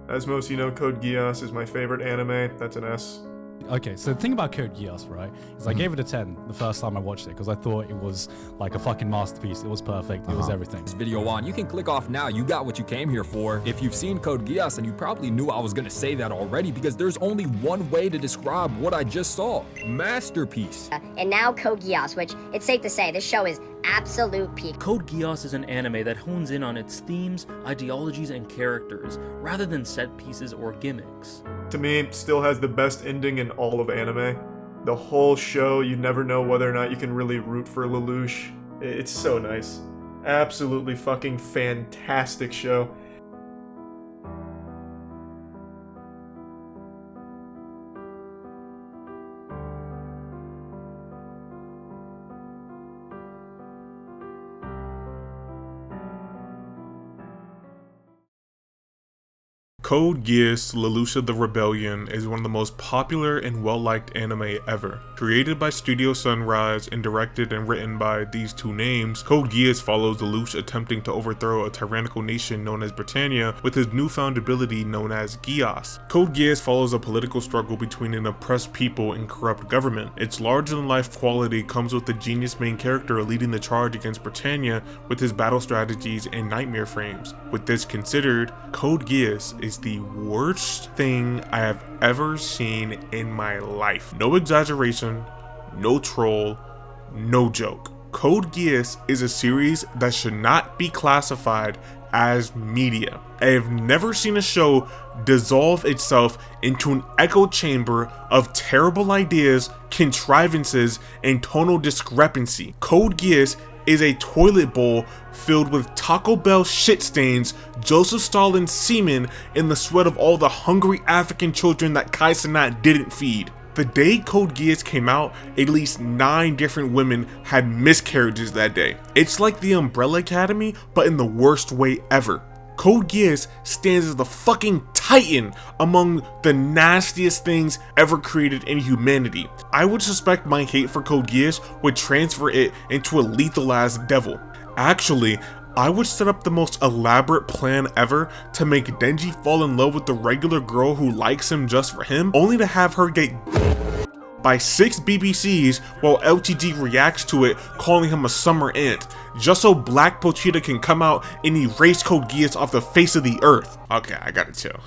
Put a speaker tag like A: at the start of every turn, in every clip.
A: As most of you know, Code Geass is my favorite anime. That's an S.
B: Okay, so the thing about Code Geass, right, is I gave it a 10 the first time I watched it because I thought it was like a fucking masterpiece. It was perfect. It was everything.
C: This video on, you can click off now. You got what you came here for. If you've seen Code Geass, and you probably knew I was gonna say that already because there's only one way to describe what I just saw. Masterpiece.
D: And now Code Geass, which it's safe to say this show is absolute peak.
E: Code Geass is an anime that hones in on its themes, ideologies, and characters, rather than set pieces or gimmicks.
A: To me, it still has the best ending in all of anime. The whole show, you never know whether or not you can really root for Lelouch. It's so nice. Absolutely fucking fantastic show.
F: Code Geass Lelouch of the Rebellion is one of the most popular and well-liked anime ever. Created by Studio Sunrise and directed and written by these two names, Code Geass follows Lelouch attempting to overthrow a tyrannical nation known as Britannia with his newfound ability known as Geass. Code Geass follows a political struggle between an oppressed people and corrupt government. Its larger-than-life quality comes with the genius main character leading the charge against Britannia with his battle strategies and nightmare frames. With this considered, Code Geass is the worst thing I have ever seen in my life. No exaggeration, no troll, no joke. Code Geass is a series that should not be classified as media. I have never seen a show dissolve itself into an echo chamber of terrible ideas, contrivances, and tonal discrepancy. Code Geass is a toilet bowl filled with Taco Bell shit stains, Joseph Stalin's semen, and the sweat of all the hungry African children that Kai Cenat didn't feed. The day Code Geass came out, at least 9 different women had miscarriages that day. It's like the Umbrella Academy, but in the worst way ever. Code Geass stands as the fucking titan among the nastiest things ever created in humanity. I would suspect my hate for Code Geass would transfer it into a lethal ass devil. Actually, I would set up the most elaborate plan ever to make Denji fall in love with the regular girl who likes him just for him, only to have her get by 6 BBCs while LTG reacts to it, calling him a summer ant, just so Black Pochita can come out and erase Code Geass off the face of the earth. Okay, I gotta chill.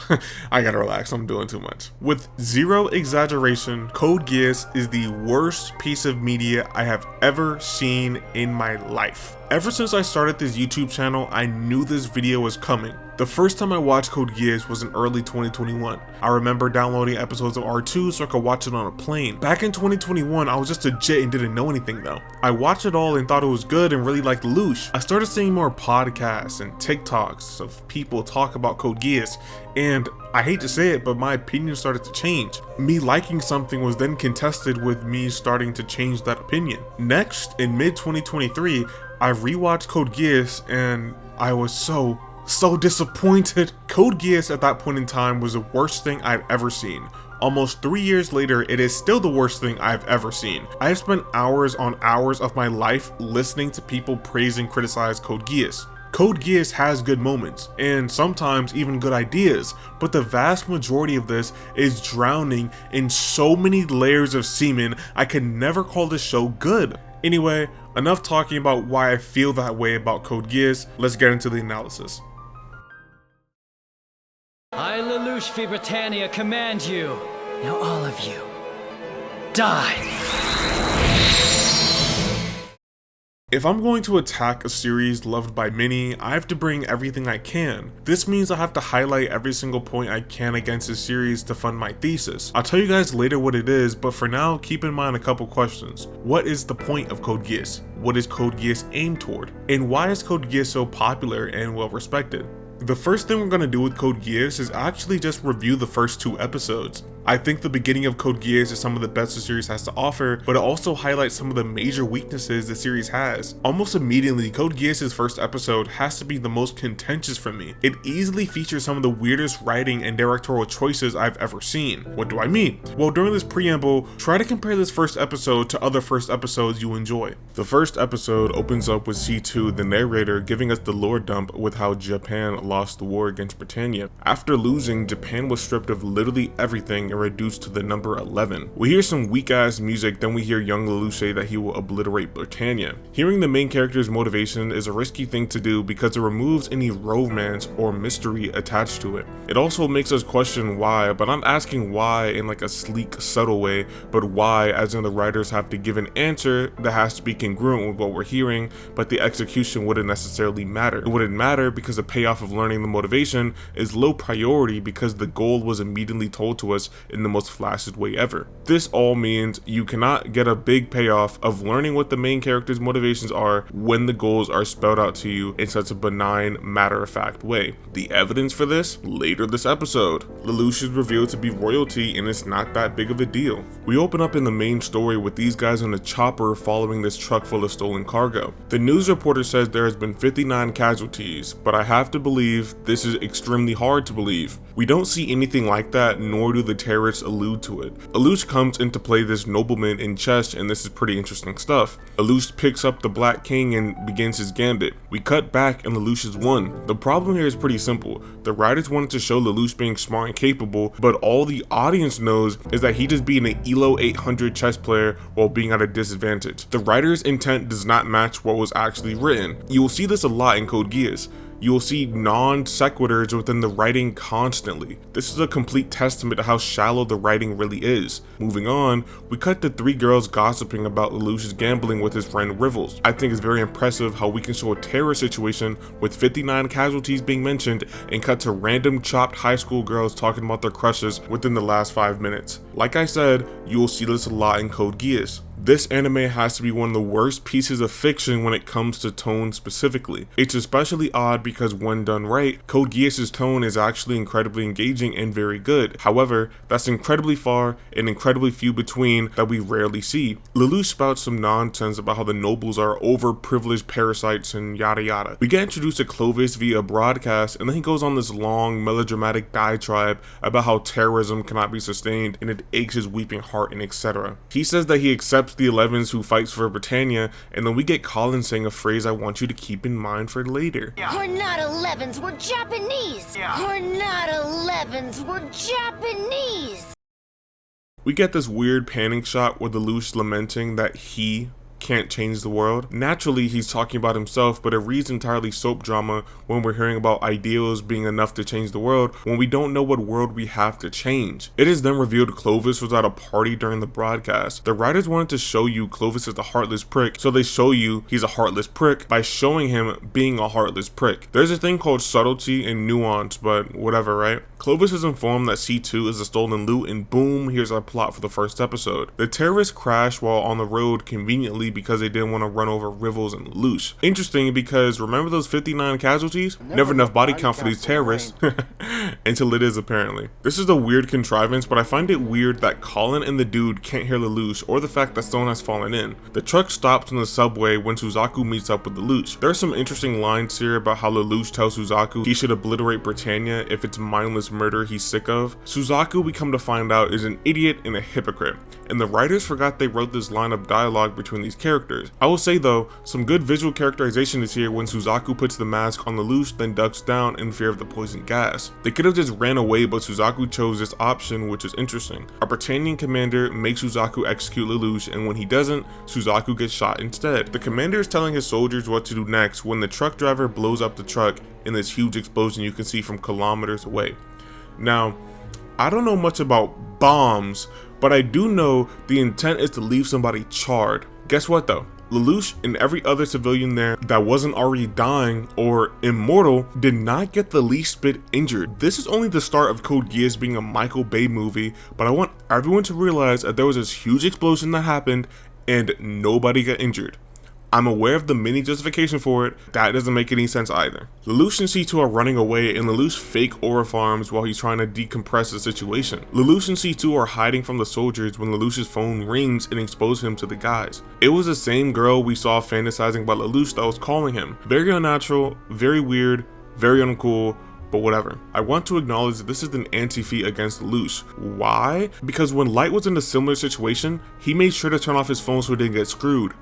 F: I gotta relax, I'm doing too much. With zero exaggeration, Code Geass is the worst piece of media I have ever seen in my life. Ever since I started this YouTube channel, I knew this video was coming. The first time I watched Code Geass was in early 2021. I remember downloading episodes of R2 so I could watch it on a plane. Back in 2021, I was just a jit and didn't know anything though. I watched it all and thought it was good and really liked Lelouch. I started seeing more podcasts and TikToks of people talk about Code Geass, and I hate to say it, but my opinion started to change. Me liking something was then contested with me starting to change that opinion. Next, in mid-2023, I rewatched Code Geass and I was so disappointed. Code Geass at that point in time was the worst thing I've ever seen. Almost 3 years later, it is still the worst thing I've ever seen. I have spent hours on hours of my life listening to people praise and criticize Code Geass. Code Geass has good moments, and sometimes even good ideas, but the vast majority of this is drowning in so many layers of semen, I could never call this show good. Anyway, enough talking about why I feel that way about Code Geass, let's get into the analysis.
G: I, Lelouch v. Britannia, command you. Now all of you, die!
F: If I'm going to attack a series loved by many, I have to bring everything I can. This means I have to highlight every single point I can against this series to fund my thesis. I'll tell you guys later what it is, but for now, keep in mind a couple questions. What is the point of Code Geass? What is Code Geass aimed toward? And why is Code Geass so popular and well respected? The first thing we're going to do with Code Geass is actually just review the first 2 episodes. I think the beginning of Code Geass is some of the best the series has to offer, but it also highlights some of the major weaknesses the series has. Almost immediately, Code Geass' first episode has to be the most contentious for me. It easily features some of the weirdest writing and directorial choices I've ever seen. What do I mean? Well, during this preamble, try to compare this first episode to other first episodes you enjoy. The first episode opens up with C2, the narrator, giving us the lore dump with how Japan lost lost the war against Britannia. After losing, Japan was stripped of literally everything and reduced to the number 11. We hear some weak ass music, then we hear young Lelouch say that he will obliterate Britannia. Hearing the main character's motivation is a risky thing to do because it removes any romance or mystery attached to it. It also makes us question why, but I'm asking why in like a sleek, subtle way, but why as in the writers have to give an answer that has to be congruent with what we're hearing, but the execution wouldn't necessarily matter. It wouldn't matter because the payoff of learning the motivation is low priority because the goal was immediately told to us in the most flaccid way ever. This all means you cannot get a big payoff of learning what the main character's motivations are when the goals are spelled out to you in such a benign, matter-of-fact way. The evidence for this? Later this episode. Lelouch is revealed to be royalty and it's not that big of a deal. We open up in the main story with these guys on a chopper following this truck full of stolen cargo. The news reporter says there has been 59 casualties, but I have to believe this is extremely hard to believe. We don't see anything like that, nor do the terrorists allude to it. Lelouch comes into play this nobleman in chess, and this is pretty interesting stuff. Lelouch picks up the Black King and begins his gambit. We cut back and Lelouch has won. The problem here is pretty simple. The writers wanted to show Lelouch being smart and capable, but all the audience knows is that he just being an ELO 800 chess player while being at a disadvantage. The writer's intent does not match what was actually written. You will see this a lot in Code Geass. You will see non sequiturs within the writing constantly. This is a complete testament to how shallow the writing really is. Moving on, we cut to 3 girls gossiping about Lelouch's gambling with his friend Rivals. I think it's very impressive how we can show a terror situation with 59 casualties being mentioned and cut to random chopped high school girls talking about their crushes within the last 5 minutes. Like I said, you will see this a lot in Code Geass. This anime has to be one of the worst pieces of fiction when it comes to tone specifically. It's especially odd because when done right, Code Geass' tone is actually incredibly engaging and very good. However, that's incredibly far and incredibly few between that we rarely see. Lelouch spouts some nonsense about how the nobles are overprivileged parasites and yada yada. We get introduced to Clovis via broadcast and then he goes on this long melodramatic diatribe about how terrorism cannot be sustained and it aches his weeping heart and etc. He says that he accepts the 11s who fights for Britannia, and then we get Colin saying a phrase I want you to keep in mind for later.
H: We're not 11s, we're Japanese! We're not 11s, we're Japanese!
F: We get this weird panning shot with Lelouch lamenting that he can't change the world. Naturally, he's talking about himself, but it reads entirely soap drama when we're hearing about ideals being enough to change the world when we don't know what world we have to change. It is then revealed Clovis was at a party during the broadcast. The writers wanted to show you Clovis is a heartless prick, so they show you he's a heartless prick by showing him being a heartless prick. There's a thing called subtlety and nuance, but whatever, right? Clovis is informed that C2 is a stolen loot, and boom, here's our plot for the first episode. The terrorists crash while on the road conveniently because they didn't want to run over Rivals and Lelouch. Interesting because remember those 59 casualties? Never enough body count for these terrorists. Until it is apparently. This is a weird contrivance, but I find it weird that Colin and the dude can't hear Lelouch or the fact that someone has fallen in. The truck stops in the subway when Suzaku meets up with Lelouch. There are some interesting lines here about how Lelouch tells Suzaku he should obliterate Britannia if it's mindless murder he's sick of. Suzaku, we come to find out, is an idiot and a hypocrite, and the writers forgot they wrote this line of dialogue between these characters. I will say though, some good visual characterization is here when Suzaku puts the mask on Lelouch then ducks down in fear of the poison gas. They could have just ran away, but Suzaku chose this option, which is interesting. Our Britannian commander makes Suzaku execute Lelouch, and when he doesn't, Suzaku gets shot instead. The commander is telling his soldiers what to do next when the truck driver blows up the truck in this huge explosion you can see from kilometers away. Now, I don't know much about bombs, but I do know the intent is to leave somebody charred. Guess what though? Lelouch and every other civilian there that wasn't already dying or immortal did not get the least bit injured. This is only the start of Code Geass being a Michael Bay movie, but I want everyone to realize that there was this huge explosion that happened and nobody got injured. I'm aware of the mini justification for it, that doesn't make any sense either. Lelouch and C2 are running away and Lelouch fake aura farms while he's trying to decompress the situation. Lelouch and C2 are hiding from the soldiers when Lelouch's phone rings and exposes him to the guys. It was the same girl we saw fantasizing about Lelouch that was calling him. Very unnatural, very weird, very uncool, but whatever. I want to acknowledge that this is an anti-feat against Lelouch. Why? Because when Light was in a similar situation, he made sure to turn off his phone so he didn't get screwed.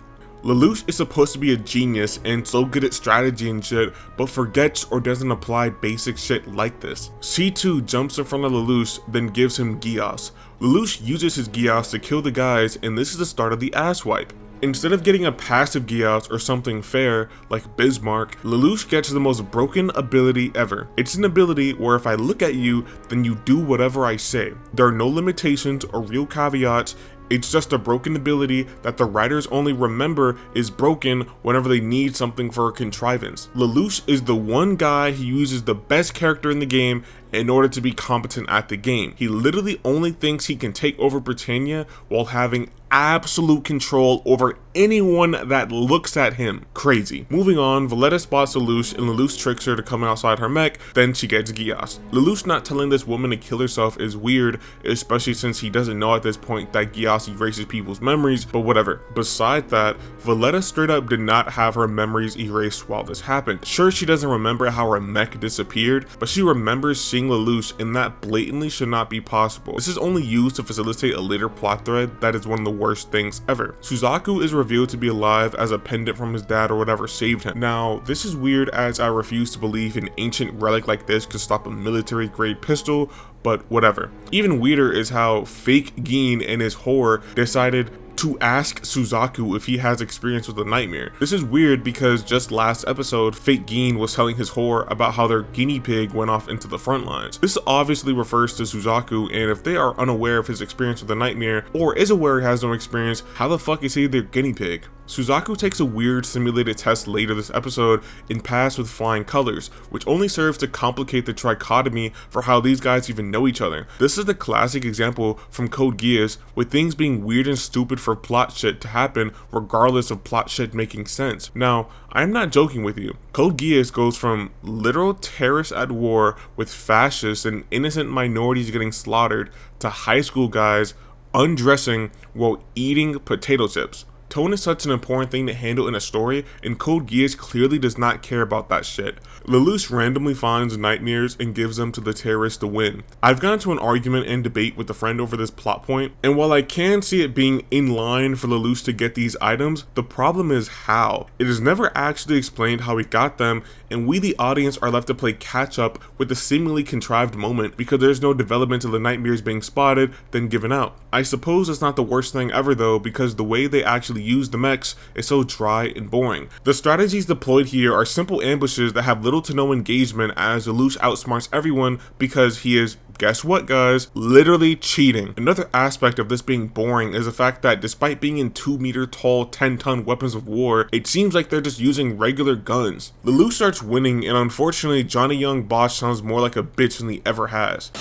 F: Lelouch is supposed to be a genius and so good at strategy and shit, but forgets or doesn't apply basic shit like this. C2 jumps in front of Lelouch, then gives him Geass. Lelouch uses his Geass to kill the guys, and this is the start of the ass wipe. Instead of getting a passive Geass or something fair, like Bismarck, Lelouch gets the most broken ability ever. It's an ability where if I look at you, then you do whatever I say. There are no limitations or real caveats. It's just a broken ability that the writers only remember is broken whenever they need something for a contrivance. Lelouch is the one guy who uses the best character in the game in order to be competent at the game. He literally only thinks he can take over Britannia while having absolute control over anyone that looks at him. Crazy. Moving on, Valletta spots Lelouch and Lelouch tricks her to come outside her mech, then she gets Geass. Lelouch not telling this woman to kill herself is weird, especially since he doesn't know at this point that Geass erases people's memories, but whatever. Besides that, Valletta straight up did not have her memories erased while this happened. Sure, she doesn't remember how her mech disappeared, but she remembers seeing Lelouch, and that blatantly should not be possible. This is only used to facilitate a later plot thread that is one of the worst things ever. Suzaku is revealed to be alive as a pendant from his dad or whatever saved him. Now, this is weird as I refuse to believe an ancient relic like this could stop a military grade pistol, but whatever. Even weirder is how fake Gein and his whore decided to ask Suzaku if he has experience with a nightmare. This is weird because just last episode, fake Gein was telling his whore about how their guinea pig went off into the front lines. This obviously refers to Suzaku, and if they are unaware of his experience with a nightmare, or is aware he has no experience, how the fuck is he their guinea pig? Suzaku takes a weird simulated test later this episode and passed with flying colors, which only serves to complicate the trichotomy for how these guys even know each other. This is the classic example from Code Geass, with things being weird and stupid for plot shit to happen regardless of plot shit making sense. Now, I'm not joking with you. Code Geass goes from literal terrorists at war with fascists and innocent minorities getting slaughtered to high school guys undressing while eating potato chips. Tone is such an important thing to handle in a story, and Code Geass clearly does not care about that shit. Lelouch randomly finds nightmares and gives them to the terrorists to win. I've gotten into an argument and debate with a friend over this plot point, and while I can see it being in line for Lelouch to get these items, the problem is how. It is never actually explained how he got them, and we the audience are left to play catch up with the seemingly contrived moment because there's no development of the nightmares being spotted then given out. I suppose it's not the worst thing ever though, because the way they actually use the mechs is so dry and boring. The strategies deployed here are simple ambushes that have little to no engagement as Lelouch outsmarts everyone because he is, guess what guys, literally cheating. Another aspect of this being boring is the fact that despite being in 2-meter tall 10-ton weapons of war, it seems like they're just using regular guns. Lelouch starts winning, and unfortunately Johnny Young Bosch sounds more like a bitch than he ever has.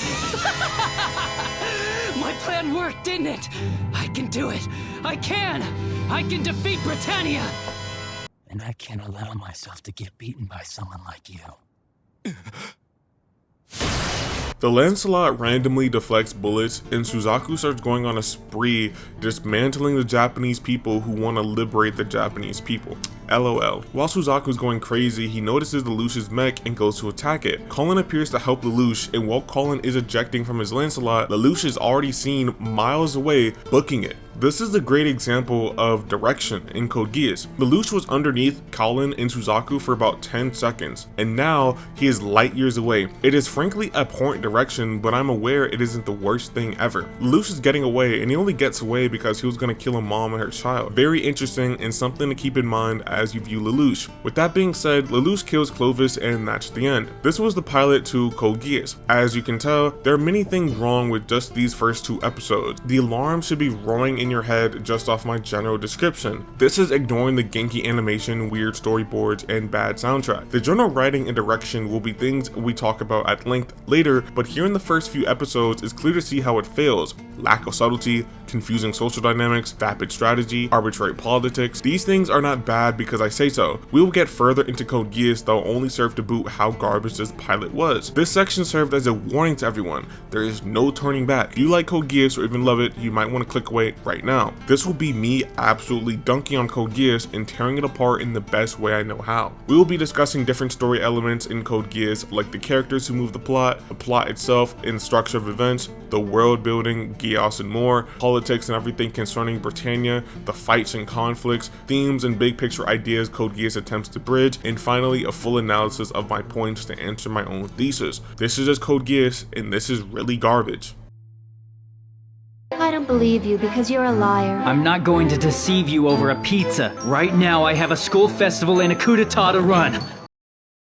G: My plan worked, didn't it? I can do it. I can defeat Britannia. And I can't allow myself to get beaten by someone like you.
F: The Lancelot randomly deflects bullets, and Suzaku starts going on a spree dismantling the Japanese people who want to liberate the Japanese people. LOL. While Suzaku's going crazy, he notices Lelouch's mech and goes to attack it. Colin appears to help Lelouch, and while Colin is ejecting from his Lancelot, Lelouch is already seen miles away booking it. This is a great example of direction in Code Geass. Lelouch was underneath Colin and Suzaku for about 10 seconds, and now he is light years away. It is frankly abhorrent direction, but I'm aware it isn't the worst thing ever. Lelouch is getting away, and he only gets away because he was going to kill a mom and her child. Very interesting and something to keep in mind as you view Lelouch. With that being said, Lelouch kills Clovis, and that's the end. This was the pilot to Code Geass. As you can tell, there are many things wrong with just these first 2 episodes. The alarm should be roaring in your head just off my general description. This is ignoring the ganky animation, weird storyboards, and bad soundtrack. The general writing and direction will be things we talk about at length later, but here in the first few episodes it's clear to see how it fails. Lack of subtlety, confusing social dynamics, vapid strategy, arbitrary politics. These things are not bad because I say so. We will get further into Code Geass that will only serve to boot how garbage this pilot was. This section served as a warning to everyone. There is no turning back. If you like Code Geass or even love it, you might want to click away right right now. This will be me absolutely dunking on Code Geass and tearing it apart in the best way I know how. We will be discussing different story elements in Code Geass, like the characters who move the plot itself, and structure of events, the world building, Geass and more, politics and everything concerning Britannia, the fights and conflicts, themes and big picture ideas Code Geass attempts to bridge, and finally a full analysis of my points to answer my own thesis. This is just Code Geass, and this is really garbage.
I: I don't believe you because you're a liar.
G: I'm not going to deceive you over a pizza. Right now I have a school festival and a coup d'etat to run.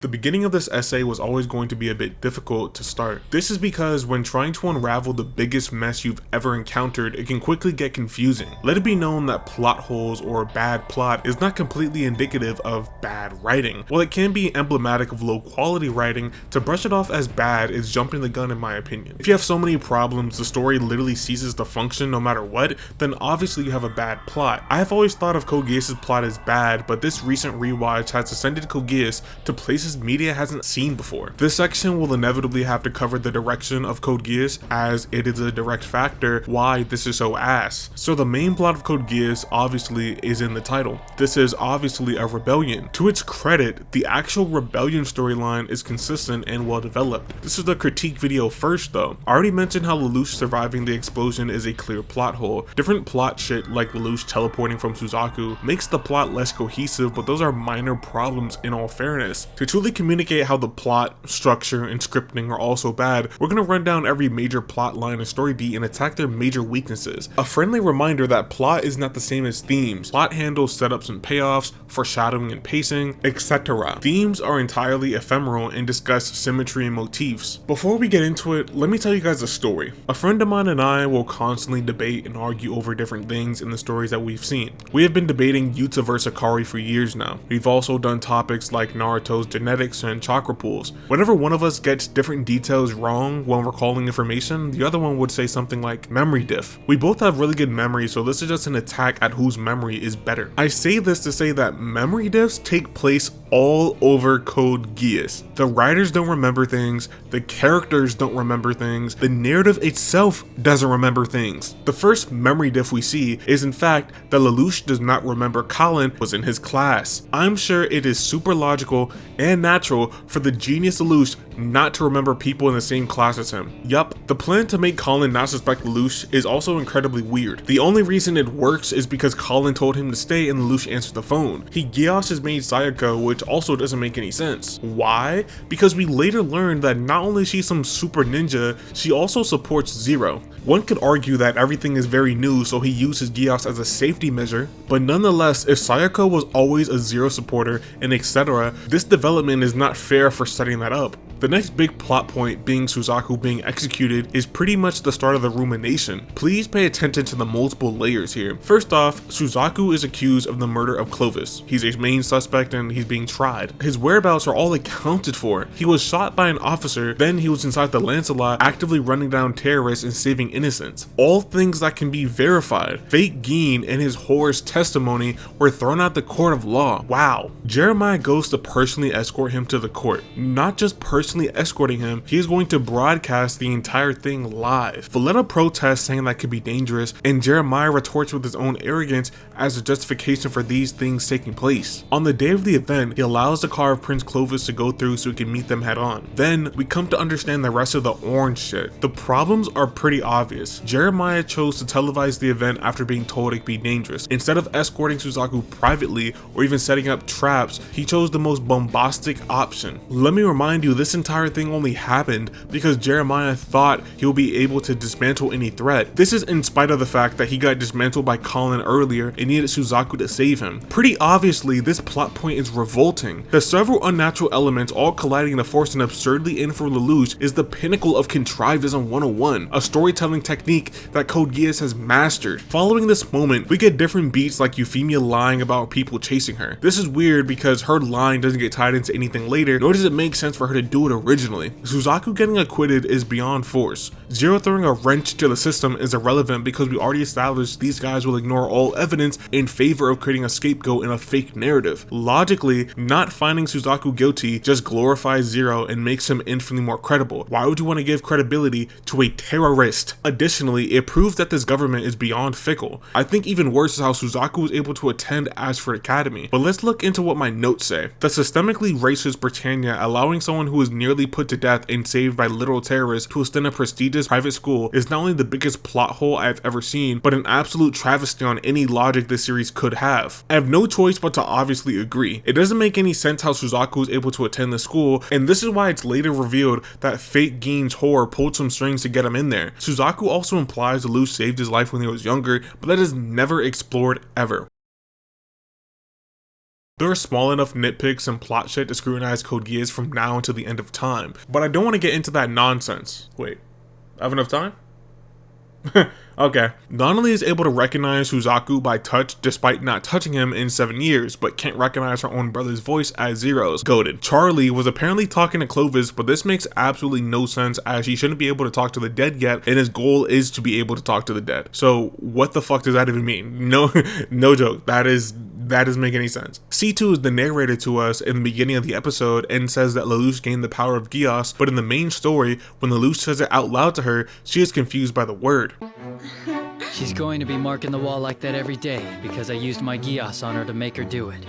F: The beginning of this essay was always going to be a bit difficult to start. This is because when trying to unravel the biggest mess you've ever encountered, it can quickly get confusing. Let it be known that plot holes or bad plot is not completely indicative of bad writing. While it can be emblematic of low quality writing, to brush it off as bad is jumping the gun in my opinion. If you have so many problems, the story literally ceases to function no matter what, then obviously you have a bad plot. I have always thought of Code Geass' plot as bad, but this recent rewatch has ascended Code Geass to places media hasn't seen before. This section will inevitably have to cover the direction of Code Geass, as it is a direct factor why this is so ass. So the main plot of Code Geass obviously is in the title. This is obviously a rebellion. To its credit, the actual rebellion storyline is consistent and well developed. This is the critique video first though. I already mentioned how Lelouch surviving the explosion is a clear plot hole. Different plot shit like Lelouch teleporting from Suzaku makes the plot less cohesive, but those are minor problems in all fairness. To truly communicate how the plot, structure, and scripting are also bad, we're going to run down every major plot line and story beat and attack their major weaknesses. A friendly reminder that plot is not the same as themes. Plot handles setups and payoffs, foreshadowing and pacing, etc. Themes are entirely ephemeral and discuss symmetry and motifs. Before we get into it, let me tell you guys a story. A friend of mine and I will constantly debate and argue over different things in the stories that we've seen. We have been debating Yuta vs Akari for years now. We've also done topics like Naruto's genetics and chakra pools. Whenever one of us gets different details wrong when recalling information, the other one would say something like memory diff. We both have really good memory, so this is just an attack at whose memory is better. I say this to say that memory diffs take place all over Code Geass. The writers don't remember things, the characters don't remember things, the narrative itself doesn't remember things. The first memory diff we see is in fact that Lelouch does not remember Colin was in his class. I'm sure it is super logical and natural for the genius Lelouch not to remember people in the same class as him. Yup, the plan to make Colin not suspect Lelouch is also incredibly weird. The only reason it works is because Colin told him to stay and Lelouch answered the phone. He Geass has made Sayaka, which also doesn't make any sense. Why? Because we later learned that not only is she some super ninja, she also supports Zero. One could argue that everything is very new, so he uses Geass as a safety measure, but nonetheless, if Sayaka was always a Zero supporter and etc., this development is not fair for setting that up. The next big plot point, being Suzaku being executed, is pretty much the start of the rumination. Please pay attention to the multiple layers here. First off, Suzaku is accused of the murder of Clovis. He's a main suspect and he's being tried. His whereabouts are all accounted for. He was shot by an officer, then he was inside the Lancelot actively running down terrorists and saving innocents. All things that can be verified. Fake Geen and his whore's testimony were thrown out the court of law. Wow. Jeremiah goes to personally escort him to the court. Not just personally escorting him, he is going to broadcast the entire thing live. Valletta protests, saying that could be dangerous, and Jeremiah retorts with his own arrogance as a justification for these things taking place. On the day of the event, he allows the car of Prince Clovis to go through so he can meet them head on. Then we come to understand the rest of the orange shit. The problems are pretty obvious. Jeremiah chose to televise the event after being told it could be dangerous. Instead of escorting Suzaku privately or even setting up traps, he chose the most bombastic option. Let me remind you, this entire thing only happened because Jeremiah thought he'll be able to dismantle any threat. This is in spite of the fact that he got dismantled by Colin earlier and needed Suzaku to save him. Pretty obviously, this plot point is revolting. The several unnatural elements all colliding to force an absurdly in for Lelouch is the pinnacle of contrivedism 101, a storytelling technique that Code Geass has mastered. Following this moment, we get different beats like Euphemia lying about people chasing her. This is weird because her line doesn't get tied into anything later, nor does it make sense for her to do do it originally. Suzaku getting acquitted is beyond force. Zero throwing a wrench to the system is irrelevant because we already established these guys will ignore all evidence in favor of creating a scapegoat in a fake narrative. Logically, not finding Suzaku guilty just glorifies Zero and makes him infinitely more credible. Why would you want to give credibility to a terrorist? Additionally, it proves that this government is beyond fickle. I think even worse is how Suzaku was able to attend Ashford Academy. But let's look into what my notes say. The systemically racist Britannia allowing someone who was nearly put to death and saved by literal terrorists to attend a prestigious private school is not only the biggest plot hole I've ever seen, but an absolute travesty on any logic this series could have. I have no choice but to obviously agree. It doesn't make any sense how Suzaku was able to attend the school, and this is why it's later revealed that fake Gein's whore pulled some strings to get him in there. Suzaku also implies Lelouch saved his life when he was younger, but that is never explored ever. There are small enough nitpicks and plot shit to scrutinize Code Geass from now until the end of time, but I don't want to get into that nonsense. Wait, I have enough time? Okay. Nonali is able to recognize Suzaku by touch despite not touching him in 7 years, but can't recognize her own brother's voice as Zero's. Goated. Charlie was apparently talking to Clovis, but this makes absolutely no sense as he shouldn't be able to talk to the dead yet, and his goal is to be able to talk to the dead. So what the fuck does that even mean? No joke. That doesn't make any sense. C2 is the narrator to us in the beginning of the episode and says that Lelouch gained the power of Geass, but in the main story, when Lelouch says it out loud to her, she is confused by the word.
G: She's going to be marking the wall like that every day because I used my Geass on her to make her do it.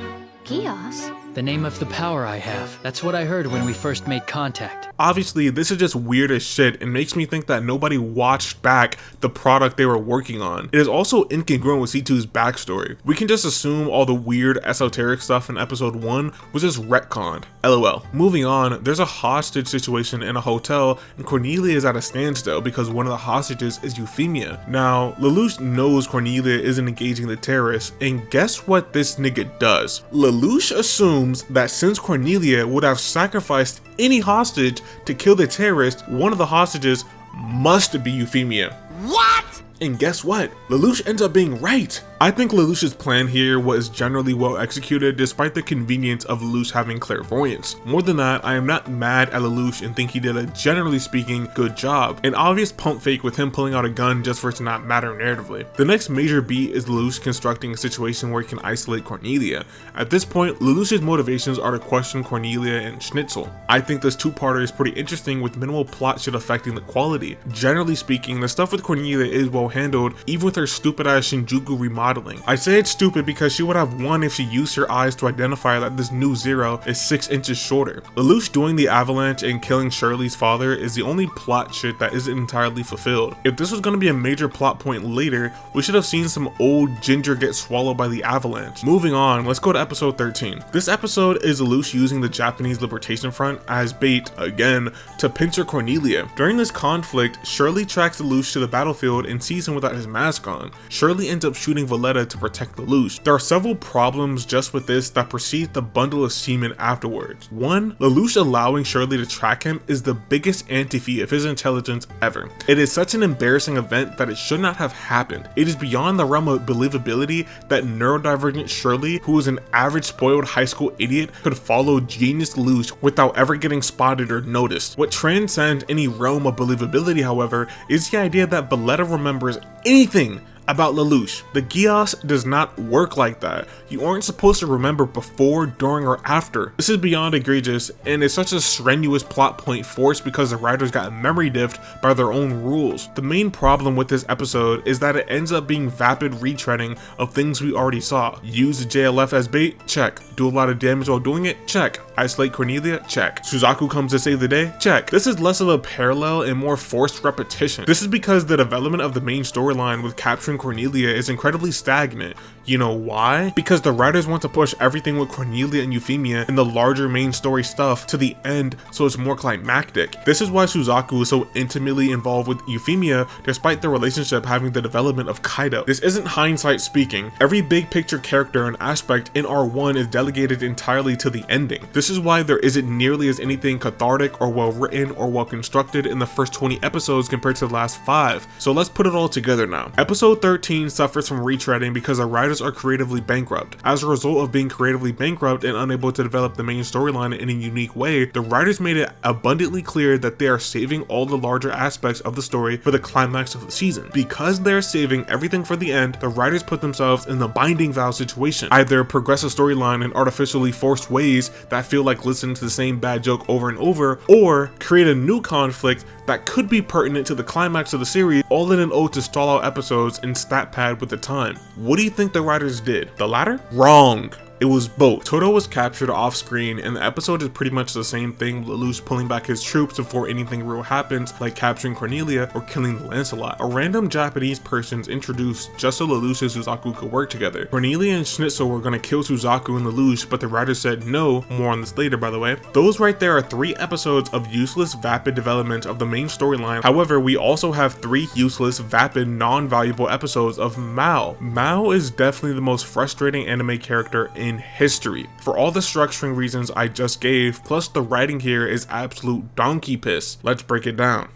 I: Geass?
G: The name of the power I have. That's what I heard when we first made contact.
F: Obviously, this is just weird as shit and makes me think that nobody watched back the product they were working on. It is also incongruent with C2's backstory. We can just assume all the weird esoteric stuff in episode 1 was just retconned. LOL. Moving on, there's a hostage situation in a hotel and Cornelia is at a standstill because one of the hostages is Euphemia. Now, Lelouch knows Cornelia isn't engaging the terrorists, and guess what this nigga does? Lelouch assumes that since Cornelia would have sacrificed any hostage to kill the terrorist, one of the hostages must be Euphemia.
H: What?
F: And guess what? Lelouch ends up being right. I think Lelouch's plan here was generally well executed despite the convenience of Lelouch having clairvoyance. More than that, I am not mad at Lelouch and think he did a generally speaking good job. An obvious pump fake with him pulling out a gun just for it to not matter narratively. The next major beat is Lelouch constructing a situation where he can isolate Cornelia. At this point, Lelouch's motivations are to question Cornelia and Schnitzel. I think this two-parter is pretty interesting with minimal plot shit affecting the quality. Generally speaking, the stuff with Cornelia is well handled, even with her stupid ass Shinjuku remodeling. I say it's stupid because she would have won if she used her eyes to identify that this new Zero is 6 inches shorter. Lelouch doing the avalanche and killing Shirley's father is the only plot shit that isn't entirely fulfilled. If this was going to be a major plot point later, we should have seen some old ginger get swallowed by the avalanche. Moving on, let's go to episode 13. This episode is Lelouch using the Japanese Liberation Front as bait, again, to pincer Cornelia. During this conflict, Shirley tracks Lelouch to the battlefield and sees him without his mask on. Shirley ends up shooting Valletta to protect Lelouch. There are several problems just with this that precede the bundle of semen afterwards. One, Lelouch allowing Shirley to track him is the biggest anti-feat of his intelligence ever. It is such an embarrassing event that it should not have happened. It is beyond the realm of believability that neurodivergent Shirley, who was an average spoiled high school idiot, could follow genius Lelouch without ever getting spotted or noticed. What transcends any realm of believability, however, is the idea that Valletta remembers anything about Lelouch. The Geass does not work like that. You aren't supposed to remember before, during, or after. This is beyond egregious, and it's such a strenuous plot point forced because the writers got memory diffed by their own rules. The main problem with this episode is that it ends up being vapid retreading of things we already saw. Use the JLF as bait? Check. Do a lot of damage while doing it? Check. Isolate Cornelia? Check. Suzaku comes to save the day? Check. This is less of a parallel and more forced repetition. This is because the development of the main storyline with capturing Cornelia is incredibly stagnant. You know why? Because the writers want to push everything with Cornelia and Euphemia and the larger main story stuff to the end so it's more climactic. This is why Suzaku is so intimately involved with Euphemia despite the relationship having the development of Kaido. This isn't hindsight speaking. Every big picture character and aspect in R1 is delegated entirely to the ending. This This is why there isn't nearly as anything cathartic or well written or well constructed in the first 20 episodes compared to the last 5. So let's put it all together now. Episode 13 suffers from retreading because the writers are creatively bankrupt. As a result of being creatively bankrupt and unable to develop the main storyline in a unique way, the writers made it abundantly clear that they are saving all the larger aspects of the story for the climax of the season. Because they're saving everything for the end, the writers put themselves in the binding vow situation. Either progress a storyline in artificially forced ways that feel like listening to the same bad joke over and over, or create a new conflict that could be pertinent to the climax of the series, all in an ode to stall out episodes and stat pad with the time. What do you think the writers did? The latter? Wrong. It was both. Todo was captured off screen, and the episode is pretty much the same thing, Lelouch pulling back his troops before anything real happens, like capturing Cornelia or killing the Lancelot. A random Japanese person's introduced just so Lelouch and Suzaku could work together. Cornelia and Schnitzel were gonna kill Suzaku and Lelouch, but the writers said no, more on this later by the way. Those right there are 3 episodes of useless, vapid development of the main storyline. However, we also have 3 useless, vapid, non-valuable episodes of Mao. Mao is definitely the most frustrating anime character in history. For all the structuring reasons I just gave, plus the writing here is absolute donkey piss. Let's break it down.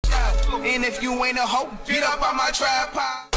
J: And if you ain't a hoe, get up on my tripod.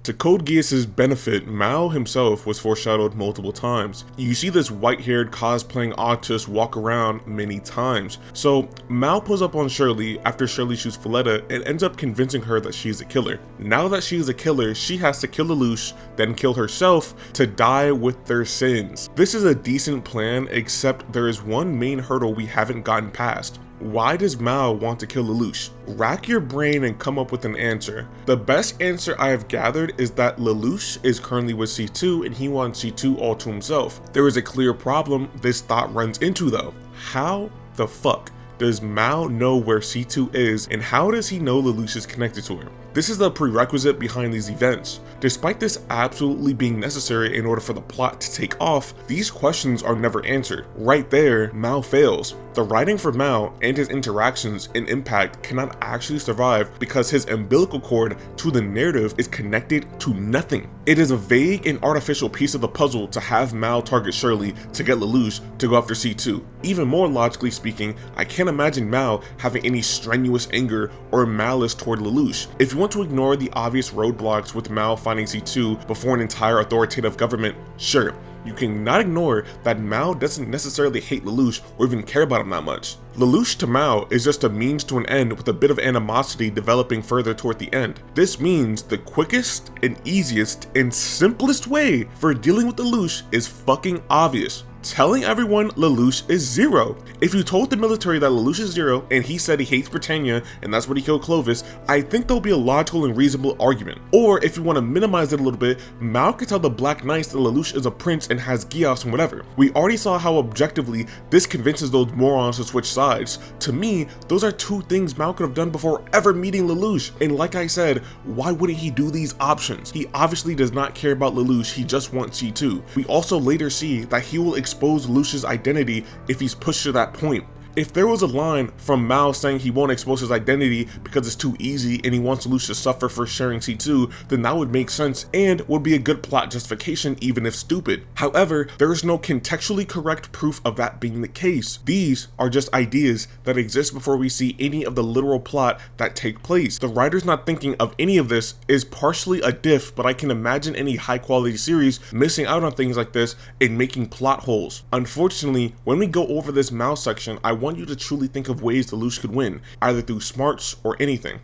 F: To Code Geass's benefit, Mao himself was foreshadowed multiple times. You see this white-haired cosplaying autist walk around many times. So Mao pulls up on Shirley after Shirley shoots Valletta and ends up convincing her that she's a killer. Now that she's a killer, she has to kill Lelouch, then kill herself to die with their sins. This is a decent plan, except there is one main hurdle we haven't gotten past. Why does Mao want to kill Lelouch? Rack your brain and come up with an answer. The best answer I have gathered is that Lelouch is currently with C2 and he wants C2 all to himself. There is a clear problem this thought runs into though. How the fuck does Mao know where C2 is, and how does he know Lelouch is connected to her? This is the prerequisite behind these events. Despite this absolutely being necessary in order for the plot to take off, these questions are never answered. Right there, Mao fails. The writing for Mao and his interactions and impact cannot actually survive because his umbilical cord to the narrative is connected to nothing. It is a vague and artificial piece of the puzzle to have Mao target Shirley to get Lelouch to go after C2. Even more logically speaking, I can't imagine Mao having any strenuous anger or malice toward Lelouch. If you want to ignore the obvious roadblocks with Mao finding C2 before an entire authoritative government, sure. You cannot ignore that Mao doesn't necessarily hate Lelouch or even care about him that much. Lelouch to Mao is just a means to an end with a bit of animosity developing further toward the end. This means the quickest and easiest and simplest way for dealing with Lelouch is fucking obvious. Telling everyone Lelouch is 0. If you told the military that Lelouch is 0 and he said he hates Britannia and that's what he killed Clovis, I think there'll be a logical and reasonable argument. Or if you want to minimize it a little bit, Mao could tell the Black Knights that Lelouch is a prince and has Geass and whatever. We already saw how objectively this convinces those morons to switch sides. To me, those are 2 things Mao could have done before ever meeting Lelouch. And like I said, why wouldn't he do these options? He obviously does not care about Lelouch, he just wants C2. We also later see that he will expose Lelouch's identity if he's pushed to that point. If there was a line from Mao saying he won't expose his identity because it's too easy and he wants Lelouch to suffer for sharing C2, then that would make sense and would be a good plot justification even if stupid. However, there is no contextually correct proof of that being the case. These are just ideas that exist before we see any of the literal plot that take place. The writers not thinking of any of this is partially a diff, but I can imagine any high quality series missing out on things like this and making plot holes. Unfortunately, when we go over this Mao section, I want you to truly think of ways Lelouch could win, either through smarts or anything.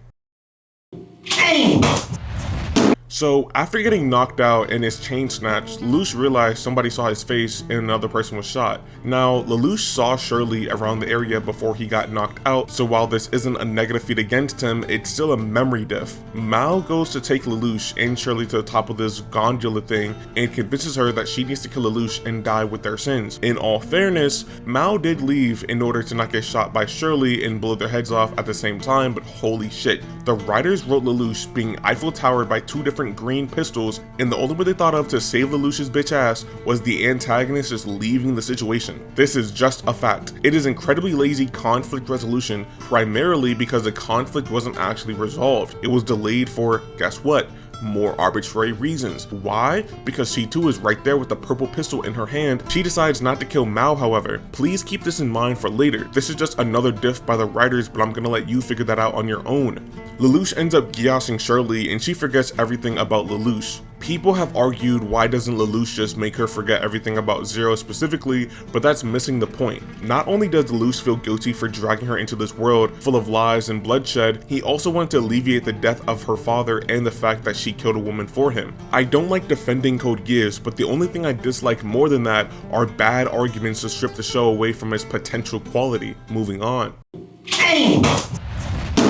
F: So after getting knocked out and his chain snatched, Lelouch realized somebody saw his face and another person was shot. Now, Lelouch saw Shirley around the area before he got knocked out, so while this isn't a negative feat against him, it's still a memory diff. Mao goes to take Lelouch and Shirley to the top of this gondola thing and convinces her that she needs to kill Lelouch and die with their sins. In all fairness, Mao did leave in order to not get shot by Shirley and blow their heads off at the same time, but holy shit. The writers wrote Lelouch being Eiffel Towered by 2 different green pistols, and the only way they thought of to save Lelouch's bitch ass was the antagonist just leaving the situation. This is just a fact. It is incredibly lazy conflict resolution, primarily because the conflict wasn't actually resolved. It was delayed for, guess what? more arbitrary reasons. Why? Because C2 is right there with the purple pistol in her hand. She decides not to kill Mao, however. Please keep this in mind for later. This is just another diff by the writers, but I'm gonna let you figure that out on your own. Lelouch ends up Geassing Shirley, and she forgets everything about Lelouch. People have argued why doesn't Lelouch just make her forget everything about Zero specifically, but that's missing the point. Not only does Lelouch feel guilty for dragging her into this world full of lies and bloodshed, he also wanted to alleviate the death of her father and the fact that she killed a woman for him. I don't like defending Code Geass, but the only thing I dislike more than that are bad arguments to strip the show away from its potential quality. Moving on.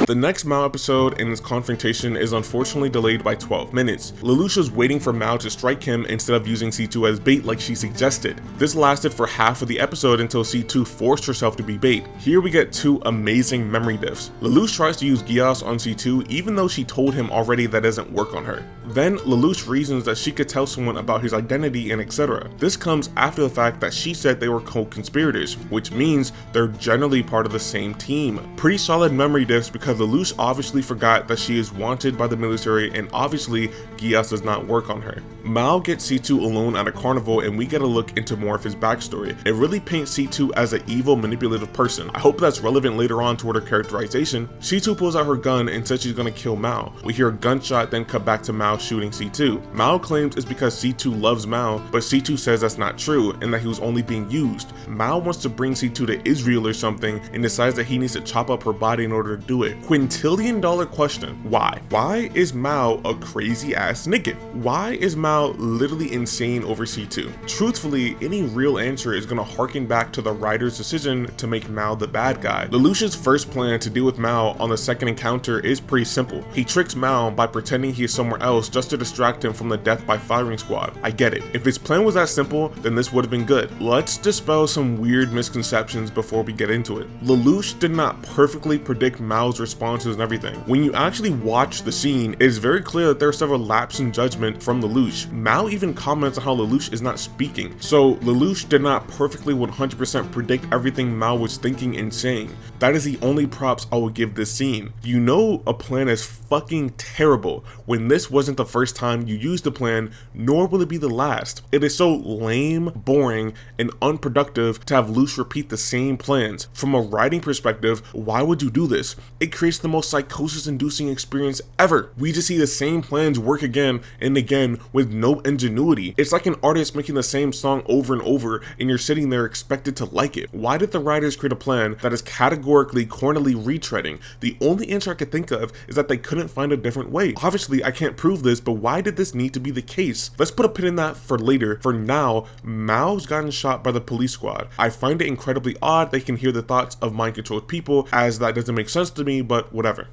F: The next Mao episode and his confrontation is unfortunately delayed by 12 minutes. Lelouch was waiting for Mao to strike him instead of using C2 as bait like she suggested. This lasted for half of the episode until C2 forced herself to be bait. Here we get two amazing memory diffs. Lelouch tries to use Geass on C2 even though she told him already that doesn't work on her. Then Lelouch reasons that she could tell someone about his identity and etc. This comes after the fact that she said they were co-conspirators, which means they're generally part of the same team. Pretty solid memory diffs because Lelouch obviously forgot that she is wanted by the military and obviously Geass does not work on her. Mao gets C2 alone at a carnival and we get a look into more of his backstory. It really paints C2 as an evil, manipulative person. I hope that's relevant later on toward her characterization. C2 pulls out her gun and says she's gonna kill Mao. We hear a gunshot then cut back to Mao shooting C2. Mao claims it's because C2 loves Mao, but C2 says that's not true and that he was only being used. Mao wants to bring C2 to Israel or something and decides that he needs to chop up her body in order to do it. Quintillion-dollar question. Why? Why is Mao a crazy ass nigga? Why is Mao literally insane over C2? Truthfully, any real answer is gonna harken back to the writer's decision to make Mao the bad guy. Lelouch's first plan to deal with Mao on the second encounter is pretty simple. He tricks Mao by pretending he is somewhere else just to distract him from the death by firing squad. I get it. If his plan was that simple, then this would have been good. Let's dispel some weird misconceptions before we get into it. Lelouch did not perfectly predict Mao's responses and everything. When you actually watch the scene, it is very clear that there are several lapses in judgment from Lelouch. Mao even comments on how Lelouch is not speaking. So Lelouch did not perfectly 100% predict everything Mao was thinking and saying. That is the only props I would give this scene. You know a plan is fucking terrible when this wasn't the first time you used the plan, nor will it be the last. It is so lame, boring, and unproductive to have Lelouch repeat the same plans. From a writing perspective, why would you do this? It creates the most psychosis-inducing experience ever. We just see the same plans work again and again with no ingenuity. It's like an artist making the same song over and over and you're sitting there expected to like it. Why did the writers create a plan that is categorically cornily retreading? The only answer I could think of is that they couldn't find a different way. Obviously, I can't prove this, but why did this need to be the case? Let's put a pin in that for later. For now, Mao's gotten shot by the police squad. I find it incredibly odd they can hear the thoughts of mind-controlled people, as that doesn't make sense to me, but whatever.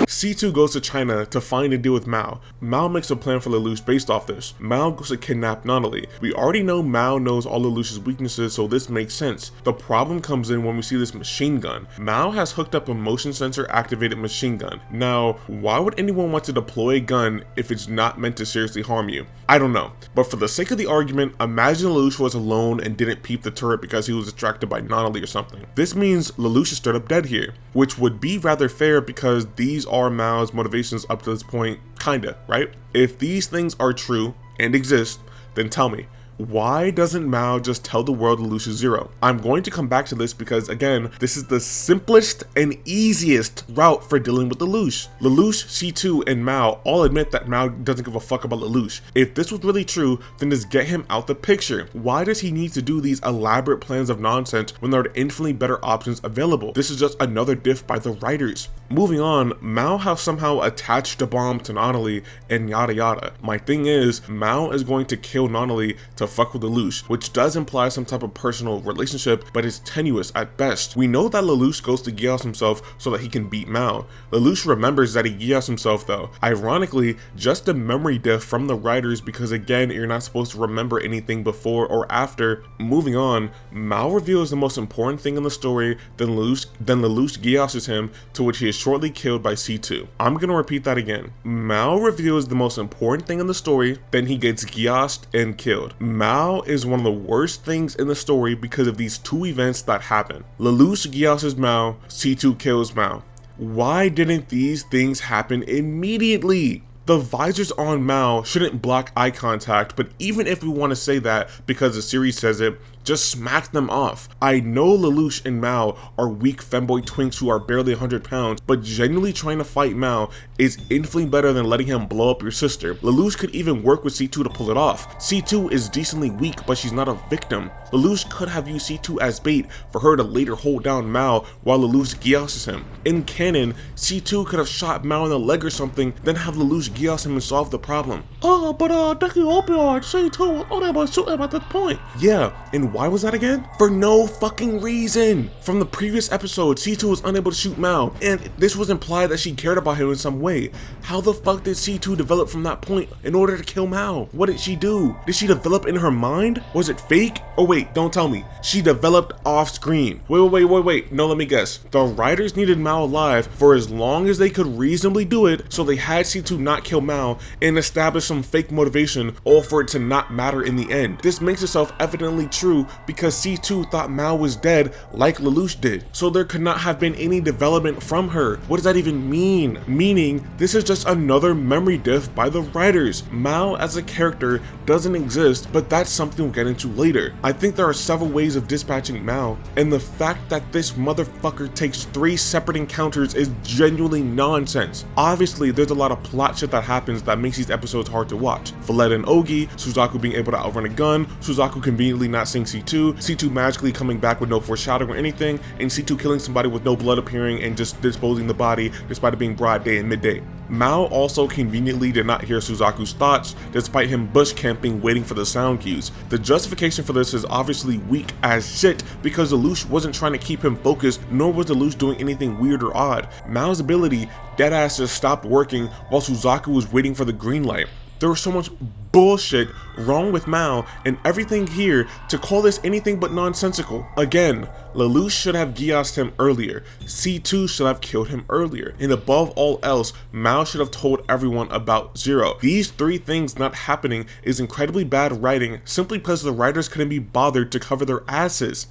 F: C2 goes to China to find and deal with Mao. Mao makes a plan for Lelouch based off this. Mao goes to kidnap Nunnally. We already know Mao knows all Lelouch's weaknesses, so this makes sense. The problem comes in when we see this machine gun. Mao has hooked up a motion sensor activated machine gun. Now, why would anyone want to deploy a gun if it's not meant to seriously harm you? I don't know. But for the sake of the argument, imagine Lelouch was alone and didn't peep the turret because he was distracted by Nunnally or something. This means Lelouch is straight up dead here, which would be rather fair because these are Mao's motivations up to this point, kinda, right? If these things are true and exist, then tell me, why doesn't Mao just tell the world Lelouch is Zero? I'm going to come back to this because, again, this is the simplest and easiest route for dealing with Lelouch. Lelouch, C2, and Mao all admit that Mao doesn't give a fuck about Lelouch. If this was really true, then just get him out the picture. Why does he need to do these elaborate plans of nonsense when there are infinitely better options available? This is just another diff by the writers. Moving on, Mao has somehow attached a bomb to Nunnally and yada yada. My thing is, Mao is going to kill Nunnally to fuck with Lelouch, which does imply some type of personal relationship, but is tenuous at best. We know that Lelouch goes to Geass himself so that he can beat Mao. Lelouch remembers that he Geass himself though. Ironically, just a memory diff from the writers because again, you're not supposed to remember anything before or after. Moving on, Mao reveals the most important thing in the story, then Lelouch Geasses him, to which he is shortly killed by C2. I'm gonna repeat that again. Mao reveals the most important thing in the story, then he gets Geassed and killed. Mao is one of the worst things in the story because of these two events that happen. Lelouch Geasses Mao, C2 kills Mao. Why didn't these things happen immediately? The visors on Mao shouldn't block eye contact, but even if we want to say that because the series says it, just smack them off. I know Lelouch and Mao are weak femboy twinks who are barely 100 pounds, but genuinely trying to fight Mao is infinitely better than letting him blow up your sister. Lelouch could even work with C2 to pull it off. C2 is decently weak, but she's not a victim. Lelouch could have used C2 as bait for her to later hold down Mao while Lelouch Geasses him. In canon, C2 could have shot Mao in the leg or something, then have Lelouch Geass him and solve the problem. Oh, but Deki Opioid, C2 only about shoot him at that point. Yeah, and why was that again? For no fucking reason. From the previous episode, C2 was unable to shoot Mao, and this was implied that she cared about him in some way. How the fuck did C2 develop from that point in order to kill Mao? What did she do? Did she develop in her mind? Was it fake? Oh wait, don't tell me. She developed off screen. Wait. No, let me guess. The writers needed Mao alive for as long as they could reasonably do it, so they had C2 not kill Mao and establish some fake motivation, all for it to not matter in the end. This makes itself evidently true because C2 thought Mao was dead like Lelouch did, so there could not have been any development from her. What does that even mean? Meaning, this is just another memory diff by the writers. Mao as a character doesn't exist, but that's something we'll get into later. I think there are several ways of dispatching Mao, and the fact that this motherfucker takes 3 separate encounters is genuinely nonsense. Obviously, there's a lot of plot shit that happens that makes these episodes hard to watch. Valletta and Ogi, Suzaku being able to outrun a gun, Suzaku conveniently not seeing C2, C2 magically coming back with no foreshadowing or anything, and C2 killing somebody with no blood appearing and just disposing the body despite it being broad day and midday. Mao also conveniently did not hear Suzaku's thoughts despite him bush camping waiting for the sound cues. The justification for this is obviously weak as shit because Lelouch wasn't trying to keep him focused, nor was Lelouch doing anything weird or odd. Mao's ability deadass just stopped working while Suzaku was waiting for the green light. There was so much bullshit wrong with Mao and everything here to call this anything but nonsensical. Again, Lelouch should have Geassed him earlier, C2 should have killed him earlier, and above all else, Mao should have told everyone about Zero. These 3 things not happening is incredibly bad writing simply because the writers couldn't be bothered to cover their asses.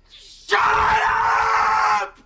J: Shut up!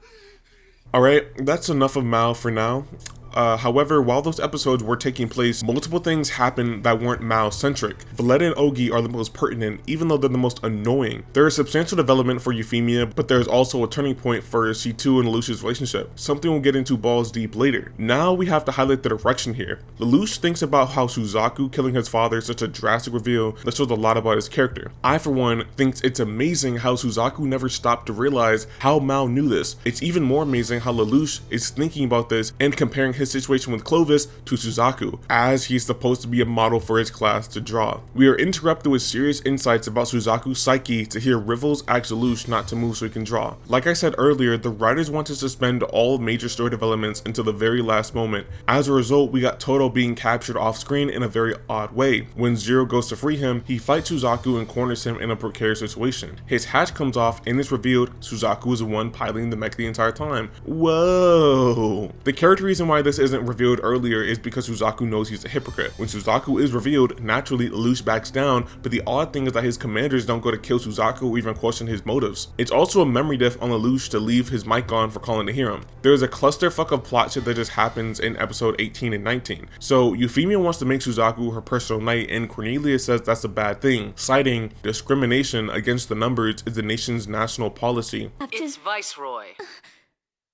F: Alright, that's enough of Mao for now. However, while those episodes were taking place, multiple things happened that weren't Mao-centric. Valletta and Ogi are the most pertinent, even though they're the most annoying. There is substantial development for Euphemia, but there is also a turning point for C2 and Lelouch's relationship, something we'll get into balls deep later. Now we have to highlight the direction here. Lelouch thinks about how Suzaku killing his father is such a drastic reveal that shows a lot about his character. I, for one, thinks it's amazing how Suzaku never stopped to realize how Mao knew this. It's even more amazing how Lelouch is thinking about this and comparing his situation with Clovis to Suzaku, as he's supposed to be a model for his class to draw. We are interrupted with serious insights about Suzaku's psyche to hear Rivals ask Lelouch not to move so he can draw. Like I said earlier, the writers want to suspend all major story developments until the very last moment. As a result, we got Toto being captured off screen in a very odd way. When Zero goes to free him, he fights Suzaku and corners him in a precarious situation. His hatch comes off and it's revealed Suzaku is the one piloting the mech the entire time. Whoa! The character reason why this isn't revealed earlier is because Suzaku knows he's a hypocrite. When Suzaku is revealed, naturally Lelouch backs down, but the odd thing is that his commanders don't go to kill Suzaku or even question his motives. It's also a memory diff on Lelouch to leave his mic on for calling to hear him. There's a clusterfuck of plot shit that just happens in episode 18 and 19. So Euphemia wants to make Suzaku her personal knight and Cornelia says that's a bad thing, citing discrimination against the numbers is the nation's national policy.
K: It's Viceroy.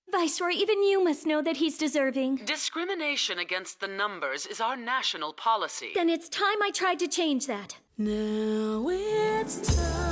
L: Viceroy, even you must know that he's deserving.
K: Discrimination against the numbers is our national policy.
L: Then it's time I tried to change that.
M: Now it's time.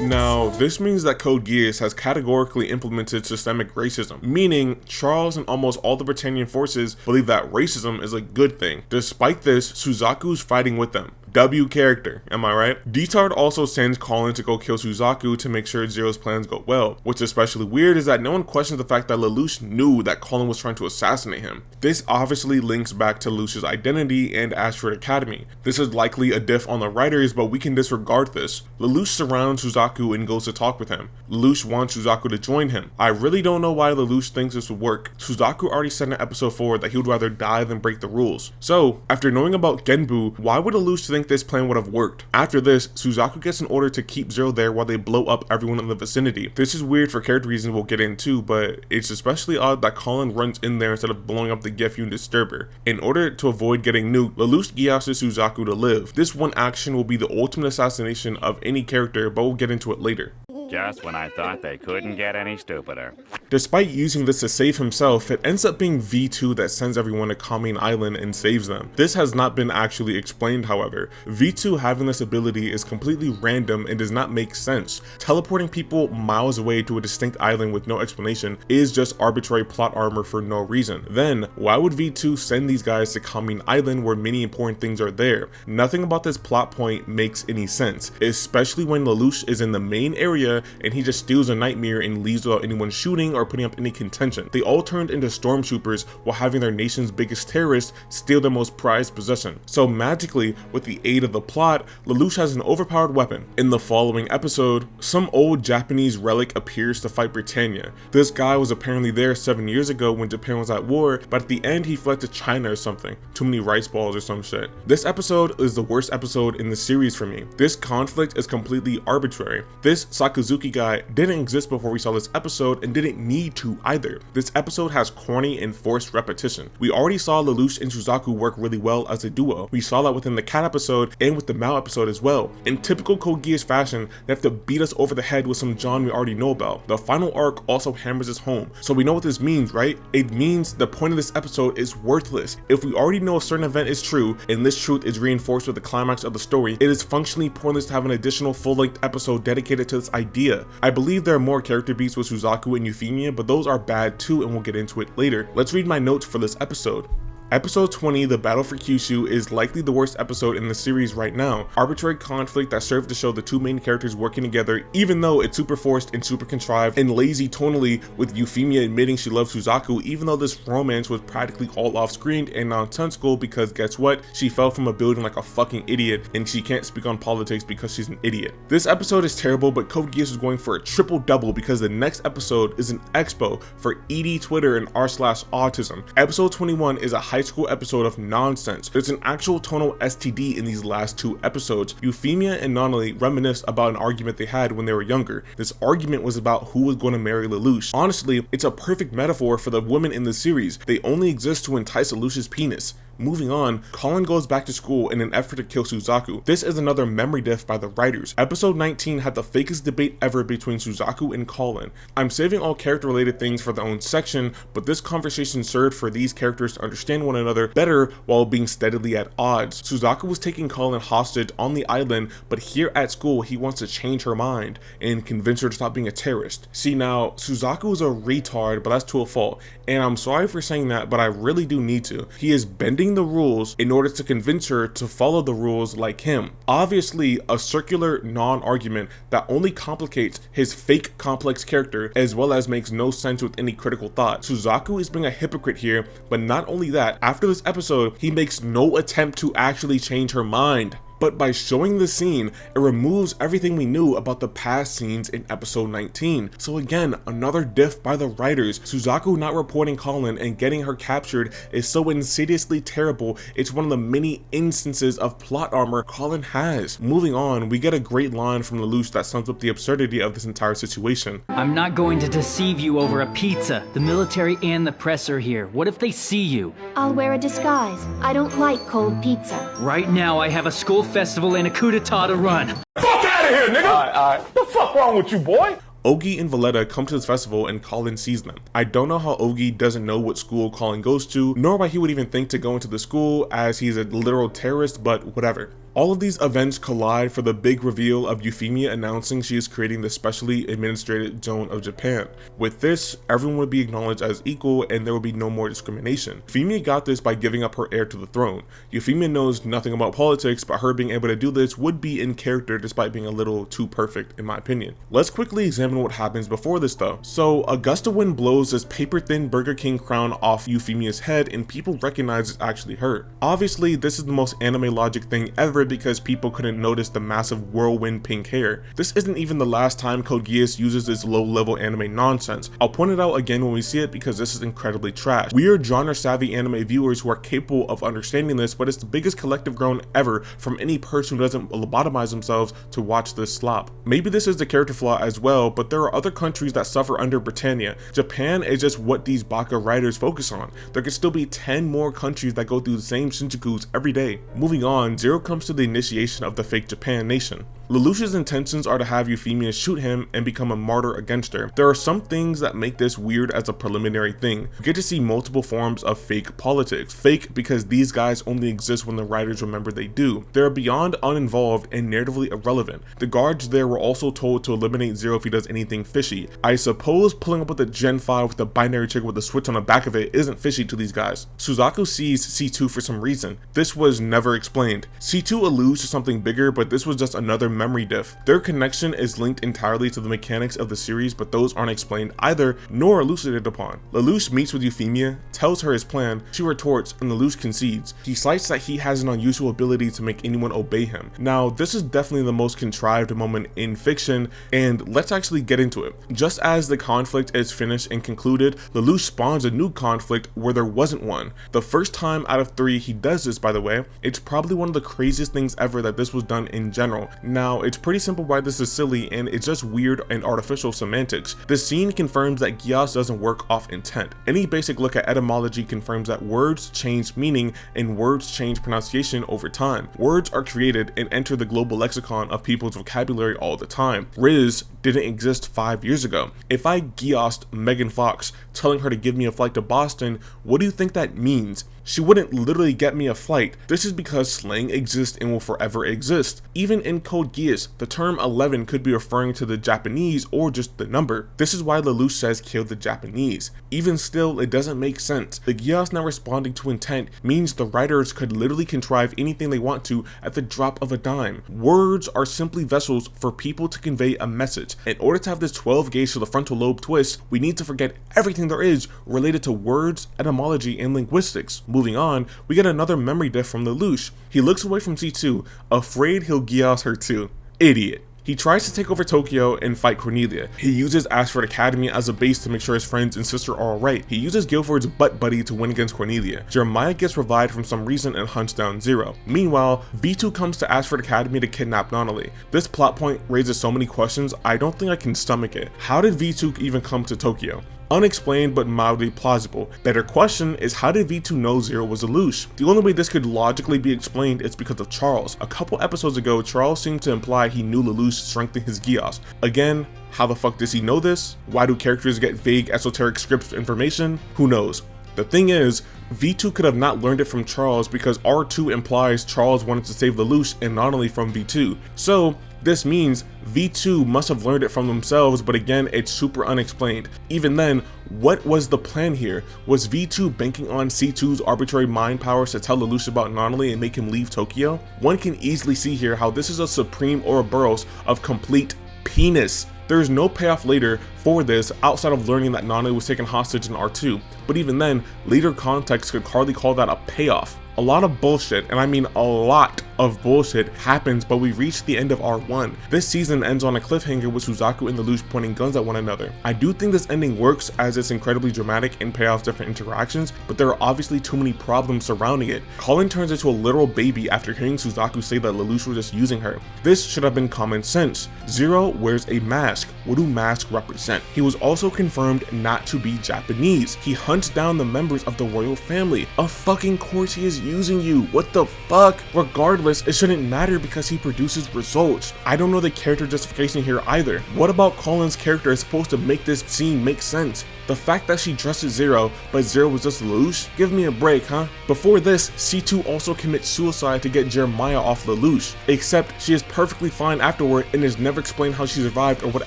F: Now, this means that Code Geass has categorically implemented systemic racism, meaning Charles and almost all the Britannian forces believe that racism is a good thing. Despite this, Suzaku's fighting with them. W character, am I right? Detard also sends Colin to go kill Suzaku to make sure Zero's plans go well. What's especially weird is that no one questions the fact that Lelouch knew that Colin was trying to assassinate him. This obviously links back to Lelouch's identity and Ashford Academy. This is likely a diff on the writers, but we can disregard this. Lelouch surrounds Suzaku and goes to talk with him. Lelouch wants Suzaku to join him. I really don't know why Lelouch thinks this would work. Suzaku already said in episode 4 that he would rather die than break the rules. So, after knowing about Genbu, why would Lelouch think think this plan would have worked. After this, Suzaku gets an order to keep Zero there while they blow up everyone in the vicinity. This is weird for character reasons we'll get into, but it's especially odd that Colin runs in there instead of blowing up the Geass disturber. In order to avoid getting nuked, Lelouch Geasses Suzaku to live. This one action will be the ultimate assassination of any character, but we'll get into it later.
N: Just when I thought they couldn't get any stupider.
F: Despite using this to save himself, it ends up being V2 that sends everyone to Kamine Island and saves them. This has not been actually explained, however. V2 having this ability is completely random and does not make sense. Teleporting people miles away to a distinct island with no explanation is just arbitrary plot armor for no reason. Then, why would V2 send these guys to Kamine Island where many important things are there? Nothing about this plot point makes any sense, especially when Lelouch is in the main area and he just steals a nightmare and leaves without anyone shooting or putting up any contention. They all turned into stormtroopers while having their nation's biggest terrorist steal their most prized possession. So magically, with the aid of the plot, Lelouch has an overpowered weapon. In the following episode, some old Japanese relic appears to fight Britannia. This guy was apparently there 7 years ago when Japan was at war, but at the end he fled to China or something. Too many rice balls or some shit. This episode is the worst episode in the series for me. This conflict is completely arbitrary. This Sakazuki guy didn't exist before we saw this episode and didn't need to either. This episode has corny and forced repetition. We already saw Lelouch and Suzaku work really well as a duo. We saw that within the cat episode and with the Mao episode as well. In typical Code Geass fashion, they have to beat us over the head with some John we already know about. The final arc also hammers us home. So we know what this means, right? It means the point of this episode is worthless. If we already know a certain event is true and this truth is reinforced with the climax of the story, it is functionally pointless to have an additional full-length episode dedicated to this idea. I believe there are more character beats with Suzaku and Euphemia, but those are bad too and we'll get into it later. Let's read my notes for this episode. Episode 20, The Battle for Kyushu, is likely the worst episode in the series right now. Arbitrary conflict that served to show the two main characters working together, even though it's super forced and super contrived and lazy tonally, with Euphemia admitting she loves Suzaku even though this romance was practically all off screen and nonsensical because guess what? She fell from a building like a fucking idiot and she can't speak on politics because she's an idiot. This episode is terrible, but Code Geass is going for a triple double because the next episode is an expo for ED Twitter and r/autism. Episode 21 is a high school episode of nonsense. There's an actual tonal STD in these last two episodes. Euphemia and Nonali reminisce about an argument they had when they were younger. This argument was about who was going to marry Lelouch. Honestly, it's a perfect metaphor for the women in the series. They only exist to entice Lelouch's penis. Moving on, Colin goes back to school in an effort to kill Suzaku. This is another memory diff by the writers. Episode 19 had the fakest debate ever between Suzaku and Colin. I'm saving all character related things for their own section, but this conversation served for these characters to understand one another better while being steadily at odds. Suzaku was taking Colin hostage on the island, but here at school he wants to change her mind and convince her to stop being a terrorist. See, now Suzaku is a retard, but that's to a fault, and I'm sorry for saying that, but I really do need to. He is bending the rules in order to convince her to follow the rules like him. Obviously a circular non-argument that only complicates his fake complex character as well as makes no sense with any critical thought. Suzaku is being a hypocrite here, but not only that, after this episode he makes no attempt to actually change her mind. But by showing the scene, it removes everything we knew about the past scenes in episode 19. So again, another diff by the writers. Suzaku not reporting Colin and getting her captured is so insidiously terrible, it's one of the many instances of plot armor Colin has. Moving on, we get a great line from Lelouch that sums up the absurdity of this entire situation.
O: I'm not going to deceive you over a pizza. The military and the press are here. What if they see you?
I: I'll wear a disguise. I don't like cold pizza.
O: Right now I have a school festival and a coup d'etat to run.
P: Fuck out of here, nigga! Alright. What the fuck wrong with you, boy?
F: Ogi and Valletta come to this festival and Colin sees them. I don't know how Ogi doesn't know what school Colin goes to, nor why he would even think to go into the school as he's a literal terrorist, but whatever. All of these events collide for the big reveal of Euphemia announcing she is creating the specially administrated zone of Japan. With this, everyone would be acknowledged as equal and there would be no more discrimination. Euphemia got this by giving up her heir to the throne. Euphemia knows nothing about politics, but her being able to do this would be in character despite being a little too perfect in my opinion. Let's quickly examine what happens before this though. So a gust of wind blows this paper thin Burger King crown off Euphemia's head and people recognize it's actually her. Obviously this is the most anime logic thing ever either because people couldn't notice the massive whirlwind pink hair. This isn't even the last time Code Geass uses this low-level anime nonsense. I'll point it out again when we see it because this is incredibly trash. We are genre-savvy anime viewers who are capable of understanding this, but it's the biggest collective groan ever from any person who doesn't lobotomize themselves to watch this slop. Maybe this is the character flaw as well, but there are other countries that suffer under Britannia. Japan is just what these Baka writers focus on. There could still be 10 more countries that go through the same shinjukus every day. Moving on, Zero comes to the initiation of the fake Japan nation. Lelouch's intentions are to have Euphemia shoot him and become a martyr against her. There are some things that make this weird as a preliminary thing. We get to see multiple forms of fake politics. Fake because these guys only exist when the writers remember they do. They are beyond uninvolved and narratively irrelevant. The guards there were also told to eliminate Zero if he does anything fishy. I suppose pulling up with a Gen 5 with a binary trigger with a switch on the back of it isn't fishy to these guys. Suzaku sees C2 for some reason. This was never explained. C2 alludes to something bigger, but this was just another memory diff. Their connection is linked entirely to the mechanics of the series, but those aren't explained either, nor elucidated upon. Lelouch meets with Euphemia, tells her his plan, she retorts, and Lelouch concedes. He cites that he has an unusual ability to make anyone obey him. Now, this is definitely the most contrived moment in fiction, and let's actually get into it. Just as the conflict is finished and concluded, Lelouch spawns a new conflict where there wasn't one. The first time out of 3 he does this, by the way. It's probably one of the craziest things ever that this was done in general. Now, it's pretty simple why this is silly, and it's just weird and artificial semantics. This scene confirms that Geass doesn't work off intent. Any basic look at etymology confirms that words change meaning and words change pronunciation over time. Words are created and enter the global lexicon of people's vocabulary all the time. Riz didn't exist 5 years ago. If I Geassed Megan Fox telling her to give me a flight to Boston, what do you think that means? She wouldn't literally get me a flight. This is because slang exists and will forever exist. Even in Code Geass, the term 11 could be referring to the Japanese or just the number. This is why Lelouch says kill the Japanese. Even still, it doesn't make sense. The Geass not responding to intent means the writers could literally contrive anything they want to at the drop of a dime. Words are simply vessels for people to convey a message. In order to have this 12 gauge to the frontal lobe twist, we need to forget everything there is related to words, etymology, and linguistics. Moving on, we get another memory diff from Lelouch. He looks away from C2, afraid he'll Geass her too. Idiot. He tries to take over Tokyo and fight Cornelia. He uses Ashford Academy as a base to make sure his friends and sister are alright. He uses Guilford's butt buddy to win against Cornelia. Jeremiah gets revived from some reason and hunts down Zero. Meanwhile, V2 comes to Ashford Academy to kidnap Nonnally. This plot point raises so many questions, I don't think I can stomach it. How did V2 even come to Tokyo? Unexplained but mildly plausible. Better question is, how did V2 know Zero was Lelouch? The only way this could logically be explained is because of Charles. A couple episodes ago, Charles seemed to imply he knew Lelouch strengthened his Geass. Again, how the fuck does he know this? Why do characters get vague esoteric scripts information? Who knows? The thing is, V2 could have not learned it from Charles because R2 implies Charles wanted to save Lelouch and not only from V2. So, this means V2 must have learned it from themselves, but again, it's super unexplained. Even then, what was the plan here? Was V2 banking on C2's arbitrary mind powers to tell Lelouch about Nonnally and make him leave Tokyo? One can easily see here how this is a supreme Ouroboros of complete penis. There is no payoff later for this outside of learning that Nonnally was taken hostage in R2, but even then, later context could hardly call that a payoff. A lot of bullshit, and I mean a lot of bullshit, happens, but we reach the end of R1. This season ends on a cliffhanger with Suzaku and Lelouch pointing guns at one another. I do think this ending works as it's incredibly dramatic and payoffs different interactions, but there are obviously too many problems surrounding it. Colin turns into a literal baby after hearing Suzaku say that Lelouch was just using her. This should have been common sense. Zero wears a mask. What do masks represent? He was also confirmed not to be Japanese. He hunts down the members of the royal family. Of fucking course he is using you. What the fuck? Regardless, it shouldn't matter because he produces results. I don't know the character justification here either. What about Colin's character is supposed to make this scene make sense? The fact that she trusted Zero, but Zero was just Lelouch? Give me a break, huh? Before this, C2 also commits suicide to get Jeremiah off Lelouch, except she is perfectly fine afterward and is never explained how she survived or what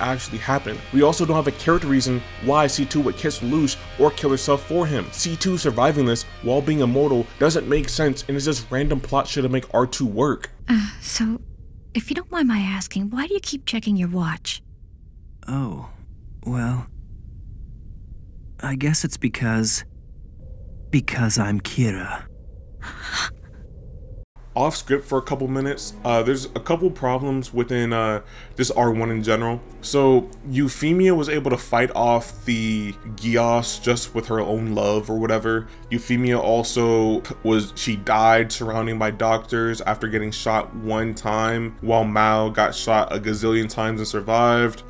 F: actually happened. We also don't have a character reason why C2 would kiss Lelouch or kill herself for him. C2 surviving this while being immortal doesn't make sense and is just random plot shit to make R2 work.
Q: So, if you don't mind my asking, why do you keep checking your watch?
R: Oh, well, I guess it's because I'm Kira.
F: off script for a couple minutes. There's a couple problems within this R1 in general. So Euphemia was able to fight off the Geass just with her own love or whatever. Euphemia also she died surrounded by doctors after getting shot one time, while Mao got shot a gazillion times and survived.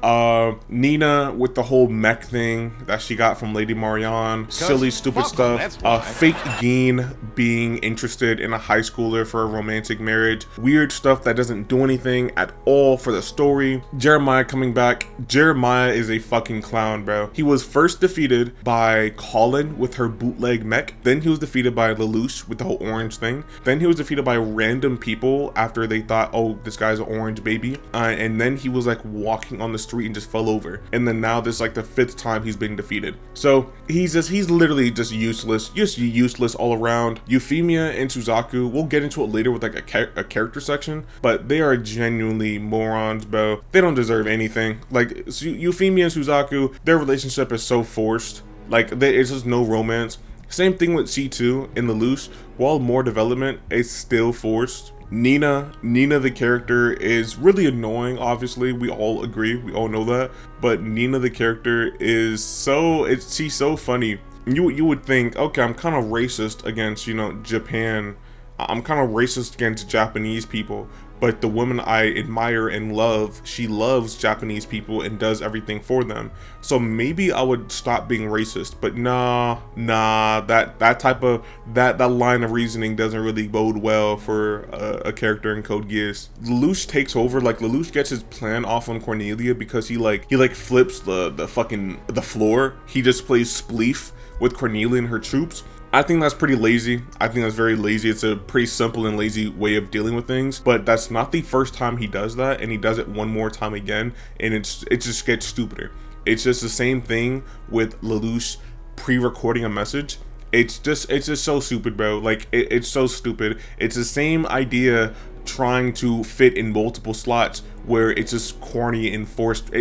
F: Nina with the whole mech thing that she got from Lady Marianne, silly stupid stuff. Fake Geen being interested in a high schooler for a romantic marriage, weird stuff that doesn't do anything at all for the story. Jeremiah coming back. Jeremiah is a fucking clown, bro. He was first defeated by Colin with her bootleg mech, then he was defeated by Lelouch with the whole orange thing, then he was defeated by random people after they thought, oh, this guy's an orange baby, and then he was like walking on the street and just fell over, and then now this is like the 5th time he's been defeated. So he's literally just useless all around. Euphemia and Suzaku, we'll get into it later with like a character section, but they are genuinely morons, bro. They don't deserve anything. Like Euphemia and Suzaku, their relationship is so forced. Like it's just no romance. Same thing with C2 and Lelouch. While more development, it's still forced. Nina the character is really annoying, obviously, we all agree, we all know that, but Nina the character is she's so funny. You would think, okay, I'm kind of racist against, you know, Japan, I'm kind of racist against Japanese people, but the woman I admire and love, she loves Japanese people and does everything for them. So maybe I would stop being racist, but nah, that line of reasoning doesn't really bode well for a character in Code Geass. Lelouch takes over, like Lelouch gets his plan off on Cornelia because he flips the floor. He just plays spleef with Cornelia and her troops. I think that's pretty lazy. I think that's very lazy. It's a pretty simple and lazy way of dealing with things, but that's not the first time he does that, and he does it one more time again, and it just gets stupider. It's just the same thing with Lelouch pre-recording a message. It's just so stupid, bro. Like it's so stupid. It's the same idea trying to fit in multiple slots where it's just corny and forced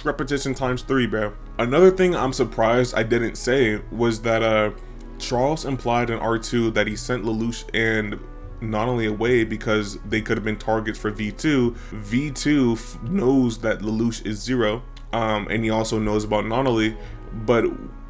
F: repetition times 3, bro. Another thing I'm surprised I didn't say was that Charles implied in R2 that he sent Lelouch and Nonali away because they could have been targets for V2. V2 knows that Lelouch is 0, and he also knows about Nonali, but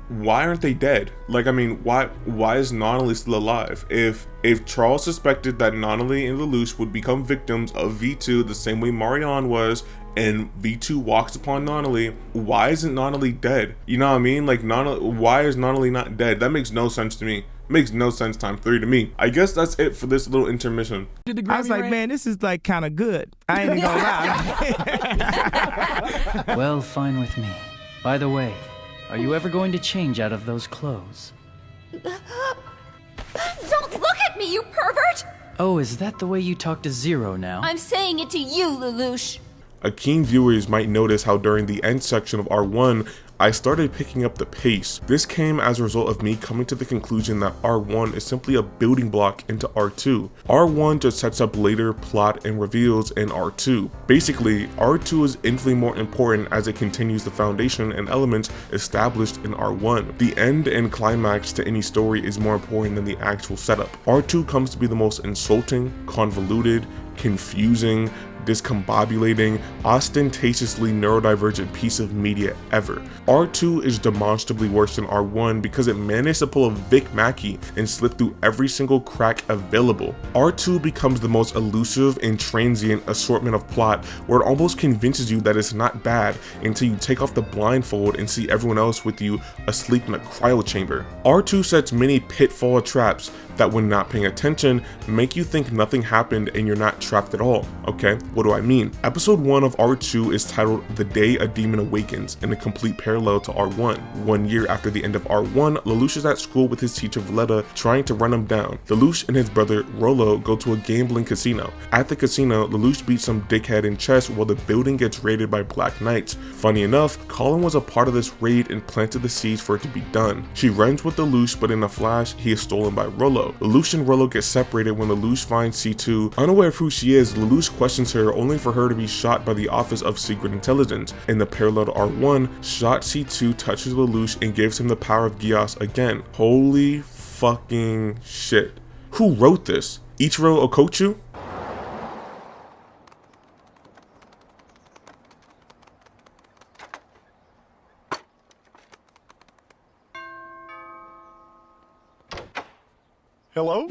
F: why aren't they dead? Like, I mean, why is Nonali still alive? If Charles suspected that Nonali and Lelouch would become victims of V2 the same way Marianne was, and V2 walks upon Nonali, why isn't Nonali dead? You know what I mean? Like, why is Nonali not dead? That makes no sense to me. Makes no sense times 3 to me. I guess that's it for this little intermission.
S: I was like, man, this is like kind of good. I ain't gonna lie.
O: Well, fine with me. By the way, are you ever going to change out of those clothes?
L: Don't look at me, you pervert!
O: Oh, is that the way you talk to Zero now?
L: I'm saying it to you, Lelouch.
F: Keen viewers might notice how during the end section of R1, I started picking up the pace. This came as a result of me coming to the conclusion that R1 is simply a building block into R2. R1 just sets up later plot and reveals in R2. Basically, R2 is infinitely more important as it continues the foundation and elements established in R1. The end and climax to any story is more important than the actual setup. R2 comes to be the most insulting, convoluted, confusing, discombobulating, ostentatiously neurodivergent piece of media ever. R2 is demonstrably worse than R1 because it managed to pull a Vic Mackey and slip through every single crack available. R2 becomes the most elusive and transient assortment of plot where it almost convinces you that it's not bad until you take off the blindfold and see everyone else with you asleep in a cryo chamber. R2 sets many pitfall traps that, when not paying attention, make you think nothing happened and you're not trapped at all. Okay, what do I mean? Episode 1 of R2 is titled The Day a Demon Awakens, in a complete parallel to R1. 1 year after the end of R1, Lelouch is at school with his teacher Valletta trying to run him down. Lelouch and his brother Rollo go to a gambling casino. At the casino, Lelouch beats some dickhead in chess while the building gets raided by Black Knights. Funny enough, Colin was a part of this raid and planted the seeds for it to be done. She runs with Lelouch, but in a flash, he is stolen by Rollo. Lelouch and Rollo get separated when Lelouch finds C2. Unaware of who she is, Lelouch questions her only for her to be shot by the Office of Secret Intelligence. In the parallel to R1, shot C2 touches Lelouch and gives him the power of Geass again. Holy fucking shit. Who wrote this? Ichiro Okochu?
T: Hello?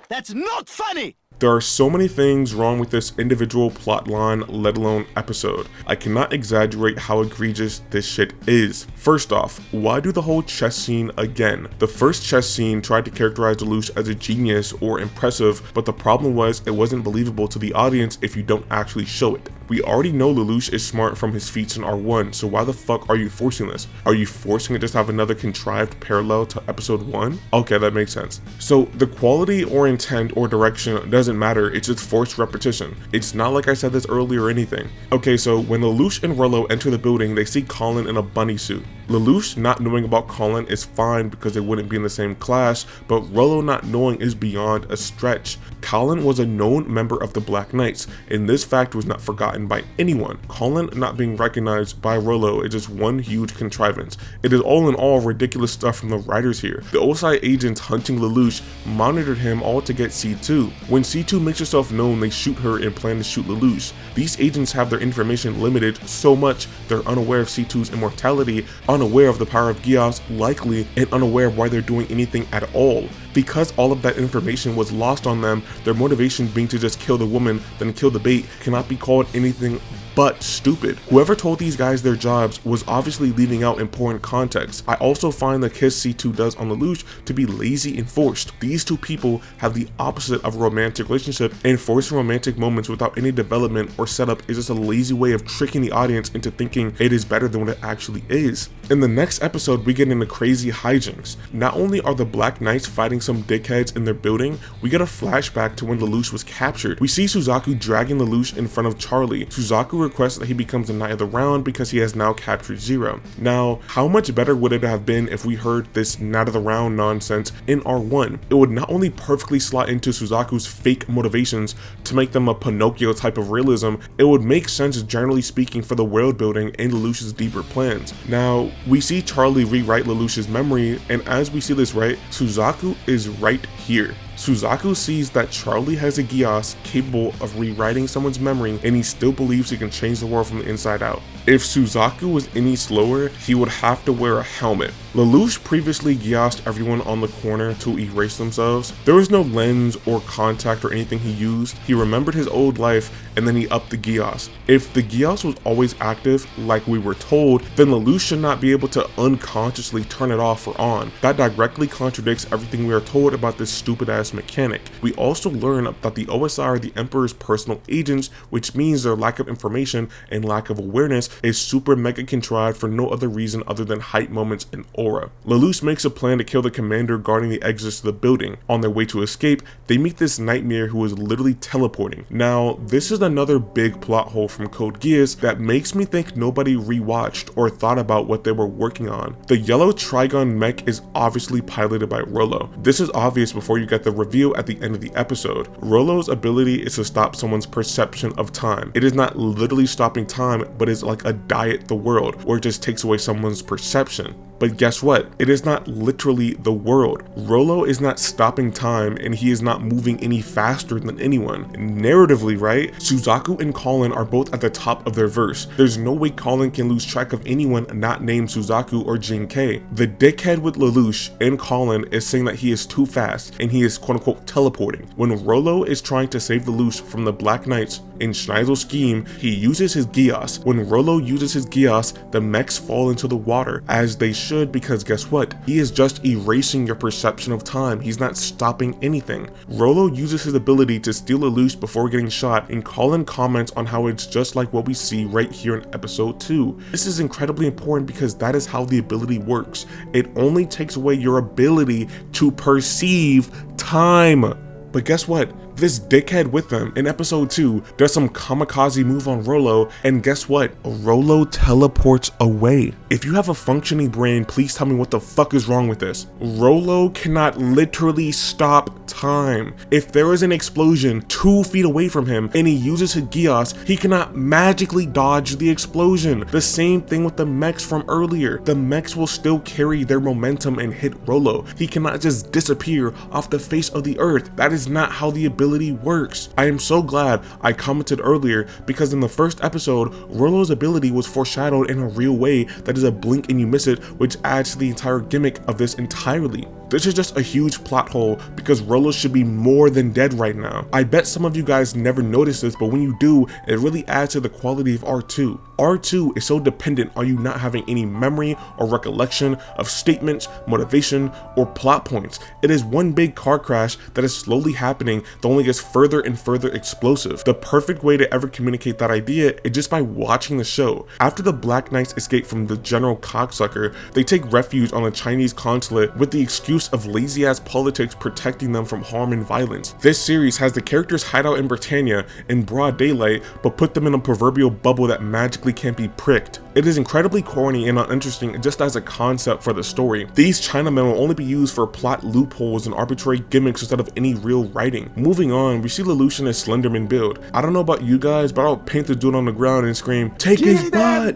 T: That's not funny!
F: There are so many things wrong with this individual plotline, let alone episode. I cannot exaggerate how egregious this shit is. First off, why do the whole chess scene again? The first chess scene tried to characterize Lelouch as a genius or impressive, but the problem was it wasn't believable to the audience if you don't actually show it. We already know Lelouch is smart from his feats in R1, so why the fuck are you forcing this? Are you forcing it just to have another contrived parallel to episode 1? Okay, that makes sense. So the quality or intent or direction doesn't matter, it's just forced repetition. It's not like I said this earlier or anything. Okay, so when Lelouch and Rollo enter the building, they see Colin in a bunny suit. Lelouch not knowing about Colin is fine because they wouldn't be in the same class, but Rollo not knowing is beyond a stretch. Colin was a known member of the Black Knights, and this fact was not forgotten by anyone. Colin not being recognized by Rollo is just one huge contrivance. It is all in all ridiculous stuff from the writers here. The OSI agents hunting Lelouch monitored him all to get C2. When C2 makes herself known, they shoot her and plan to shoot Lelouch. These agents have their information limited so much they're unaware of C2's immortality, unaware of the power of Geass likely, and unaware of why they're doing anything at all. Because all of that information was lost on them, their motivation being to just kill the woman, then kill the bait, cannot be called anything but stupid. Whoever told these guys their jobs was obviously leaving out important context. I also find the kiss C2 does on Lelouch to be lazy and forced. These two people have the opposite of a romantic relationship, and forcing romantic moments without any development or setup is just a lazy way of tricking the audience into thinking it is better than what it actually is. In the next episode, we get into crazy hijinks. Not only are the Black Knights fighting some dickheads in their building, we get a flashback to when Lelouch was captured. We see Suzaku dragging Lelouch in front of Charlie. Suzaku requests that he becomes the Knight of the Round because he has now captured Zero. Now, how much better would it have been if we heard this Knight of the Round nonsense in R1? It would not only perfectly slot into Suzaku's fake motivations to make them a Pinocchio type of realism, it would make sense generally speaking for the world building and Lelouch's deeper plans. Now, we see Charlie rewrite Lelouch's memory, and as we see this right, Suzaku is right here. Suzaku sees that Charlie has a Geass capable of rewriting someone's memory, and he still believes he can change the world from the inside out. If Suzaku was any slower, he would have to wear a helmet. Lelouch previously Geassed everyone on the corner to erase themselves. There was no lens or contact or anything he used. He remembered his old life and then he upped the Geass. If the Geass was always active, like we were told, then Lelouch should not be able to unconsciously turn it off or on. That directly contradicts everything we are told about this stupid ass mechanic. We also learn that the OSI are the Emperor's personal agents, which means their lack of information and lack of awareness is super mega contrived for no other reason other than hype moments and aura. Lelouch makes a plan to kill the commander guarding the exits to the building. On their way to escape, they meet this nightmare who is literally teleporting. Now, this is another big plot hole from Code Geass that makes me think nobody rewatched or thought about what they were working on. The yellow Trigon mech is obviously piloted by Rollo. This is obvious before you get the reveal at the end of the episode. Rollo's ability is to stop someone's perception of time. It is not literally stopping time, but is like a diet the world, or it just takes away someone's perception. But guess what? It is not literally the world. Rollo is not stopping time and he is not moving any faster than anyone. Narratively, right? Suzaku and Colin are both at the top of their verse. There's no way Colin can lose track of anyone not named Suzaku or Jinkei. The dickhead with Lelouch and Colin is saying that he is too fast and he is quote unquote teleporting. When Rollo is trying to save Lelouch from the Black Knights in Schneisel's scheme, he uses his Geass. When Rollo uses his Geass, the mechs fall into the water, as they should, because guess what? He is just erasing your perception of time. He's not stopping anything. Rollo uses his ability to steal Lelouch before getting shot, and Colin comments on how it's just like what we see right here in episode 2. This is incredibly important because that is how the ability works. It only takes away your ability to perceive time. But guess what? this dickhead with them in episode 2 does some kamikaze move on Rolo, and guess what? Rolo teleports away. If you have a functioning brain, please tell me what the fuck is wrong with this. Rolo cannot literally stop time. If there is an explosion 2 feet away from him and he uses his Geass, he cannot magically dodge the explosion. The same thing with the mechs from earlier. The mechs will still carry their momentum and hit Rolo. He cannot just disappear off the face of the earth. That is not how the ability works. I am so glad I commented earlier, because in the first episode, Rolo's ability was foreshadowed in a real way that is a blink and you miss it, which adds to the entire gimmick of this entirely. This is just a huge plot hole because Rolo should be more than dead right now. I bet some of you guys never noticed this, but when you do, it really adds to the quality of R2. R2 is so dependent on you not having any memory or recollection of statements, motivation, or plot points. It is one big car crash that is slowly happening that only gets further and further explosive. The perfect way to ever communicate that idea is just by watching the show. After the Black Knights escape from the General Cocksucker, they take refuge on the Chinese consulate with the excuse of lazy ass politics protecting them from harm and violence. This series has the characters hide out in Britannia in broad daylight, but put them in a proverbial bubble that magically can't be pricked. It is incredibly corny and uninteresting just as a concept for the story. These Chinamen will only be used for plot loopholes and arbitrary gimmicks instead of any real writing. Moving on, we see Lelouch in a Slenderman build. I don't know about you guys, but I'll paint the dude on the ground and scream, "Take his butt!"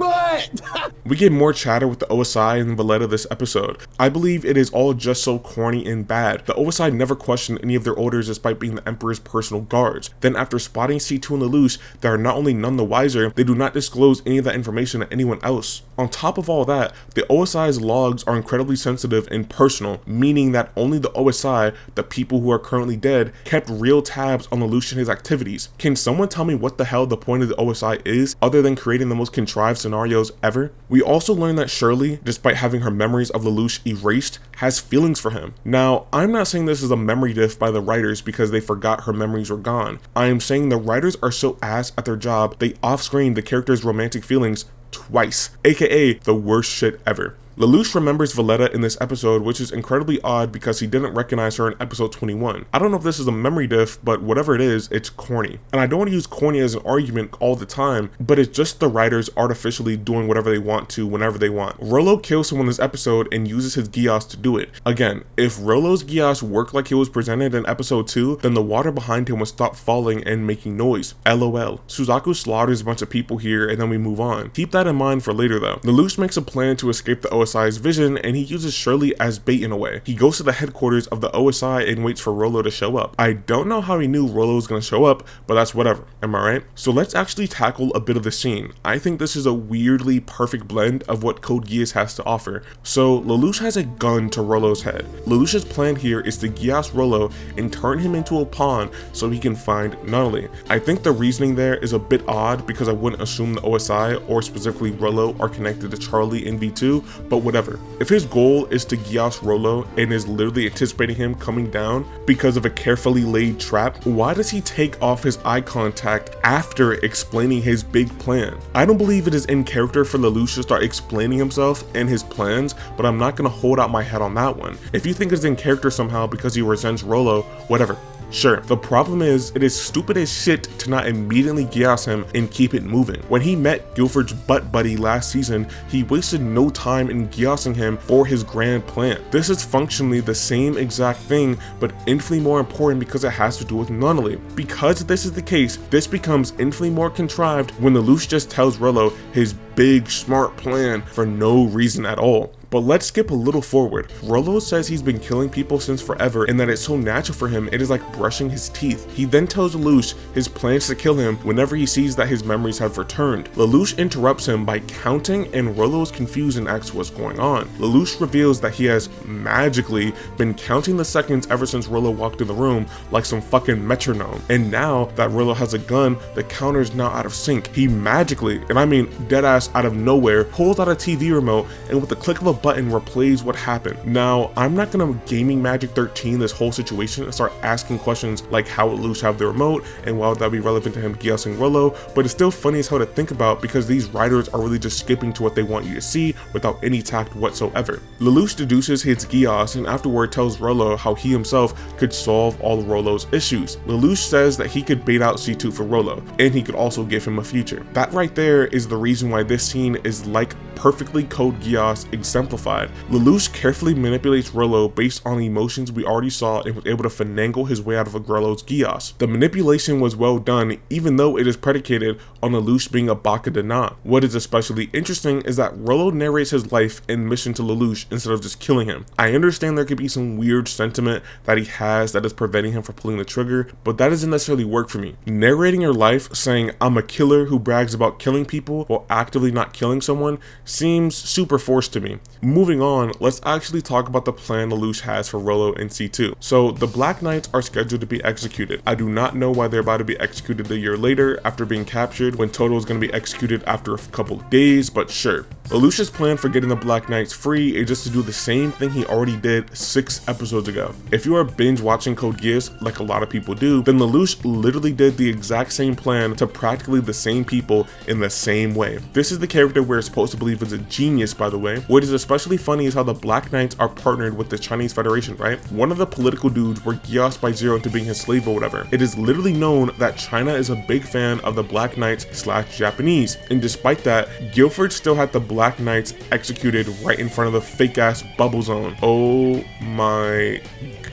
F: We get more chatter with the OSI and Valletta this episode. I believe it is all just so corny and bad. The OSI never questioned any of their orders despite being the Emperor's personal guards. Then after spotting C2 and Lelouch, they are not only none the wiser, they do not disclose any of that information to anyone else. On top of all that, the OSI's logs are incredibly sensitive and personal, meaning that only the OSI, the people who are currently dead, kept real tabs on Lelouch and his activities. Can someone tell me what the hell the point of the OSI is, other than creating the most contrived scenarios ever? We also learn that Shirley, despite having her memories of Lelouch erased, has feelings for him. Now, I'm not saying this is a memory diff by the writers because they forgot her memories were gone. I am saying the writers are so ass at their job, they off-screen the character's romantic feelings twice, aka the worst shit ever. Lelouch remembers Valletta in this episode, which is incredibly odd because he didn't recognize her in episode 21. I don't know if this is a memory diff, but whatever it is, it's corny. And I don't want to use corny as an argument all the time, but it's just the writers artificially doing whatever they want to whenever they want. Rolo kills someone in this episode and uses his Geass to do it. Again, if Rolo's Geass worked like he was presented in episode 2, then the water behind him would stop falling and making noise. LOL. Suzaku slaughters a bunch of people here and then we move on. Keep that in mind for later though. Lelouch makes a plan to escape the OSI's vision and he uses Shirley as bait in a way. He goes to the headquarters of the OSI and waits for Rolo to show up. I don't know how he knew Rolo was going to show up, but that's whatever, am I right? So let's actually tackle a bit of the scene. I think this is a weirdly perfect blend of what Code Geass has to offer. So Lelouch has a gun to Rolo's head. Lelouch's plan here is to Geass Rolo and turn him into a pawn so he can find Nunnally. I think the reasoning there is a bit odd because I wouldn't assume the OSI or specifically Rolo are connected to Charlie in V2, but whatever. If his goal is to Geass Rolo and is literally anticipating him coming down because of a carefully laid trap, why does he take off his eye contact after explaining his big plan? I don't believe it is in character for Lelouch to start explaining himself and his plans, but I'm not going to hold out my head on that one. If you think it's in character somehow because he resents Rolo, whatever. Sure, the problem is, it is stupid as shit to not immediately Geass him and keep it moving. When he met Guilford's butt buddy last season, he wasted no time in Geassing him for his grand plan. This is functionally the same exact thing, but infinitely more important because it has to do with Nunnally. Because this is the case, this becomes infinitely more contrived when Lelouch just tells Rolo his big smart plan for no reason at all. But let's skip a little forward. Rolo says he's been killing people since forever and that it's so natural for him it is like brushing his teeth. He then tells Lelouch his plans to kill him whenever he sees that his memories have returned. Lelouch interrupts him by counting and Rolo is confused and asks what's going on. Lelouch reveals that he has magically been counting the seconds ever since Rolo walked in the room like some fucking metronome. And now that Rolo has a gun, the counter is now out of sync. He magically, and I mean deadass out of nowhere, pulls out a TV remote and with the click of a button replays what happened. Now, I'm not gonna gaming Magic 13 this whole situation and start asking questions like how would Lelouch have the remote and why would that be relevant to him Geassing Rollo, but it's still funny as hell to think about because these writers are really just skipping to what they want you to see without any tact whatsoever. Lelouch deduces his Geass and afterward tells Rollo how he himself could solve all of Rollo's issues. Lelouch says that he could bait out C2 for Rollo, and he could also give him a future. That right there is the reason why this scene is like perfectly Code Geass exemplified. Lelouch carefully manipulates Rollo based on the emotions we already saw and was able to finagle his way out of Rollo's Geass. The manipulation was well done, even though it is predicated on Lelouch being a Baka de Na. What is especially interesting is that Rollo narrates his life and mission to Lelouch instead of just killing him. I understand there could be some weird sentiment that he has that is preventing him from pulling the trigger, but that doesn't necessarily work for me. Narrating your life saying I'm a killer who brags about killing people while actively not killing someone seems super forced to me. Moving on, let's actually talk about the plan Lelouch has for Rollo and C2. So the Black Knights are scheduled to be executed. I do not know why they're about to be executed a year later after being captured when Toto is going to be executed after a couple days, but sure. Lelouch's plan for getting the Black Knights free is just to do the same thing he already did 6 episodes ago. If you are binge watching Code Geass like a lot of people do, then Lelouch literally did the exact same plan to practically the same people in the same way. This is the character we're supposed to believe is a genius, by the way. What is especially funny is how the Black Knights are partnered with the Chinese Federation, right? One of the political dudes were Geass by Zero into being his slave or whatever. It is literally known that China is a big fan of the Black Knights / Japanese, and despite that, Guilford still had the Black Knights executed right in front of the fake ass bubble zone. Oh my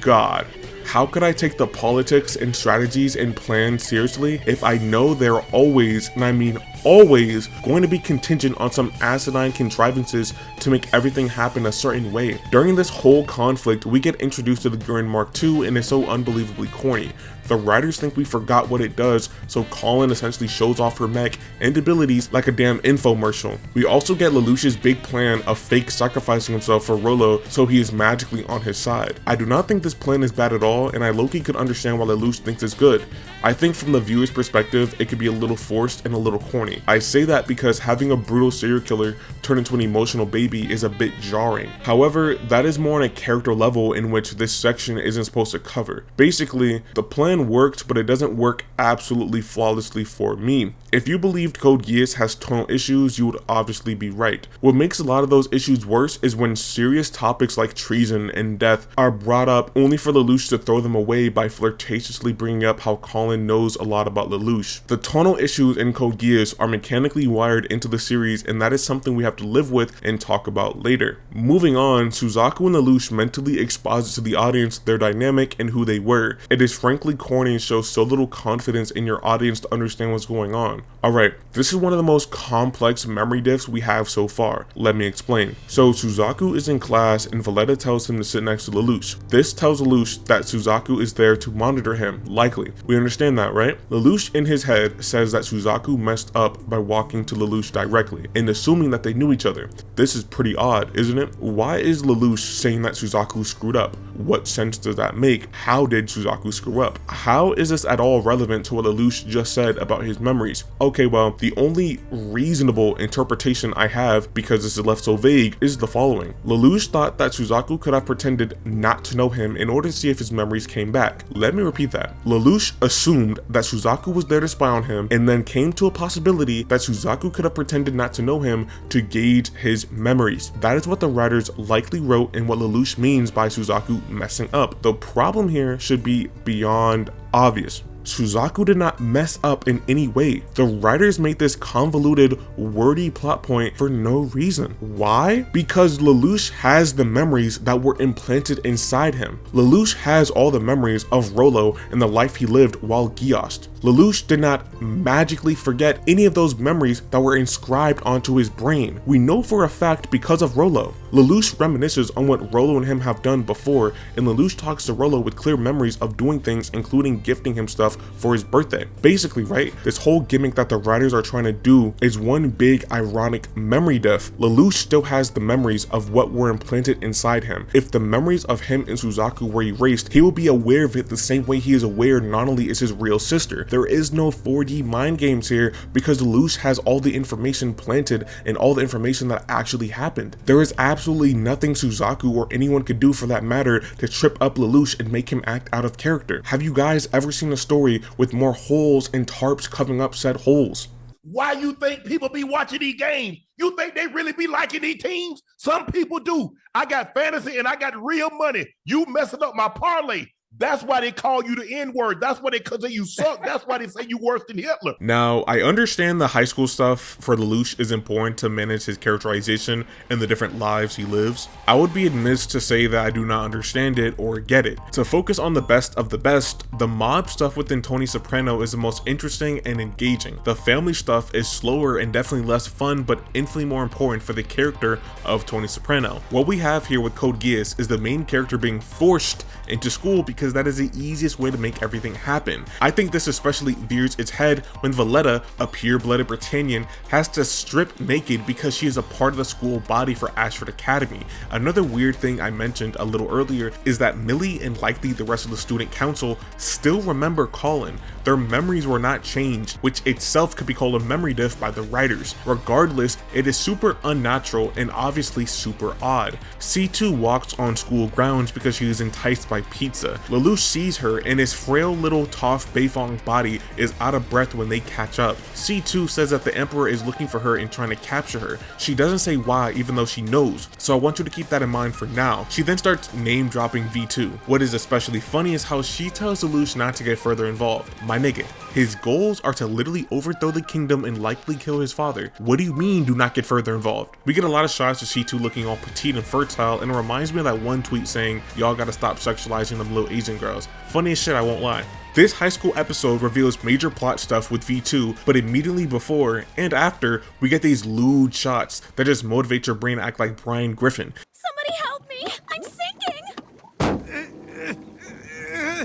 F: god. How could I take the politics and strategies and plans seriously if I know they're always, and I mean always, going to be contingent on some asinine contrivances to make everything happen a certain way? During this whole conflict, we get introduced to the Gurren Mark II and it's so unbelievably corny. The writers think we forgot what it does, so Colin essentially shows off her mech and abilities like a damn infomercial. We also get Lelouch's big plan of fake sacrificing himself for Rollo so he is magically on his side. I do not think this plan is bad at all, and I low-key could understand why Lelouch thinks it's good. I think from the viewer's perspective, it could be a little forced and a little corny. I say that because having a brutal serial killer turn into an emotional baby is a bit jarring. However, that is more on a character level in which this section isn't supposed to cover. Basically, the plan worked, but it doesn't work absolutely flawlessly for me. If you believed Code Geass has tonal issues, you would obviously be right. What makes a lot of those issues worse is when serious topics like treason and death are brought up only for Lelouch to throw them away by flirtatiously bringing up how Colin knows a lot about Lelouch. The tonal issues in Code Geass are mechanically wired into the series, and that is something we have to live with and talk about later. Moving on, Suzaku and Lelouch mentally exposit to the audience their dynamic and who they were. It is frankly corny and shows so little confidence in your audience to understand what's going on. Alright, this is one of the most complex memory diffs we have so far. Let me explain. So Suzaku is in class and Valletta tells him to sit next to Lelouch. This tells Lelouch that Suzaku is there to monitor him, likely. We understand that, right? Lelouch in his head says that Suzaku messed up by walking to Lelouch directly and assuming that they knew each other. This is pretty odd, isn't it? Why is Lelouch saying that Suzaku screwed up? What sense does that make? How did Suzaku screw up? How is this at all relevant to what Lelouch just said about his memories? Okay, well, the only reasonable interpretation I have, because this is left so vague, is the following. Lelouch thought that Suzaku could have pretended not to know him in order to see if his memories came back. Let me repeat that. Lelouch assumed that Suzaku was there to spy on him and then came to a possibility that Suzaku could have pretended not to know him to gauge his memories. That is what the writers likely wrote and what Lelouch means by Suzaku messing up. The problem here should be beyond obvious. Suzaku did not mess up in any way. The writers made this convoluted, wordy plot point for no reason. Why? Because Lelouch has the memories that were implanted inside him. Lelouch has all the memories of Rollo and the life he lived while Geassed. Lelouch did not magically forget any of those memories that were inscribed onto his brain. We know for a fact because of Rollo. Lelouch reminisces on what Rollo and him have done before, and Lelouch talks to Rollo with clear memories of doing things, including gifting him stuff for his birthday. Basically, right, this whole gimmick that the writers are trying to do is one big ironic memory diff. Lelouch still has the memories of what were implanted inside him. If the memories of him and Suzaku were erased, he will be aware of it the same way he is aware not only is his real sister, There is no 4D mind games here because Lelouch has all the information planted and all the information that actually happened. There is absolutely nothing Suzaku or anyone could do for that matter to trip up Lelouch and make him act out of character. Have you guys ever seen a story with more holes and tarps covering up said holes?
P: Why you think people be watching these games? You think they really be liking these teams? Some people do. I got fantasy and I got real money. You messing up my parlay. That's why they call you the N-word. That's why because you suck. That's why they say you worse than Hitler.
F: Now, I understand the high school stuff for Lelouch is important to manage his characterization and the different lives he lives. I would be amiss to say that I do not understand it or get it. To focus on the best of the best, the mob stuff within Tony Soprano is the most interesting and engaging. The family stuff is slower and definitely less fun, but infinitely more important for the character of Tony Soprano. What we have here with Code Geass is the main character being forced into school because that is the easiest way to make everything happen. I think this especially veers its head when Valletta, a pure-blooded Britannian, has to strip naked because she is a part of the school body for Ashford Academy. Another weird thing I mentioned a little earlier is that Millie and likely the rest of the student council still remember Colin. Their memories were not changed, which itself could be called a memory diff by the writers. Regardless, it is super unnatural and obviously super odd. C2 walks on school grounds because she is enticed by pizza. Lelouch sees her and his frail little Toph Beifong body is out of breath when they catch up. C2 says that the Emperor is looking for her and trying to capture her. She doesn't say why even though she knows, so I want you to keep that in mind for now. She then starts name dropping V2. What is especially funny is how she tells Lelouch not to get further involved. My nigga, his goals are to literally overthrow the kingdom and likely kill his father. What do you mean do not get further involved? We get a lot of shots of C2 looking all petite and fertile, and it reminds me of that one tweet saying, y'all gotta stop sexualizing them little Asian girls. Funny as shit, I won't lie. This high school episode reveals major plot stuff with V2, but immediately before and after, we get these lewd shots that just motivate your brain to act like Brian Griffin.
L: Somebody help me! I'm sinking!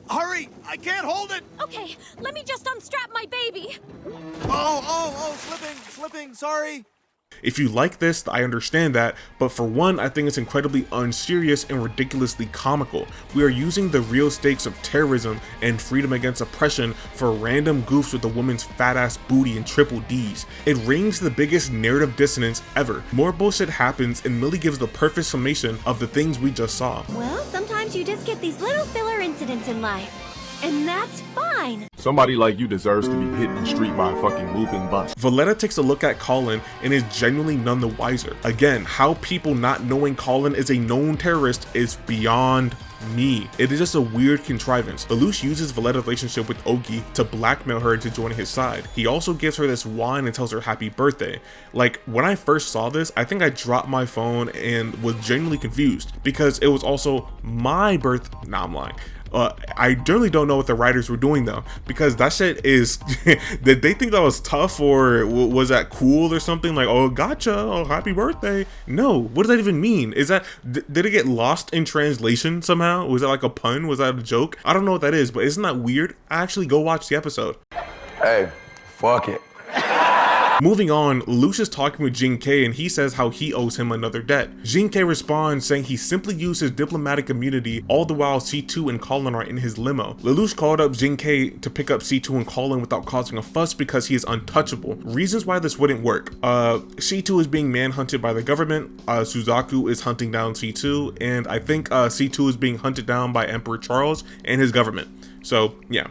T: Hurry! I can't hold it!
L: Okay, let me just unstrap my baby.
T: Oh, slipping, sorry.
F: If you like this, I understand that, but for one, I think it's incredibly unserious and ridiculously comical. We are using the real stakes of terrorism and freedom against oppression for random goofs with a woman's fat ass booty and triple D's. It rings the biggest narrative dissonance ever. More bullshit happens and Millie gives the perfect summation of the things we just saw.
L: Well, sometimes you just get these little filler incidents in life. And that's fine.
U: Somebody like you deserves to be hit in the street by a fucking moving bus.
F: Valletta takes a look at Colin and is genuinely none the wiser. Again, how people not knowing Colin is a known terrorist is beyond me. It is just a weird contrivance. Lelouch uses Valletta's relationship with Ogi to blackmail her into joining his side. He also gives her this wine and tells her happy birthday. Like, when I first saw this, I think I dropped my phone and was genuinely confused because it was also my birth. Nah, I'm lying. I generally don't know what the writers were doing though, because that shit is did they think that was tough or was that cool or something? Like, oh gotcha, oh happy birthday. No, what does that even mean? Is that did it get lost in translation somehow? Was that like a pun? Was that a joke? I don't know what that is, but isn't that weird? Actually go watch the episode.
J: Hey, fuck it.
F: Moving on, Lelouch is talking with Jin K and he says how he owes him another debt. Jin K responds saying he simply used his diplomatic immunity all the while C2 and Colin are in his limo. Lelouch called up Jin K to pick up C2 and Colin without causing a fuss because he is untouchable. Reasons why this wouldn't work. C2 is being manhunted by the government, Suzaku is hunting down C2, and I think C2 is being hunted down by Emperor Charles and his government. So yeah.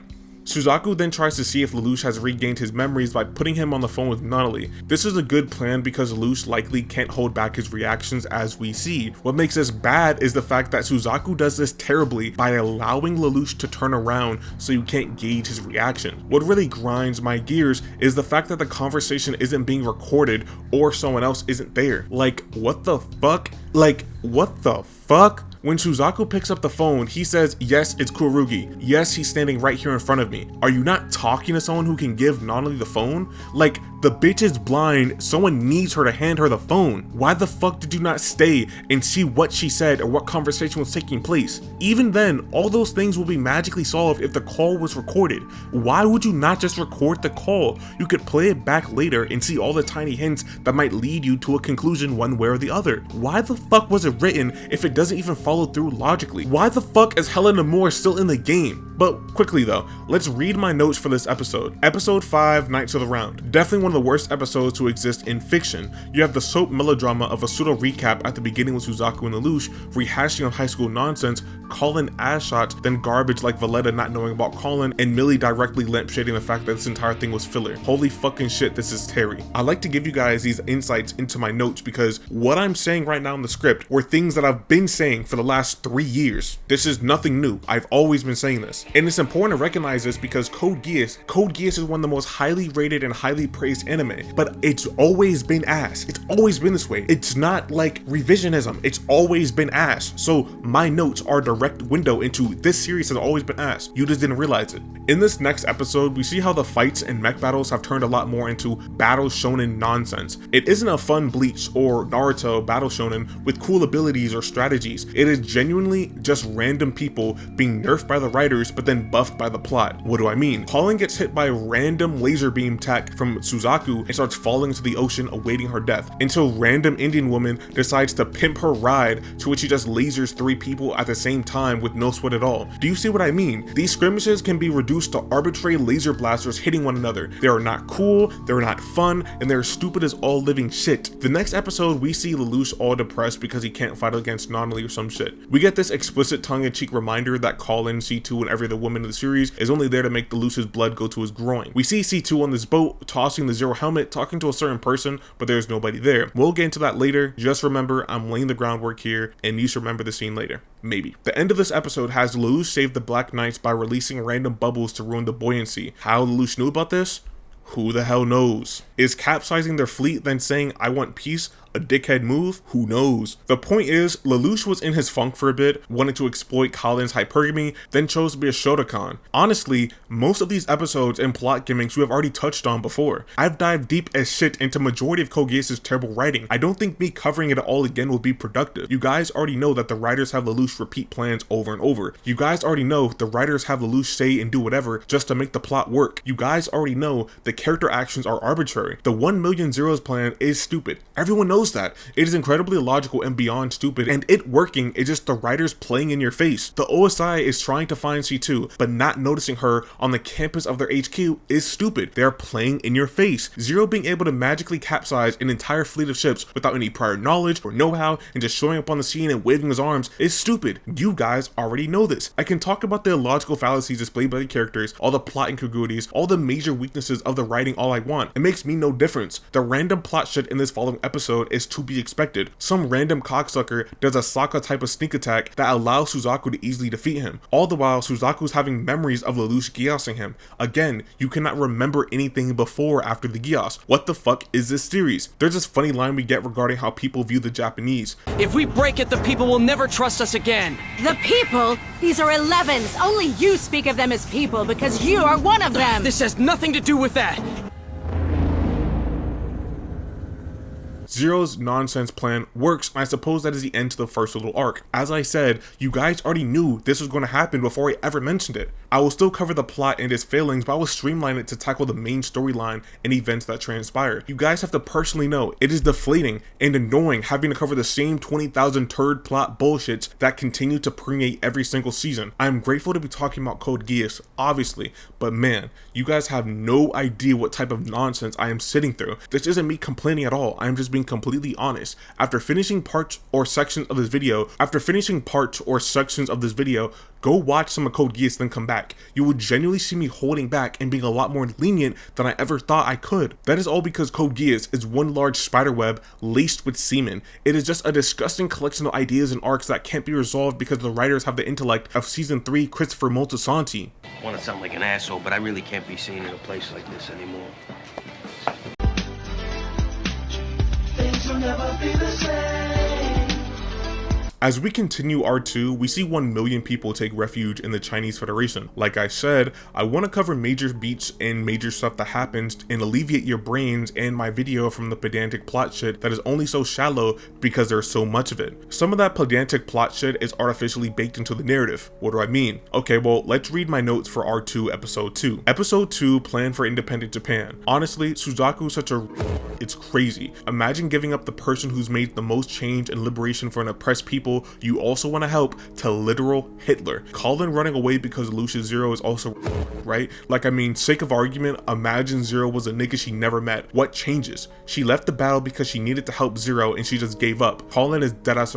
F: Suzaku then tries to see if Lelouch has regained his memories by putting him on the phone with Nunnally. This is a good plan because Lelouch likely can't hold back his reactions as we see. What makes this bad is the fact that Suzaku does this terribly by allowing Lelouch to turn around so you can't gauge his reaction. What really grinds my gears is the fact that the conversation isn't being recorded or someone else isn't there. Like, what the fuck? Like, what the fuck? When Suzaku picks up the phone, he says, yes, it's Kururugi. Yes, he's standing right here in front of me. Are you not talking to someone who can give Nunnally the phone? Like, The bitch is blind, someone needs her to hand her the phone. Why the fuck did you not stay and see what she said or what conversation was taking place? Even then, all those things will be magically solved if the call was recorded. Why would you not just record the call? You could play it back later and see all the tiny hints that might lead you to a conclusion one way or the other. Why the fuck was it written if it doesn't even follow through logically? Why the fuck is Helena Moore still in the game? But quickly though, let's read my notes for this episode. Episode 5, Knights of the Round. Definitely one of the worst episodes to exist in fiction. You have the soap melodrama of a pseudo recap at the beginning with Suzaku and Lelouch, rehashing of high school nonsense, Colin ass shots, then garbage like Valletta not knowing about Colin, and Millie directly lampshading the fact that this entire thing was filler. Holy fucking shit, this is Terry. I like to give you guys these insights into my notes because what I'm saying right now in the script were things that I've been saying for the last 3 years. This is nothing new. I've always been saying this. And it's important to recognize this because Code Geass is one of the most highly rated and highly praised anime, but it's always been ass. It's always been this way. It's not like revisionism. It's always been ass. So my notes are a direct window into this series has always been ass. You just didn't realize it. In this next episode, we see how the fights and mech battles have turned a lot more into battle shonen nonsense. It isn't a fun Bleach or Naruto battle shonen with cool abilities or strategies. It is genuinely just random people being nerfed by the writers but then buffed by the plot. What do I mean? Colin gets hit by a random laser beam attack from Suzaku and starts falling into the ocean awaiting her death, until random Indian woman decides to pimp her ride, to which she just lasers 3 people at the same time with no sweat at all. Do you see what I mean? These skirmishes can be reduced to arbitrary laser blasters hitting one another. They are not cool, they're not fun, and they're stupid as all living shit. The next episode, we see Lelouch all depressed because he can't fight against Nonali or some shit. We get this explicit tongue-in-cheek reminder that Colin, C2, and every other woman in the series is only there to make Lelouch's blood go to his groin. We see C2 on this boat tossing the Zero helmet, talking to a certain person, but there's nobody there. We'll get into that later. Just remember, I'm laying the groundwork here, and you should remember the scene later. Maybe. The end of this episode has Lelouch save the Black Knights by releasing random bubbles to ruin the buoyancy. How Lelouch knew about this? Who the hell knows? Is capsizing their fleet then saying, I want peace, a dickhead move? Who knows? The point is, Lelouch was in his funk for a bit, wanted to exploit Colin's hypergamy, then chose to be a Shotokan. Honestly, most of these episodes and plot gimmicks we have already touched on before. I've dived deep as shit into majority of Code Geass' terrible writing. I don't think me covering it all again will be productive. You guys already know that the writers have Lelouch repeat plans over and over. You guys already know the writers have Lelouch say and do whatever just to make the plot work. You guys already know the character actions are arbitrary. The 1 million zeros plan is stupid. Everyone knows that. It is incredibly illogical and beyond stupid, and it working is just the writers playing in your face. The OSI is trying to find C2, but not noticing her on the campus of their HQ is stupid. They are playing in your face. Zero being able to magically capsize an entire fleet of ships without any prior knowledge or know-how and just showing up on the scene and waving his arms is stupid. You guys already know this. I can talk about the illogical fallacies displayed by the characters, all the plot incongruities, all the major weaknesses of the writing all I want. It makes me no difference. The random plot shit in this following episode is to be expected. Some random cocksucker does a Sokka type of sneak attack that allows Suzaku to easily defeat him. All the while, Suzaku's having memories of Lelouch Geassing him. Again, you cannot remember anything before or after the Geass. What the fuck is this series? There's this funny line we get regarding how people view the Japanese.
G: If we break it, the people will never trust us again.
L: The people? These are 11s. Only you speak of them as people because you are one of them.
G: This has nothing to do with that.
F: Zero's nonsense plan works, and I suppose that is the end to the first little arc. As I said, you guys already knew this was going to happen before I ever mentioned it. I will still cover the plot and its failings, but I will streamline it to tackle the main storyline and events that transpired. You guys have to personally know it is deflating and annoying having to cover the same 20,000 turd plot bullshits that continue to permeate every single season. I am grateful to be talking about Code Geass, obviously, but man, you guys have no idea what type of nonsense I am sitting through. This isn't me complaining at all. I am just being completely honest. After finishing parts or sections of this video, go watch some of Code Geass, then come back. You will genuinely see me holding back and being a lot more lenient than I ever thought I could. That is all because Code Geass is one large spiderweb laced with semen. It is just a disgusting collection of ideas and arcs that can't be resolved because the writers have the intellect of Season 3 Christopher Moltisanti.
B: I want to sound like an asshole, but I really can't be seen in a place like this anymore.
J: Things will never be the same.
F: As we continue R2, we see 1 million people take refuge in the Chinese Federation. Like I said, I want to cover major beats and major stuff that happens and alleviate your brains and my video from the pedantic plot shit that is only so shallow because there's so much of it. Some of that pedantic plot shit is artificially baked into the narrative. What do I mean? Okay, well, let's read my notes for R2 episode 2. Episode 2, Plan for Independent Japan. Honestly, Suzaku is such a... it's crazy. Imagine giving up the person who's made the most change and liberation for an oppressed people you also want to help to literal Hitler. Colin running away because Lucius Zero is also right? Like, I mean, sake of argument, imagine Zero was a nigga she never met. What changes? She left the battle because she needed to help Zero and she just gave up. Colin is deadass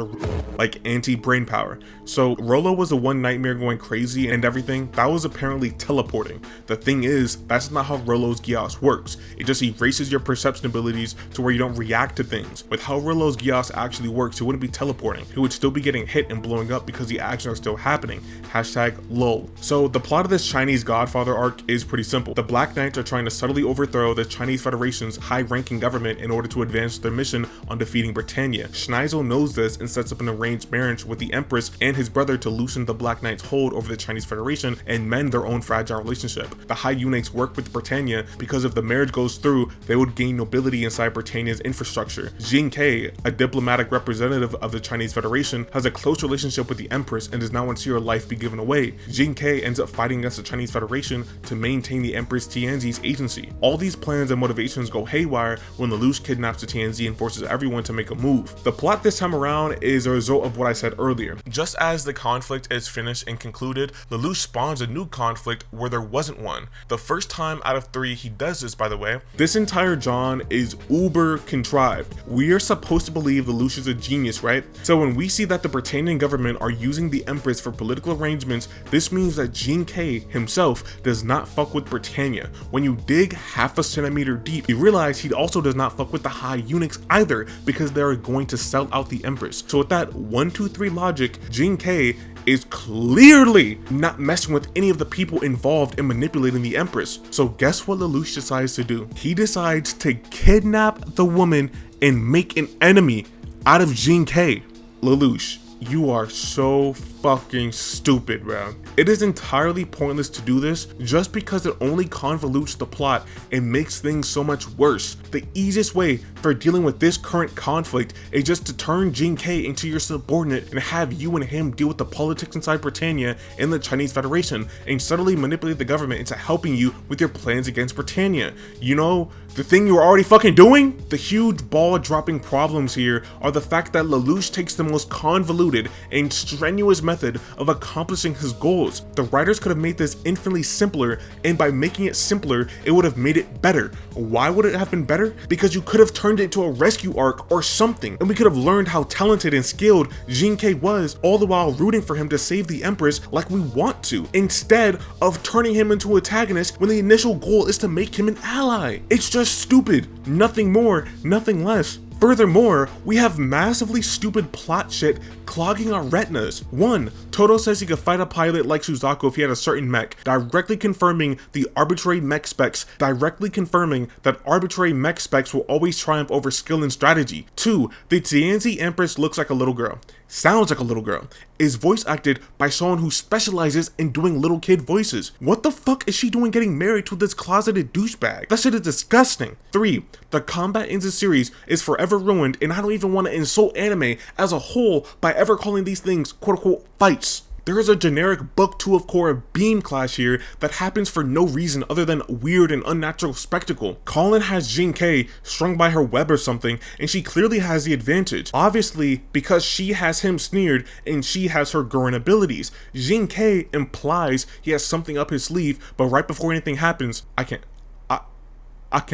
F: like anti-brain power. So Rolo was the one nightmare going crazy and everything. That was apparently teleporting. The thing is, that's not how Rolo's Geass works. It just erases your perception abilities to where you don't react to things. With how Rolo's Geass actually works, he wouldn't be teleporting. He would still be getting hit and blowing up because the actions are still happening. Hashtag lol. So the plot of this Chinese Godfather arc is pretty simple. The Black Knights are trying to subtly overthrow the Chinese Federation's high-ranking government in order to advance their mission on defeating Britannia. Schneizel knows this and sets up an arranged marriage with the Empress and his brother to loosen the Black Knights' hold over the Chinese Federation and mend their own fragile relationship. The High Eunuchs work with Britannia because if the marriage goes through, they would gain nobility inside Britannia's infrastructure. Jin Kei, a diplomatic representative of the Chinese Federation, has a close relationship with the Empress and does not want to see her life be given away. Jin Kei ends up fighting against the Chinese Federation to maintain the Empress Tianzi's agency. All these plans and motivations go haywire when Lelouch kidnaps the Tianzi and forces everyone to make a move. The plot this time around is a result of what I said earlier. Just as the conflict is finished and concluded, Lelouch spawns a new conflict where there wasn't one. The first time out of 3 he does this, by the way. This entire John is uber contrived. We are supposed to believe Lelouch is a genius, right? So when we see that the Britannian government are using the Empress for political arrangements, this means that Jin Kei himself does not fuck with Britannia. When you dig half a centimeter deep, you realize he also does not fuck with the High Eunuchs either because they're going to sell out the Empress. So with that 1, 2, 3 logic, Jin Kei is clearly not messing with any of the people involved in manipulating the Empress. So guess what Lelouch decides to do? He decides to kidnap the woman and make an enemy out of Jin Kei. Lelouch, you are so fucking stupid, bro. It is entirely pointless to do this just because it only convolutes the plot and makes things so much worse. The easiest way for dealing with this current conflict is just to turn Jin Kei into your subordinate and have you and him deal with the politics inside Britannia and the Chinese Federation and subtly manipulate the government into helping you with your plans against Britannia. You know, the thing you're already fucking doing? The huge ball dropping problems here are the fact that Lelouch takes the most convoluted and strenuous method of accomplishing his goals. The writers could have made this infinitely simpler, and by making it simpler, it would have made it better. Why would it have been better? Because you could have turned it into a rescue arc or something, and we could have learned how talented and skilled Jin Kei was, all the while rooting for him to save the Empress like we want to, instead of turning him into an antagonist when the initial goal is to make him an ally. It's just stupid. Nothing more, nothing less. Furthermore, we have massively stupid plot shit clogging our retinas. 1. Toto says he could fight a pilot like Suzaku if he had a certain mech, directly confirming the arbitrary mech specs, directly confirming that arbitrary mech specs will always triumph over skill and strategy. 2. The Tianzi Empress looks like a little girl, sounds like a little girl, is voice acted by someone who specializes in doing little kid voices. What the fuck is she doing getting married to this closeted douchebag? That shit is disgusting. 3. The combat in the series is forever ruined, and I don't even want to insult anime as a whole by ever calling these things quote-unquote fights. There is a generic Book 2 of Korra beam clash here that happens for no reason other than weird and unnatural spectacle. Colin has Jin Kei strung by her web or something, and she clearly has the advantage. Obviously, because she has him sneered and she has her Gurren abilities. Jin Kei implies he has something up his sleeve, but right before anything happens, I can't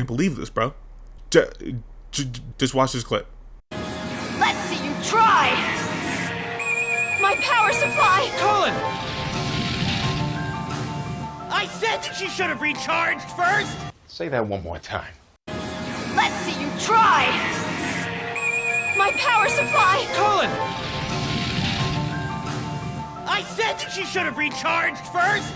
F: believe this, bro. Just watch this clip.
H: Let's see you try! My power supply!
T: Colin! I said that she should have recharged first!
B: Say that one more time.
H: Let's see you try! My power supply!
T: Colin! I said that she should have recharged first!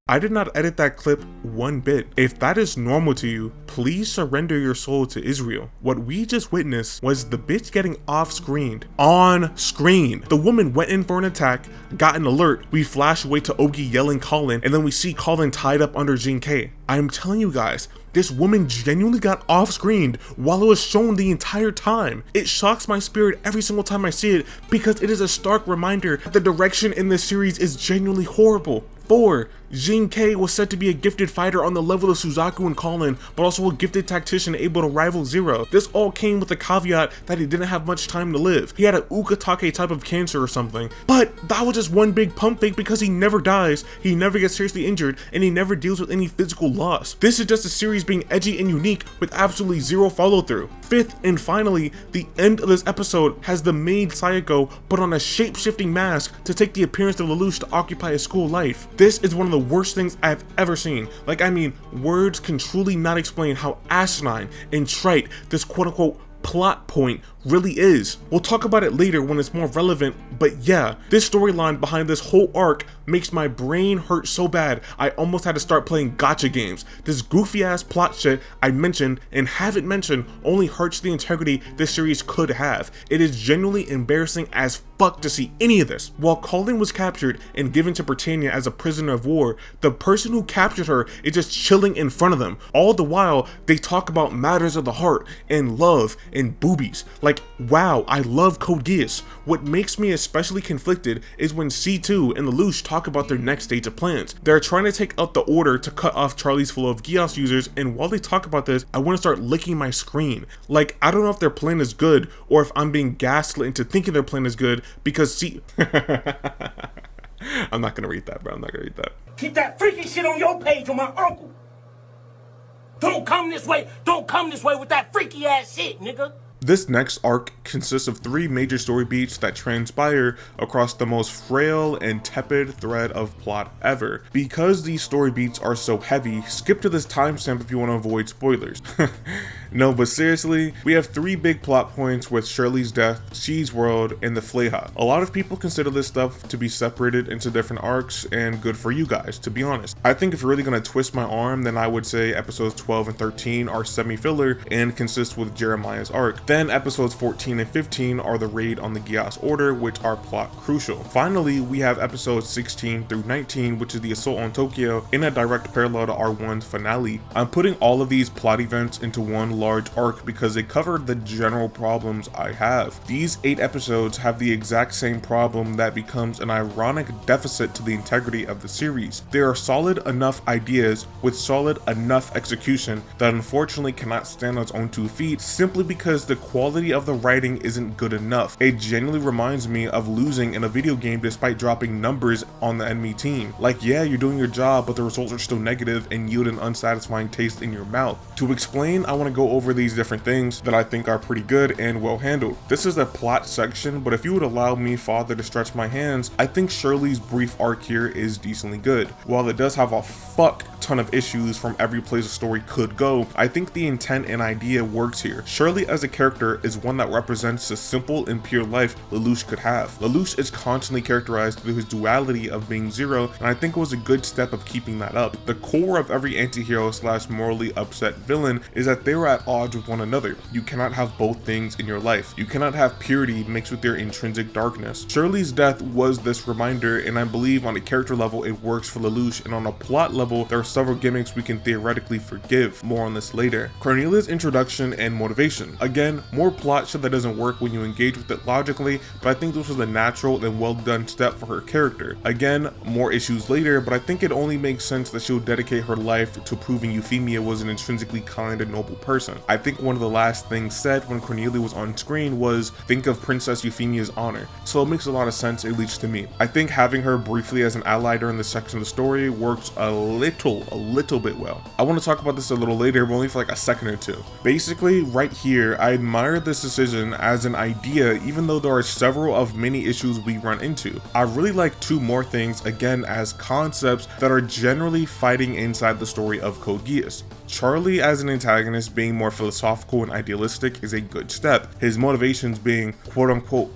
F: I did not edit that clip one bit. If that is normal to you, please surrender your soul to Israel. What we just witnessed was the bitch getting off-screened. On screen. The woman went in for an attack, got an alert, we flash away to Ogi yelling Colin, and then we see Colin tied up under Jin K. I'm telling you guys, this woman genuinely got off-screened while it was shown the entire time. It shocks my spirit every single time I see it because it is a stark reminder that the direction in this series is genuinely horrible. 4. Jin K was said to be a gifted fighter on the level of Suzaku and Colin, but also a gifted tactician able to rival Zero. This all came with the caveat that he didn't have much time to live. He had a ukatake type of cancer or something, but that was just one big pump fake because he never dies, he never gets seriously injured, and he never deals with any physical loss. This is just a series being edgy and unique with absolutely zero follow through. 5th and finally, the end of this episode has the maid Sayako put on a shape-shifting mask to take the appearance of Lelouch to occupy his school life. This is one of the worst things I've ever seen. Like, I mean, words can truly not explain how asinine and trite this quote-unquote plot point really is. We'll talk about it later when it's more relevant, but yeah, this storyline behind this whole arc makes my brain hurt so bad I almost had to start playing gacha games. This goofy ass plot shit I mentioned and haven't mentioned only hurts the integrity this series could have. It is genuinely embarrassing as fuck to see any of this. While Colin was captured and given to Britannia as a prisoner of war, the person who captured her is just chilling in front of them. All the while, they talk about matters of the heart and love and boobies. Like, wow, I love Code Geass. What makes me especially conflicted is when C2 and Lelouch talk about their next stage of plans. They're trying to take out the order to cut off Charlie's flow of Geass users, and while they talk about this, I want to start licking my screen. Like, I don't know if their plan is good or if I'm being gaslit into thinking their plan is good because I'm not gonna read that, bro. I'm not gonna read that.
T: Keep that freaky shit on your page on my uncle. Don't come this way. Don't come this way with that freaky ass shit, nigga.
F: This next arc consists of 3 major story beats that transpire across the most frail and tepid thread of plot ever. Because these story beats are so heavy, skip to this timestamp if you want to avoid spoilers. No, but seriously, we have 3 big plot points with Shirley's death, She's World, and the Fleha. A lot of people consider this stuff to be separated into different arcs, and good for you guys, to be honest. I think if you're really gonna twist my arm, then I would say episodes 12 and 13 are semi-filler and consist with Jeremiah's arc. Then episodes 14 and 15 are the raid on the Geass Order, which are plot crucial. Finally, we have episodes 16 through 19, which is the assault on Tokyo, in a direct parallel to R1's finale. I'm putting all of these plot events into one large arc because they cover the general problems I have. These 8 episodes have the exact same problem that becomes an ironic deficit to the integrity of the series. There are solid enough ideas with solid enough execution that unfortunately cannot stand on its own 2 feet simply because the quality of the writing isn't good enough. It genuinely reminds me of losing in a video game despite dropping numbers on the enemy team. Like, yeah, you're doing your job, but the results are still negative and yield an unsatisfying taste in your mouth. To explain, I want to go over these different things that I think are pretty good and well handled. This is the plot section, but if you would allow me, father, to stretch my hands, I think Shirley's brief arc here is decently good. While it does have a fuck ton of issues from every place the story could go, I think the intent and idea works here. Shirley as a character is one that represents the simple and pure life Lelouch could have. Lelouch is constantly characterized through his duality of being Zero, and I think it was a good step of keeping that up. The core of every anti-hero / morally upset villain is that they were at odds with one another. You cannot have both things in your life. You cannot have purity mixed with their intrinsic darkness. Shirley's death was this reminder, and I believe on a character level it works for Lelouch, and on a plot level there are several gimmicks we can theoretically forgive. More on this later. Cornelia's introduction and motivation. Again, more plot shit that doesn't work when you engage with it logically, but I think this was a natural and well done step for her character. Again, more issues later, but I think it only makes sense that she'll dedicate her life to proving Euphemia was an intrinsically kind and noble person. I think one of the last things said when Cornelia was on screen was, think of Princess Euphemia's honor. So it makes a lot of sense, at least to me. I think having her briefly as an ally during this section of the story works a little bit well. I want to talk about this a little later, but only for like a second or two. Basically, right here, I admire this decision as an idea, even though there are several of many issues we run into. I really like 2 more things, again, as concepts that are generally fighting inside the story of Code Geass. Charlie as an antagonist being more philosophical and idealistic is a good step. His motivations being quote unquote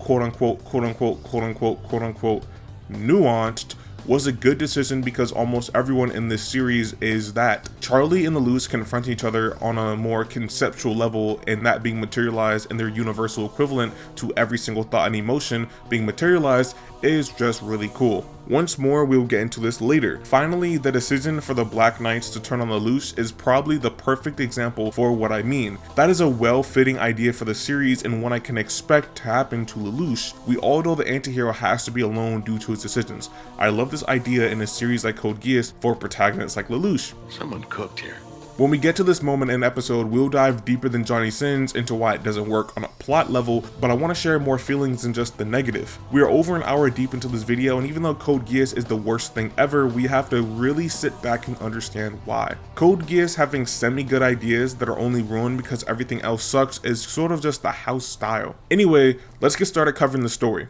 F: nuanced was a good decision because almost everyone in this series is that. Charlie and Lelouch confront each other on a more conceptual level, and that being materialized in their universal equivalent to every single thought and emotion being materialized is just really cool. Once more, we will get into this later. Finally, the decision for the Black Knights to turn on Lelouch is probably the perfect example for what I mean. That is a well-fitting idea for the series and one I can expect to happen to Lelouch. We all know the antihero has to be alone due to his decisions. I love this idea in a series like Code Geass for protagonists like Lelouch.
B: Someone cooked here.
F: When we get to this moment in the episode, we'll dive deeper than Johnny Sins into why it doesn't work on a plot level, but I want to share more feelings than just the negative. We are over an hour deep into this video, and even though Code Geass is the worst thing ever, we have to really sit back and understand why. Code Geass having semi-good ideas that are only ruined because everything else sucks is sort of just the house style. Anyway, let's get started covering the story.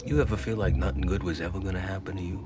B: You ever feel like nothing good was ever gonna happen to you?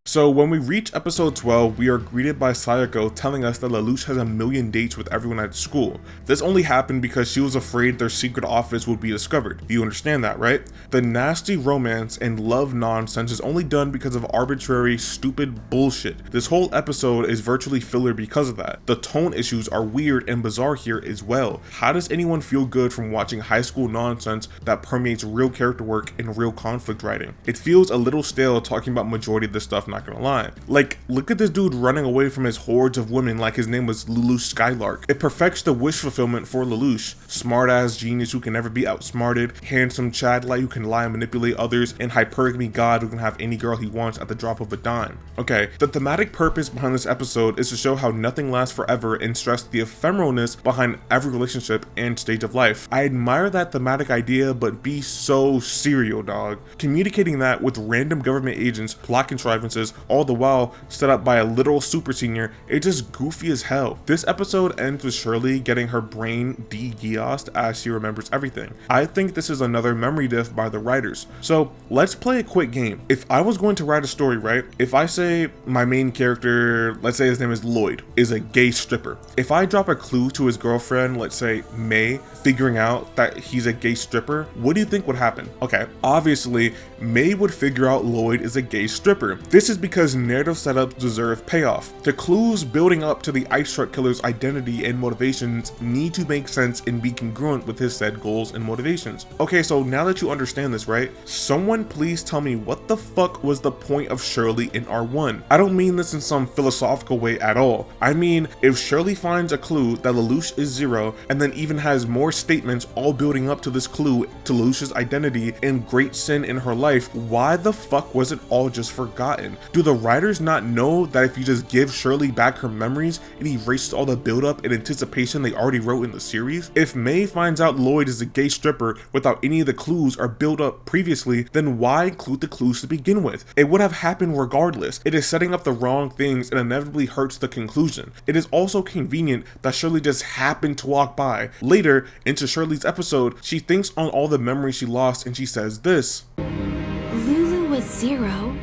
F: So when we reach episode 12, we are greeted by Sayako telling us that Lelouch has a million dates with everyone at school. This only happened because she was afraid their secret office would be discovered. You understand that, right? The nasty romance and love nonsense is only done because of arbitrary, stupid bullshit. This whole episode is virtually filler because of that. The tone issues are weird and bizarre here as well. How does anyone feel good from watching high school nonsense that permeates real character work and real conflict writing? It feels a little stale talking about majority of this stuff, not gonna lie. Like, look at this dude running away from his hordes of women like his name was Lelouch Skylark. It perfects the wish fulfillment for Lelouch. Smart ass genius who can never be outsmarted, handsome Chad Light who can lie and manipulate others, and hypergamy god who can have any girl he wants at the drop of a dime. Okay, the thematic purpose behind this episode is to show how nothing lasts forever and stress the ephemeralness behind every relationship and stage of life. I admire that thematic idea, but be so serial, dog. Communicating that with random government agents, plot contrivances, all the while set up by a literal super senior, it's just goofy as hell. This episode ends with Shirley getting her brain de-Geassed as she remembers everything. I think this is another memory diff by the writers. So let's play a quick game. If I was going to write a story, right? If I say my main character, let's say his name is Lloyd, is a gay stripper. If I drop a clue to his girlfriend, let's say May, figuring out that he's a gay stripper, what do you think would happen? Okay, obviously May would figure out Lloyd is a gay stripper. This is because narrative setups deserve payoff. The clues building up to the Ice Truck Killer's identity and motivations need to make sense and be congruent with his said goals and motivations. Okay, so now that you understand this, right? Someone please tell me what the fuck was the point of Shirley in R1? I don't mean this in some philosophical way at all. I mean, if Shirley finds a clue that Lelouch is zero and then even has more statements all building up to this clue to Lelouch's identity and great sin in her life, why the fuck was it all just forgotten? Do the writers not know that if you just give Shirley back her memories, it erases all the buildup and anticipation they already wrote in the series? If May finds out Lloyd is a gay stripper without any of the clues or build up previously, then why include the clues to begin with? It would have happened regardless. It is setting up the wrong things and inevitably hurts the conclusion. It is also convenient that Shirley just happened to walk by. Later, into Shirley's episode, she thinks on all the memories she lost and she says this.
Q: Lulu was zero,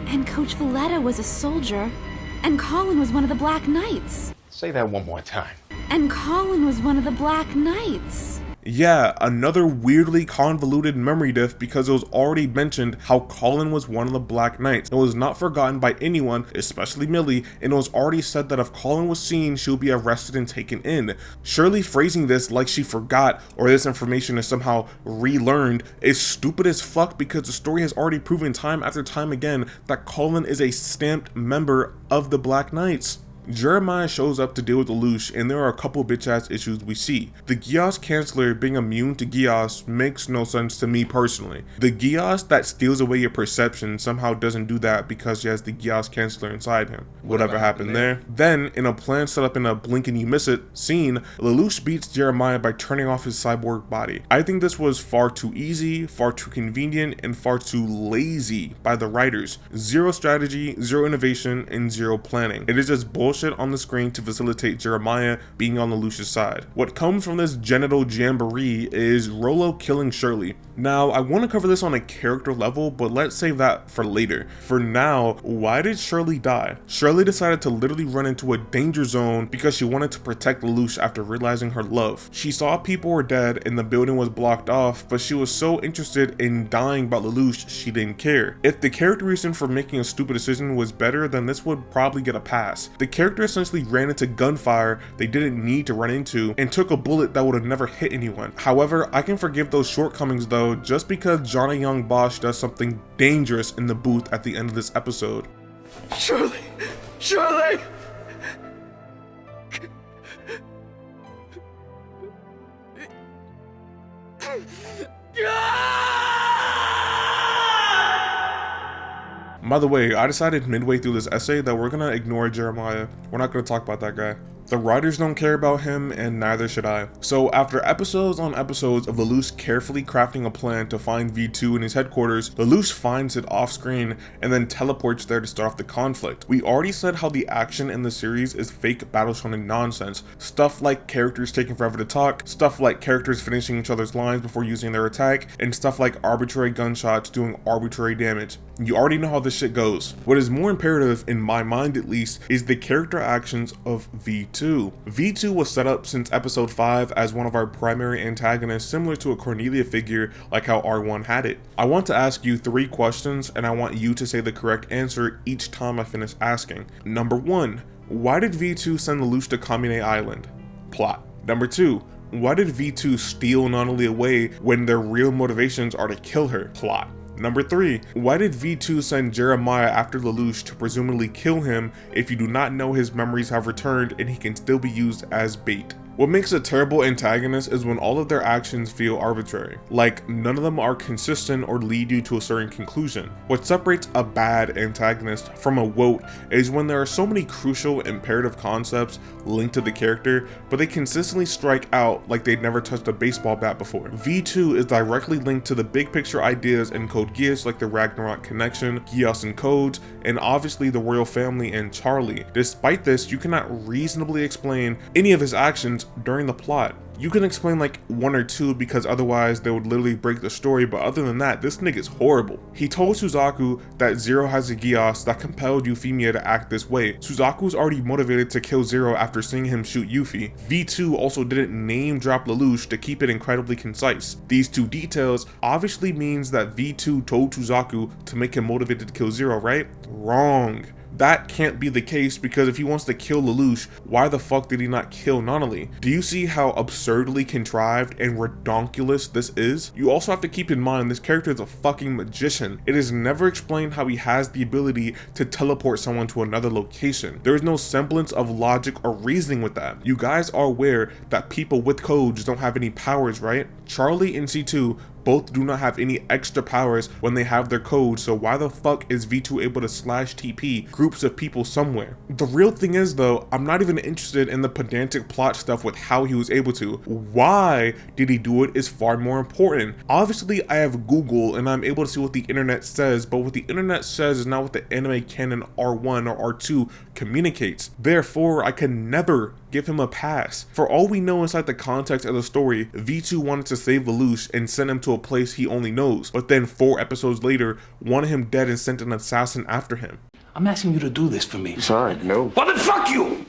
Q: and Coach Valletta was a soldier, and Colin was one of the Black Knights.
B: Say that one more time.
Q: And Colin was one of the Black Knights.
F: Yeah, another weirdly convoluted memory diff because it was already mentioned how Colin was one of the Black Knights. It was not forgotten by anyone, especially Millie, and it was already said that if Colin was seen, she would be arrested and taken in. Shirley phrasing this like she forgot or this information is somehow relearned is stupid as fuck because the story has already proven time after time again that Colin is a stamped member of the Black Knights. Jeremiah shows up to deal with Lelouch, and there are a couple bitch-ass issues we see. The Geass Chancellor being immune to Geass makes no sense to me personally. The Geass that steals away your perception somehow doesn't do that because he has the Geass Chancellor inside him. Whatever happened there? Then, in a plan set up in a blink and you miss it scene, Lelouch beats Jeremiah by turning off his cyborg body. I think this was far too easy, far too convenient, and far too lazy by the writers. Zero strategy, zero innovation, and zero planning. It is just bullshit bullshit on the screen to facilitate Jeremiah being on Lelouch's side. What comes from this genital jamboree is Rollo killing Shirley. Now, I want to cover this on a character level, but let's save that for later. For now, why did Shirley die? Shirley decided to literally run into a danger zone because she wanted to protect Lelouch after realizing her love. She saw people were dead and the building was blocked off, but she was so interested in dying about Lelouch, she didn't care. If the character reason for making a stupid decision was better, then this would probably get a pass. The character essentially ran into gunfire they didn't need to run into and took a bullet that would have never hit anyone. However, I can forgive those shortcomings though, just because Johnny Young Bosch does something dangerous in the booth at the end of this episode.
J: Shirley! Shirley!
F: By the way, I decided midway through this essay that we're gonna ignore Jeremiah. We're not gonna talk about that guy. The writers don't care about him, and neither should I. So after episodes on episodes of Lelouch carefully crafting a plan to find V2 in his headquarters, Lelouch finds it off screen and then teleports there to start off the conflict. We already said how the action in the series is fake battle-shonen nonsense. Stuff like characters taking forever to talk, stuff like characters finishing each other's lines before using their attack, and stuff like arbitrary gunshots doing arbitrary damage. You already know how this shit goes. What is more imperative, in my mind at least, is the character actions of V2. V2 was set up since episode 5 as one of our primary antagonists, similar to a Cornelia figure like how R1 had it. I want to ask you 3 questions and I want you to say the correct answer each time I finish asking. Number 1, why did V2 send Lelouch to Kamine Island? Plot. Number 2, why did V2 steal Nonali away when their real motivations are to kill her? Plot. Number 3, why did V2 send Jeremiah after Lelouch to presumably kill him if you do not know his memories have returned and he can still be used as bait? What makes a terrible antagonist is when all of their actions feel arbitrary, like none of them are consistent or lead you to a certain conclusion. What separates a bad antagonist from a woke is when there are so many crucial imperative concepts linked to the character, but they consistently strike out like they'd never touched a baseball bat before. V2 is directly linked to the big picture ideas in Code Geass like the Ragnarok connection, Geass and Codes, and obviously the royal family and Charlie. Despite this, you cannot reasonably explain any of his actions during the plot. You can explain like 1 or 2 because otherwise they would literally break the story, but other than that, this nigga's horrible. He told Suzaku that Zero has a Geass that compelled Euphemia to act this way. Suzaku's already motivated to kill Zero after seeing him shoot Yuffie. V2 also didn't name drop Lelouch to keep it incredibly concise. These 2 details obviously means that V2 told Suzaku to make him motivated to kill Zero, right? Wrong. That can't be the case because if he wants to kill Lelouch, why the fuck did he not kill Nonali? Do you see how absurdly contrived and redonkulous this is? You also have to keep in mind this character is a fucking magician. It is never explained how he has the ability to teleport someone to another location. There is no semblance of logic or reasoning with that. You guys are aware that people with codes don't have any powers, right? Charlie and C2 both do not have any extra powers when they have their code, so why the fuck is V2 able to slash TP groups of people somewhere? The real thing is though, I'm not even interested in the pedantic plot stuff with how he was able to. Why did he do it is far more important. Obviously I have Google and I'm able to see what the internet says, but what the internet says is not what the anime canon R1 or R2 communicates. Therefore, I can never give him a pass. For all we know inside the context of the story, V2 wanted to save Lelouch and send him to a place he only knows, but then 4 episodes later, wanted him dead and sent an assassin after him.
T: I'm asking you to do this for me.
U: Sorry, no.
T: Well then fuck you!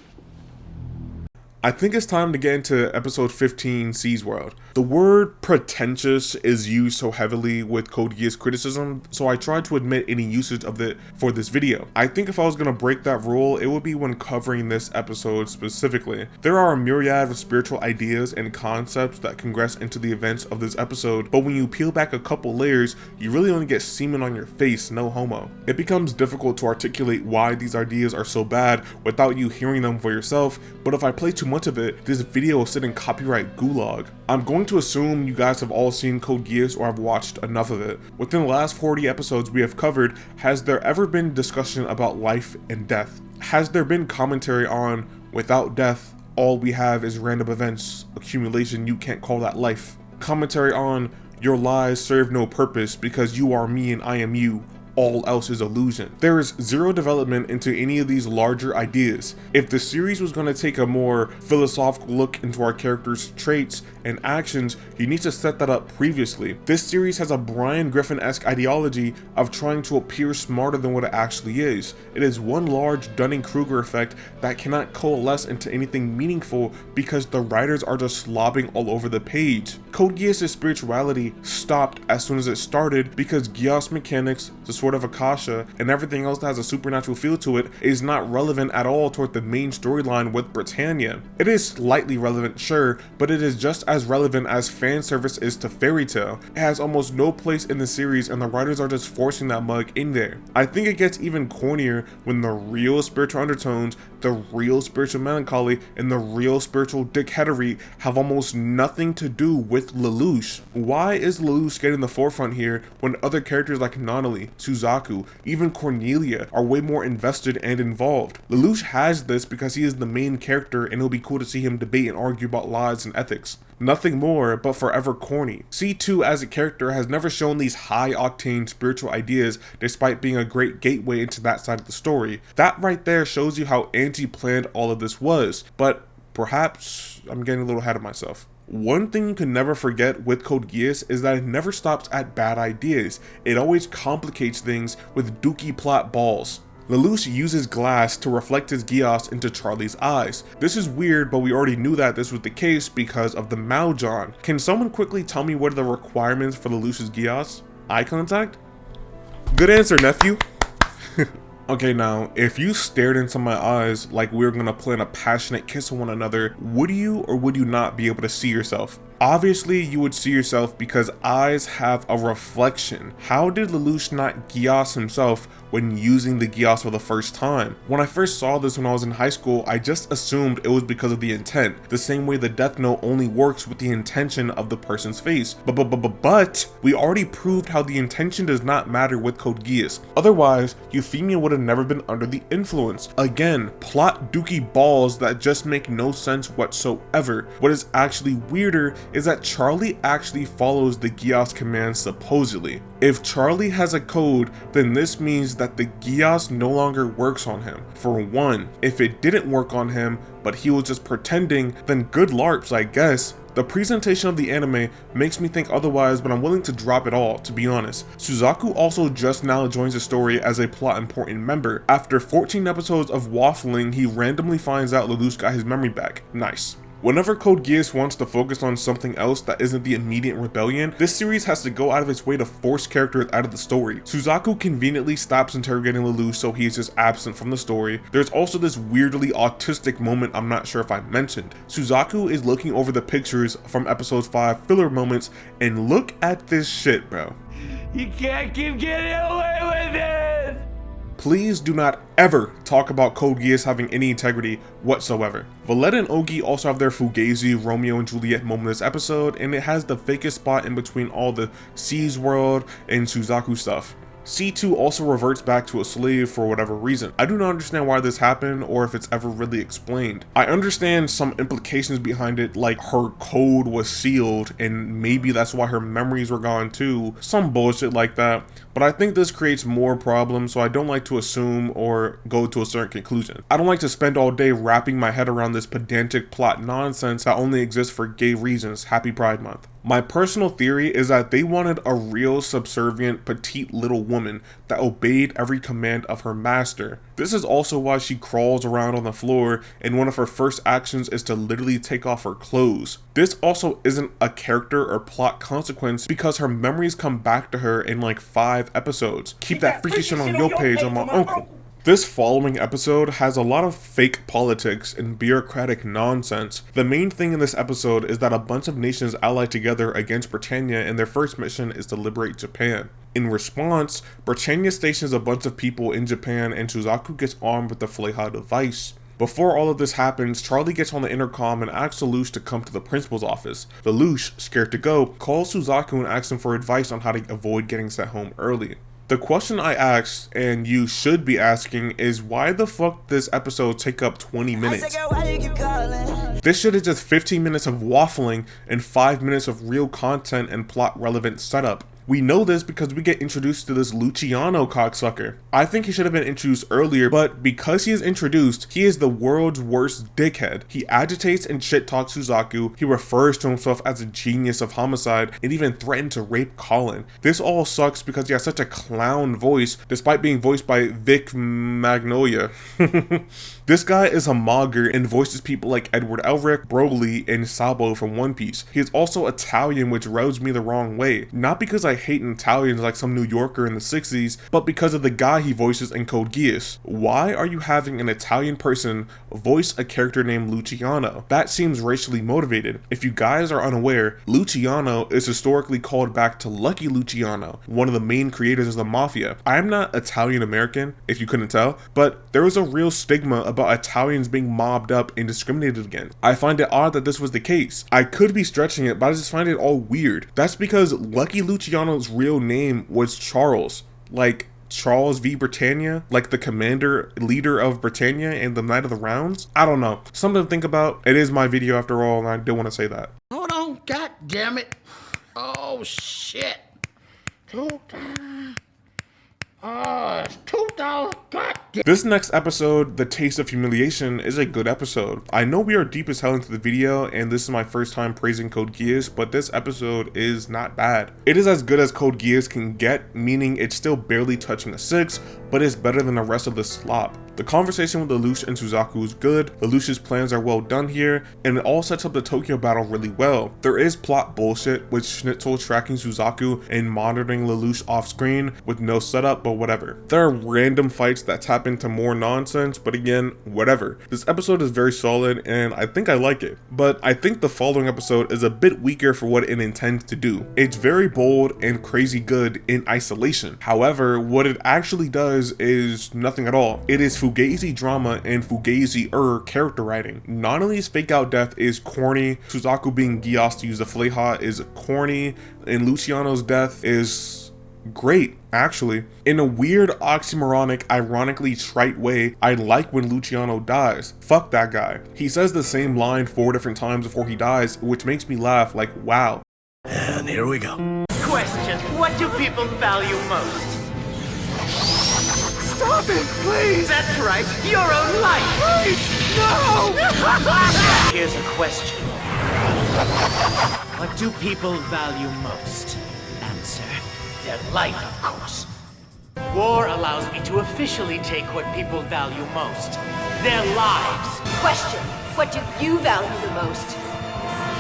F: I think it's time to get into episode 15, C's World. The word pretentious is used so heavily with Code Geass criticism, so I tried to omit any usage of it for this video. I think if I was going to break that rule, it would be when covering this episode specifically. There are a myriad of spiritual ideas and concepts that congress into the events of this episode, but when you peel back a couple layers, you really only get semen on your face, no homo. It becomes difficult to articulate why these ideas are so bad without you hearing them for yourself, but if I play too much of it, this video will sit in copyright gulag. I'm going to assume you guys have all seen Code Geass or have watched enough of it. Within the last 40 episodes we have covered, has there ever been discussion about life and death? Has there been commentary on, without death, all we have is random events, accumulation, you can't call that life? Commentary on, your lies serve no purpose because you are me and I am you. all else is illusion. There is zero development into any of these larger ideas. If the series was going to take a more philosophical look into our characters' traits and actions, you need to set that up previously. This series has a Brian Griffin-esque ideology of trying to appear smarter than what it actually is. It is one large Dunning-Kruger effect that cannot coalesce into anything meaningful because the writers are just slobbing all over the page. Code Geass' spirituality stopped as soon as it started because Geass mechanics, the Sword of Akasha, and everything else that has a supernatural feel to it is not relevant at all toward the main storyline with Britannia. It is slightly relevant, sure, but it is just as relevant as fan service is to Fairy Tail. It has almost no place in the series and the writers are just forcing that mug in there. I think it gets even cornier when the real spiritual undertones, the real spiritual melancholy, and the real spiritual dickheadery have almost nothing to do with Lelouch. Why is Lelouch getting the forefront here when other characters like Nonali, Suzaku, even Cornelia are way more invested and involved? Lelouch has this because he is the main character and it'll be cool to see him debate and argue about lies and ethics. Nothing more, but forever corny. C2 as a character has never shown these high-octane spiritual ideas despite being a great gateway into that side of the story. That right there shows you how anti-planned all of this was, but perhaps I'm getting a little ahead of myself. One thing you can never forget with Code Geass is that it never stops at bad ideas. It always complicates things with dookie plot balls. Lelouch uses glass to reflect his Geass into Charlie's eyes. This is weird, but we already knew that this was the case because of the Mao-John. Can someone quickly tell me what are the requirements for Lelouch's Geass? Eye contact? Good answer, nephew. Okay, now, if you stared into my eyes like we were gonna plan a passionate kiss on one another, would you or would you not be able to see yourself? Obviously, you would see yourself because eyes have a reflection. How did Lelouch not Geass himself when using the Geass for the first time? When I first saw this when I was in high school, I just assumed it was because of the intent, the same way the Death Note only works with the intention of the person's face. But we already proved how the intention does not matter with Code Geass. Otherwise, Euphemia would have never been under the influence. Again, plot dookie balls that just make no sense whatsoever. What is actually weirder is that Charlie actually follows the Geass command supposedly. If Charlie has a code, then this means that the Geass no longer works on him. For one, if it didn't work on him, but he was just pretending, then good larps, I guess. The presentation of the anime makes me think otherwise, but I'm willing to drop it all, to be honest. Suzaku also just now joins the story as a plot important member. After 14 episodes of waffling, he randomly finds out Lelouch got his memory back. Nice. Whenever Code Geass wants to focus on something else that isn't the immediate rebellion, this series has to go out of its way to force characters out of the story. Suzaku conveniently stops interrogating Lelouch, so he is just absent from the story. There's also this weirdly autistic moment I'm not sure if I mentioned. Suzaku is looking over the pictures from episode 5 filler moments, and look at this shit, bro.
T: You can't keep getting away with it!
F: Please do not ever talk about Code Geass having any integrity whatsoever. Valletta and Ogi also have their Fugazi, Romeo and Juliet moment this episode, and it has the fakest spot in between all the C's world and Suzaku stuff. C2 also reverts back to a slave for whatever reason. I do not understand why this happened or if it's ever really explained. I understand some implications behind it, like her code was sealed and maybe that's why her memories were gone too, some bullshit like that, but I think this creates more problems, so I don't like to assume or go to a certain conclusion. I don't like to spend all day wrapping my head around this pedantic plot nonsense that only exists for gay reasons. Happy Pride Month. My personal theory is that they wanted a real subservient petite little woman that obeyed every command of her master. This is also why she crawls around on the floor and one of her first actions is to literally take off her clothes. This also isn't a character or plot consequence because her memories come back to her in like 5 episodes. Keep that freaky shit on your page on my uncle. This following episode has a lot of fake politics and bureaucratic nonsense. The main thing in this episode is that a bunch of nations allied together against Britannia and their first mission is to liberate Japan. In response, Britannia stations a bunch of people in Japan and Suzaku gets armed with the Fleha device. Before all of this happens, Charlie gets on the intercom and asks Lelouch to come to the principal's office. Lelouch, scared to go, calls Suzaku and asks him for advice on how to avoid getting sent home early. The question I asked, and you should be asking, is why the fuck this episode take up 20 minutes? This shit is just 15 minutes of waffling and 5 minutes of real content and plot relevant setup. We know this because we get introduced to this Luciano cocksucker. I think he should have been introduced earlier, but because he is introduced, he is the world's worst dickhead. He agitates and shit talks Suzaku, he refers to himself as a genius of homicide, and even threatened to rape Colin. This all sucks because he has such a clown voice, despite being voiced by Vic Magnolia. This guy is a mogger and voices people like Edward Elric, Broly, and Sabo from One Piece. He is also Italian, which rubs me the wrong way. Not because I hate Italians like some New Yorker in the 60s, but because of the guy he voices in Code Geass. Why are you having an Italian person voice a character named Luciano? That seems racially motivated. If you guys are unaware, Luciano is historically called back to Lucky Luciano, one of the main creators of the Mafia. I am not Italian American, if you couldn't tell, but there is a real stigma about Italians being mobbed up and discriminated against. I find it odd that this was the case. I could be stretching it, but I just find it all weird. That's because Lucky Luciano's real name was Charles, like Charles v Britannia, like the commander leader of Britannia and the Knight of the Rounds. I don't know, something to think about. It is my video after all, and I do want to say that.
T: Hold on, god damn it. Oh shit. Oh, it's 2,000. God damn.
F: This next episode, The Taste of Humiliation, is a good episode. I know we are deep as hell into the video, and this is my first time praising Code Geass, but this episode is not bad. It is as good as Code Geass can get, meaning it's still barely touching a 6, but it's better than the rest of the slop. The conversation with Lelouch and Suzaku is good, Lelouch's plans are well done here, and it all sets up the Tokyo battle really well. There is plot bullshit with Schnitzel tracking Suzaku and monitoring Lelouch off screen with no setup, but whatever. There are random fights that tap into more nonsense, but again, whatever. This episode is very solid and I think I like it, but I think the following episode is a bit weaker for what it intends to do. It's very bold and crazy good in isolation. However, what it actually does is nothing at all. It is Fugazi drama and Fugazi character writing. Nanali's fake out death is corny, Suzaku being Geass to use the Fleha is corny, and Luciano's death is great, actually. In a weird, oxymoronic, ironically trite way, I like when Luciano dies. Fuck that guy. He says the same line 4 different times before he dies, which makes me laugh like, wow.
C: And here we go.
V: Question, what do people value most?
C: Stop it, please!
V: That's right, your own life!
C: Please, no!
V: Here's a question. What do people value most? Answer. Their life, of course. War allows me to officially take what people value most. Their lives.
H: Question, what do you value the most?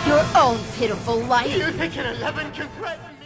H: Your own pitiful life.
V: You think an 11 can threaten me?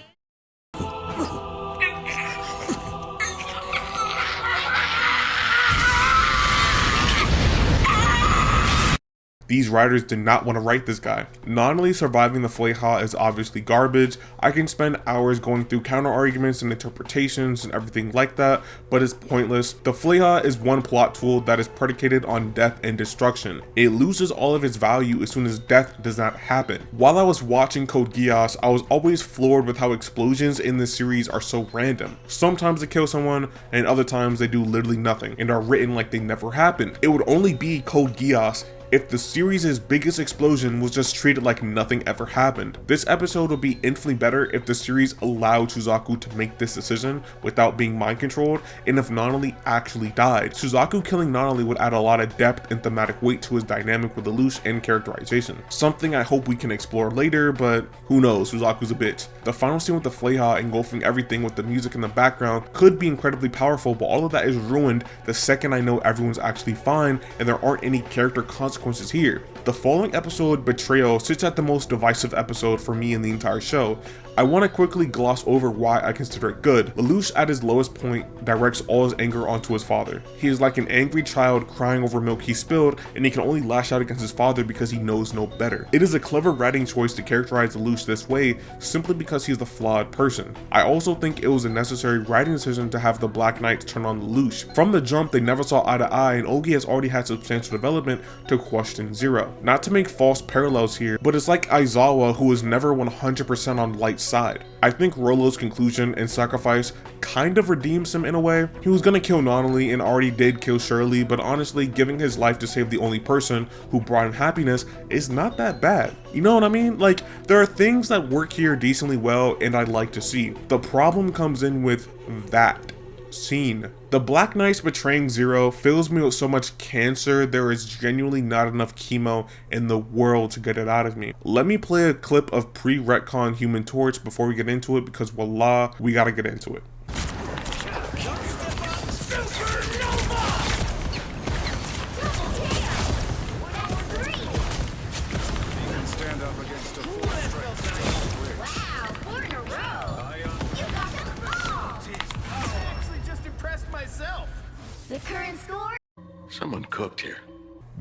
F: These writers did not want to write this guy. Not only surviving the Fleha is obviously garbage, I can spend hours going through counter arguments and interpretations and everything like that, but it's pointless. The Fleha is one plot tool that is predicated on death and destruction. It loses all of its value as soon as death does not happen. While I was watching Code Geass, I was always floored with how explosions in this series are so random. Sometimes they kill someone, and other times they do literally nothing, and are written like they never happened. It would only be Code Geass if the series' biggest explosion was just treated like nothing ever happened. This episode would be infinitely better if the series allowed Suzaku to make this decision without being mind controlled, and if Nanali actually died. Suzaku killing Nanali would add a lot of depth and thematic weight to his dynamic with Lelouch and characterization. Something I hope we can explore later, but who knows, Suzaku's a bitch. The final scene with the Fleha engulfing everything with the music in the background could be incredibly powerful, but all of that is ruined the second I know everyone's actually fine and there aren't any character consequences here. The following episode, Betrayal, sits at the most divisive episode for me in the entire show. I want to quickly gloss over why I consider it good. Lelouch at his lowest point directs all his anger onto his father. He is like an angry child crying over milk he spilled, and he can only lash out against his father because he knows no better. It is a clever writing choice to characterize Lelouch this way simply because he's the flawed person. I also think it was a necessary writing decision to have the Black Knights turn on Lelouch. From the jump, they never saw eye to eye, and Ogi has already had substantial development to question Zero. Not to make false parallels here, but it's like Aizawa, who was never 100% on Light's side. I think Rolo's conclusion and sacrifice kind of redeems him in a way. He was gonna kill Nonali and already did kill Shirley, but honestly, giving his life to save the only person who brought him happiness is not that bad. You know what I mean? Like, there are things that work here decently well and I'd like to see. The problem comes in with that scene. The Black Knights betraying Zero fills me with so much cancer, there is genuinely not enough chemo in the world to get it out of me. Let me play a clip of pre-retcon Human Torch before we get into it, because voila, we gotta get into it.
H: The current score?
C: Someone cooked here.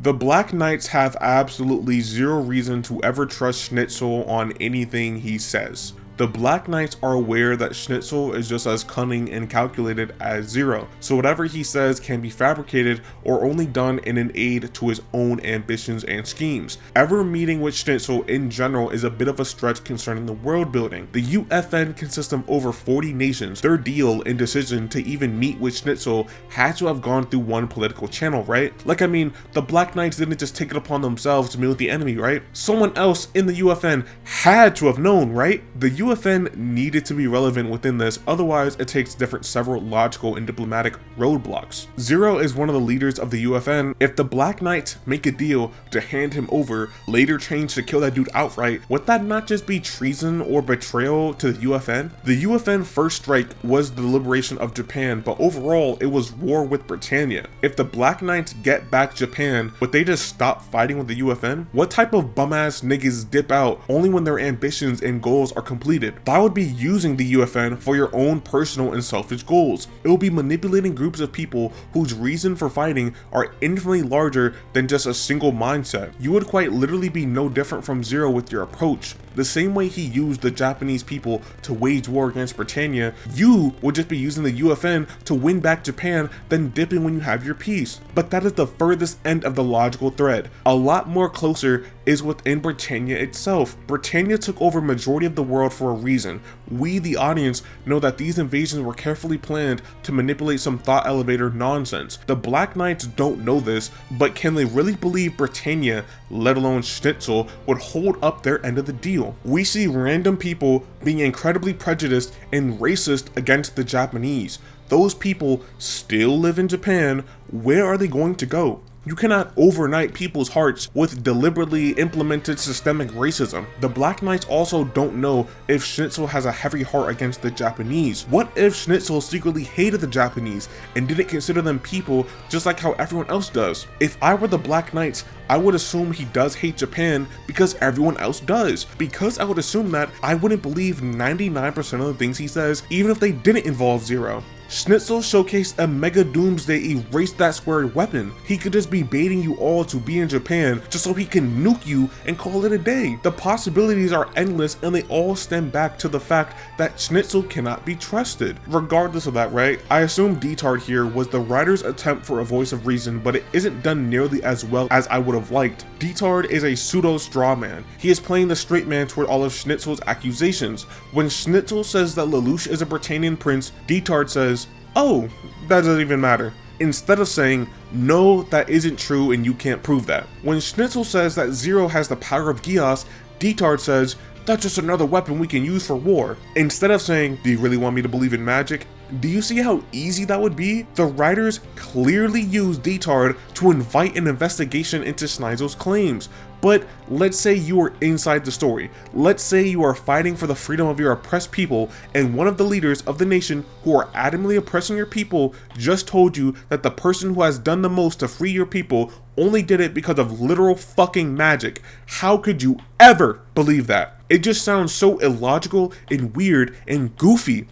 F: The Black Knights have absolutely zero reason to ever trust Schnitzel on anything he says. The Black Knights are aware that Schnitzel is just as cunning and calculated as Zero, so whatever he says can be fabricated or only done in an aid to his own ambitions and schemes. Ever meeting with Schnitzel in general is a bit of a stretch concerning the world building. The UFN consists of over 40 nations. Their deal and decision to even meet with Schnitzel had to have gone through one political channel, right? Like, I mean, the Black Knights didn't just take it upon themselves to meet with the enemy, right? Someone else in the UFN had to have known, right? The UFN needed to be relevant within this, otherwise it takes several logical and diplomatic roadblocks. Zero is one of the leaders of the UFN. If the Black Knights make a deal to hand him over, later change to kill that dude outright, would that not just be treason or betrayal to the UFN? The UFN first strike was the liberation of Japan, but overall it was war with Britannia. If the Black Knights get back Japan, would they just stop fighting with the UFN? What type of bum-ass niggas dip out only when their ambitions and goals are completed? That would be using the UFN for your own personal and selfish goals. It will be manipulating groups of people whose reason for fighting are infinitely larger than just a single mindset. You would quite literally be no different from Zero with your approach. The same way he used the Japanese people to wage war against Britannia, you would just be using the UFN to win back Japan, then dipping when you have your peace. But that is the furthest end of the logical thread. A lot more closer is within Britannia itself. Britannia took over majority of the world for a reason. We, the audience, know that these invasions were carefully planned to manipulate some thought elevator nonsense. The Black Knights don't know this, but can they really believe Britannia, let alone Schnitzel, would hold up their end of the deal? We see random people being incredibly prejudiced and racist against the Japanese. Those people still live in Japan. Where are they going to go? You cannot overnight people's hearts with deliberately implemented systemic racism. The Black Knights also don't know if Schnitzel has a heavy heart against the Japanese. What if Schnitzel secretly hated the Japanese and didn't consider them people just like how everyone else does? If I were the Black Knights, I would assume he does hate Japan because everyone else does. Because I would assume that, I wouldn't believe 99% of the things he says, even if they didn't involve Zero. Schnitzel showcased a mega doomsday erase that squared weapon. He could just be baiting you all to be in Japan just so he can nuke you and call it a day. The possibilities are endless and they all stem back to the fact that Schnitzel cannot be trusted. Regardless of that, right? I assume Detard here was the writer's attempt for a voice of reason, but it isn't done nearly as well as I would have liked. Detard is a pseudo straw man. He is playing the straight man toward all of Schnitzel's accusations. When Schnitzel says that Lelouch is a Britannian prince, Detard says, "Oh, that doesn't even matter," instead of saying, "No, that isn't true and you can't prove that." When Schnitzel says that Zero has the power of Geass, Detard says, "That's just another weapon we can use for war." Instead of saying, "Do you really want me to believe in magic?" Do you see how easy that would be? The writers clearly used Detard to invite an investigation into Schnitzel's claims. But let's say you are inside the story. Let's say you are fighting for the freedom of your oppressed people, and one of the leaders of the nation who are adamantly oppressing your people just told you that the person who has done the most to free your people only did it because of literal fucking magic. How could you ever believe that? It just sounds so illogical and weird and goofy.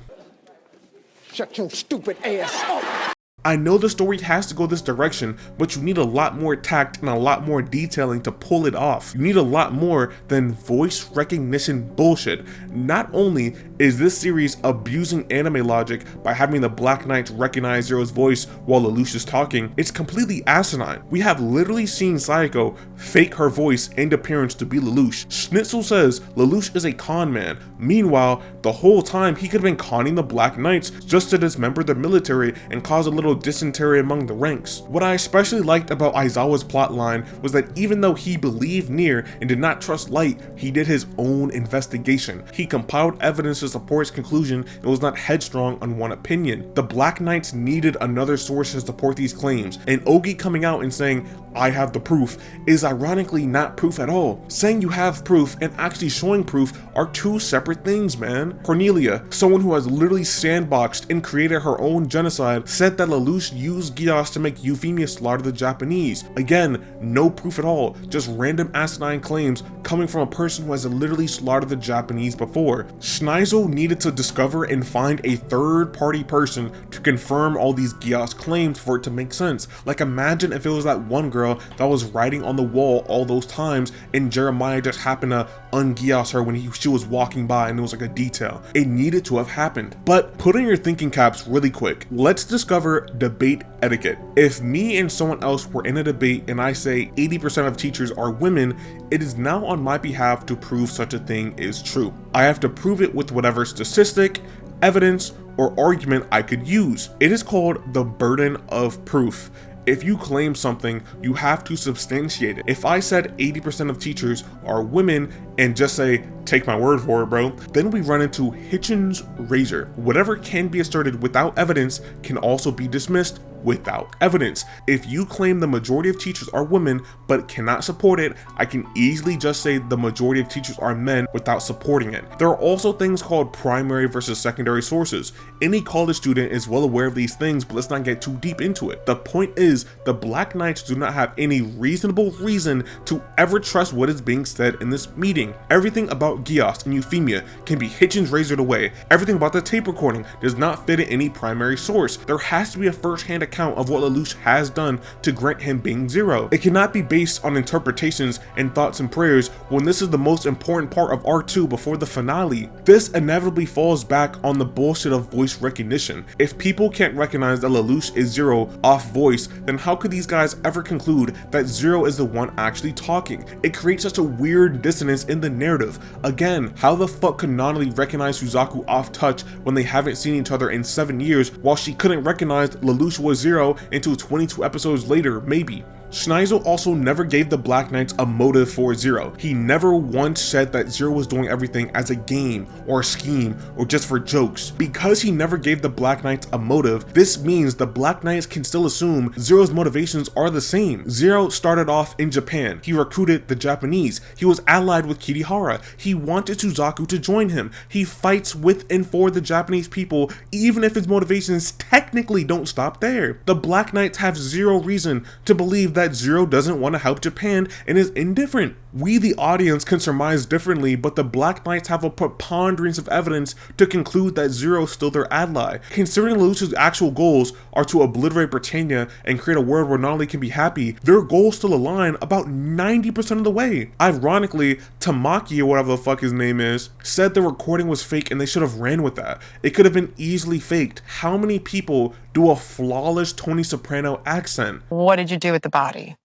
C: Shut your stupid ass up.
F: I know the story has to go this direction, but you need a lot more tact and a lot more detailing to pull it off. You need a lot more than voice recognition bullshit. Not only is this series abusing anime logic by having the Black Knights recognize Zero's voice while Lelouch is talking, it's completely asinine. We have literally seen Sayako fake her voice and appearance to be Lelouch. Schnitzel says Lelouch is a con man. Meanwhile, the whole time he could have been conning the Black Knights just to dismember the military and cause a little dysentery among the ranks. What I especially liked about Aizawa's plotline was that even though he believed Nier and did not trust Light, he did his own investigation. He compiled evidence to support his conclusion and was not headstrong on one opinion. The Black Knights needed another source to support these claims, and Ogi coming out and saying, "I have the proof," is ironically not proof at all. Saying you have proof and actually showing proof are two separate things, man. Cornelia, someone who has literally sandboxed and created her own genocide, said that Lelouch used Geass to make Euphemia slaughter the Japanese. Again, no proof at all, just random asinine claims coming from a person who has literally slaughtered the Japanese before. Schneizel needed to discover and find a third-party person to confirm all these Geass claims for it to make sense. Like, imagine if it was that one girl that was writing on the wall all those times and Jeremiah just happened to un-Geass her when she was walking by and it was like a detail. It needed to have happened. But put in your thinking caps really quick. Let's discover debate etiquette. If me and someone else were in a debate and I say 80% of teachers are women, it is now on my behalf to prove such a thing is true. I have to prove it with whatever statistic, evidence, or argument I could use. It is called the burden of proof. If you claim something, you have to substantiate it. If I said 80% of teachers are women and just say, take my word for it, bro, then we run into Hitchens' razor. Whatever can be asserted without evidence can also be dismissed without evidence. If you claim the majority of teachers are women but cannot support it, I can easily just say the majority of teachers are men without supporting it. There are also things called primary versus secondary sources. Any college student is well aware of these things, but let's not get too deep into it. The point is, the Black Knights do not have any reasonable reason to ever trust what is being said in this meeting. Everything about Geass and Euphemia can be Hitchens razored away. Everything about the tape recording does not fit in any primary source. There has to be a first-hand account of what Lelouch has done to grant him being Zero. It cannot be based on interpretations and thoughts and prayers when this is the most important part of R2 before the finale. This inevitably falls back on the bullshit of voice recognition. If people can't recognize that Lelouch is Zero off voice, then how could these guys ever conclude that Zero is the one actually talking? It creates such a weird dissonance in the narrative. Again, how the fuck could Nanali recognize Suzaku off touch when they haven't seen each other in 7 years, while she couldn't recognize Lelouch was Zero until 22 episodes later, maybe? Schneizel also never gave the Black Knights a motive for Zero. He never once said that Zero was doing everything as a game or a scheme or just for jokes. Because he never gave the Black Knights a motive, this means the Black Knights can still assume Zero's motivations are the same. Zero started off in Japan. He recruited the Japanese. He was allied with Kirihara. He wanted Suzaku to join him. He fights with and for the Japanese people, even if his motivations technically don't stop there. The Black Knights have zero reason to believe that Zero doesn't want to help Japan and is indifferent. We, the audience, can surmise differently, but the Black Knights have a preponderance of evidence to conclude that Zero is still their ally. Considering Lelouch's actual goals are to obliterate Britannia and create a world where Nanali can be happy, their goals still align about 90% of the way. Ironically, Tamaki, or whatever the fuck his name is, said the recording was fake and they should have ran with that. It could have been easily faked. How many people do a flawless Tony Soprano accent?
D: What did you do with the body?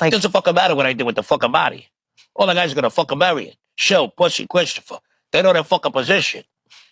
T: Like, doesn't fucking matter what I did with the fucking body. All the guys are gonna fucking bury it. Show, Pussy, Christopher. They know their fucking position.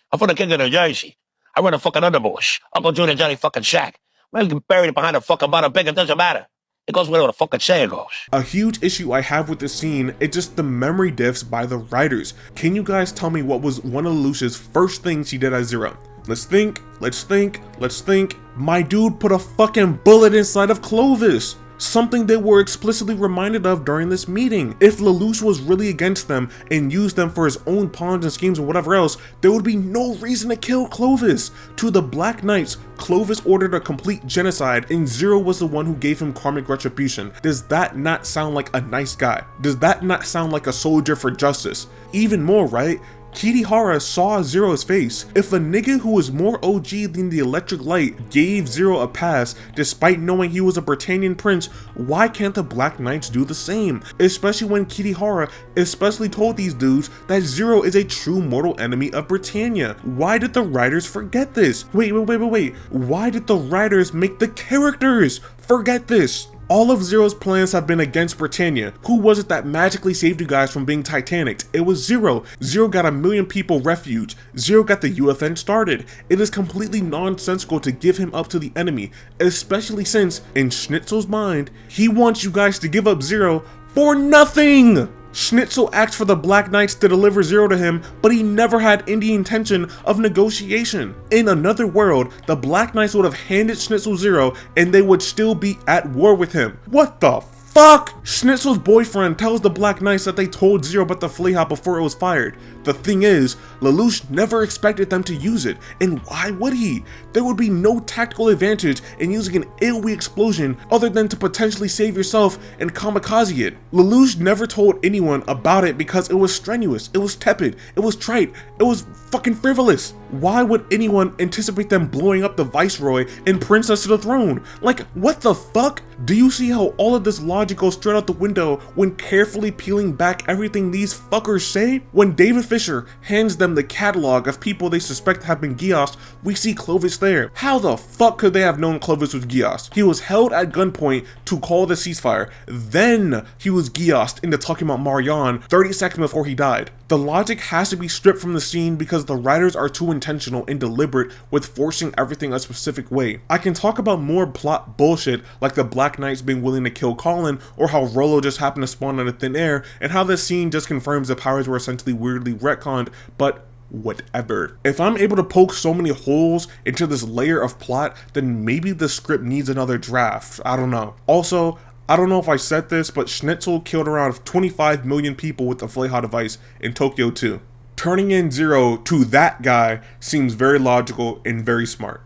T: I'm from the king of New Jersey. I run a fucking underbush. Uncle June and Johnny fucking Shack. Man, you can bury it behind a fucking bottom big, it doesn't matter. It goes where the fucking saying goes.
F: A huge issue I have with this scene is just the memory diffs by the writers. Can you guys tell me what was one of Lelouch's first things he did as Zero? Let's think, let's think, let's think. My dude put a fucking bullet inside of Clovis. Something they were explicitly reminded of during this meeting. If Lelouch was really against them and used them for his own pawns and schemes and whatever else, there would be no reason to kill Clovis. To the Black Knights, Clovis ordered a complete genocide and Zero was the one who gave him karmic retribution. Does that not sound like a nice guy? Does that not sound like a soldier for justice? Even more, right? Kirihara saw Zero's face. If a nigga who was more OG than the Electric Light gave Zero a pass despite knowing he was a Britannian prince, why can't the Black Knights do the same? Especially when Kirihara especially told these dudes that Zero is a true mortal enemy of Britannia. Why did the writers forget this? Wait. Why did the writers make the characters forget this? All of Zero's plans have been against Britannia. Who was it that magically saved you guys from being Titanic? It was Zero. Zero got 1 million people refuge. Zero got the UFN started. It is completely nonsensical to give him up to the enemy, especially since, in Schnitzel's mind, he wants you guys to give up Zero for nothing! Schnitzel asked for the Black Knights to deliver Zero to him, but he never had any intention of negotiation. In another world, the Black Knights would have handed Schnitzel Zero and they would still be at war with him. What the fuck? Schnitzel's boyfriend tells the Black Knights that they told Zero about the Flayhop before it was fired. The thing is, Lelouch never expected them to use it, and why would he? There would be no tactical advantage in using an AoE explosion other than to potentially save yourself and kamikaze it. Lelouch never told anyone about it because it was strenuous, it was tepid, it was trite, it was fucking frivolous. Why would anyone anticipate them blowing up the Viceroy and Princess to the throne? Like, what the fuck? Do you see how all of this logic goes straight out the window when carefully peeling back everything these fuckers say? When David Fisher hands them the catalog of people they suspect have been Geass, we see Clovis there. How the fuck could they have known Clovis was Geass? He was held at gunpoint to call the ceasefire. Then he was Geassed into talking about Marianne 30 seconds before he died. The logic has to be stripped from the scene because the writers are too intentional and deliberate with forcing everything a specific way. I can talk about more plot bullshit like the Black Knights being willing to kill Colin, or how Rollo just happened to spawn out of thin air, and how this scene just confirms the powers were essentially weirdly retconned, but whatever. If I'm able to poke so many holes into this layer of plot, then maybe the script needs another draft. I don't know. Also, I don't know if I said this, but Schnitzel killed around 25 million people with the Flayha device in Tokyo too. Turning in Zero to that guy seems very logical and very smart.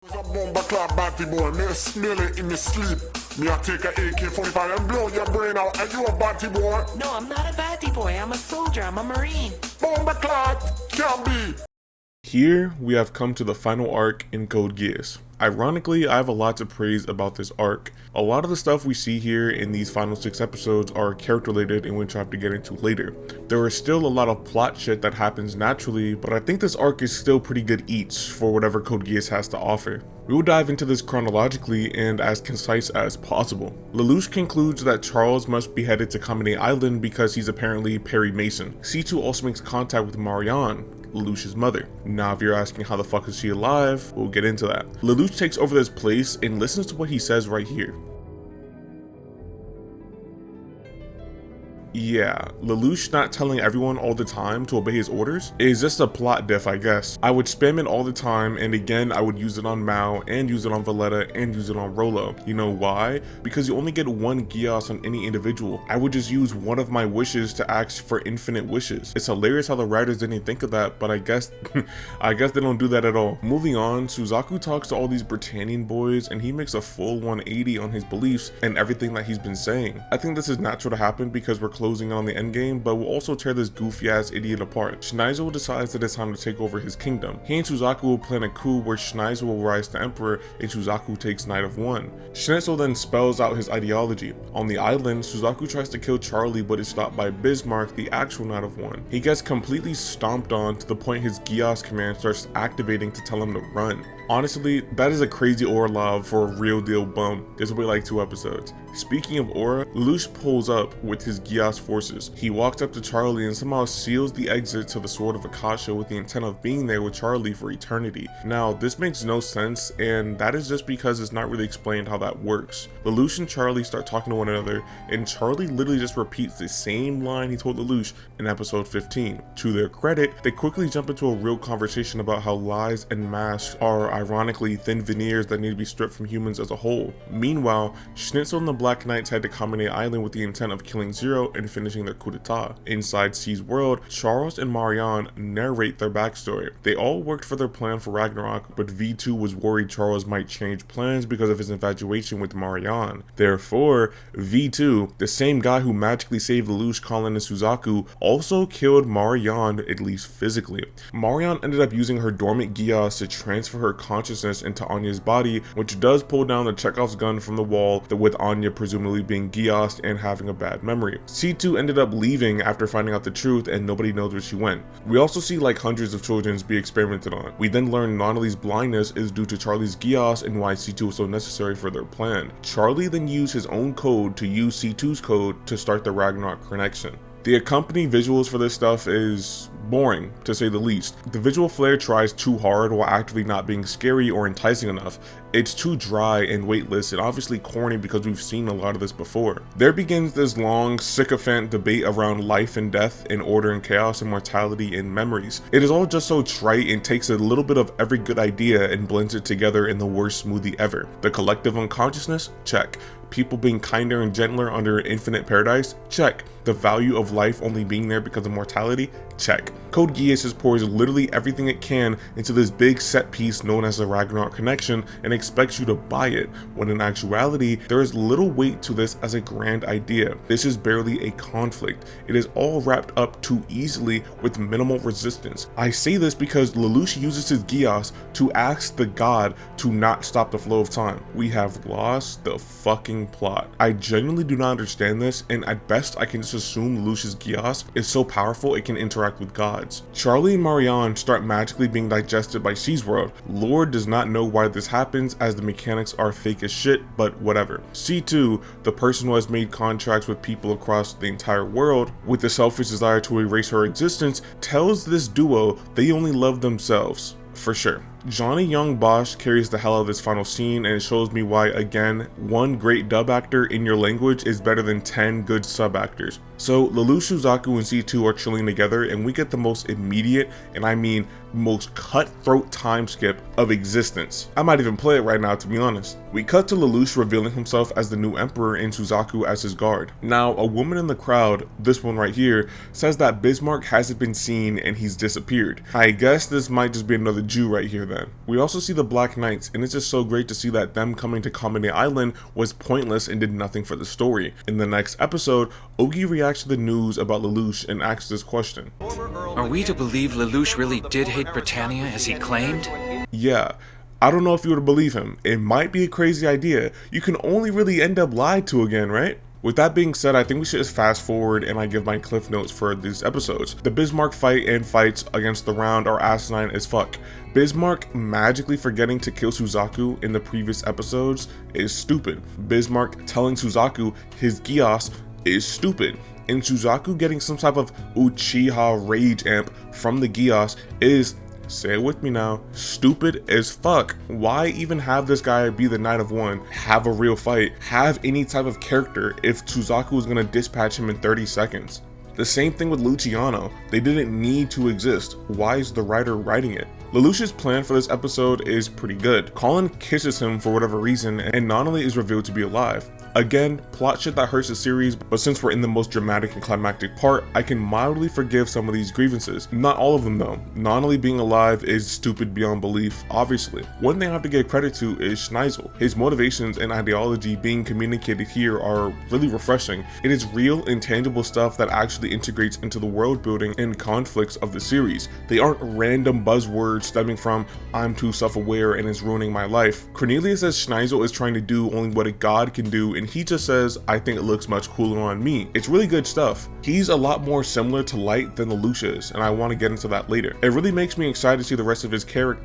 D: A bomber clap batty boy, me smell it in me sleep. Me I take a AK-45 and blow your brain out. Are you a batty boy?
V: No, I'm not a batty boy. I'm a soldier. I'm a Marine.
D: Bomber clap, can be.
F: Here we have come to the final arc in Code Geass. Ironically, I have a lot to praise about this arc. A lot of the stuff we see here in these final 6 episodes are character related, and which I have to get into later. There is still a lot of plot shit that happens naturally, but I think this arc is still pretty good eats for whatever Code Geass has to offer. We will dive into this chronologically and as concise as possible. Lelouch concludes that Charles must be headed to Kamine Island because he's apparently Perry Mason. C2 also makes contact with Marianne, Lelouch's mother. Now if you're asking how the fuck is she alive, we'll get into that. Lelouch takes over this place and listens to what he says right here. Yeah, Lelouch not telling everyone all the time to obey his orders is just a plot diff, I guess. I would spam it all the time, and again, I would use it on Mao, and use it on Valletta, and use it on Rollo. You know why? Because you only get one Geass on any individual. I would just use one of my wishes to ask for infinite wishes. It's hilarious how the writers didn't think of that, but I guess I guess they don't do that at all. Moving on, Suzaku talks to all these Britannian boys, and he makes a full 180 on his beliefs and everything that he's been saying. I think this is natural to happen because we're closing on the endgame, but will also tear this goofy ass idiot apart. Schneizel decides that it's time to take over his kingdom. He and Suzaku will plan a coup where Schneizel will rise to emperor and Suzaku takes Knight of One. Schnitzel then spells out his ideology. On the island, Suzaku tries to kill Charlie but is stopped by Bismarck, the actual Knight of One. He gets completely stomped on to the point his Geass command starts activating to tell him to run. Honestly, that is a crazy aura lob for a real deal bum. This will be like 2 episodes. Speaking of aura, Lelouch pulls up with his Geass forces. He walks up to Charlie and somehow seals the exit to the Sword of Akasha with the intent of being there with Charlie for eternity. Now, this makes no sense, and that is just because it's not really explained how that works. Lelouch and Charlie start talking to one another, and Charlie literally just repeats the same line he told Lelouch in episode 15. To their credit, they quickly jump into a real conversation about how lies and masks are ironically thin veneers that need to be stripped from humans as a whole. Meanwhile, Schnitzel and the Black Knights head to Kamine Island with the intent of killing Zero and finishing their coup d'etat. Inside C's world, Charles and Marianne narrate their backstory. They all worked for their plan for Ragnarok, but V2 was worried Charles might change plans because of his infatuation with Marianne. Therefore, V2, the same guy who magically saved Lelouch, Colin, and Suzaku, also killed Marianne, at least physically. Marianne ended up using her dormant Geass to transfer her consciousness into Anya's body, which does pull down the Chekhov's gun from the wall, with Anya presumably being Geassed and having a bad memory. C2 ended up leaving after finding out the truth, and nobody knows where she went. We also see like hundreds of children be experimented on. We then learn Nonali's blindness is due to Charlie's Geass and why C2 was so necessary for their plan. Charlie then used his own code to use C2's code to start the Ragnarok connection. The accompanying visuals for this stuff is boring, to say the least. The visual flair tries too hard while actively not being scary or enticing enough. It's too dry and weightless and obviously corny because we've seen a lot of this before. There begins this long, sycophant debate around life and death and order and chaos and mortality and memories. It is all just so trite and takes a little bit of every good idea and blends it together in the worst smoothie ever. The collective unconsciousness? Check. People being kinder and gentler under an infinite paradise? Check. The value of life only being there because of mortality? Check. Code Geass just pours literally everything it can into this big set piece known as the Ragnarok connection and expects you to buy it, when in actuality, there is little weight to this as a grand idea. This is barely a conflict. It is all wrapped up too easily with minimal resistance. I say this because Lelouch uses his Geass to ask the god to not stop the flow of time. We have lost the fucking plot. I genuinely do not understand this, and at best I can just assume Lelouch's Geass is so powerful it can interact with gods. Charlie and Marianne start magically being digested by C's world. Lord does not know why this happens as the mechanics are fake as shit, but whatever. C2, the person who has made contracts with people across the entire world with the selfish desire to erase her existence, tells this duo they only love themselves. For sure. Johnny Young Bosch carries the hell out of this final scene, and it shows me why, again, one great dub actor in your language is better than 10 good sub actors. So Lelouch, Suzaku, and C2 are chilling together, and we get the most immediate, and I mean most cutthroat time skip of existence. I might even play it right now, to be honest. We cut to Lelouch revealing himself as the new emperor and Suzaku as his guard. Now, a woman in the crowd, this one right here, says that Bismarck hasn't been seen and he's disappeared. I guess this might just be another Jew right here then. We also see the Black Knights, and it's just so great to see that them coming to Kamine Island was pointless and did nothing for the story. In the next episode, Ogi reacts to the news about Lelouch and asks this question.
A: Are we to believe Lelouch really did hate Britannia as he claimed?
F: Yeah. I don't know if you would believe him. It might be a crazy idea. You can only really end up lied to again, right? With that being said, I think we should just fast forward and I give my cliff notes for these episodes. The Bismarck fight and fights against the Round are asinine as fuck. Bismarck magically forgetting to kill Suzaku in the previous episodes is stupid. Bismarck telling Suzaku his Geass is stupid. And Suzaku getting some type of Uchiha rage amp from the Geass is, say it with me now, stupid as fuck. Why even have this guy be the Knight of One, have a real fight, have any type of character if Suzaku was gonna dispatch him in 30 seconds? The same thing with Luciano. They didn't need to exist. Why is the writer writing it? Lelouch's plan for this episode is pretty good. Colin kisses him for whatever reason, and Nonali is revealed to be alive. Again, plot shit that hurts the series, but since we're in the most dramatic and climactic part, I can mildly forgive some of these grievances. Not all of them though. Nonali being alive is stupid beyond belief, obviously. One thing I have to give credit to is Schneisel. His motivations and ideology being communicated here are really refreshing. It is real, intangible stuff that actually integrates into the world building and conflicts of the series. They aren't random buzzwords stemming from I'm too self-aware and it's ruining my life. Cornelius says Schneisel is trying to do only what a god can do, and he just says, I think it looks much cooler on me. It's really good stuff. He's a lot more similar to Light than Lelouch is, and I want to get into that later. It really makes me excited to see the rest of his character.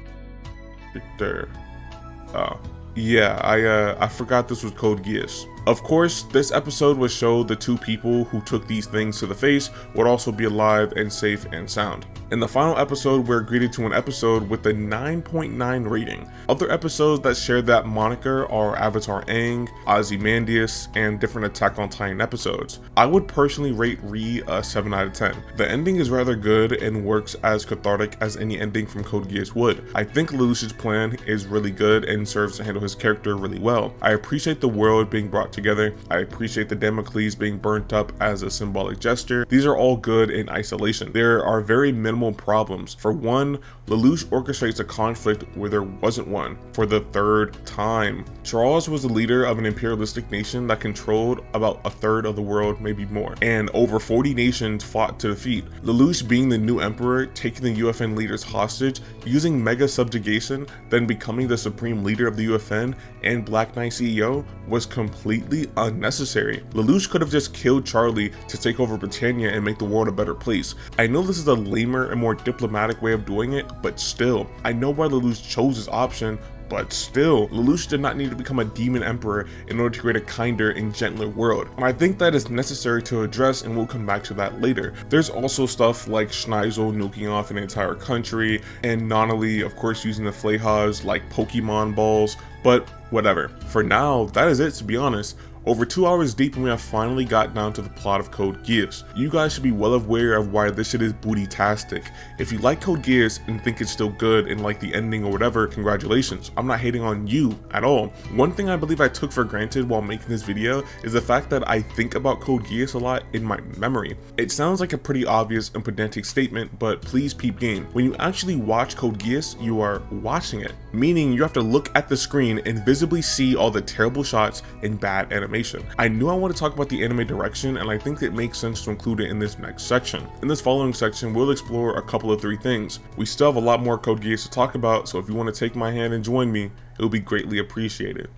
F: Yeah, I forgot this was Code Geass. Of course, this episode would show the two people who took these things to the face would also be alive and safe and sound. In the final episode, we're greeted to an episode with a 9.9 rating. Other episodes that share that moniker are Avatar Aang, Ozymandias, and different Attack on Titan episodes. I would personally rate Re a 7 out of 10. The ending is rather good and works as cathartic as any ending from Code Geass would. I think Lelouch's plan is really good and serves to handle his character really well. I appreciate the world being brought brought together. I appreciate the Damocles being burnt up as a symbolic gesture. These are all good in isolation. There are very minimal problems. For one, Lelouch orchestrates a conflict where there wasn't one for the third time. Charles was the leader of an imperialistic nation that controlled about a third of the world, maybe more, and over 40 nations fought to defeat. Lelouch being the new emperor, taking the UFN leaders hostage, using mega subjugation, then becoming the supreme leader of the UFN and Black Knight CEO was completely unnecessary. Lelouch could have just killed Charlie to take over Britannia and make the world a better place. I know this is a lamer and more diplomatic way of doing it, but still, I know why Lelouch chose this option, but still, Lelouch did not need to become a demon emperor in order to create a kinder and gentler world. And I think that is necessary to address, and we'll come back to that later. There's also stuff like Schneisel nuking off an entire country, and Nonnally, of course, using the Flehas like Pokemon balls, but whatever. For now, that is it, to be honest. Over 2 hours deep and we have finally got down to the plot of Code Geass. You guys should be well aware of why this shit is booty-tastic. If you like Code Geass and think it's still good and like the ending or whatever, congratulations. I'm not hating on you at all. One thing I believe I took for granted while making this video is the fact that I think about Code Geass a lot in my memory. It sounds like a pretty obvious and pedantic statement, but please peep game. When you actually watch Code Geass, you are watching it, meaning you have to look at the screen and visibly see all the terrible shots and bad animation. I knew I wanted to talk about the anime direction, and I think it makes sense to include it in this next section. In this following section, we'll explore a couple of 3 things. We still have a lot more Code Geass to talk about, so if you want to take my hand and join me, it will be greatly appreciated.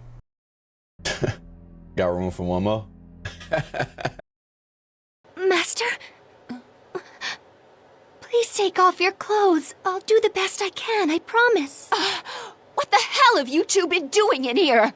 E: Got room for one more?
H: Master? Please take off your clothes. I'll do the best I can, I promise.
K: What the hell have you two been doing in here?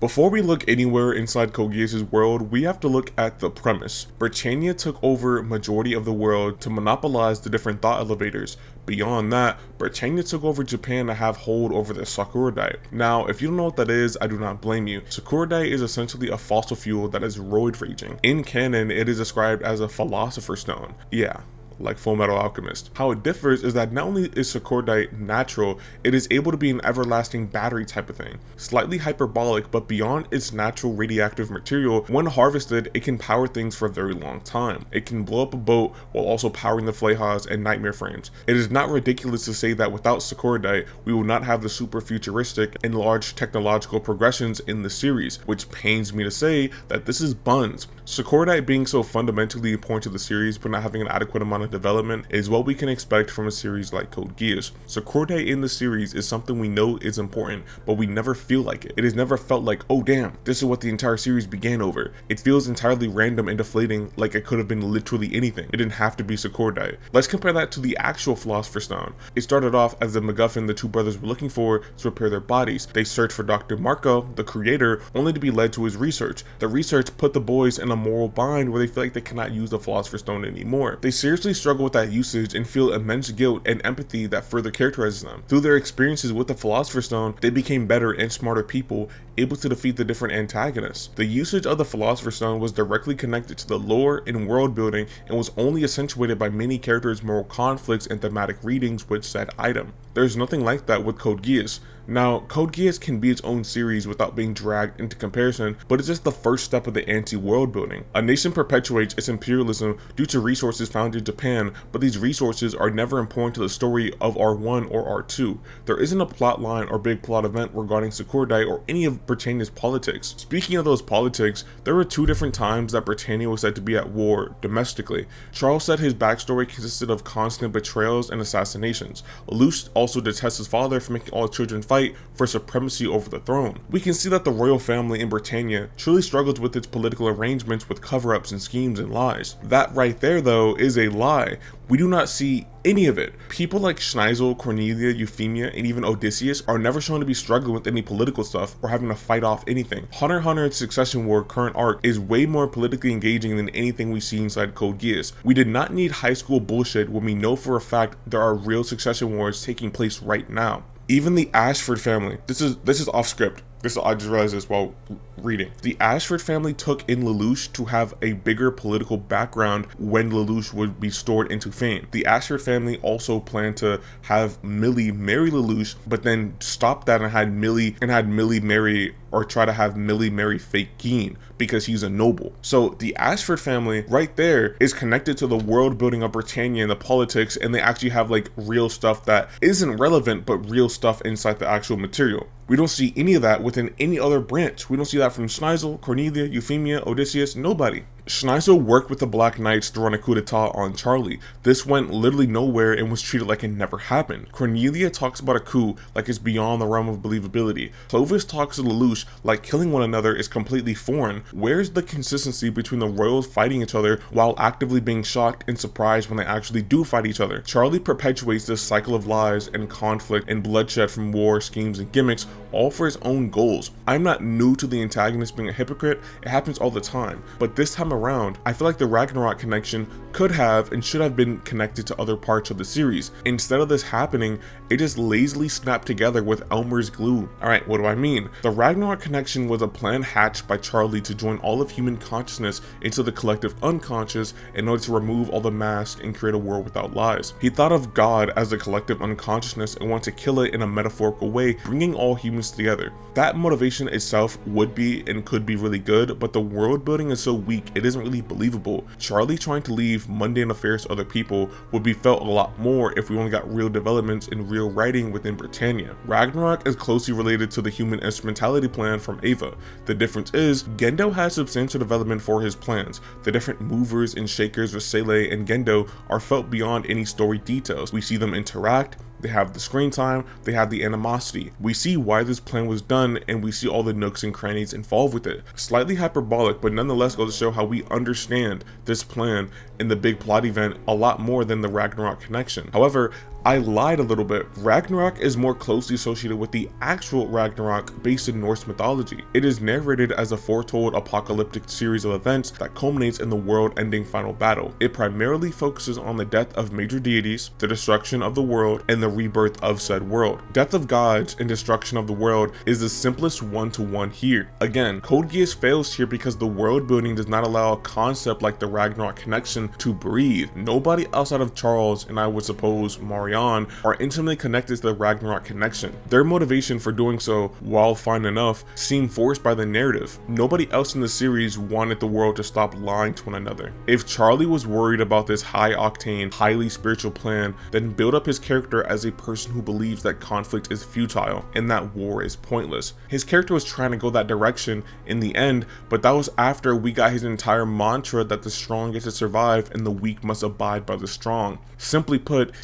F: Before we look anywhere inside Code Geass' world, we have to look at the premise. Britannia took over majority of the world to monopolize the different thought elevators. Beyond that, Britannia took over Japan to have hold over the Sakuradite. Now, if you don't know what that is, I do not blame you. Sakuradite is essentially a fossil fuel that is roid raging. In canon, it is described as a philosopher's stone. Yeah, like Full Metal Alchemist. How it differs is that not only is Sakuradite natural, it is able to be an everlasting battery type of thing. Slightly hyperbolic, but beyond its natural radioactive material, when harvested, it can power things for a very long time. It can blow up a boat while also powering the Flehas and Nightmare frames. It is not ridiculous to say that without Sakuradite, we will not have the super futuristic and large technological progressions in the series, which pains me to say that this is buns. Sakuradite being so fundamentally important to the series but not having an adequate amount of development is what we can expect from a series like Code Geass. Sakuradite in the series is something we know is important, but we never feel like it. It has never felt like, oh damn, this is what the entire series began over. It feels entirely random and deflating, like it could have been literally anything. It didn't have to be Sakuradite. Let's compare that to the actual Philosopher's Stone. It started off as the MacGuffin the two brothers were looking for to repair their bodies. They searched for Dr. Marco, the creator, only to be led to his research. The research put the boys in a moral bind where they feel like they cannot use the Philosopher's Stone anymore. They seriously struggle with that usage and feel immense guilt and empathy that further characterizes them. Through their experiences with the Philosopher's Stone, they became better and smarter people, able to defeat the different antagonists. The usage of the Philosopher's Stone was directly connected to the lore and world building and was only accentuated by many characters' moral conflicts and thematic readings with said item. There's nothing like that with Code Geass. Now, Code Geass can be its own series without being dragged into comparison, but it's just the first step of the anti-world building. A nation perpetuates its imperialism due to resources found in Japan, but these resources are never important to the story of R1 or R2. There isn't a plot line or big plot event regarding Sakuradite or any of Britannia's politics. Speaking of those politics, there were 2 different times that Britannia was said to be at war domestically. Charles said his backstory consisted of constant betrayals and assassinations. Lelouch also detests his father for making all children fight for supremacy over the throne. We can see that the royal family in Britannia truly struggles with its political arrangements with cover-ups and schemes and lies. That right there though is a lie. We do not see any of it. People like Schneisel, Cornelia, Euphemia, and even Odysseus are never shown to be struggling with any political stuff or having to fight off anything. Hunter x Hunter's Succession War current arc is way more politically engaging than anything we see inside Code Geass. We did not need high school bullshit when we know for a fact there are real succession wars taking place right now. Even the Ashford family, this is off script. I just realized this while reading. The Ashford family took in Lelouch to have a bigger political background when Lelouch would be stored into fame. The Ashford family also planned to have Millie marry Lelouch, but then stopped that and had Millie marry, or try to have Millie marry fake Gein because he's a noble. So the Ashford family right there is connected to the world building of Britannia and the politics, and they actually have like real stuff that isn't relevant, but real stuff inside the actual material. We don't see any of that within any other branch. We don't see that from Schneisel, Cornelia, Euphemia, Odysseus, nobody. Schneisel worked with the Black Knights to run a coup d'etat on Charlie. This went literally nowhere and was treated like it never happened. Cornelia talks about a coup like it's beyond the realm of believability. Clovis talks to Lelouch like killing one another is completely foreign. Where's the consistency between the royals fighting each other while actively being shocked and surprised when they actually do fight each other? Charlie perpetuates this cycle of lies and conflict and bloodshed from war, schemes, and gimmicks, all for his own goals. I'm not new to the antagonist being a hypocrite, it happens all the time, but this time around, I feel like the Ragnarok connection could have and should have been connected to other parts of the series. Instead of this happening, it just lazily snapped together with Elmer's glue. Alright, what do I mean? The Ragnarok connection was a plan hatched by Charlie to join all of human consciousness into the collective unconscious in order to remove all the masks and create a world without lies. He thought of God as the collective unconsciousness and wanted to kill it in a metaphorical way, bringing all humans together. That motivation itself would be and could be really good, but the world building is so weak it isn't really believable. Charlie trying to leave mundane affairs to other people would be felt a lot more if we only got real developments and real writing within Britannia. Ragnarok is closely related to the human instrumentality plan from Ava. The difference is, Gendo has substantial development for his plans. The different movers and shakers with Sele and Gendo are felt beyond any story details. We see them interact, they have the screen time, they have the animosity. We see why this plan was done, and we see all the nooks and crannies involved with it. Slightly hyperbolic, but nonetheless goes to show how we understand this plan in the big plot event a lot more than the Ragnarok connection. However, I lied a little bit. Ragnarok is more closely associated with the actual Ragnarok based in Norse mythology. It is narrated as a foretold apocalyptic series of events that culminates in the world-ending final battle. It primarily focuses on the death of major deities, the destruction of the world, and the rebirth of said world. Death of gods and destruction of the world is the simplest one-to-one here. Again, Code Geass fails here because the world building does not allow a concept like the Ragnarok connection to breathe. Nobody outside of Charles, and I would suppose Marianne, are intimately connected to the Ragnarok connection. Their motivation for doing so, while fine enough, seemed forced by the narrative. Nobody else in the series wanted the world to stop lying to one another. If Charlie was worried about this high-octane, highly spiritual plan, then build up his character as a person who believes that conflict is futile and that war is pointless. His character was trying to go that direction in the end, but that was after we got his entire mantra that the strong get to survive and the weak must abide by the strong. Simply put,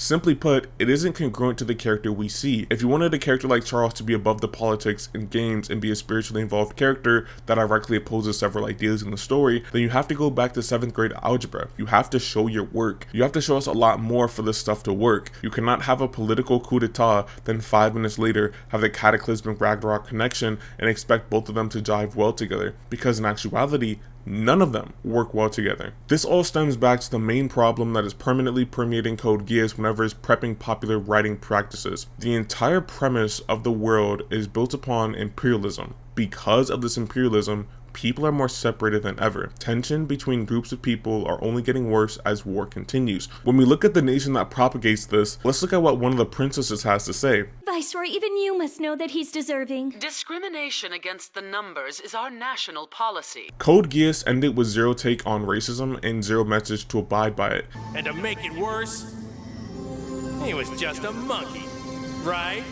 F: it isn't congruent to the character we see. If you wanted a character like Charles to be above the politics and games and be a spiritually involved character that directly opposes several ideas in the story, then you have to go back to 7th grade algebra. You have to show your work. You have to show us a lot more for this stuff to work. You cannot have a political coup d'etat, then 5 minutes later have the cataclysmic Ragnarok connection and expect both of them to jive well together, because in actuality, none of them work well together. This all stems back to the main problem that is permanently permeating Code Geass whenever it's prepping popular writing practices. The entire premise of the world is built upon imperialism. Because of this imperialism, people are more separated than ever. Tension between groups of people are only getting worse as war continues. When we look at the nation that propagates this, let's look at what one of the princesses has to say.
E: Viceroy, even you must know that he's deserving.
M: Discrimination against the numbers is our national policy.
F: Code Geass ended with zero take on racism and zero message to abide by it.
C: And to make it worse, he was just a monkey, right?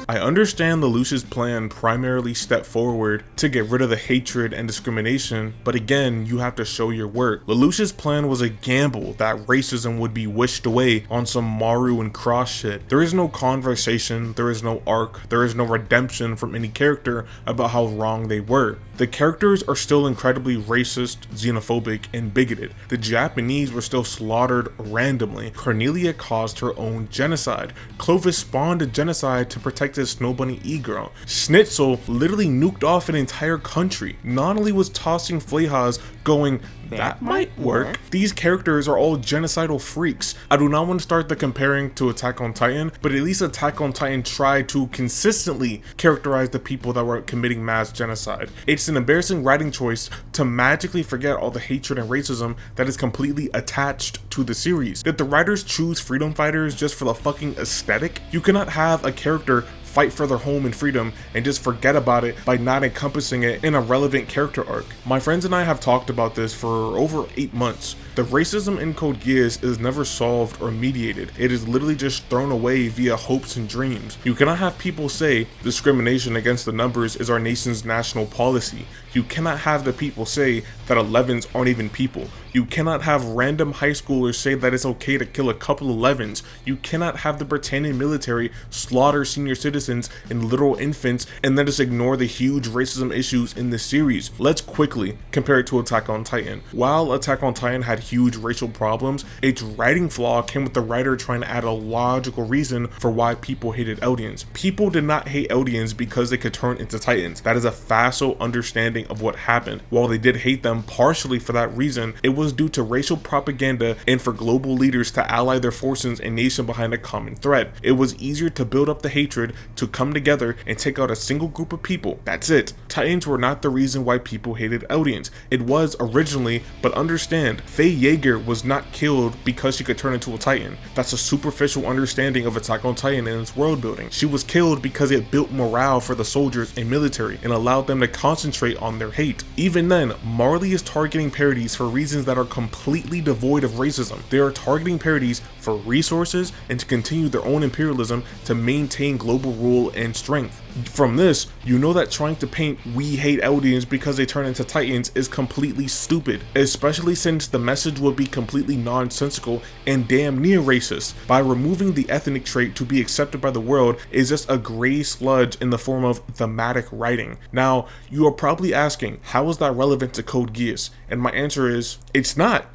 F: I understand Lelouch's plan primarily stepped forward to get rid of the hatred and discrimination, but again, you have to show your work. Lelouch's plan was a gamble that racism would be wished away on some Maru and Cross shit. There is no conversation, there is no arc, there is no redemption from any character about how wrong they were. The characters are still incredibly racist, xenophobic, and bigoted. The Japanese were still slaughtered randomly. Cornelia caused her own genocide. Clovis spawned a genocide to protect as Snow Bunny E-Girl. Schnitzel literally nuked off an entire country. Nonali was tossing Flehas going, that might work. These characters are all genocidal freaks. I do not want to start the comparing to Attack on Titan, but at least Attack on Titan tried to consistently characterize the people that were committing mass genocide. It's an embarrassing writing choice to magically forget all the hatred and racism that is completely attached to the series. Did the writers choose freedom fighters just for the fucking aesthetic? You cannot have a character fight for their home and freedom and just forget about it by not encompassing it in a relevant character arc. My friends and I have talked about this for over 8 months. The racism in Code Geass is never solved or mediated. It is literally just thrown away via hopes and dreams. You cannot have people say discrimination against the numbers is our nation's national policy. You cannot have the people say that 11s aren't even people. You cannot have random high schoolers say that it's okay to kill a couple 11s. You cannot have the Britannian military slaughter senior citizens and literal infants and then just ignore the huge racism issues in this series. Let's quickly compare it to Attack on Titan. While Attack on Titan had huge racial problems, its writing flaw came with the writer trying to add a logical reason for why people hated Eldians. People did not hate Eldians because they could turn into Titans. That is a facile understanding of what happened. While they did hate them partially for that reason, it was due to racial propaganda and for global leaders to ally their forces and nation behind a common threat. It was easier to build up the hatred, to come together and take out a single group of people. That's it. Titans were not the reason why people hated Eldians. It was originally, but understand, Faye Yeager was not killed because she could turn into a Titan. That's a superficial understanding of Attack on Titan and its world building. She was killed because it built morale for the soldiers and military and allowed them to concentrate on their hate. Even then, Marley is targeting parodies for reasons that are completely devoid of racism. They are targeting parodies for resources and to continue their own imperialism to maintain global rule and strength. From this, you know that trying to paint "we hate Eldians because they turn into Titans" is completely stupid, especially since the message would be completely nonsensical and damn near racist. By removing the ethnic trait to be accepted by the world is just a gray sludge in the form of thematic writing. Now, you are probably asking, how is that relevant to Code Geass? And my answer is, it's not.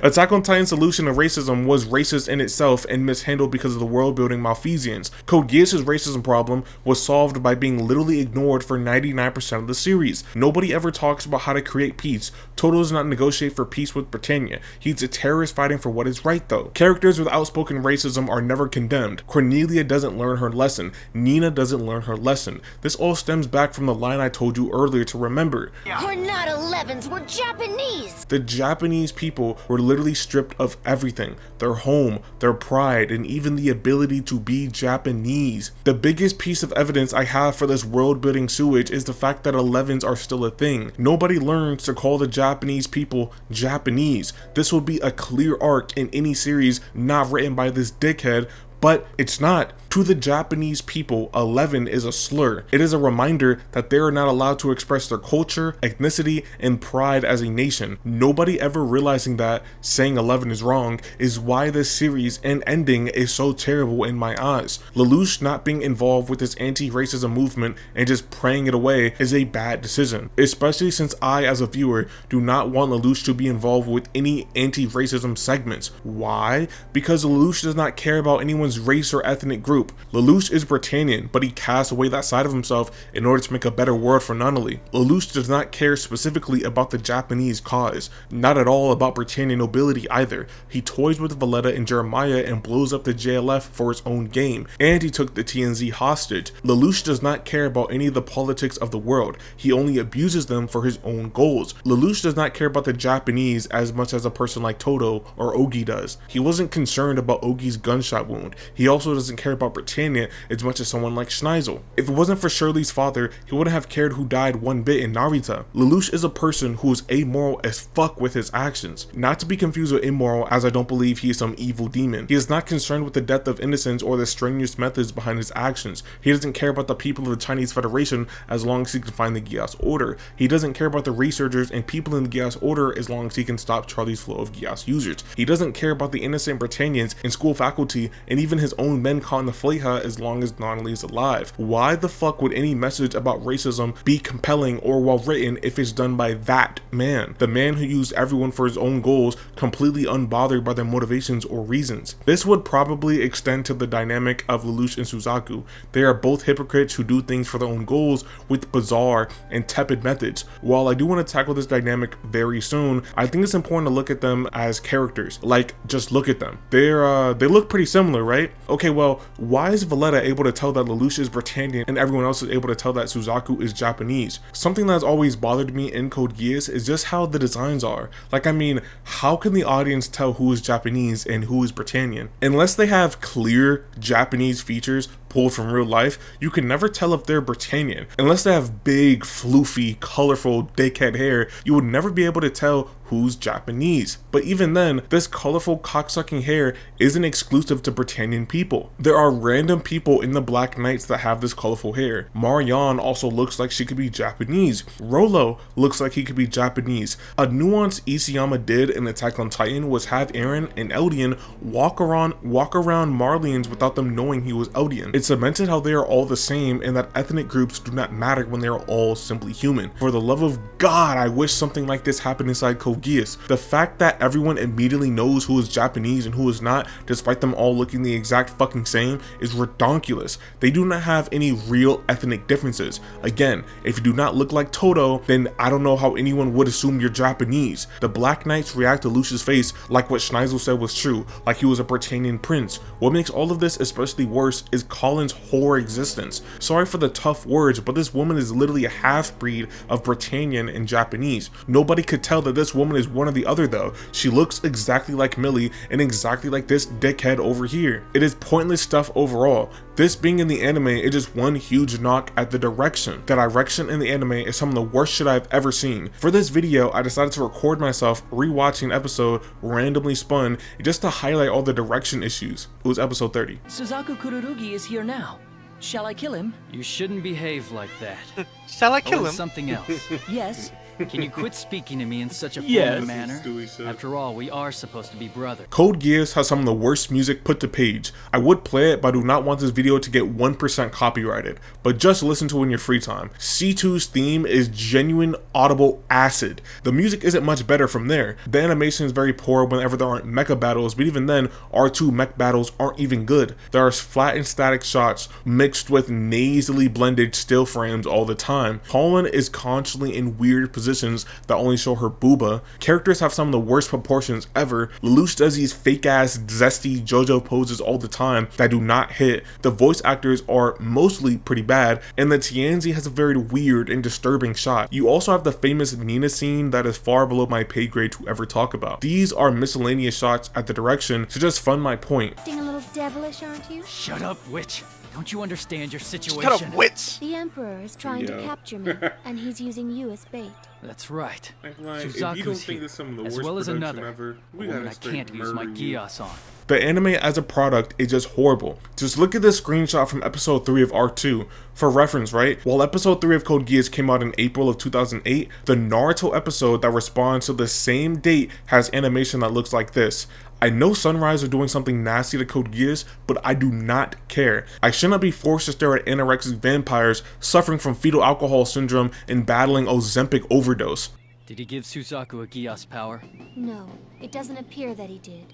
F: Attack on Titan's solution of racism was racist in itself and mishandled because of the world building malfeasance. Code Geass' racism problem was solved by being literally ignored for 99% of the series. Nobody ever talks about how to create peace. Toto does not negotiate for peace with Britannia. He's a terrorist fighting for what is right though. Characters with outspoken racism are never condemned. Cornelia doesn't learn her lesson. Nina doesn't learn her lesson. This all stems back from the line I told you earlier to remember.
H: We're not 11s, we're Japanese!
F: The Japanese people were literally stripped of everything. Their home, their pride, and even the ability to be Japanese. The biggest piece of evidence I have for this world building sewage is the fact that 11s are still a thing. Nobody learns to call the Japanese people Japanese. This would be a clear arc in any series not written by this dickhead, but it's not. To the Japanese people, 11 is a slur. It is a reminder that they are not allowed to express their culture, ethnicity, and pride as a nation. Nobody ever realizing that saying 11 is wrong is why this series and ending is so terrible in my eyes. Lelouch not being involved with this anti-racism movement and just praying it away is a bad decision, especially since I, as a viewer, do not want Lelouch to be involved with any anti-racism segments. Why? Because Lelouch does not care about anyone's race or ethnic group. Lelouch is Britannian, but he casts away that side of himself in order to make a better world for Nunnally. Lelouch does not care specifically about the Japanese cause, not at all about Britannian nobility either. He toys with Valletta and Jeremiah and blows up the JLF for his own game, and he took the TNZ hostage. Lelouch does not care about any of the politics of the world. He only abuses them for his own goals. Lelouch does not care about the Japanese as much as a person like Toto or Ogi does. He wasn't concerned about Ogi's gunshot wound. He also doesn't care about Britannia as much as someone like Schneizel. If it wasn't for Shirley's father, he wouldn't have cared who died one bit in Narita. Lelouch is a person who is amoral as fuck with his actions. Not to be confused with immoral, as I don't believe he is some evil demon. He is not concerned with the death of innocents or the strenuous methods behind his actions. He doesn't care about the people of the Chinese Federation as long as he can find the Geass Order. He doesn't care about the researchers and people in the Geass Order as long as he can stop Charlie's flow of Geass users. He doesn't care about the innocent Britannians and school faculty and even his own men caught in the Fleha as long as Nonali is alive. Why the fuck would any message about racism be compelling or well written if it's done by that man? The man who used everyone for his own goals, completely unbothered by their motivations or reasons. This would probably extend to the dynamic of Lelouch and Suzaku. They are both hypocrites who do things for their own goals with bizarre and tepid methods. While I do want to tackle this dynamic very soon, I think it's important to look at them as characters. Like, just look at them. They look pretty similar, right? Okay, well, why is Valletta able to tell that Lelouch is Britannian and everyone else is able to tell that Suzaku is Japanese? Something that's always bothered me in Code Geass is just how the designs are. Like, I mean, how can the audience tell who is Japanese and who is Britannian? Unless they have clear Japanese features pulled from real life, you can never tell if they're Britannian. Unless they have big, floofy, colorful, dickhead hair, you would never be able to tell who's Japanese. But even then, this colorful cocksucking hair isn't exclusive to Britannian people. There are random people in the Black Knights that have this colorful hair. Marianne also looks like she could be Japanese. Rolo looks like he could be Japanese. A nuance Isayama did in Attack on Titan was have Eren and Eldian walk around Marlians without them knowing he was Eldian. It cemented how they are all the same and that ethnic groups do not matter when they are all simply human. For the love of God, I wish something like this happened inside Code Geass. The fact that everyone immediately knows who is Japanese and who is not, despite them all looking the exact fucking same, is redonkulous. They do not have any real ethnic differences. Again, if you do not look like Toto, then I don't know how anyone would assume you're Japanese. The Black Knights react to Lucius' face like what Schneisel said was true, like he was a Britannian prince. What makes all of this especially worse is Colin's whore existence. Sorry for the tough words, but this woman is literally a half-breed of Britannian and Japanese. Nobody could tell that this woman is one or the other though. She looks exactly like Millie and exactly like this dickhead over here. It is pointless stuff overall. This being in the anime is just one huge knock at the direction. The direction in the anime is some of the worst shit I've ever seen. For this video, I decided to record myself rewatching an episode randomly spun just to highlight all the direction issues. It was episode 30.
G: Suzaku Kururugi is here now. Shall I kill him?
I: You shouldn't behave like that.
N: Shall I kill him?
I: Something else.
G: Yes.
I: Can you quit speaking to me in such a formal manner? After all, we are supposed to be brothers.
F: Code Geass has some of the worst music put to page. I would play it, but I do not want this video to get 1% copyrighted. But just listen to it in your free time. C2's theme is genuine audible acid. The music isn't much better from there. The animation is very poor whenever there aren't mecha battles, but even then, R2 mech battles aren't even good. There are flat and static shots mixed with nasally blended still frames all the time. Colin is constantly in weird positions that only show her booba. Characters have some of the worst proportions ever. Lelouch does these fake ass zesty JoJo poses all the time that do not hit. The voice actors are mostly pretty bad, and the Tianzi has a very weird and disturbing shot. You also have the famous Nina scene that is far below my pay grade to ever talk about. These are miscellaneous shots at the direction to just fund my point.
H: Acting a little devilish, aren't you?
I: Shut up, witch. Don't you understand your situation?
N: Shut up, wits!
H: The Emperor is trying to capture me, and he's using you as bait.
I: That's right.
F: Suzaku's here,
I: as well as another woman I can't use my Geass on.
F: The anime as a product is just horrible. Just look at this screenshot from episode 3 of R2. For reference, right? While episode 3 of Code Geass came out in April of 2008, the Naruto episode that responds to the same date has animation that looks like this. I know Sunrise are doing something nasty to Code Geass, but I do not care. I should not be forced to stare at anorexic vampires suffering from fetal alcohol syndrome and battling Ozempic overdose.
I: Did he give Suzaku a Geass power?
H: No, it doesn't appear that he did.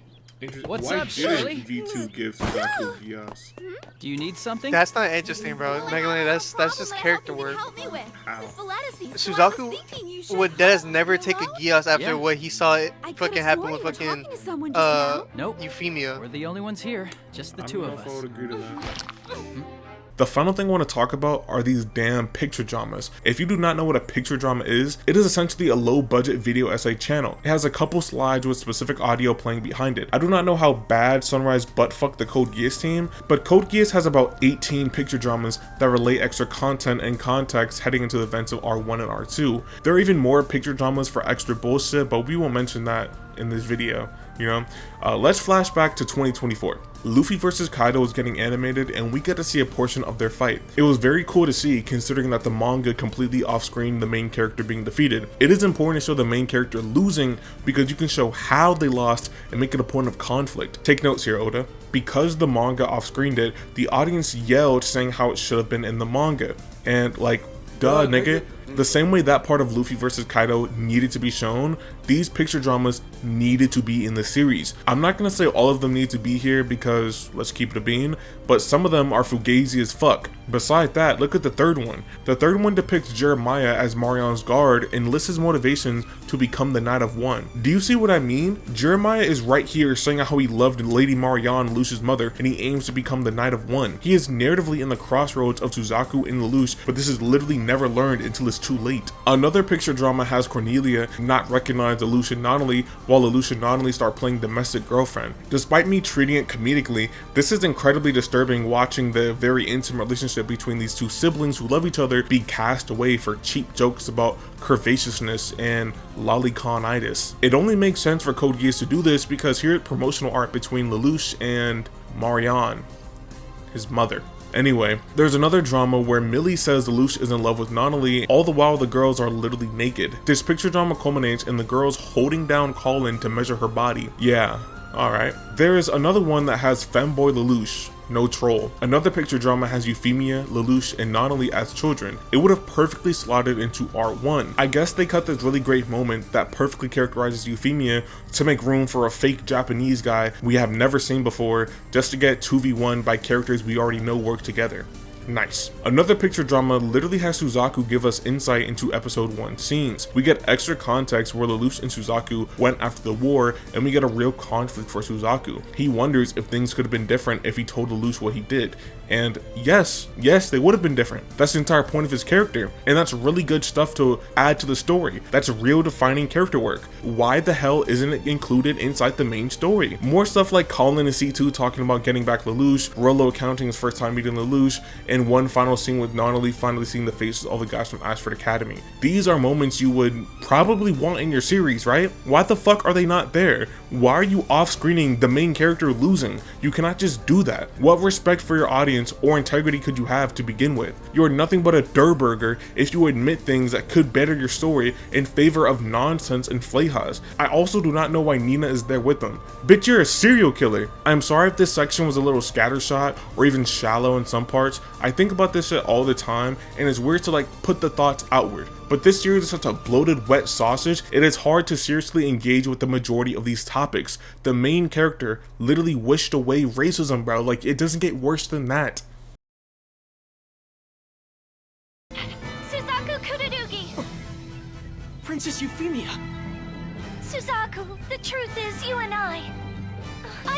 I: What's up, Shirley?
F: V2 gives Suzaku Geass?
I: Do you need something?
N: That's not interesting, bro. Megalyn, that's just character work. Suzaku would never take a Geass after what he saw it fucking happen with fucking Euphemia.
I: We're the only ones here, just the two of us.
F: I would agree to that. The final thing I want to talk about are these damn picture dramas. If you do not know what a picture drama is, it is essentially a low budget video essay channel. It has a couple slides with specific audio playing behind it. I do not know how bad Sunrise buttfucked the Code Geass team, but Code Geass has about 18 picture dramas that relate extra content and context heading into the events of R1 and R2. There are even more picture dramas for extra bullshit, but we won't mention that in this video. you know? Let's flash back to 2024. Luffy vs Kaido is getting animated and we get to see a portion of their fight. It was very cool to see considering that the manga completely off-screened the main character being defeated. It is important to show the main character losing because you can show how they lost and make it a point of conflict. Take notes here, Oda. Because the manga off-screened it, the audience yelled saying how it should have been in the manga. And like, duh, nigga. The same way that part of Luffy vs Kaido needed to be shown, these picture dramas needed to be in the series. I'm not gonna say all of them need to be here because let's keep it a bean, but some of them are fugazi as fuck. Beside that, look at the third one. The third one depicts Jeremiah as Marion's guard and lists his motivations to become the Knight of One. Do you see what I mean? Jeremiah is right here saying how he loved Lady Marion, Lelouch's mother, and he aims to become the Knight of One. He is narratively in the crossroads of Suzaku and Lelouch, but this is literally never learned until it's too late. Another picture drama has Cornelia not recognize Lelouch and Nonnally, while Lelouch and Nonnally start playing domestic girlfriend. Despite me treating it comedically, this is incredibly disturbing watching the very intimate relationship between these two siblings who love each other be cast away for cheap jokes about curvaceousness and loliconitis. It only makes sense for Code Geass to do this because here's promotional art between Lelouch and Marion, his mother. Anyway, there's another drama where Millie says Lelouch is in love with Nonnally, all the while the girls are literally naked. This picture drama culminates in the girls holding down Colin to measure her body. Yeah, alright. There is another one that has femboy Lelouch, no troll. Another picture drama has Euphemia, Lelouch, and Nonnally as children. It would have perfectly slotted into Art 1. I guess they cut this really great moment that perfectly characterizes Euphemia to make room for a fake Japanese guy we have never seen before, just to get 2v1 by characters we already know work together. Nice. Another picture drama literally has Suzaku give us insight into episode 1 scenes. We get extra context where Lelouch and Suzaku went after the war, and we get a real conflict for Suzaku. He wonders if things could have been different if he told Lelouch what he did. And yes, they would have been different. That's the entire point of his character, and that's really good stuff to add to the story. That's real defining character work. Why the hell isn't it included inside the main story? More stuff like Colin and C2 talking about getting back Lelouch, Rolo accounting his first time meeting Lelouch, and one final scene with Nonnally finally seeing the faces of all the guys from Ashford Academy. These are moments you would probably want in your series, right? Why the fuck are they not there? Why are you off-screening the main character losing? You cannot just do that. What respect for your audience or integrity could you have to begin with? You are nothing but a Durburger if you admit things that could better your story in favor of nonsense and flehas. I also do not know why Nina is there with them. Bitch, you're a serial killer. I'm sorry if this section was a little scattershot or even shallow in some parts. I think about this shit all the time and it's weird to like put the thoughts outward. But this series is such a bloated wet sausage, it is hard to seriously engage with the majority of these topics. The main character literally wished away racism, bro. Like, it doesn't get worse than that.
E: Suzaku kururugi!
G: Princess Euphemia!
E: Suzaku, the truth is you and I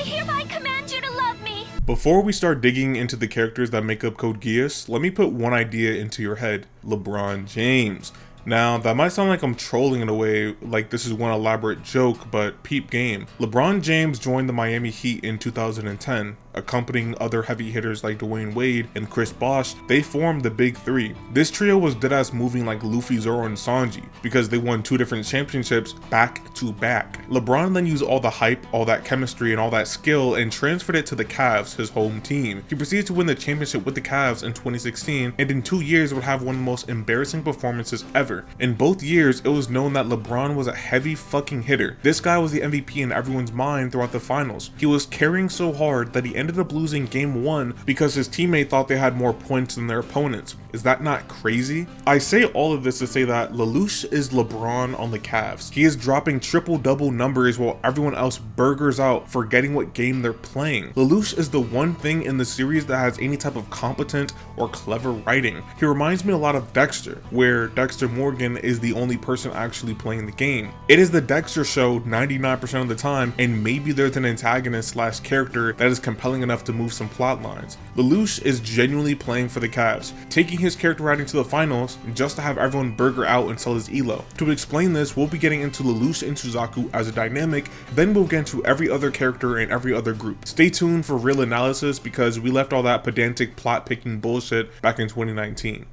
E: hereby command you to love me!
F: Before we start digging into the characters that make up Code Geass, let me put one idea into your head. LeBron James. Now, that might sound like I'm trolling in a way, like this is one elaborate joke, but peep game. LeBron James joined the Miami Heat in 2010. Accompanying other heavy hitters like Dwayne Wade and Chris Bosh, they formed the Big Three. This trio was deadass moving like Luffy, Zoro, and Sanji because they won 2 different championships back to back. LeBron then used all the hype, all that chemistry, and all that skill and transferred it to the Cavs, his home team. He proceeded to win the championship with the Cavs in 2016 and in 2 years would have one of the most embarrassing performances ever. In both years, it was known that LeBron was a heavy fucking hitter. This guy was the MVP in everyone's mind throughout the finals. He was carrying so hard that he ended up losing game 1 because his teammate thought they had more points than their opponents. Is that not crazy? I say all of this to say that Lelouch is LeBron on the Cavs. He is dropping triple-double numbers while everyone else burgers out forgetting what game they're playing. Lelouch is the one thing in the series that has any type of competent or clever writing. He reminds me a lot of Dexter, where Dexter Morgan is the only person actually playing the game. It is the Dexter show 99% of the time, and maybe there's an antagonist slash character that is compelling enough to move some plot lines. Lelouch is genuinely playing for the Cavs, taking his character writing to the finals just to have everyone burger out and sell his elo. To explain this, we'll be getting into Lelouch and Suzaku as a dynamic, then we'll get into every other character and every other group. Stay tuned for real analysis because we left all that pedantic plot picking bullshit back in 2019.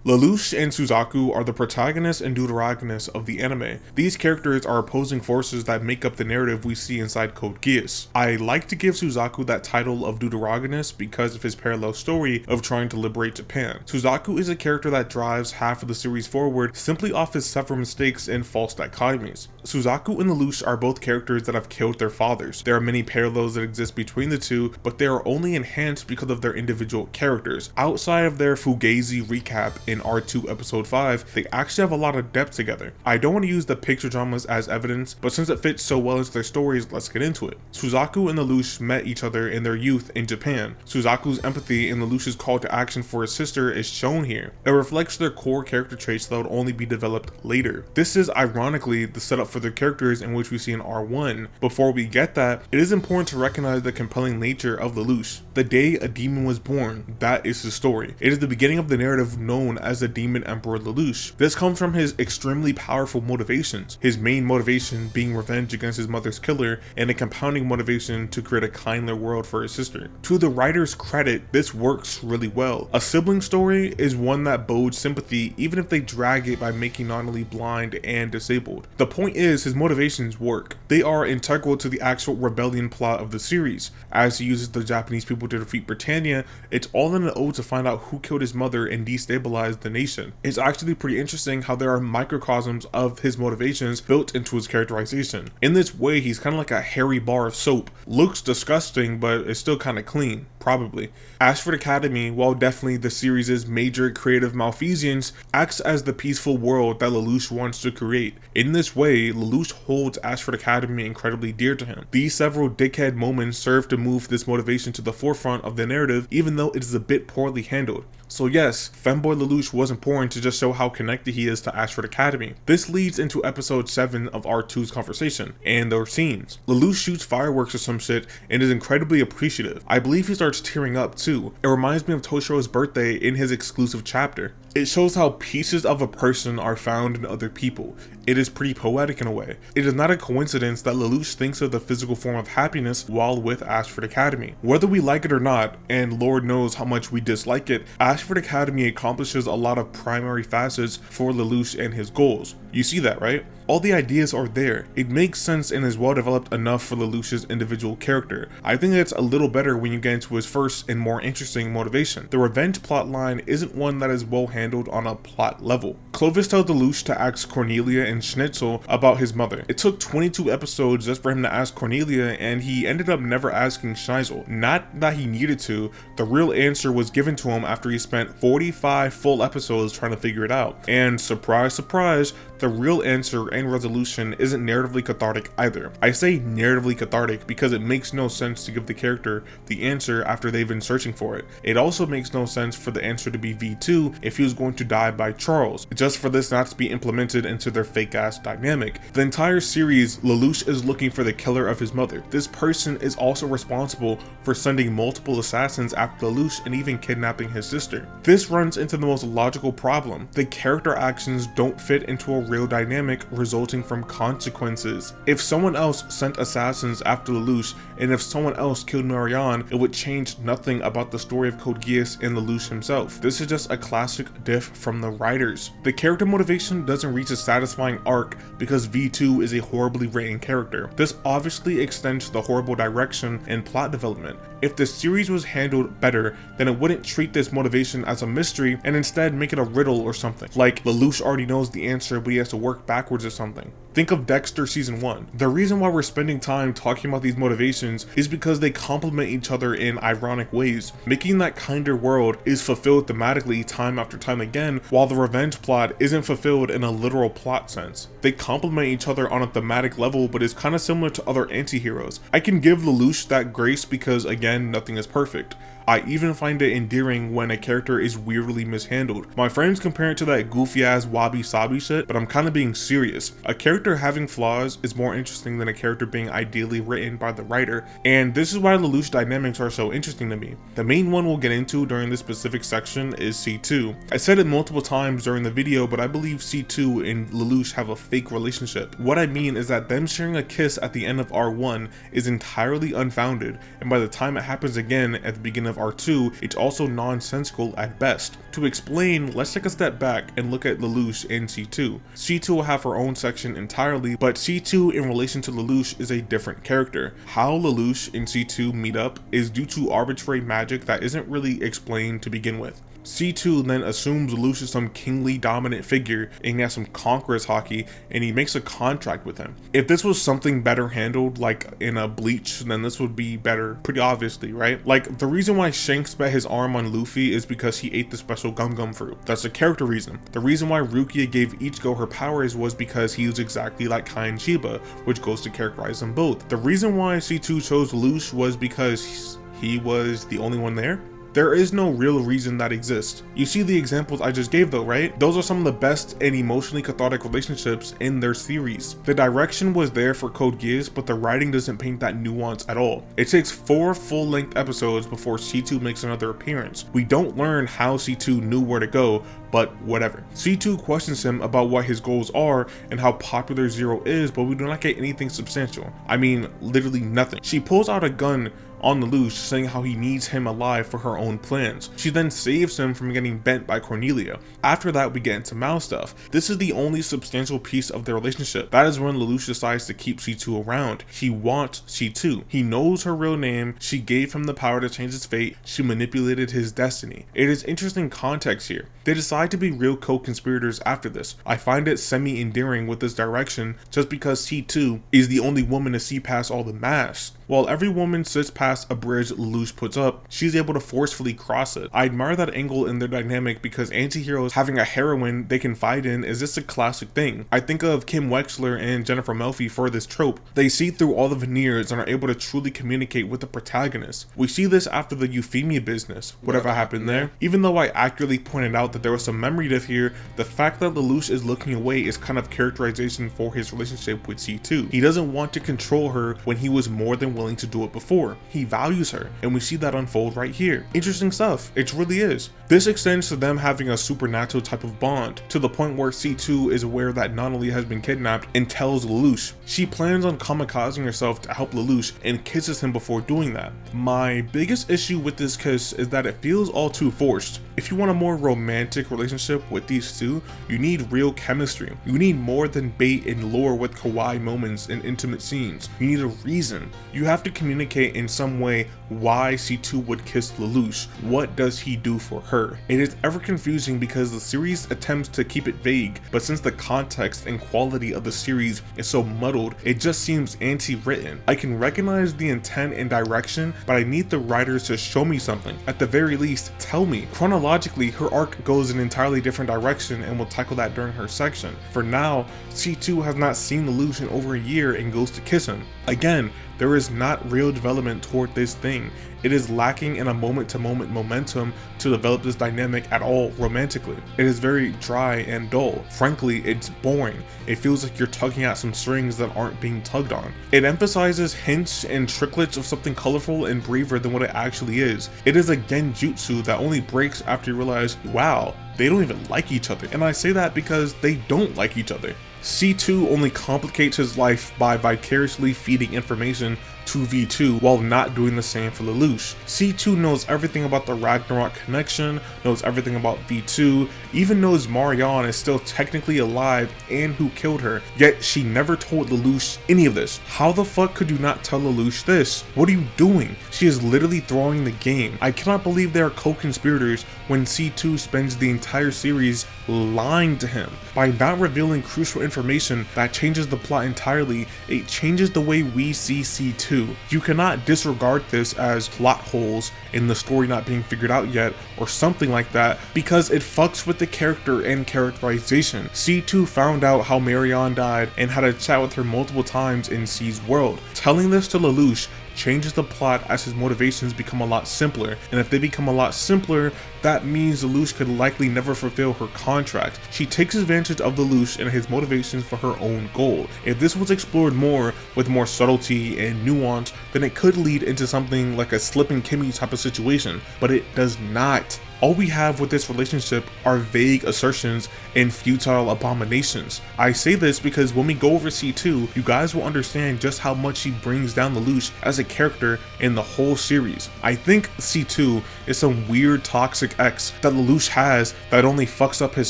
F: Lelouch and Suzaku are the protagonists and deuteragonists of the anime. These characters are opposing forces that make up the narrative we see inside Code Geass. I like to give Suzaku that title of deuteragonist because of his parallel story of trying to liberate Japan. Suzaku is a character that drives half of the series forward simply off his several mistakes and false dichotomies. Suzaku and Lelouch are both characters that have killed their fathers. There are many parallels that exist between the two, but they are only enhanced because of their individual characters. Outside of their Fugazi recap in R2 episode 5, they actually have a lot of depth together. I don't want to use the picture dramas as evidence, but since it fits so well into their stories, let's get into it. Suzaku and Lelouch met each other in their youth in Japan. Suzaku's empathy and Lelouch's call to action for his sister is shown here. It reflects their core character traits that would only be developed later. This is ironically the setup for their characters in which we see in R1. Before we get that, it is important to recognize the compelling nature of Lelouch. The day a demon was born, that is his story. It is the beginning of the narrative known as the Demon Emperor Lelouch. This comes from his extremely powerful motivations, his main motivation being revenge against his mother's killer, and a compounding motivation to create a kinder world for his sister. To the writer's credit, this works really well. A sibling story is one that bodes sympathy even if they drag it by making not only blind and disabled. The point is, his motivations work. They are integral to the actual rebellion plot of the series. As he uses the Japanese people to defeat Britannia, it's all in an ode to find out who killed his mother and destabilize the nation. It's actually pretty interesting how there are microcosms of his motivations built into his characterization. In this way, he's kind of like a hairy bar of soap. Looks disgusting, but it's still kind of clean. Probably. Ashford Academy, while definitely the series' major creative malfeasance, acts as the peaceful world that Lelouch wants to create. In this way, Lelouch holds Ashford Academy incredibly dear to him. These several dickhead moments serve to move this motivation to the forefront of the narrative, even though it is a bit poorly handled. So yes, Femboy Lelouch was important to just show how connected he is to Ashford Academy. This leads into episode 7 of R2's conversation, and their scenes. Lelouch shoots fireworks or some shit and is incredibly appreciative. I believe he starts tearing up too. It reminds me of Toshiro's birthday in his exclusive chapter. It shows how pieces of a person are found in other people. It is pretty poetic in a way. It is not a coincidence that Lelouch thinks of the physical form of happiness while with Ashford Academy. Whether we like it or not, and Lord knows how much we dislike it, Ashford Academy accomplishes a lot of primary facets for Lelouch and his goals. You see that, right? All the ideas are there. It makes sense and is well developed enough for Lelouch's individual character. I think it's a little better when you get into his first and more interesting motivation. The revenge plotline isn't one that is well handled on a plot level. Clovis tells Lelouch to ask Cornelia and Schnitzel about his mother. It took 22 episodes just for him to ask Cornelia, and he ended up never asking Schnitzel. Not that he needed to, the real answer was given to him after he spent 45 full episodes trying to figure it out. And surprise, surprise, the real answer and resolution isn't narratively cathartic either. I say narratively cathartic because it makes no sense to give the character the answer after they've been searching for it. It also makes no sense for the answer to be V2 if he was going to die by Charles, just for this not to be implemented into their fake ass dynamic. The entire series, Lelouch is looking for the killer of his mother. This person is also responsible for sending multiple assassins after Lelouch and even kidnapping his sister. This runs into the most logical problem. The character actions don't fit into a real dynamic resulting from consequences. If someone else sent assassins after Lelouch and if someone else killed Marianne, it would change nothing about the story of Code Geass and Lelouch himself. This is just a classic diff from the writers. The character motivation doesn't reach a satisfying arc because V2 is a horribly written character. This obviously extends the horrible direction and plot development. If the series was handled better, then it wouldn't treat this motivation as a mystery and instead make it a riddle or something. Like Lelouch already knows the answer, but he has to work backwards or something. Think of Dexter season 1. The reason why we're spending time talking about these motivations is because they complement each other in ironic ways. Making that kinder world is fulfilled thematically time after time again, while the revenge plot isn't fulfilled in a literal plot sense. They complement each other on a thematic level, but is kind of similar to other anti-heroes. I can give Lelouch that grace because, again, nothing is perfect. I even find it endearing when a character is weirdly mishandled. My friends compare it to that goofy ass wabi sabi shit, but I'm kind of being serious. A character having flaws is more interesting than a character being ideally written by the writer, and this is why Lelouch dynamics are so interesting to me. The main one we'll get into during this specific section is C2. I said it multiple times during the video, but I believe C2 and Lelouch have a fake relationship. What I mean is that them sharing a kiss at the end of R1 is entirely unfounded, and by the time it happens again at the beginning of of R2, it's also nonsensical at best. To explain, let's take a step back and look at Lelouch and C2. C2 will have her own section entirely, but C2 in relation to Lelouch is a different character. How Lelouch and C2 meet up is due to arbitrary magic that isn't really explained to begin with. C2 then assumes Lelouch is some kingly dominant figure and he has some conqueror's hockey, and he makes a contract with him. If this was something better handled, like in a Bleach, then this would be better, pretty obviously, right? Like, the reason why Shanks bet his arm on Luffy is because he ate the special gum gum fruit. That's a character reason. The reason why Rukia gave Ichigo her powers was because he was exactly like Kai and Shiba, which goes to characterize them both. The reason why C2 chose Lelouch was because he was the only one there. There is no real reason that exists. You see the examples I just gave though, right? Those are some of the best and emotionally cathartic relationships in their series. The direction was there for Code Geass, but the writing doesn't paint that nuance at all. It takes 4 full-length episodes before C2 makes another appearance. We don't learn how C2 knew where to go, but whatever. C2 questions him about what his goals are and how popular Zero is, but we do not get anything substantial. I mean, literally nothing. She pulls out a gun on Lelouch, saying how he needs him alive for her own plans. She then saves him from getting bent by Cornelia. After that, we get into Mal stuff. This is the only substantial piece of their relationship. That is when Lelouch decides to keep C2 around. He wants C2. He knows her real name. She gave him the power to change his fate. She manipulated his destiny. It is interesting context here. They decide to be real co-conspirators after this. I find it semi-endearing with this direction just because C2 is the only woman to see past all the masks. While every woman sits past a bridge Lelouch puts up, she's able to forcefully cross it. I admire that angle in their dynamic because anti-heroes having a heroine they can fight in is just a classic thing. I think of Kim Wexler and Jennifer Melfi for this trope. They see through all the veneers and are able to truly communicate with the protagonist. We see this after the Euphemia business, whatever happened there. Even though I accurately pointed out that there was some memory diff here, the fact that Lelouch is looking away is kind of characterization for his relationship with C2. He doesn't want to control her when he was more than willing to do it before. He values her, and we see that unfold right here. Interesting stuff. It really is. This extends to them having a supernatural type of bond, to the point where C2 is aware that Nanali has been kidnapped and tells Lelouch. She plans on kamikazing herself to help Lelouch and kisses him before doing that. My biggest issue with this kiss is that it feels all too forced. If you want a more romantic relationship with these two, you need real chemistry. You need more than bait and lure with kawaii moments and intimate scenes. You need a reason. You have to communicate in some way why C2 would kiss Lelouch. What does he do for her? It is ever confusing because the series attempts to keep it vague, but since the context and quality of the series is so muddled, it just seems anti-written. I can recognize the intent and direction, but I need the writers to show me something. At the very least, tell me. Chronologically, her arc goes in an entirely different direction, and we'll tackle that during her section. For now, C2 has not seen Lelouch in over a year and goes to kiss him. Again, there is not real development toward this thing. It is lacking in a moment-to-moment momentum to develop this dynamic at all romantically. It is very dry and dull. Frankly, it's boring. It feels like you're tugging at some strings that aren't being tugged on. It emphasizes hints and tricklets of something colorful and braver than what it actually is. It is a genjutsu that only breaks after you realize, wow, they don't even like each other. And I say that because they don't like each other. C2 only complicates his life by vicariously feeding information to V2 while not doing the same for Lelouch. C2 knows everything about the Ragnarok connection, knows everything about V2, even knows Marianne is still technically alive and who killed her, yet she never told Lelouch any of this. How the fuck could you not tell Lelouch this? What are you doing? She is literally throwing the game. I cannot believe they are co-conspirators when C2 spends the entire series lying to him. By not revealing crucial information that changes the plot entirely, it changes the way we see C2. You cannot disregard this as plot holes in the story not being figured out yet or something like that, because it fucks with the character and characterization. C2 found out how Marianne died and had a chat with her multiple times in C's world. Telling this to Lelouch changes the plot as his motivations become a lot simpler, and if they become a lot simpler, that means Lelouch could likely never fulfill her contract. She takes advantage of Lelouch and his motivations for her own goal. If this was explored more with more subtlety and nuance, then it could lead into something like a Slip and Kimmy type of situation, but it does not. All we have with this relationship are vague assertions and futile abominations. I say this because when we go over C2, you guys will understand just how much he brings down Lelouch as a character in the whole series. I think C2 is some weird toxic ex that Lelouch has that only fucks up his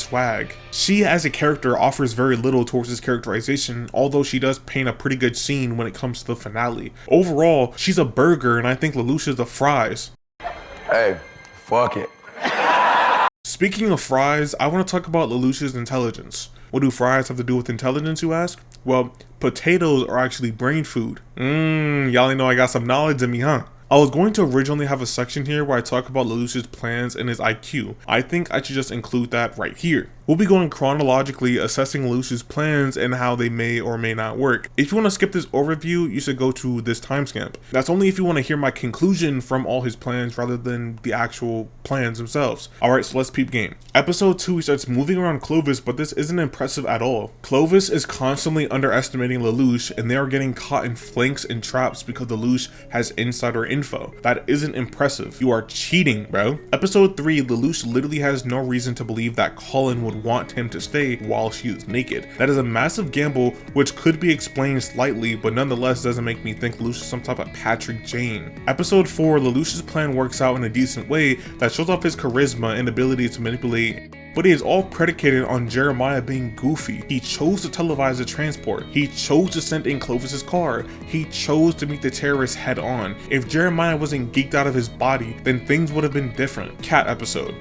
F: swag. She as a character offers very little towards his characterization, although she does paint a pretty good scene when it comes to the finale. Overall, she's a burger and I think Lelouch is the fries.
R: Hey, fuck it.
F: Speaking of fries, I want to talk about Lelouch's intelligence. What do fries have to do with intelligence, you ask? Well, potatoes are actually brain food. Y'all know I got some knowledge in me, huh? I was going to originally have a section here where I talk about Lelouch's plans and his IQ. I think I should just include that right here. We'll be going chronologically assessing Lelouch's plans and how they may or may not work. If you want to skip this overview, you should go to this timestamp. That's only if you want to hear my conclusion from all his plans rather than the actual plans themselves. Alright, so let's peep game. Episode 2, he starts moving around Clovis, but this isn't impressive at all. Clovis is constantly underestimating Lelouch and they are getting caught in flanks and traps because Lelouch has insider info. That isn't impressive. You are cheating, bro. Episode 3, Lelouch literally has no reason to believe that Colin would want him to stay while she is naked. That is a massive gamble which could be explained slightly, but nonetheless doesn't make me think Lelouch is some type of Patrick Jane. Episode 4, Lelouch's plan works out in a decent way that shows off his charisma and ability to manipulate, but it is all predicated on Jeremiah being goofy. He chose to televise the transport. He chose to send in Clovis's car. He chose to meet the terrorists head on. If Jeremiah wasn't geeked out of his body, then things would have been different. Cat episode.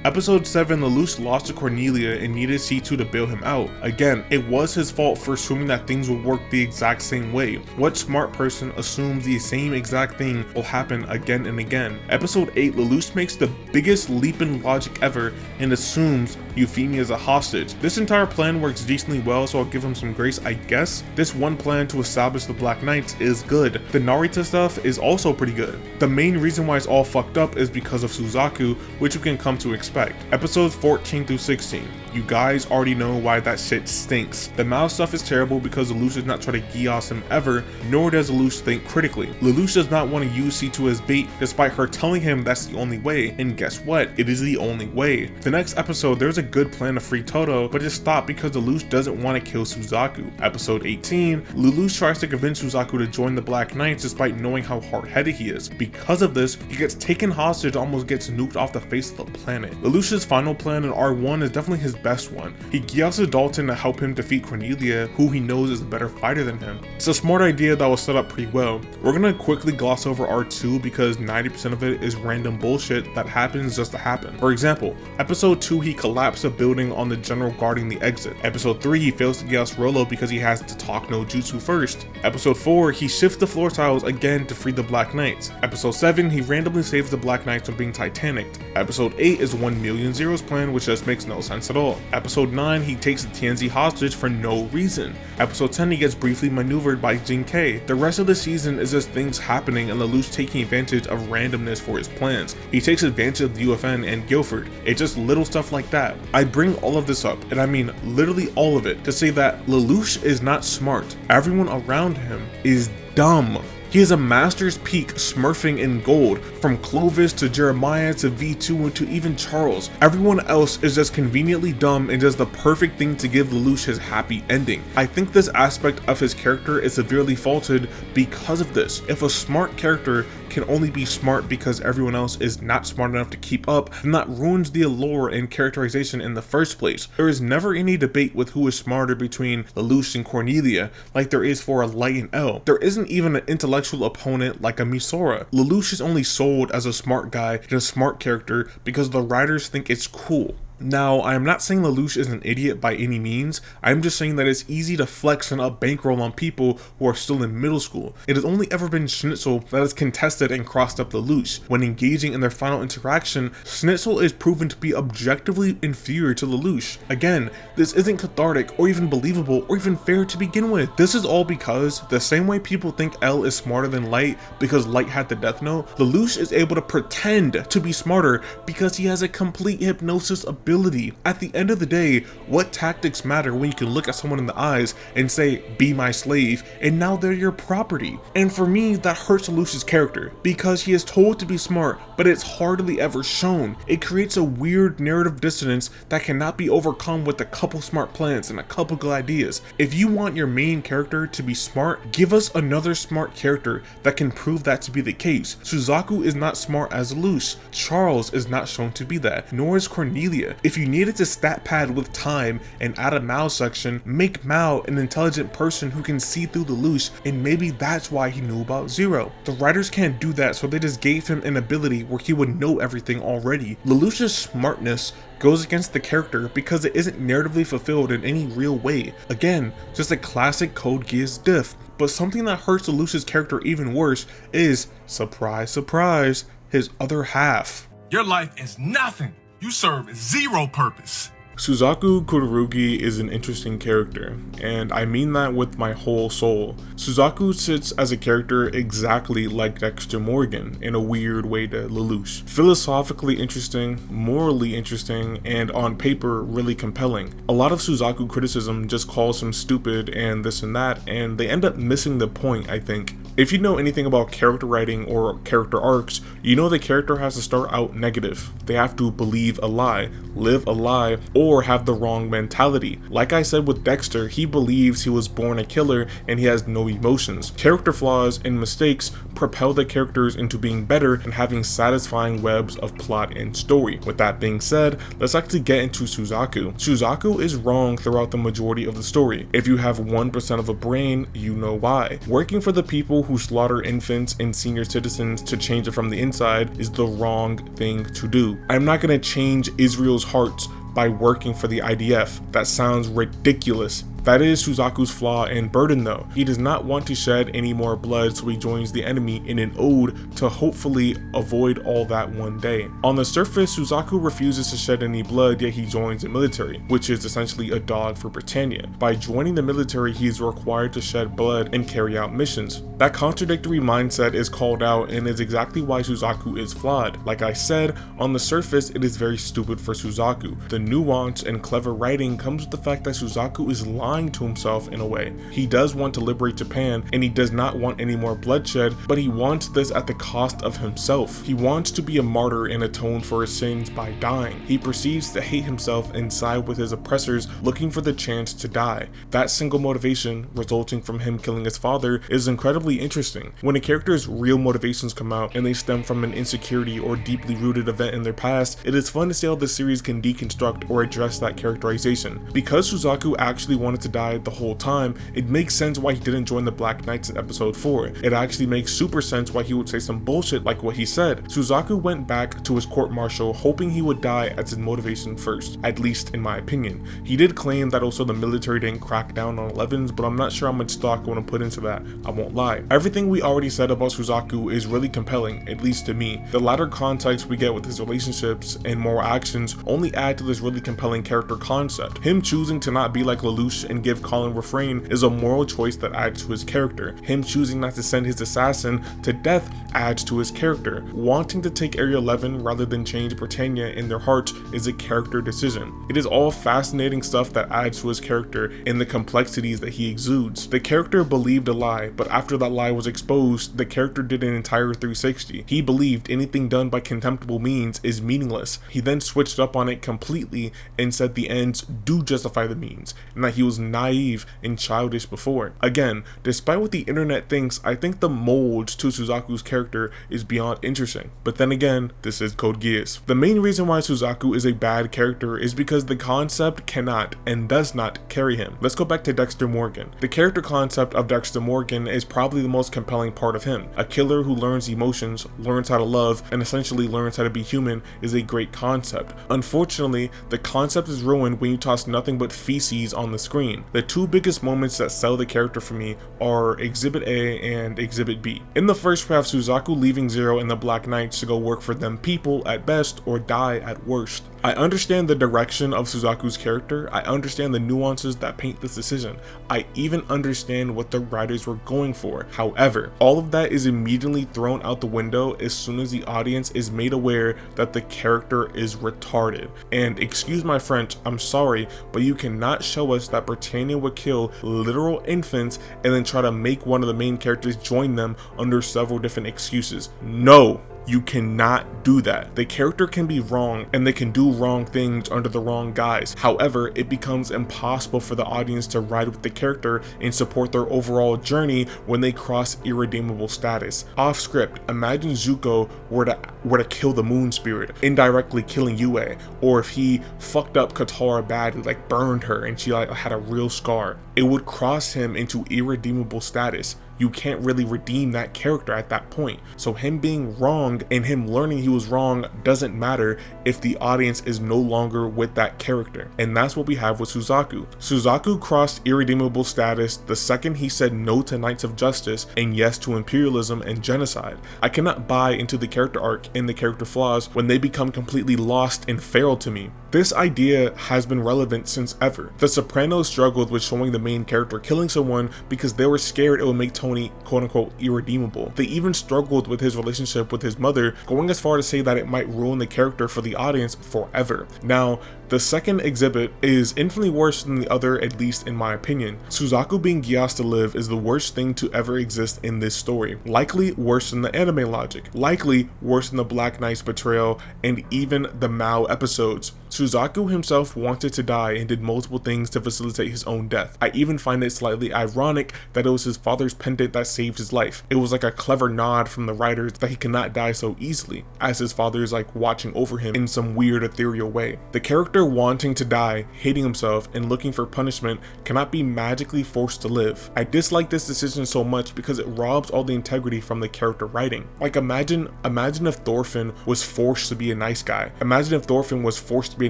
F: Episode 7, Lelouch lost to Cornelia and needed C2 to bail him out. Again, it was his fault for assuming that things would work the exact same way. What smart person assumes the same exact thing will happen again and again? Episode 8, Lelouch makes the biggest leap in logic ever and assumes Euphemia is a hostage. This entire plan works decently well, so I'll give him some grace, I guess. This one plan to establish the Black Knights is good. The Narita stuff is also pretty good. The main reason why it's all fucked up is because of Suzaku, which you can come to expect. Episodes 14 through 16. You guys already know why that shit stinks. The Mao stuff is terrible because Lelouch does not try to Geass him ever, nor does Lelouch think critically. Lelouch does not want to use C2 as bait, despite her telling him that's the only way, and guess what? It is the only way. The next episode, there's a good plan to free Toto, but it stopped because Lelouch doesn't want to kill Suzaku. Episode 18, Lelouch tries to convince Suzaku to join the Black Knights despite knowing how hard-headed he is. Because of this, he gets taken hostage and almost gets nuked off the face of the planet. Lelouch's final plan in R1 is definitely his best one. He Geasses Dalton to help him defeat Cornelia, who he knows is a better fighter than him. It's a smart idea that was set up pretty well. We're gonna quickly gloss over R2 because 90% of it is random bullshit that happens just to happen. For example, episode 2, he collapsed a building on the general guarding the exit. Episode 3, he fails to Geass Rolo because he has to talk no jutsu first. Episode 4, he shifts the floor tiles again to free the Black Knights. Episode 7, he randomly saves the Black Knights from being Titanic. Episode 8 is 1 million zeros plan, which just makes no sense at all. Episode 9, he takes the Tianzi hostage for no reason. Episode 10, he gets briefly maneuvered by Jin K. The rest of the season is just things happening and Lelouch taking advantage of randomness for his plans. He takes advantage of the UFN and Guilford. It's just little stuff like that. I bring all of this up, and I mean literally all of it, to say that Lelouch is not smart. Everyone around him is dumb. He is a master's peak smurfing in gold, from Clovis to Jeremiah to V2 and to even Charles. Everyone else is just conveniently dumb and does the perfect thing to give Lelouch his happy ending. I think this aspect of his character is severely faulted because of this. If a smart character can only be smart because everyone else is not smart enough to keep up, then that ruins the allure and characterization in the first place. There is never any debate with who is smarter between Lelouch and Cornelia, like there is for a Light and L. There isn't even an intellectual opponent like a Misora. Lelouch is only sold as a smart guy and a smart character because the writers think it's cool. Now, I am not saying Lelouch is an idiot by any means. I'm just saying that it's easy to flex and up bankroll on people who are still in middle school. It has only ever been Schnitzel that has contested and crossed up Lelouch. When engaging in their final interaction, Schnitzel is proven to be objectively inferior to Lelouch. Again, this isn't cathartic or even believable or even fair to begin with. This is all because the same way people think L is smarter than Light because Light had the Death Note, Lelouch is able to pretend to be smarter because he has a complete hypnosis ability. ability. At the end of the day, what tactics matter when you can look at someone in the eyes and say, be my slave, and now they're your property? And for me, that hurts Lelouch's character, because he is told to be smart, but it's hardly ever shown. It creates a weird narrative dissonance that cannot be overcome with a couple smart plans and a couple good ideas. If you want your main character to be smart, give us another smart character that can prove that to be the case. Suzaku is not smart as Lelouch. Charles is not shown to be that, nor is Cornelia. If you needed to stat pad with time and add a Mao section, make Mao an intelligent person who can see through Lelouch, and maybe that's why he knew about Zero. The writers can't do that, so they just gave him an ability where he would know everything already. Lelouch's smartness goes against the character because it isn't narratively fulfilled in any real way. Again, just a classic Code Geass diff. But something that hurts Lelouch's character even worse is, surprise surprise, his other half.
O: Your life is nothing. You serve zero purpose.
F: Suzaku Kururugi is an interesting character, and I mean that with my whole soul. Suzaku sits as a character exactly like Dexter Morgan in a weird way to Lelouch. Philosophically interesting, morally interesting, and on paper really compelling. A lot of Suzaku criticism just calls him stupid and this and that, and they end up missing the point, I think. If you know anything about character writing or character arcs, you know the character has to start out negative. They have to believe a lie, live a lie, or have the wrong mentality. Like I said with Dexter, he believes he was born a killer and he has no emotions. Character flaws and mistakes propel the characters into being better and having satisfying webs of plot and story. With that being said, let's actually get into Suzaku. Suzaku is wrong throughout the majority of the story. If you have 1% of a brain, you know why. Working for the people who slaughter infants and senior citizens to change it from the inside is the wrong thing to do. I'm not gonna change Israel's hearts by working for the IDF. That sounds ridiculous. That is Suzaku's flaw and burden though. He does not want to shed any more blood, so he joins the enemy in an ode to hopefully avoid all that one day. On the surface, Suzaku refuses to shed any blood, yet he joins the military, which is essentially a dog for Britannia. By joining the military, he is required to shed blood and carry out missions. That contradictory mindset is called out and is exactly why Suzaku is flawed. Like I said, on the surface, it is very stupid for Suzaku. The nuance and clever writing comes with the fact that Suzaku is lying to himself in a way. He does want to liberate Japan and he does not want any more bloodshed, but he wants this at the cost of himself. He wants to be a martyr and atone for his sins by dying. He proceeds to hate himself and side with his oppressors, looking for the chance to die. That single motivation, resulting from him killing his father, is incredibly interesting. When a character's real motivations come out and they stem from an insecurity or deeply rooted event in their past, it is fun to see how the series can deconstruct or address that characterization. Because Suzaku actually wanted to die the whole time, it makes sense why he didn't join the Black Knights in episode 4. It actually makes super sense why he would say some bullshit like what he said. Suzaku went back to his court-martial hoping he would die as his motivation first, at least in my opinion. He did claim that also the military didn't crack down on 11s, but I'm not sure how much stock I want to put into that, I won't lie. Everything we already said about Suzaku is really compelling, at least to me. The latter context we get with his relationships and moral actions only add to this really compelling character concept. Him choosing to not be like Lelouch and give Colin refrain is a moral choice that adds to his character. Him choosing not to send his assassin to death adds to his character. Wanting to take Area 11 rather than change Britannia in their hearts is a character decision. It is all fascinating stuff that adds to his character and the complexities that he exudes. The character believed a lie, but after that lie was exposed, the character did an entire 360. He believed anything done by contemptible means is meaningless. He then switched up on it completely and said the ends do justify the means, and that he was naive and childish before. Again, despite what the internet thinks, I think the mold to Suzaku's character is beyond interesting. But then again, this is Code Geass. The main reason why Suzaku is a bad character is because the concept cannot and does not carry him. Let's go back to Dexter Morgan. The character concept of Dexter Morgan is probably the most compelling part of him. A killer who learns emotions, learns how to love, and essentially learns how to be human is a great concept. Unfortunately, the concept is ruined when you toss nothing but feces on the screen. explain. The two biggest moments that sell the character for me are Exhibit A and Exhibit B. In the first, we have Suzaku leaving Zero and the Black Knights to go work for them people at best or die at worst. I understand the direction of Suzaku's character, I understand the nuances that paint this decision, I even understand what the writers were going for. However, all of that is immediately thrown out the window as soon as the audience is made aware that the character is retarded. And excuse my French, I'm sorry, but you cannot show us that Britannia would kill literal infants and then try to make one of the main characters join them under several different excuses. No! You cannot do that. The character can be wrong and they can do wrong things under the wrong guise. However, it becomes impossible for the audience to ride with the character and support their overall journey when they cross irredeemable status. Off script, imagine Zuko were to kill the moon spirit, indirectly killing Yue, or if he fucked up Katara badly, like burned her and she like had a real scar. It would cross him into irredeemable status. You can't really redeem that character at that point. So him being wrong and him learning he was wrong doesn't matter if the audience is no longer with that character. And that's what we have with Suzaku. Suzaku crossed irredeemable status the second he said no to Knights of Justice and yes to imperialism and genocide. I cannot buy into the character arc and the character flaws when they become completely lost and feral to me. This idea has been relevant since ever. The Sopranos struggled with showing the main character killing someone because they were scared it would make Tony quote-unquote irredeemable. They even struggled with his relationship with his mother, going as far to say that it might ruin the character for the audience forever. Now, the second exhibit is infinitely worse than the other, at least in my opinion. Suzaku being Geass to live is the worst thing to ever exist in this story. Likely worse than the anime logic. Likely worse than the Black Knight's betrayal and even the Mao episodes. Suzaku himself wanted to die and did multiple things to facilitate his own death. I even find it slightly ironic that it was his father's pendant that saved his life. It was like a clever nod from the writers that he cannot die so easily, as his father is like watching over him in some weird ethereal way. The character wanting to die, hating himself, and looking for punishment cannot be magically forced to live. I dislike this decision so much because it robs all the integrity from the character writing. Like imagine if Thorfinn was forced to be a nice guy. Imagine if Thorfinn was forced to be a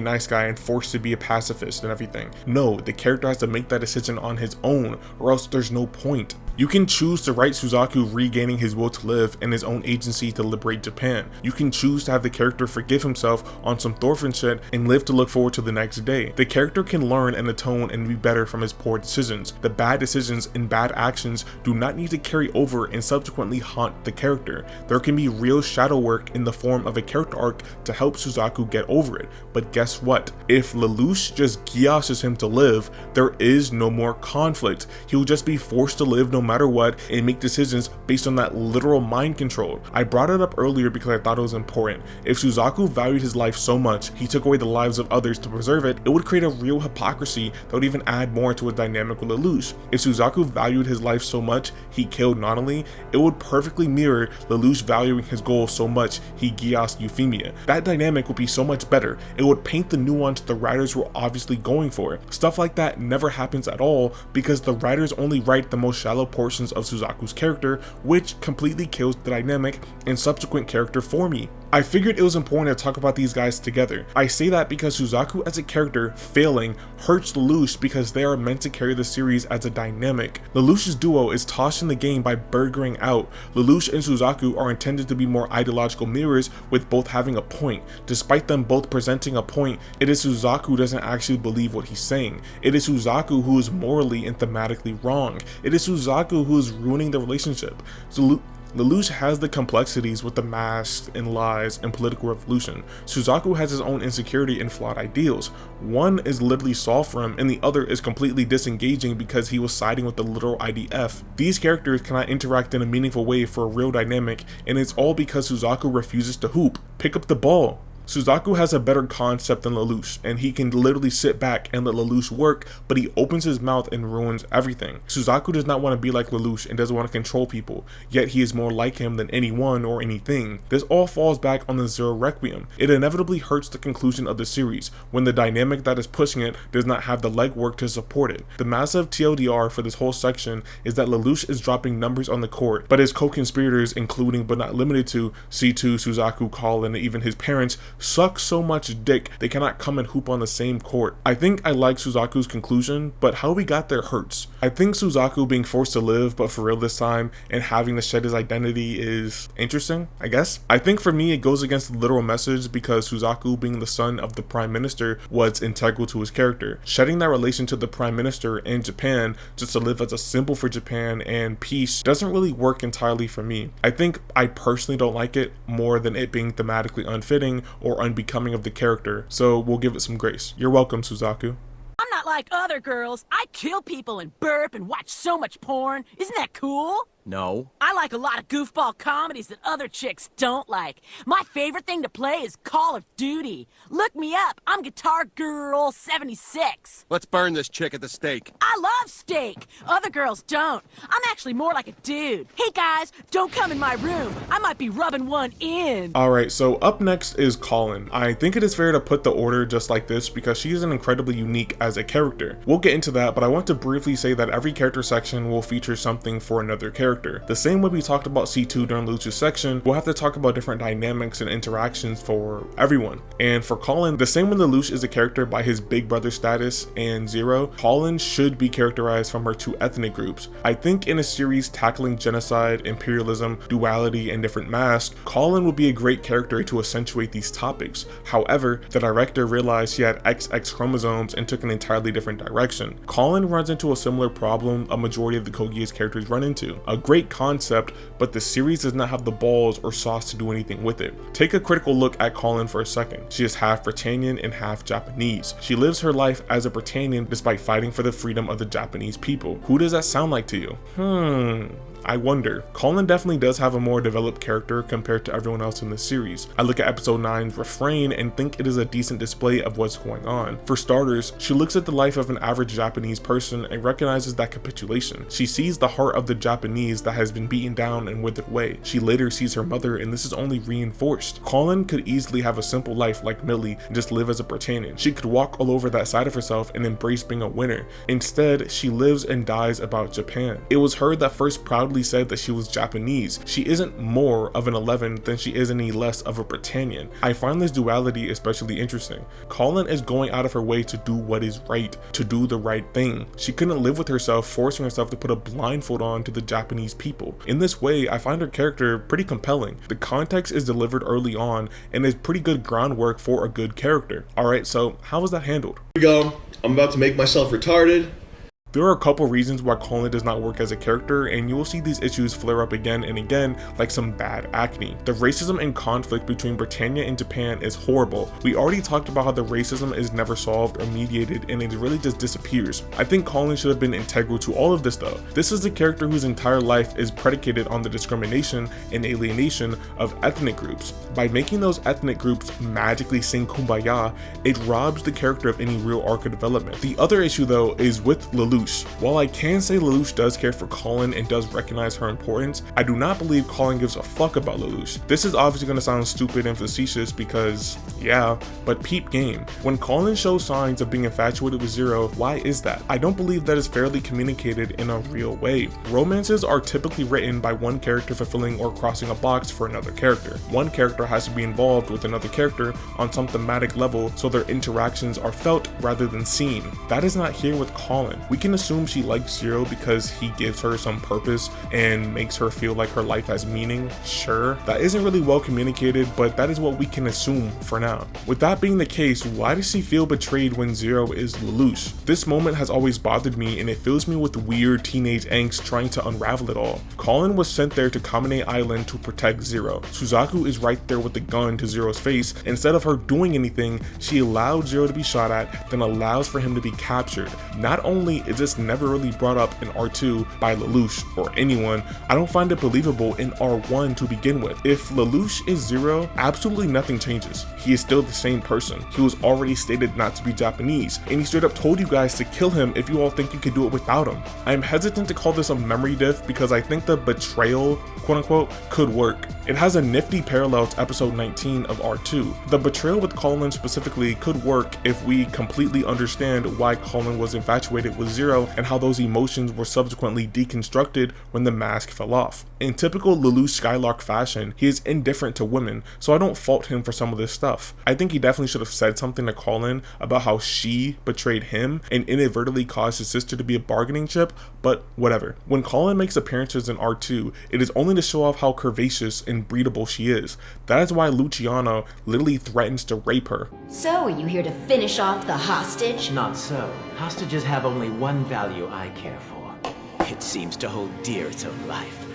F: nice guy and forced to be a pacifist and everything. No, the character has to make that decision on his own, or else there's no point. You can choose to write Suzaku regaining his will to live and his own agency to liberate Japan. You can choose to have the character forgive himself on some Thorfinn shit and live to look forward to the next day. The character can learn and atone and be better from his poor decisions. The bad decisions and bad actions do not need to carry over and subsequently haunt the character. There can be real shadow work in the form of a character arc to help Suzaku get over it. But guess what? If Lelouch just Geasses him to live, there is no more conflict. He will just be forced to live no matter what and make decisions based on that literal mind control. I brought it up earlier because I thought it was important. If Suzaku valued his life so much, he took away the lives of others to preserve it, it would create a real hypocrisy that would even add more to a dynamic with Lelouch. If Suzaku valued his life so much he killed Nanali, it would perfectly mirror Lelouch valuing his goal so much he Geassed Euphemia. That dynamic would be so much better. It would paint the nuance the writers were obviously going for. Stuff like that never happens at all because the writers only write the most shallow portions of Suzaku's character, which completely kills the dynamic and subsequent character for me. I figured it was important to talk about these guys together. I say that because Suzaku as a character failing hurts Lelouch because they are meant to carry the series as a dynamic. Lelouch's duo is tossing the game by burgering out. Lelouch and Suzaku are intended to be more ideological mirrors with both having a point. Despite them both presenting a point, it is Suzaku who doesn't actually believe what he's saying. It is Suzaku who is morally and thematically wrong. It is Suzaku who is ruining the relationship. Lelouch has the complexities with the masks and lies and political revolution. Suzaku has his own insecurity and flawed ideals. One is literally solved for him and the other is completely disengaging because he was siding with the literal IDF. These characters cannot interact in a meaningful way for a real dynamic, and it's all because Suzaku refuses to hoop. Pick up the ball. Suzaku has a better concept than Lelouch, and he can literally sit back and let Lelouch work, but he opens his mouth and ruins everything. Suzaku does not want to be like Lelouch and doesn't want to control people, yet he is more like him than anyone or anything. This all falls back on the Zero Requiem. It inevitably hurts the conclusion of the series, when the dynamic that is pushing it does not have the legwork to support it. The massive TLDR for this whole section is that Lelouch is dropping numbers on the court, but his co-conspirators, including but not limited to C2, Suzaku, Colin, and even his parents, suck so much dick they cannot come and hoop on the same court. I think I like Suzaku's conclusion, but how we got there hurts. I think Suzaku being forced to live, but for real this time, and having to shed his identity is interesting, I guess. I think for me it goes against the literal message because Suzaku being the son of the Prime Minister was integral to his character. Shedding that relation to the Prime Minister and Japan just to live as a symbol for Japan and peace doesn't really work entirely for me. I think I personally don't like it more than it being thematically unfitting or unbecoming of the character, so we'll give it some grace. You're welcome, Suzaku.
P: I'm not like other girls. I kill people and burp and watch so much porn. Isn't that cool?
C: No.
P: I like a lot of goofball comedies that other chicks don't like. My favorite thing to play is Call of Duty. Look me up. I'm Guitar Girl 76.
C: Let's burn this chick at the stake.
P: I love steak. Other girls don't. I'm actually more like a dude. Hey guys, don't come in my room. I might be rubbing one in.
F: Alright, so up next is Colin. I think it is fair to put the order just like this because she is an incredibly unique as a character. We'll get into that, but I want to briefly say that every character section will feature something for another character. The same way we talked about C2 during Lelouch's section, we'll have to talk about different dynamics and interactions for everyone. And for Colin, the same way Lelouch is a character by his big brother status and Zero, Colin should be characterized from her two ethnic groups. I think in a series tackling genocide, imperialism, duality, and different masks, Colin would be a great character to accentuate these topics. However, the director realized she had XX chromosomes and took an entirely different direction. Colin runs into a similar problem a majority of the Code Geass characters run into. A great concept, but the series does not have the balls or sauce to do anything with it. Take a critical look at Colin for a second. She is half Britannian and half Japanese. She lives her life as a Britannian despite fighting for the freedom of the Japanese people. Who does that sound like to you? I wonder. Colin definitely does have a more developed character compared to everyone else in this series. I look at episode 9's refrain and think it is a decent display of what's going on. For starters, she looks at the life of an average Japanese person and recognizes that capitulation. She sees the heart of the Japanese that has been beaten down and withered away. She later sees her mother and this is only reinforced. Colin could easily have a simple life like Millie and just live as a Britannian. She could walk all over that side of herself and embrace being a winner. Instead, she lives and dies about Japan. It was her that first proudly said that she was Japanese. She isn't more of an 11 than she is any less of a Britannian. I find this duality especially interesting. Colin is going out of her way to do what is right, to do the right thing. She couldn't live with herself, forcing herself to put a blindfold on to the Japanese people. In this way, I find her character pretty compelling. The context is delivered early on and is pretty good groundwork for a good character. Alright, so how was that handled?
S: Here we go. I'm about to make myself retarded.
F: There are a couple reasons why Colin does not work as a character, and you will see these issues flare up again and again like some bad acne. The racism and conflict between Britannia and Japan is horrible. We already talked about how the racism is never solved or mediated and it really just disappears. I think Colin should have been integral to all of this though. This is a character whose entire life is predicated on the discrimination and alienation of ethnic groups. By making those ethnic groups magically sing Kumbaya, it robs the character of any real arc of development. The other issue though is with Lelouch. While I can say Lelouch does care for Colin and does recognize her importance, I do not believe Colin gives a fuck about Lelouch. This is obviously going to sound stupid and facetious because, yeah, but peep game. When Colin shows signs of being infatuated with Zero, why is that? I don't believe that is fairly communicated in a real way. Romances are typically written by one character fulfilling or crossing a box for another character. One character has to be involved with another character on some thematic level so their interactions are felt rather than seen. That is not here with Colin. We can assume she likes Zero because he gives her some purpose and makes her feel like her life has meaning. Sure, that isn't really well communicated, but that is what we can assume for now. With that being the case, why does she feel betrayed when Zero is Lelouch? This moment has always bothered me and it fills me with weird teenage angst trying to unravel it all. Colin was sent there to Kamine Island to protect Zero. Suzaku is right there with the gun to Zero's face. Instead of her doing anything, she allowed Zero to be shot at, then allows for him to be captured. Not only is this never really brought up in R2 by Lelouch or anyone, I don't find it believable in R1 to begin with. If Lelouch is Zero, absolutely nothing changes. He is still the same person. He was already stated not to be Japanese, and he straight up told you guys to kill him if you all think you can do it without him. I am hesitant to call this a memory diff because I think the betrayal, quote unquote, could work. It has a nifty parallel to episode 19 of R2. The betrayal with Colin specifically could work if we completely understand why Colin was infatuated with Zero Zero and how those emotions were subsequently deconstructed when the mask fell off. In typical Lelouch Skylark fashion, he is indifferent to women, so I don't fault him for some of this stuff. I think he definitely should have said something to Colin about how she betrayed him and inadvertently caused his sister to be a bargaining chip, but whatever. When Colin makes appearances in R2, it is only to show off how curvaceous and breedable she is. That is why Luciano literally threatens to rape her.
B: So, are you here to finish off the hostage?
V: Not so. Hostages have only one value I care for. It seems to hold dear its own life.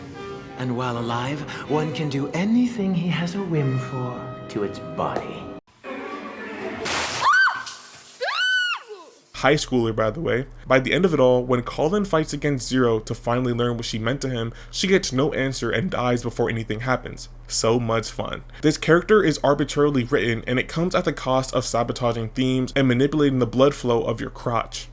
V: And while alive, one can do anything he has a whim for to its body.
F: High schooler, by the way. By the end of it all, when Colin fights against Zero to finally learn what she meant to him, she gets no answer and dies before anything happens. So much fun. This character is arbitrarily written, and it comes at the cost of sabotaging themes and manipulating the blood flow of your crotch.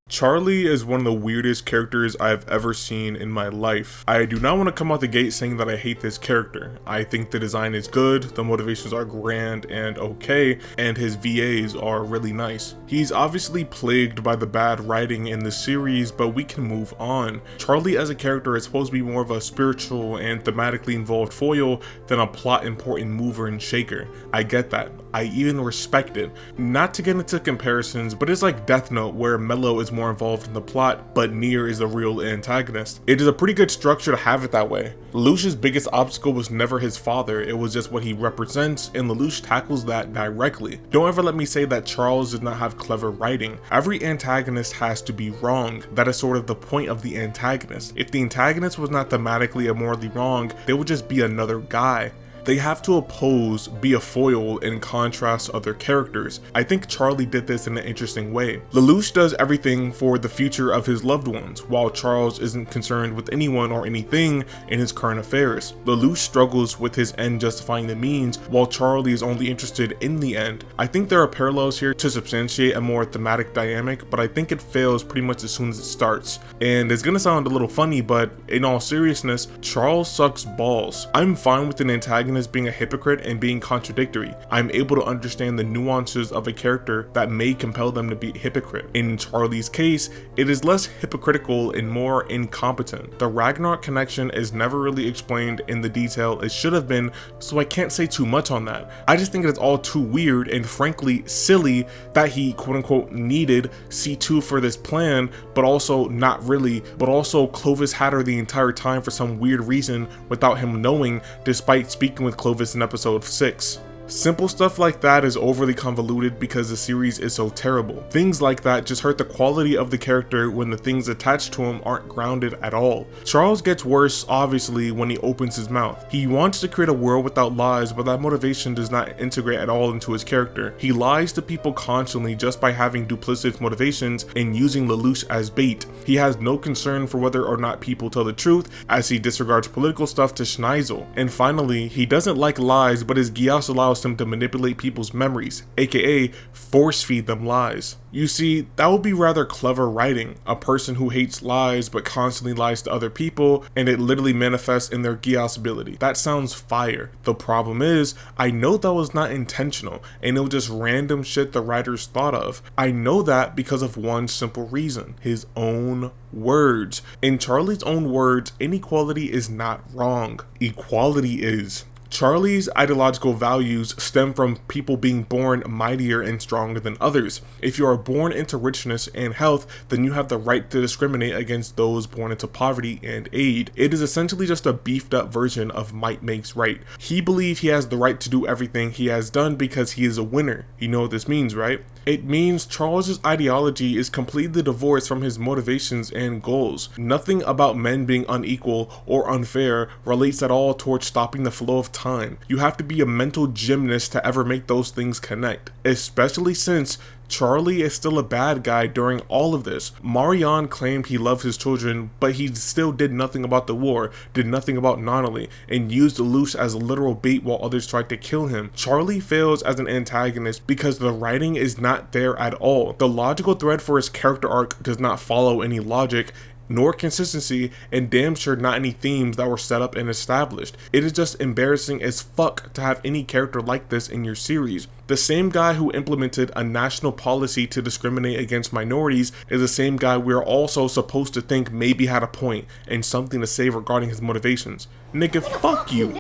F: Charlie is one of the weirdest characters I've ever seen in my life. I do not want to come out the gate saying that I hate this character. I think the design is good, the motivations are grand and okay, and his VAs are really nice. He's obviously plagued by the bad writing in the series, but we can move on. Charlie as a character is supposed to be more of a spiritual and thematically involved foil than a plot important mover and shaker. I get that. I even respect it. Not to get into comparisons, but it's like Death Note where Mello is more involved in the plot, but Nier is the real antagonist. It is a pretty good structure to have it that way. Lelouch's biggest obstacle was never his father, it was just what he represents, and Lelouch tackles that directly. Don't ever let me say that Charles did not have clever writing. Every antagonist has to be wrong. That is sort of the point of the antagonist. If the antagonist was not thematically or morally wrong, they would just be another guy. They have to oppose, be a foil, and contrast other characters. I think Charlie did this in an interesting way. Lelouch does everything for the future of his loved ones, while Charles isn't concerned with anyone or anything in his current affairs. Lelouch struggles with his end justifying the means, while Charlie is only interested in the end. I think there are parallels here to substantiate a more thematic dynamic, but I think it fails pretty much as soon as it starts. And it's gonna sound a little funny, but in all seriousness, Charles sucks balls. I'm fine with an antagonist being a hypocrite and being contradictory. I'm able to understand the nuances of a character that may compel them to be a hypocrite. In Charlie's case, it is less hypocritical and more incompetent. The Ragnarok connection is never really explained in the detail it should have been, so I can't say too much on that. I just think it is all too weird and frankly silly that he quote-unquote needed C2 for this plan, but also not really, but also Clovis had her the entire time for some weird reason without him knowing, despite speaking with Clovis in episode 6. Simple stuff like that is overly convoluted because the series is so terrible. Things like that just hurt the quality of the character when the things attached to him aren't grounded at all. Charles gets worse, obviously, when he opens his mouth. He wants to create a world without lies, but that motivation does not integrate at all into his character. He lies to people constantly just by having duplicitous motivations and using Lelouch as bait. He has no concern for whether or not people tell the truth, as he disregards political stuff to Schneisel. And finally, he doesn't like lies, but his Geass allows him to manipulate people's memories, aka force feed them lies. You see, that would be rather clever writing. A person who hates lies but constantly lies to other people, and it literally manifests in their Geass ability. That sounds fire. The problem is, I know that was not intentional, and it was just random shit the writers thought of. I know that because of one simple reason: his own words. In Charlie's own words, inequality is not wrong. Equality is. Charlie's ideological values stem from people being born mightier and stronger than others. If you are born into richness and health, then you have the right to discriminate against those born into poverty and aid. It is essentially just a beefed up version of might makes right. He believes he has the right to do everything he has done because he is a winner. You know what this means, right? It means Charles's ideology is completely divorced from his motivations and goals. Nothing about men being unequal or unfair relates at all towards stopping the flow of time. You have to be a mental gymnast to ever make those things connect, especially since Charlie is still a bad guy during all of this. Marion claimed he loved his children, but he still did nothing about the war, did nothing about Nonali, and used Lelouch as a literal bait while others tried to kill him. Charlie fails as an antagonist because the writing is not there at all. The logical thread for his character arc does not follow any logic, nor consistency, and damn sure not any themes that were set up and established. It is just embarrassing as fuck to have any character like this in your series. The same guy who implemented a national policy to discriminate against minorities is the same guy we're also supposed to think maybe had a point and something to say regarding his motivations. Nigga, fuck you.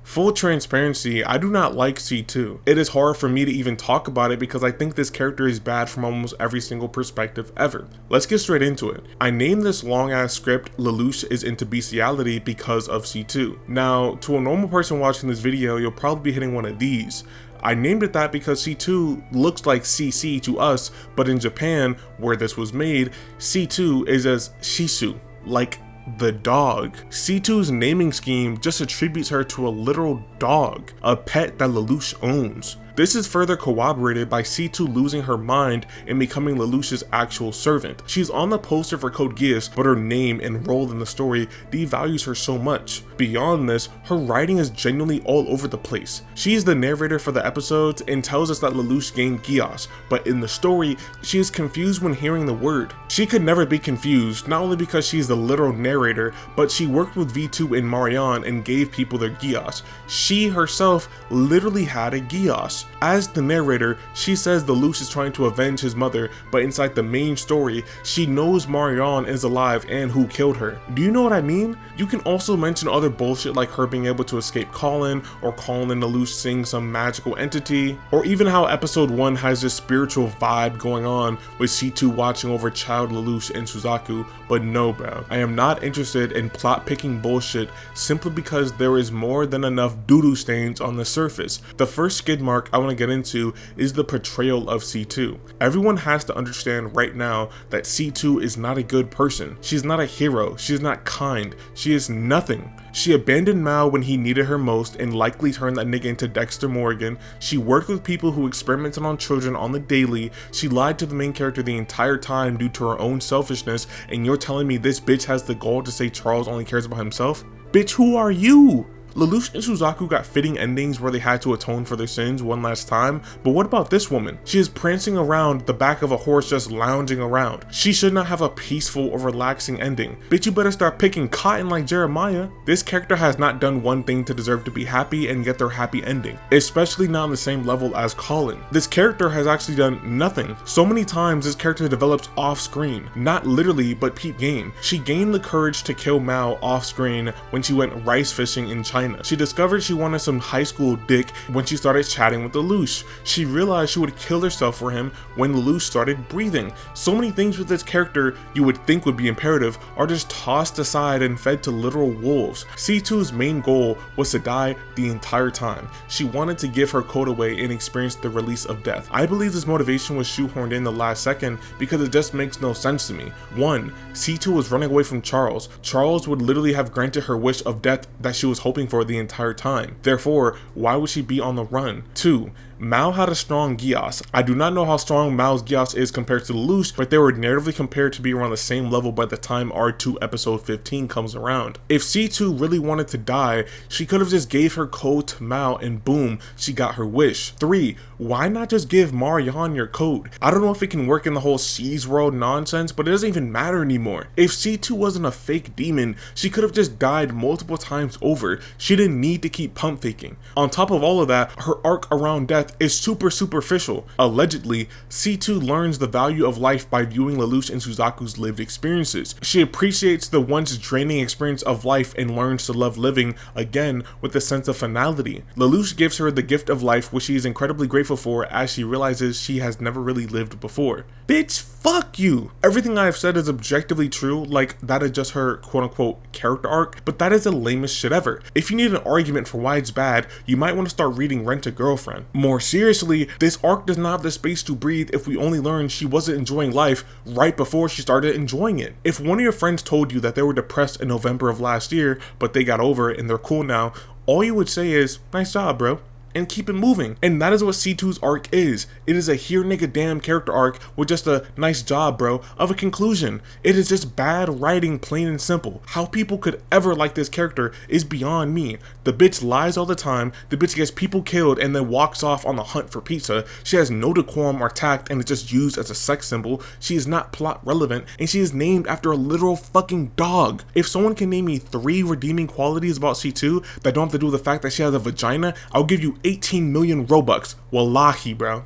F: Full transparency, I do not like C2. It is hard for me to even talk about it because I think this character is bad from almost every single perspective ever. Let's get straight into it. I named this long ass script Lelouch is into bestiality because of C2. Now, to a normal person watching this video, you'll probably be hitting one of these. I named it that because C2 looks like CC to us, but in Japan, where this was made, C2 is as Shisu, like the dog. C2's naming scheme just attributes her to a literal dog, a pet that Lelouch owns. This is further corroborated by C2 losing her mind and becoming Lelouch's actual servant. She's on the poster for Code Geass, but her name and role in the story devalues her so much. Beyond this, her writing is genuinely all over the place. She is the narrator for the episodes and tells us that Lelouch gained Geass, but in the story, she is confused when hearing the word. She could never be confused, not only because she is the literal narrator, but she worked with V2 and Marianne and gave people their Geass. She herself literally had a Geass. As the narrator, she says Lelouch is trying to avenge his mother, but inside the main story, she knows Marianne is alive and who killed her. Do you know what I mean? You can also mention other bullshit like her being able to escape Colin, or Colin and Lelouch seeing some magical entity, or even how episode 1 has this spiritual vibe going on with C2 watching over child Lelouch and Suzaku, but no bro, I am not interested in plot picking bullshit simply because there is more than enough doo-doo stains on the surface. The first skid mark I want to get into is the portrayal of C2. Everyone has to understand right now that C2 is not a good person. She's not a hero. She's not kind. She is nothing. She abandoned Mao when he needed her most and likely turned that nigga into Dexter Morgan. She worked with people who experimented on children on the daily. She lied to the main character the entire time due to her own selfishness, and you're telling me this bitch has the gall to say Charles only cares about himself? Bitch, who are you? Lelouch and Suzaku got fitting endings where they had to atone for their sins one last time, but what about this woman? She is prancing around the back of a horse just lounging around. She should not have a peaceful or relaxing ending. Bitch, you better start picking cotton like Jeremiah. This character has not done one thing to deserve to be happy and get their happy ending, especially not on the same level as Colin. This character has actually done nothing. So many times this character develops off screen, not literally, but peep game. She gained the courage to kill Mao off screen when she went rice fishing in China. She discovered she wanted some high school dick when she started chatting with Lelouch. She realized she would kill herself for him when Lelouch started breathing. So many things with this character you would think would be imperative are just tossed aside and fed to literal wolves. C2's main goal was to die the entire time. She wanted to give her code away and experience the release of death. I believe this motivation was shoehorned in the last second because it just makes no sense to me. 1. C2 was running away from Charles. Charles would literally have granted her wish of death that she was hoping for the entire time. Therefore, why would she be on the run? 2. Mao had a strong Geass. I do not know how strong Mao's Geass is compared to Lelouch, but they were narratively compared to be around the same level by the time R2 episode 15 comes around. If C2 really wanted to die, she could have just gave her code to Mao and boom, she got her wish. 3. Why not just give Marianne your code? I don't know if it can work in the whole C's world nonsense, but it doesn't even matter anymore. If C2 wasn't a fake demon, she could have just died multiple times over. She didn't need to keep pump faking. On top of all of that, her arc around death is super superficial. Allegedly, C2 learns the value of life by viewing Lelouch and Suzaku's lived experiences. She appreciates the once draining experience of life and learns to love living again with a sense of finality. Lelouch gives her the gift of life, which she is incredibly grateful for as she realizes she has never really lived before. Bitch, fuck you! Everything I have said is objectively true, like that is just her quote-unquote character arc, but that is the lamest shit ever. If you need an argument for why it's bad, you might want to start reading Rent a Girlfriend. More seriously, this arc does not have the space to breathe if we only learn she wasn't enjoying life right before she started enjoying it. If one of your friends told you that they were depressed in November of last year, but they got over it and they're cool now, all you would say is, nice job, bro. and keep it moving. And that is what C2's arc is. It is a here nigga damn character arc with just a nice job, bro, of a conclusion. It is just bad writing, plain and simple. How people could ever like this character is beyond me. The bitch lies all the time, the bitch gets people killed and then walks off on the hunt for pizza. She has no decorum or tact and is just used as a sex symbol. She is not plot relevant and she is named after a literal fucking dog. If someone can name me 3 redeeming qualities about C2 that don't have to do with the fact that she has a vagina, I'll give you 18 million Robux. Wallahi, bro.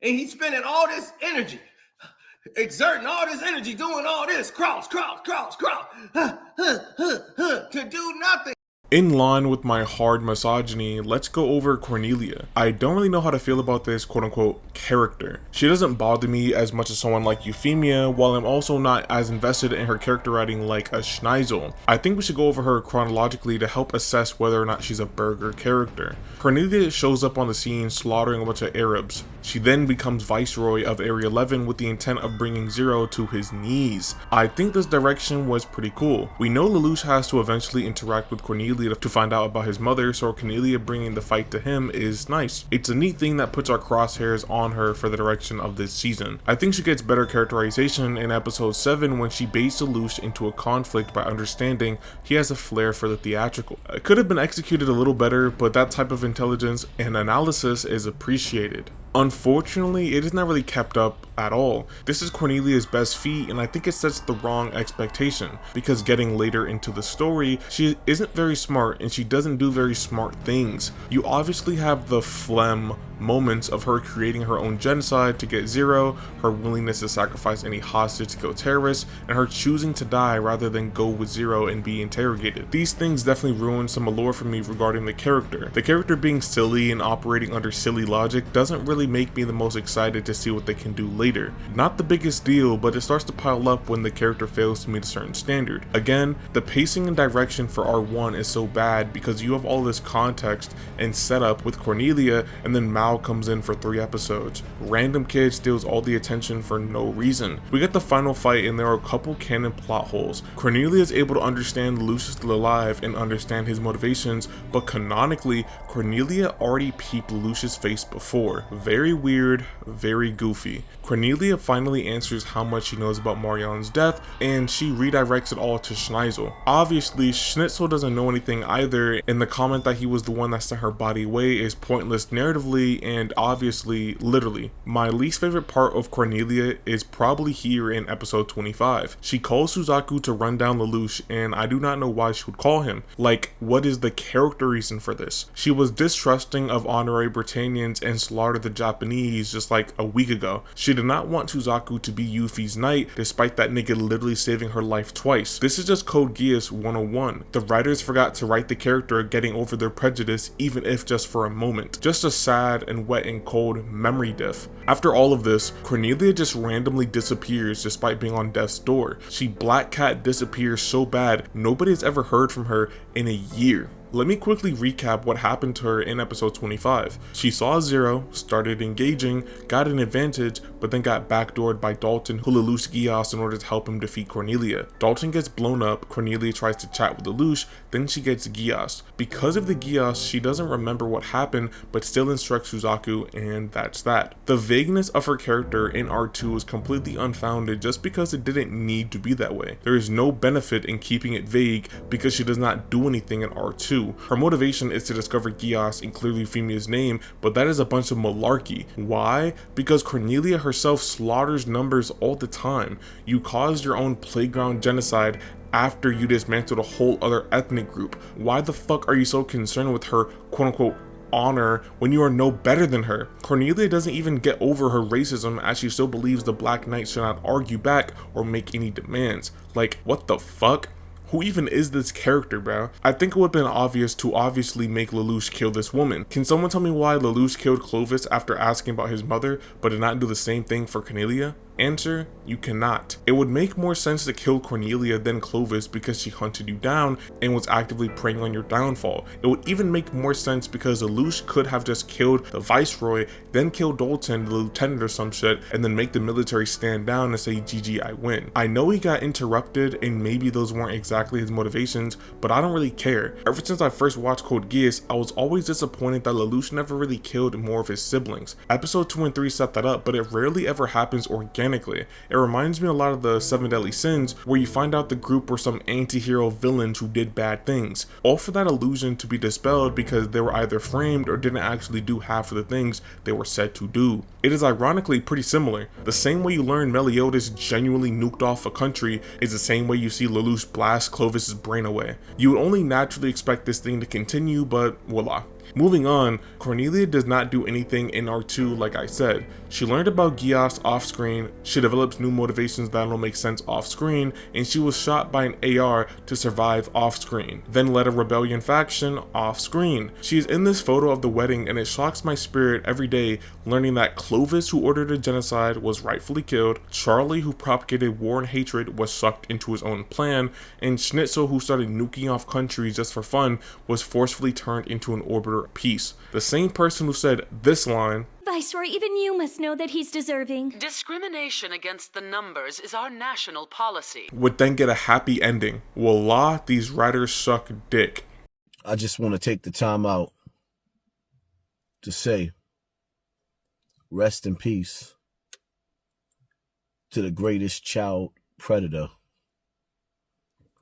J: And he's spending all this energy, exerting all this energy, doing all this, crawl, to do nothing.
F: In line with my hard misogyny, let's go over Cornelia. I don't really know how to feel about this quote-unquote character. She doesn't bother me as much as someone like Euphemia, while I'm also not as invested in her character writing like a Schneisel. I think we should go over her chronologically to help assess whether or not she's a burger character. Cornelia shows up on the scene slaughtering a bunch of Arabs. She then becomes Viceroy of Area 11 with the intent of bringing Zero to his knees. I think this direction was pretty cool. We know Lelouch has to eventually interact with Cornelia to find out about his mother, so Cornelia bringing the fight to him is nice. It's a neat thing that puts our crosshairs on her for the direction of this season. I think she gets better characterization in episode 7 when she baits Lelouch into a conflict by understanding he has a flair for the theatrical. It could have been executed a little better, but that type of intelligence and analysis is appreciated. Unfortunately, it is not really kept up at all. This is Cornelia's best feat, and I think it sets the wrong expectation, because getting later into the story, she isn't very smart and she doesn't do very smart things. You obviously have the phlegm moments of her creating her own genocide to get Zero, her willingness to sacrifice any hostage to kill terrorists, and her choosing to die rather than go with Zero and be interrogated. These things definitely ruin some allure for me regarding the character. The character being silly and operating under silly logic doesn't really make me the most excited to see what they can do later. Not the biggest deal, but it starts to pile up when the character fails to meet a certain standard. Again, the pacing and direction for R1 is so bad because you have all this context and setup with Cornelia, and then Mal comes in for 3 episodes. Random kid steals all the attention for no reason. We get the final fight and there are a couple canon plot holes. Cornelia is able to understand Lelouch is still alive and understand his motivations, but canonically, Cornelia already peeped Lelouch's face before. Very weird, very goofy. Cornelia finally answers how much she knows about Marianne's death, and she redirects it all to Schneisel. Obviously, Schnitzel doesn't know anything either, and the comment that he was the one that sent her body away is pointless narratively and obviously literally. My least favorite part of Cornelia is probably here in episode 25. She calls Suzaku to run down Lelouch, and I do not know why she would call him. Like, what is the character reason for this? She was distrusting of honorary Britannians and slaughtered the Japanese just like a week ago. She did not want Suzaku to be Yuffie's knight, despite that nigga literally saving her life twice. This is just Code Geass 101. The writers forgot to write the character getting over their prejudice, even if just for a moment. Just a sad and wet and cold memory diff. After all of this, Cornelia just randomly disappears despite being on death's door. She black cat disappears so bad, nobody has ever heard from her in a year. Let me quickly recap what happened to her in episode 25. She saw Zero, started engaging, got an advantage, but then got backdoored by Dalton, who Lelouch Geass in order to help him defeat Cornelia. Dalton gets blown up, Cornelia tries to chat with Lelouch, then she gets Geass. Because of the Geass, she doesn't remember what happened, but still instructs Suzaku, and that's that. The vagueness of her character in R2 is completely unfounded just because it didn't need to be that way. There is no benefit in keeping it vague because she does not do anything in R2. Her motivation is to discover Geass and clear Euphemia's name, but that is a bunch of malarkey. Why? Because Cornelia herself slaughters numbers all the time. You caused your own playground genocide after you dismantled a whole other ethnic group. Why the fuck are you so concerned with her quote-unquote honor when you are no better than her? Cornelia doesn't even get over her racism as she still believes the Black Knight should not argue back or make any demands. Like, what the fuck? Who even is this character, bro? I think it would have been obvious to obviously make Lelouch kill this woman. Can someone tell me why Lelouch killed Clovis after asking about his mother, but did not do the same thing for Cornelia? Answer: you cannot. It would make more sense to kill Cornelia than Clovis because she hunted you down and was actively preying on your downfall. It would even make more sense because Lelouch could have just killed the Viceroy, then kill Dalton, the lieutenant or some shit, and then make the military stand down and say, GG, I win. I know he got interrupted and maybe those weren't exactly his motivations, but I don't really care. Ever since I first watched Code Geass, I was always disappointed that Lelouch never really killed more of his siblings. Episode 2 and 3 set that up, but it rarely ever happens organically. It reminds me a lot of the 7 Deadly Sins, where you find out the group were some anti-hero villains who did bad things, all for that illusion to be dispelled because they were either framed or didn't actually do half of the things they were said to do. It is ironically pretty similar. The same way you learn Meliodas genuinely nuked off a country is the same way you see Lelouch blast Clovis's brain away. You would only naturally expect this thing to continue, but voila. Moving on, Cornelia does not do anything in R2 like I said. She learned about Geass off screen, she develops new motivations that don't make sense off screen, and she was shot by an AR to survive off screen, then led a rebellion faction off screen. She is in this photo of the wedding and it shocks my spirit every day learning that Clovis, who ordered a genocide, was rightfully killed, Charlie, who propagated war and hatred, was sucked into his own plan, and Schnitzel, who started nuking off countries just for fun, was forcefully turned into an orbiter of peace. The same person who said this line,
E: Viceroy, even you must know that he's deserving.
M: Discrimination against the numbers is our national policy.
F: Would then get a happy ending. Wallah, these writers suck dick.
L: I just want to take the time out to say, rest in peace to the greatest child predator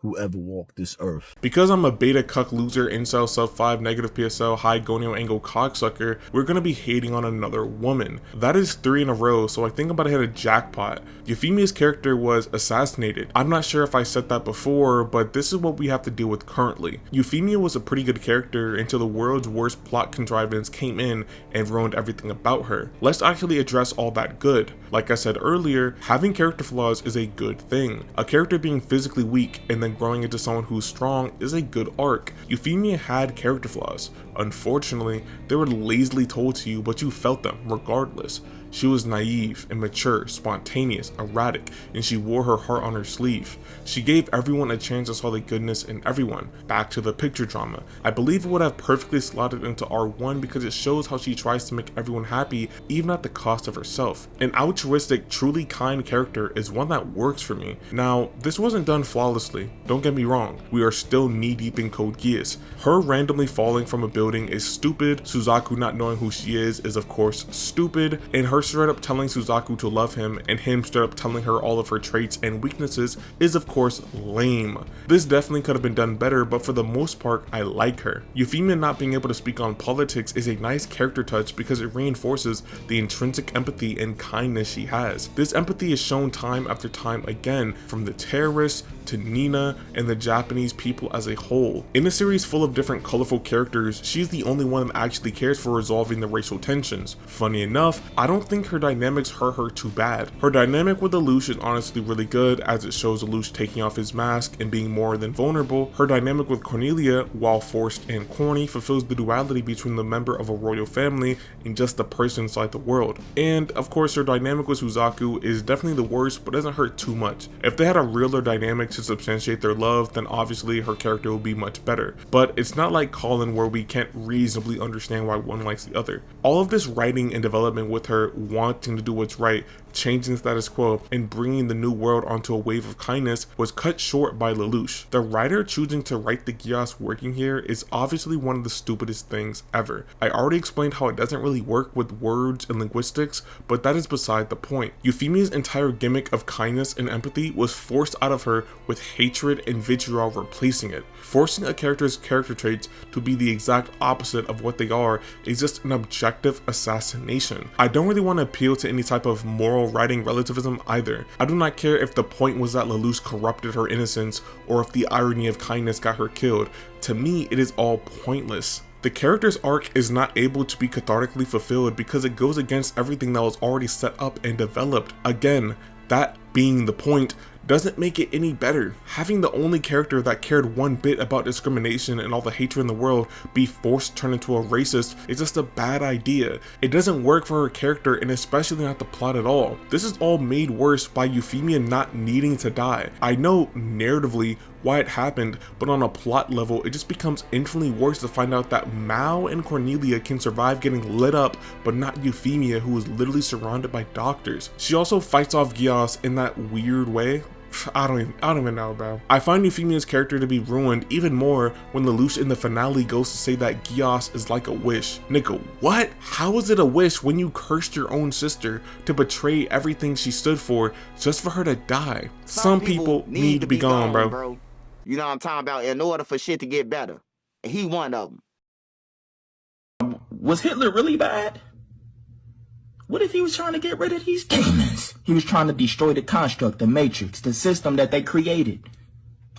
L: who ever walked this earth.
F: Because I'm a beta cuck loser, incel, sub 5, negative PSL, high gonio angle cocksucker, we're gonna be hating on another woman. That is 3 in a row, so I think I'm about to hit a jackpot. Euphemia's character was assassinated. I'm not sure if I said that before, but this is what we have to deal with currently. Euphemia was a pretty good character until the world's worst plot contrivance came in and ruined everything about her. Let's actually address all that good. Like I said earlier, having character flaws is a good thing. A character being physically weak and then growing into someone who's strong is a good arc. Euphemia had character flaws. Unfortunately, they were lazily told to you, but you felt them regardless. She was naive, immature, spontaneous, erratic, and she wore her heart on her sleeve. She gave everyone a chance to saw the goodness in everyone. Back to the picture drama. I believe it would have perfectly slotted into R1 because it shows how she tries to make everyone happy, even at the cost of herself. An altruistic, truly kind character is one that works for me. Now, this wasn't done flawlessly. Don't get me wrong. We are still knee-deep in Code Geass. Her randomly falling from a building is stupid. Suzaku not knowing who she is of course stupid, and her straight up telling Suzaku to love him and him straight up telling her all of her traits and weaknesses is of course lame. This definitely could have been done better, but for the most part I like her. Euphemia not being able to speak on politics is a nice character touch because it reinforces the intrinsic empathy and kindness she has. This empathy is shown time after time again, from the terrorists to Nina and the Japanese people as a whole. In a series full of different colorful characters, she's the only one that actually cares for resolving the racial tensions. Funny enough, I don't think her dynamics hurt her too bad. Her dynamic with Lelouch is honestly really good, as it shows Lelouch taking off his mask and being more than vulnerable. Her dynamic with Cornelia, while forced and corny, fulfills the duality between the member of a royal family and just the person inside the world. And of course her dynamic with Suzaku is definitely the worst, but doesn't hurt too much. If they had a realer dynamic to substantiate their love, then obviously her character will be much better. But it's not like Colin where we can't reasonably understand why one likes the other. All of this writing and development with her wanting to do what's right, changing the status quo, and bringing the new world onto a wave of kindness was cut short by Lelouch. The writer choosing to write the Geass working here is obviously one of the stupidest things ever. I already explained how it doesn't really work with words and linguistics, but that is beside the point. Euphemia's entire gimmick of kindness and empathy was forced out of her with hatred and vitriol replacing it. Forcing a character's character traits to be the exact opposite of what they are is just an objective assassination. I don't really want to appeal to any type of moral writing relativism either. I do not care if the point was that Lelouch corrupted her innocence or if the irony of kindness got her killed. To me, it is all pointless. The character's arc is not able to be cathartically fulfilled because it goes against everything that was already set up and developed. Again, that being the point, doesn't make it any better. Having the only character that cared one bit about discrimination and all the hatred in the world be forced to turn into a racist is just a bad idea. It doesn't work for her character, and especially not the plot at all. This is all made worse by Euphemia not needing to die. I know narratively why it happened, but on a plot level, it just becomes infinitely worse to find out that Mao and Cornelia can survive getting lit up, but not Euphemia, who is literally surrounded by doctors. She also fights off Geass in that weird way. I don't even know, bro. I find Euphemia's character to be ruined even more when Lelouch in the finale goes to say that Geass is like a wish. Nigga, what? How is it a wish when you cursed your own sister to betray everything she stood for just for her to die? Some people need to be gone, bro.
Q: You know what I'm talking about? In order for shit to get better. And he one of them.
U: Was Hitler really bad? What if he was trying to get rid of these demons? He was trying to destroy the construct, the matrix, the system that they created.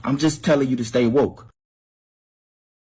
U: I'm just telling you to stay woke.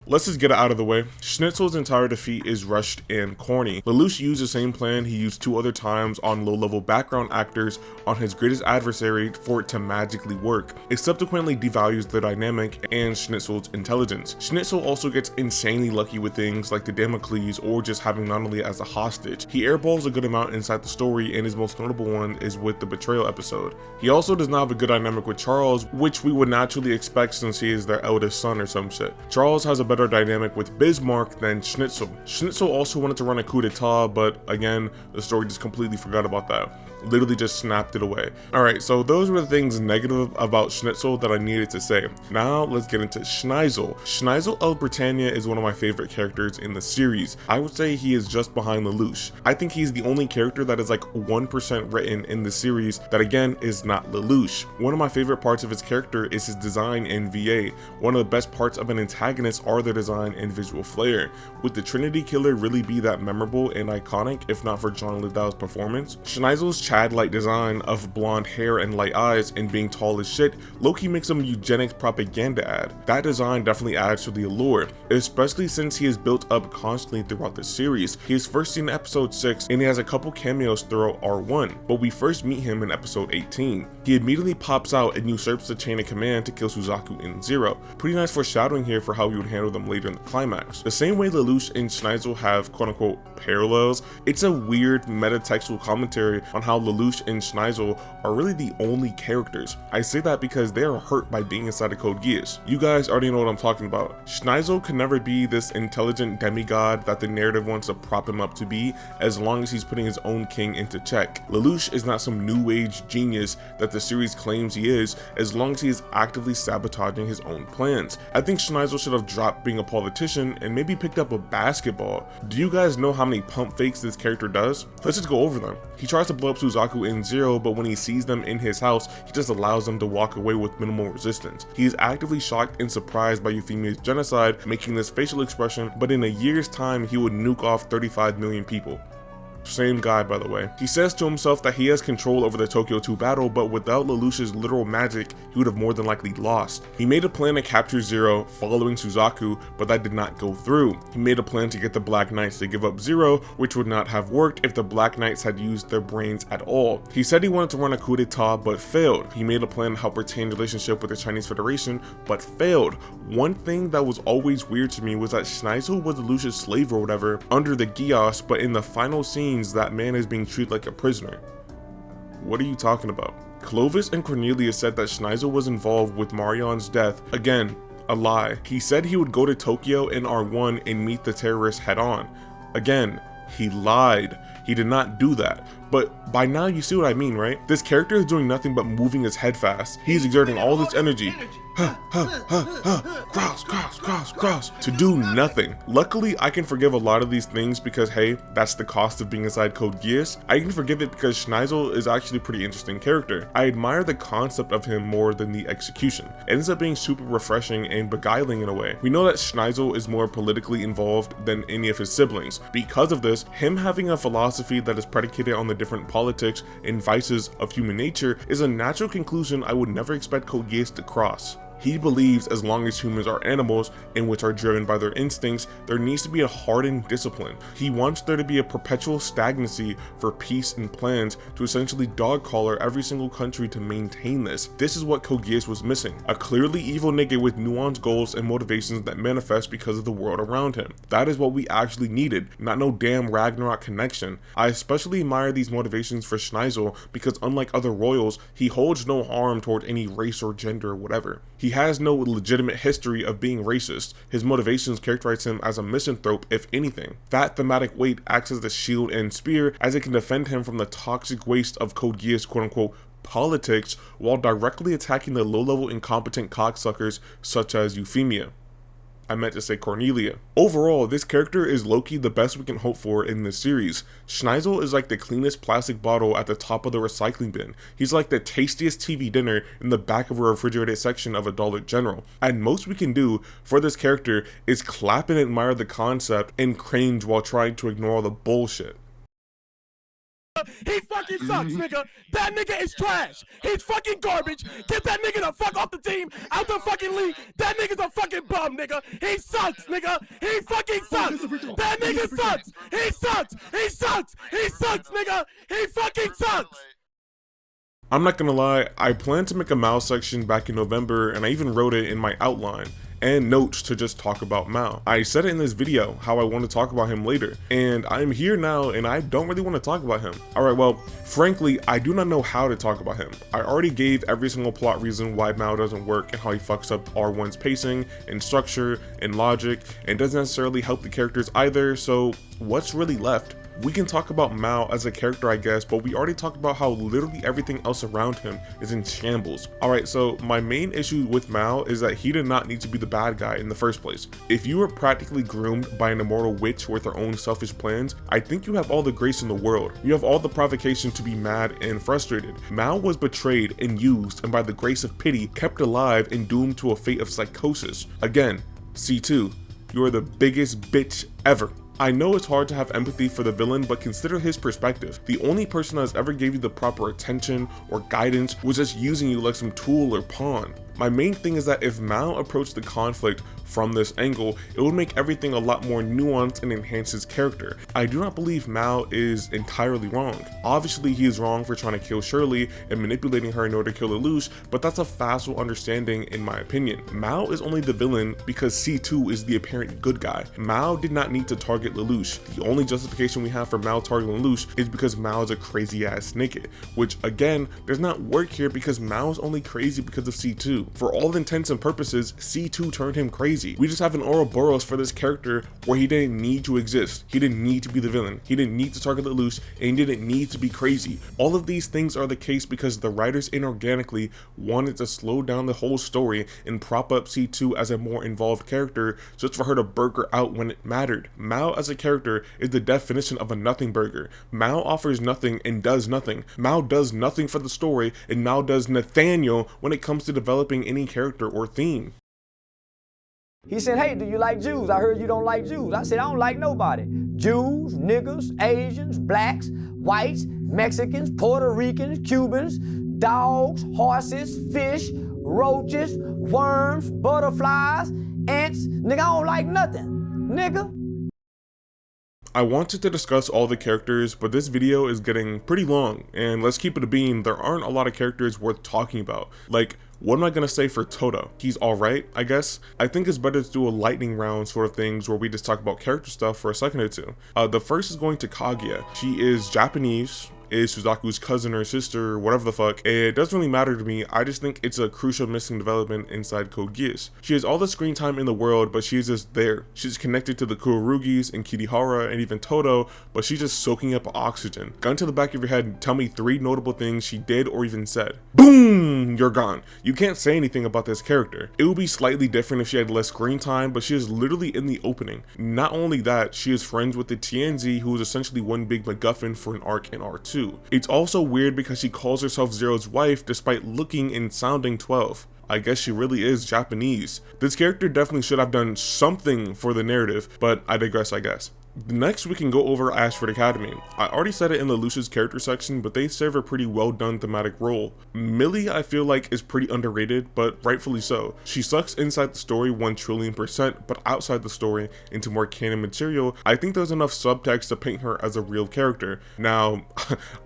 F: Let's just get it out of the way. Schnitzel's entire defeat is rushed and corny. Lelouch used the same plan he used 2 other times on low-level background actors on his greatest adversary for it to magically work. It subsequently devalues the dynamic and Schnitzel's intelligence. Schnitzel also gets insanely lucky with things like the Damocles or just having Nunnally as a hostage. He airballs a good amount inside the story, and his most notable one is with the betrayal episode. He also does not have a good dynamic with Charles, which we would naturally expect since he is their eldest son or some shit. Charles has a better dynamic with Bismarck than Schnitzel. Schnitzel also wanted to run a coup d'etat, but again, the story just completely forgot about that. Literally just snapped it away. Alright, so those were the things negative about Schnitzel that I needed to say. Now let's get into Schneisel. Schneisel of Britannia is one of my favorite characters in the series. I would say he is just behind Lelouch. I think he's the only character that is like 1% written in the series that again is not Lelouch. One of my favorite parts of his character is his design in VA. One of the best parts of an antagonist are their design and visual flair. Would the Trinity Killer really be that memorable and iconic if not for John Lithgow's performance? Schnizel's Chad-like design of blonde hair and light eyes and being tall as shit low-key makes him a eugenics propaganda ad. That design definitely adds to the allure, especially since he is built up constantly throughout the series. He is first seen in episode 6 and he has a couple cameos throughout R1, but we first meet him in episode 18. He immediately pops out and usurps the chain of command to kill Suzaku in Zero. Pretty nice foreshadowing here for how he would handle them later in the climax. The same way Lelouch and Schneisel have quote-unquote parallels, it's a weird meta-textual commentary on how Lelouch and Schneisel are really the only characters. I say that because they are hurt by being inside of Code Geass. You guys already know what I'm talking about. Schneisel can never be this intelligent demigod that the narrative wants to prop him up to be as long as he's putting his own king into check. Lelouch is not some new age genius that the series claims he is as long as he is actively sabotaging his own plans. I think Schneisel should have dropped being a politician and maybe picked up a basketball. Do you guys know how many pump fakes this character does? Let's just go over them. He tries to blow up Suzaku in Zero, but when he sees them in his house, he just allows them to walk away with minimal resistance. He is actively shocked and surprised by Euphemia's genocide, making this facial expression, but in a year's time, he would nuke off 35 million people. Same guy, by the way. He says to himself that he has control over the Tokyo 2 battle, but without Lelouch's literal magic, he would have more than likely lost. He made a plan to capture Zero following Suzaku, but that did not go through. He made a plan to get the Black Knights to give up Zero, which would not have worked if the Black Knights had used their brains at all. He said he wanted to run a coup d'etat, but failed. He made a plan to help retain relationship with the Chinese Federation, but failed. One thing that was always weird to me was that Schneisel was Lelouch's slave or whatever under the Geass, but in the final scene that man is being treated like a prisoner. What are you talking about? Clovis and Cornelia said that Schneisel was involved with Marion's death. Again, a lie. He said he would go to Tokyo in R1 and meet the terrorists head on. Again, he lied. He did not do that. But by now you see what I mean, right? This character is doing nothing but moving his head fast. He's exerting all this energy. Cross, to do nothing. Luckily, I can forgive a lot of these things because, hey, that's the cost of being inside Code Geass. I can forgive it because Schneisel is actually a pretty interesting character. I admire the concept of him more than the execution. It ends up being super refreshing and beguiling in a way. We know that Schneisel is more politically involved than any of his siblings. Because of this, him having a philosophy that is predicated on the different politics and vices of human nature is a natural conclusion I would never expect Code Geass to cross. He believes as long as humans are animals in which are driven by their instincts, there needs to be a hardened discipline. He wants there to be a perpetual stagnancy for peace and plans to essentially dog collar every single country to maintain this. This is what Code Geass was missing. A clearly evil nigga with nuanced goals and motivations that manifest because of the world around him. That is what we actually needed, not no damn Ragnarok connection. I especially admire these motivations for Schneisel because unlike other royals, he holds no harm toward any race or gender or whatever. He has no legitimate history of being racist. His motivations characterize him as a misanthrope, if anything. That thematic weight acts as the shield and spear as it can defend him from the toxic waste of Code Geass quote-unquote politics while directly attacking the low-level incompetent cocksuckers such as Euphemia. I meant to say Cornelia. Overall, this character is low-key the best we can hope for in this series. Schneisel is like the cleanest plastic bottle at the top of the recycling bin. He's like the tastiest TV dinner in the back of a refrigerated section of a Dollar General. And most we can do for this character is clap and admire the concept and cringe while trying to ignore all the bullshit.
C: He fucking sucks, nigga. That nigga is trash. He's fucking garbage. Get that nigga the fuck off the team, out the fucking league. That nigga's a fucking bum, nigga. He sucks, nigga. He fucking sucks. That nigga sucks. He sucks. He sucks. He sucks, nigga. He fucking sucks.
F: I'm not gonna lie, I planned to make a Mao section back in November and I even wrote it in my outline and notes to just talk about Mao. I said it in this video how I want to talk about him later, and I'm here now and I don't really want to talk about him. Alright, well, frankly, I do not know how to talk about him. I already gave every single plot reason why Mao doesn't work and how he fucks up R1's pacing and structure and logic and doesn't necessarily help the characters either, so what's really left? We can talk about Mao as a character, I guess, but we already talked about how literally everything else around him is in shambles. Alright, so my main issue with Mao is that he did not need to be the bad guy in the first place. If you were practically groomed by an immortal witch with her own selfish plans, I think you have all the grace in the world. You have all the provocation to be mad and frustrated. Mao was betrayed and used, and by the grace of pity, kept alive and doomed to a fate of psychosis. Again, C2, you are the biggest bitch ever. I know it's hard to have empathy for the villain, but consider his perspective. The only person that has ever gave you the proper attention or guidance was just using you like some tool or pawn. My main thing is that if Mao approached the conflict from this angle, it would make everything a lot more nuanced and enhance his character. I do not believe Mao is entirely wrong. Obviously, he is wrong for trying to kill Shirley and manipulating her in order to kill Lelouch, but that's a facile understanding in my opinion. Mao is only the villain because C2 is the apparent good guy. Mao did not need to target Lelouch. The only justification we have for Mao targeting Lelouch is because Mao is a crazy ass nigga, which again, does not work here because Mao is only crazy because of C2. For all intents and purposes, C2 turned him crazy. We just have an Ouroboros for this character where he didn't need to exist. He didn't need to be the villain. He didn't need to target Lelouch, and he didn't need to be crazy. All of these things are the case because the writers inorganically wanted to slow down the whole story and prop up C2 as a more involved character just for her to burger out when it mattered. Mao as a character is the definition of a nothing burger. Mao offers nothing and does nothing. Mao does nothing for the story, and Mao does Nathaniel when it comes to developing any character or theme.
D: He said, hey, do you like Jews? I heard you don't like Jews. I said, I don't like nobody. Jews, niggas, Asians, blacks, whites, Mexicans, Puerto Ricans, Cubans, dogs, horses, fish, roaches, worms, butterflies, ants. Nigga, I don't like nothing. Nigga.
F: I wanted to discuss all the characters, but this video is getting pretty long, and let's keep it a beam, there aren't a lot of characters worth talking about. Like, what am I gonna say for Toto? He's alright, I guess. I think it's better to do a lightning round sort of things where we just talk about character stuff for a second or two. The first is going to Kaguya. She is Japanese, is Suzaku's cousin or sister, whatever the fuck. It doesn't really matter to me, I just think it's a crucial missing development inside Code Geass. She has all the screen time in the world, but she is just there. She's connected to the kururugis and Kirihara and even Toto, but she's just soaking up oxygen. Gun to the back of your head, tell me 3 notable things she did or even said. Boom! You're gone. You can't say anything about this character. It would be slightly different if she had less screen time, but she is literally in the opening. Not only that, she is friends with the TNZ, who is essentially one big MacGuffin for an arc in R2. It's also weird because she calls herself Zero's wife despite looking and sounding 12. I guess she really is Japanese. This character definitely should have done something for the narrative, but I digress, I guess. Next, we can go over Ashford Academy. I already said it in Lelouch's character section, but they serve a pretty well done thematic role. Millie, I feel like, is pretty underrated, but rightfully so. She sucks inside the story 1,000,000,000%, but outside the story, into more canon material, I think there's enough subtext to paint her as a real character. Now,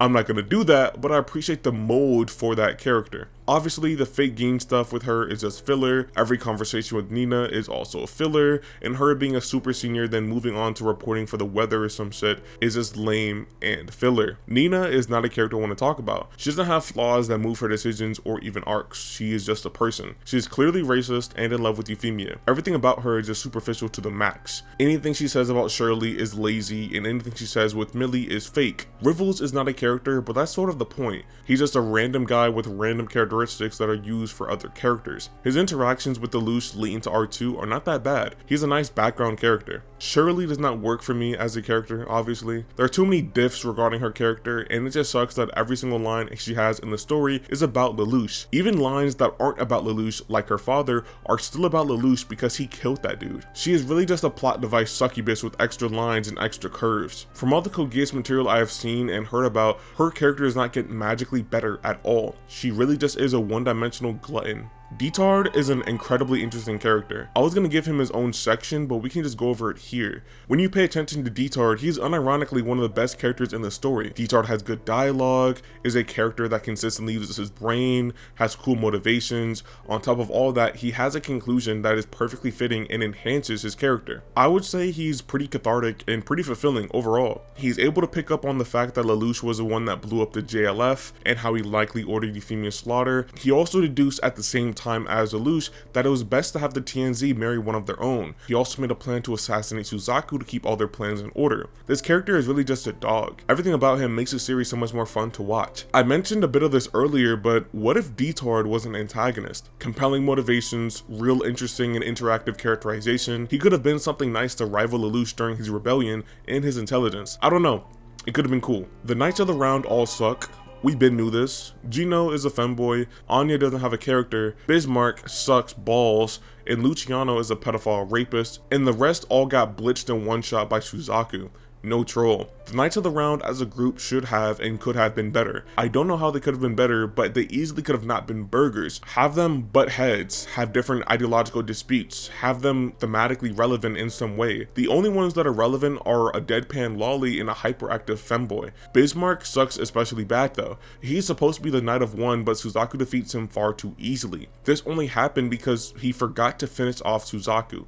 F: I'm not gonna do that, but I appreciate the mold for that character. Obviously, the fake game stuff with her is just filler, every conversation with Nina is also a filler, and her being a super senior then moving on to reporting for the weather or some shit is just lame and filler. Nina is not a character I want to talk about. She doesn't have flaws that move her decisions or even arcs. She is just a person. She is clearly racist and in love with Euphemia. Everything about her is just superficial to the max. Anything she says about Shirley is lazy, and anything she says with Millie is fake. Rivals is not a character, but that's sort of the point. He's just a random guy with random characteristics that are used for other characters. His interactions with Lelouch late into R2 are not that bad. He's a nice background character. Shirley does not work for me as a character, obviously. There are too many diffs regarding her character, and it just sucks that every single line she has in the story is about Lelouch. Even lines that aren't about Lelouch, like her father, are still about Lelouch because he killed that dude. She is really just a plot device succubus with extra lines and extra curves. From all the Code Geass material I have seen and heard about, her character does not get magically better at all. She really just is a one-dimensional glutton. Detard is an incredibly interesting character. I was gonna give him his own section, but we can just go over it here. When you pay attention to Detard, he's unironically one of the best characters in the story. Detard has good dialogue, is a character that consistently uses his brain, has cool motivations. On top of all that, he has a conclusion that is perfectly fitting and enhances his character. I would say he's pretty cathartic and pretty fulfilling overall. He's able to pick up on the fact that Lelouch was the one that blew up the JLF and how he likely ordered Euphemia's slaughter. He also deduced at the same time as Lelouch that it was best to have the TNZ marry one of their own. He also made a plan to assassinate Suzaku to keep all their plans in order. This character is really just a dog. Everything about him makes the series so much more fun to watch. I mentioned a bit of this earlier, but what if Detard was an antagonist? Compelling motivations, real interesting and interactive characterization. He could have been something nice to rival Lelouch during his rebellion and his intelligence. I don't know. It could have been cool. The Knights of the Round all suck. We been knew this. Gino is a femboy, Anya doesn't have a character, Bismarck sucks balls, and Luciano is a pedophile rapist, and the rest all got blitzed in one shot by Suzaku. No troll. The Knights of the Round as a group should have and could have been better. I don't know how they could have been better, but they easily could have not been burgers. Have them butt heads, have different ideological disputes, have them thematically relevant in some way. The only ones that are relevant are a deadpan lolly and a hyperactive femboy. Bismarck sucks especially bad though. He's supposed to be the Knight of One, but Suzaku defeats him far too easily. This only happened because he forgot to finish off Suzaku.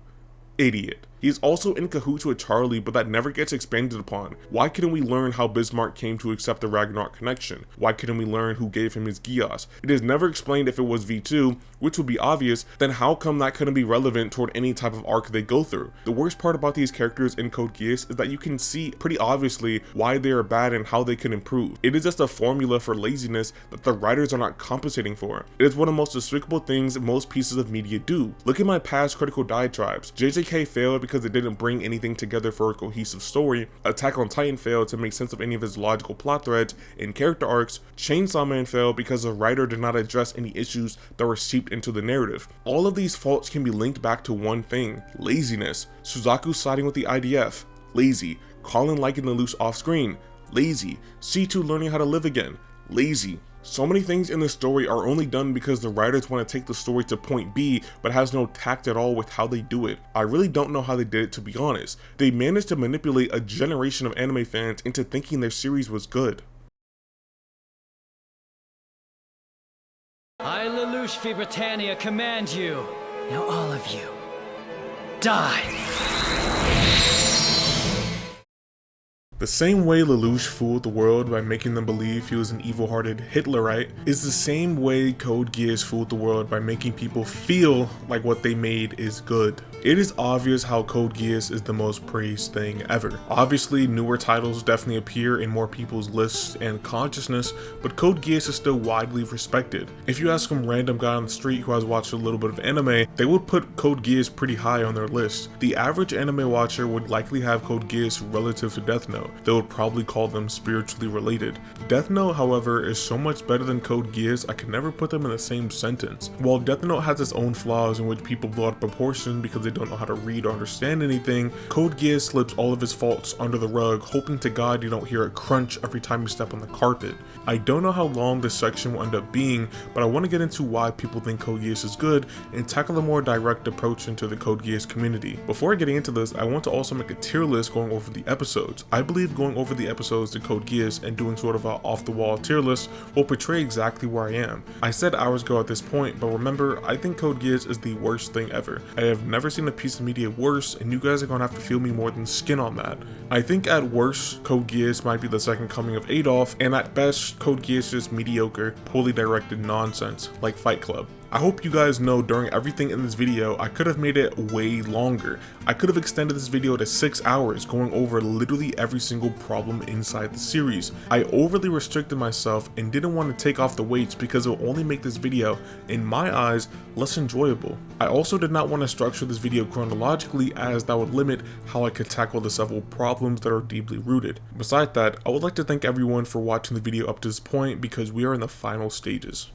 F: Idiot. He's also in cahoots with Charlie, but that never gets expanded upon. Why couldn't we learn how Bismarck came to accept the Ragnarok connection? Why couldn't we learn who gave him his Geass? It is never explained if it was V2, which would be obvious, then how come that couldn't be relevant toward any type of arc they go through? The worst part about these characters in Code Geass is that you can see pretty obviously why they are bad and how they can improve. It is just a formula for laziness that the writers are not compensating for. It is one of the most despicable things most pieces of media do. Look at my past critical diatribes. JJK failed because it didn't bring anything together for a cohesive story. Attack on Titan failed to make sense of any of his logical plot threads and character arcs. Chainsaw Man failed because the writer did not address any issues that were seeped into the narrative. All of these faults can be linked back to one thing: laziness. Suzaku siding with the IDF, lazy. Colin liking Lelouch off screen, lazy. C2 learning how to live again, lazy. So many things in the story are only done because the writers want to take the story to point B, but has no tact at all with how they do it. I really don't know how they did it, to be honest. They managed to manipulate a generation of anime fans into thinking their series was good.
I: I, Lelouch v. Britannia, command you. Now all of you, die!
F: The same way Lelouch fooled the world by making them believe he was an evil-hearted Hitlerite is the same way Code Geass fooled the world by making people feel like what they made is good. It is obvious how Code Geass is the most praised thing ever. Obviously, newer titles definitely appear in more people's lists and consciousness, but Code Geass is still widely respected. If you ask some random guy on the street who has watched a little bit of anime, they would put Code Geass pretty high on their list. The average anime watcher would likely have Code Geass relative to Death Note. Note. They would probably call them spiritually related. Death Note, however, is so much better than Code Geass, I can never put them in the same sentence. While Death Note has its own flaws in which people blow out of proportion because they don't know how to read or understand anything, Code Geass slips all of his faults under the rug, hoping to God you don't hear a crunch every time you step on the carpet. I don't know how long this section will end up being, but I want to get into why people think Code Geass is good and tackle a more direct approach into the Code Geass community. Before getting into this, I want to also make a tier list going over the episodes. I believe going over the episodes to Code Geass and doing sort of an off-the-wall tier list will portray exactly where I am. I said hours ago at this point, but remember, I think Code Geass is the worst thing ever. I have never seen a piece of media worse, and you guys are gonna have to feel me more than skin on that. I think at worst, Code Geass might be the second coming of Adolf, and at best, Code Geass is mediocre, poorly directed nonsense, like Fight Club. I hope you guys know during everything in this video, I could have made it way longer. I could have extended this video to 6 hours, going over literally every single problem inside the series. I overly restricted myself and didn't want to take off the weights because it will only make this video, in my eyes, less enjoyable. I also did not want to structure this video chronologically, as that would limit how I could tackle the several problems that are deeply rooted. Besides that, I would like to thank everyone for watching the video up to this point because we are in the final stages.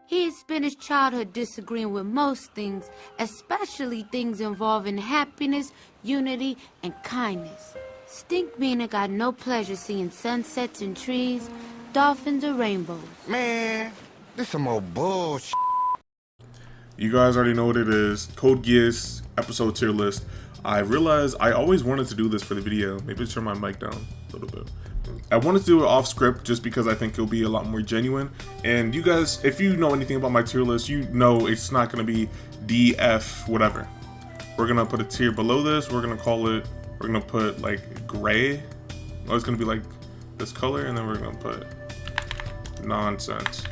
A: He had spent his childhood disagreeing with most things, especially things involving happiness, unity, and kindness. Stink Meaner got no pleasure seeing sunsets and trees, dolphins or rainbows.
T: Man, this some old bullshit.
F: You guys already know what it is. Code Geass episode tier list. I realized I always wanted to do this for the video. Maybe turn my mic down a little bit. I wanted to do it off script just because I think it'll be a lot more genuine. And you guys, if you know anything about my tier list, you know it's not going to be D, F, whatever. We're going to put a tier below this. We're going to call it, we're going to put like gray. Oh, it's going to be like this color. And then we're going to put nonsense.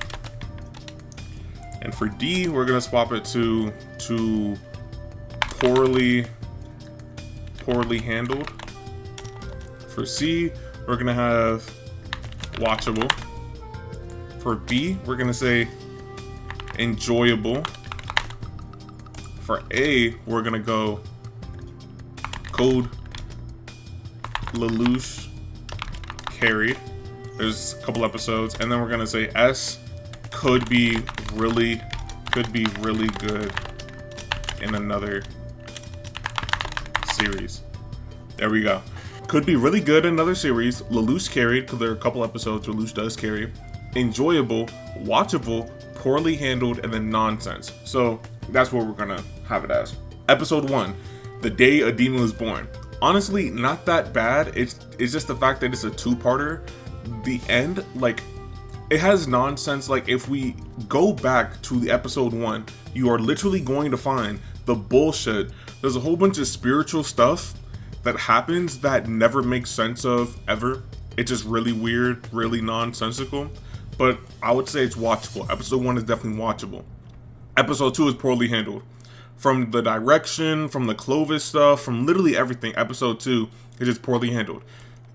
F: And for D, we're going to swap it to poorly handled. For C, we're gonna have watchable. For B, we're gonna say enjoyable. For A, we're gonna go Code Lelouch carried. There's a couple episodes, and then we're gonna say S could be really good in another series. There we go. Could be really good in another series. Lelouch carried, because there are a couple episodes where Lelouch does carry. Enjoyable, watchable, poorly handled, and then nonsense. So that's what we're gonna have it as. Episode 1, The Day a Demon Was Born. Honestly, not that bad. It's just the fact that it's a two-parter. The end, like, it has nonsense. Like, if we go back to the episode 1, you are literally going to find the bullshit. There's a whole bunch of spiritual stuff that happens that never makes sense of ever. It's just really weird, really nonsensical, but I would say it's watchable. Episode 1 is definitely watchable. Episode 2 is poorly handled. From the direction, from the Clovis stuff, from literally everything, episode 2 is just poorly handled.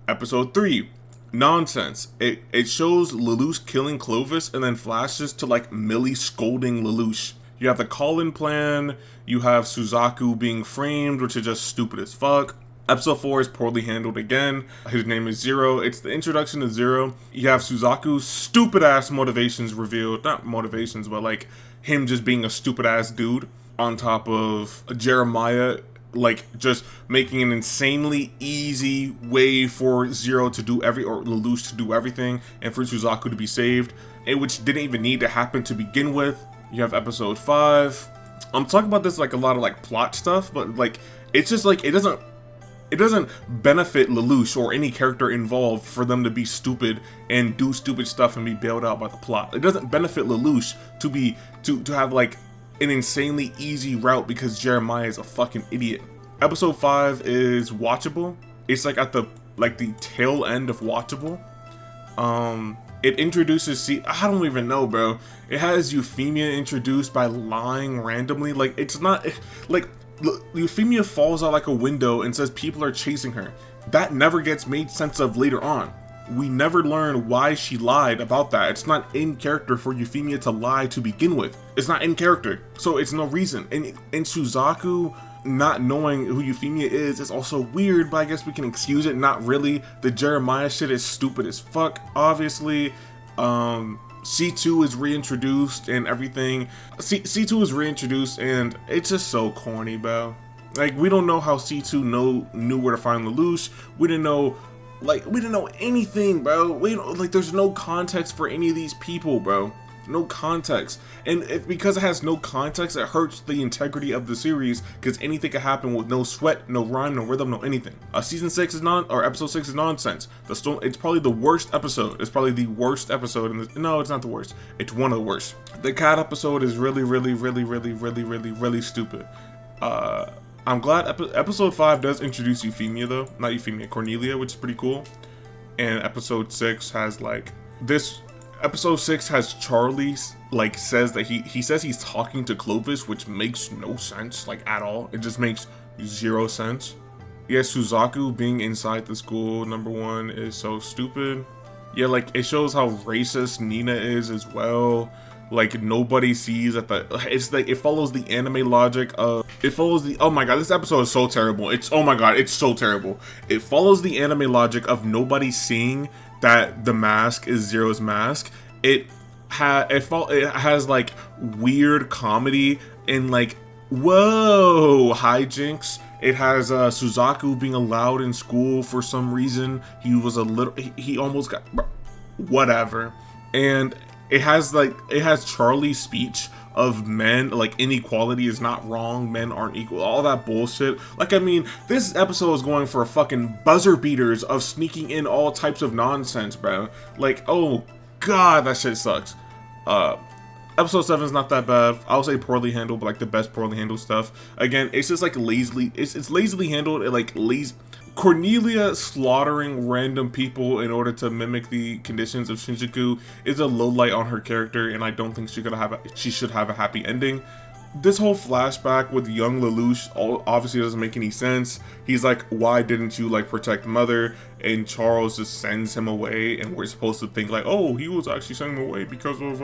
F: Episode 3, nonsense. It shows Lelouch killing Clovis and then flashes to like Millie scolding Lelouch. You have the call-in plan, you have Suzaku being framed, which is just stupid as fuck. Episode 4 is poorly handled again. His name is Zero. It's the introduction to Zero. You have Suzaku's stupid ass motivations revealed. Not motivations, but like him just being a stupid ass dude. On top of Jeremiah, like just making an insanely easy way for Zero to do or Lelouch to do everything, and for Suzaku to be saved, which didn't even need to happen to begin with. You have episode 5. I'm talking about this like a lot of like plot stuff, but like it's just like it doesn't benefit Lelouch or any character involved for them to be stupid and do stupid stuff and be bailed out by the plot. It doesn't benefit Lelouch to have like an insanely easy route because Jeremiah is a fucking idiot. Episode 5 is watchable. It's like at the tail end of watchable. It introduces I don't even know, bro. It has Euphemia introduced by lying randomly. Like, it's not like Euphemia falls out like a window and says people are chasing her. That never gets made sense of later on. We never learn why she lied about that. It's not in character for Euphemia to lie to begin with. It's not in character, so it's no reason. And Suzaku not knowing who Euphemia is also weird, but I guess we can excuse it. Not really. The Jeremiah shit is stupid as fuck, obviously. C2 is reintroduced and everything. C2 is reintroduced and it's just so corny, bro. Like, we don't know how C2 knew where to find Lelouch. We didn't know anything, bro. There's no context for any of these people, bro. No context. And because it has no context, it hurts the integrity of the series, because anything can happen with no sweat, no rhyme, no rhythm, no anything. Season 6 is episode 6 is nonsense. It's probably the worst episode. It's probably the worst episode in this. No, it's not the worst. It's one of the worst. The cat episode is really stupid. I'm glad episode 5 does introduce Euphemia, though. Not Euphemia, Cornelia, which is pretty cool. And episode 6 has like this. Episode 6 has Charlie says that he says he's talking to Clovis, which makes no sense, like, at all. It just makes 0 sense. Yeah, Suzaku being inside the school, number 1, is so stupid. Yeah, like, it shows how racist Nina is as well. Like, nobody sees that it's like, it follows the anime logic of, oh my god, this episode is so terrible. Oh my god, it's so terrible. It follows the anime logic of nobody seeing that the mask is Zero's mask. It has like weird comedy and like, whoa, hijinks. It has Suzaku being allowed in school for some reason. He almost got, whatever. And it has Charlie's speech of men, like, inequality is not wrong, men aren't equal, all that bullshit. Like, I mean, this episode is going for fucking buzzer beaters of sneaking in all types of nonsense, bro. Like, oh god, that shit sucks. Episode 7 is not that bad. I'll say poorly handled, but like the best poorly handled stuff. Again, it's just like lazily, it's lazily handled, like lazy. Cornelia slaughtering random people in order to mimic the conditions of Shinjuku is a low light on her character, and I don't think she should have a happy ending. This whole flashback with young Lelouch obviously doesn't make any sense. He's like, why didn't you like protect Mother? And Charles just sends him away, and we're supposed to think like, oh, he was actually sending him away because of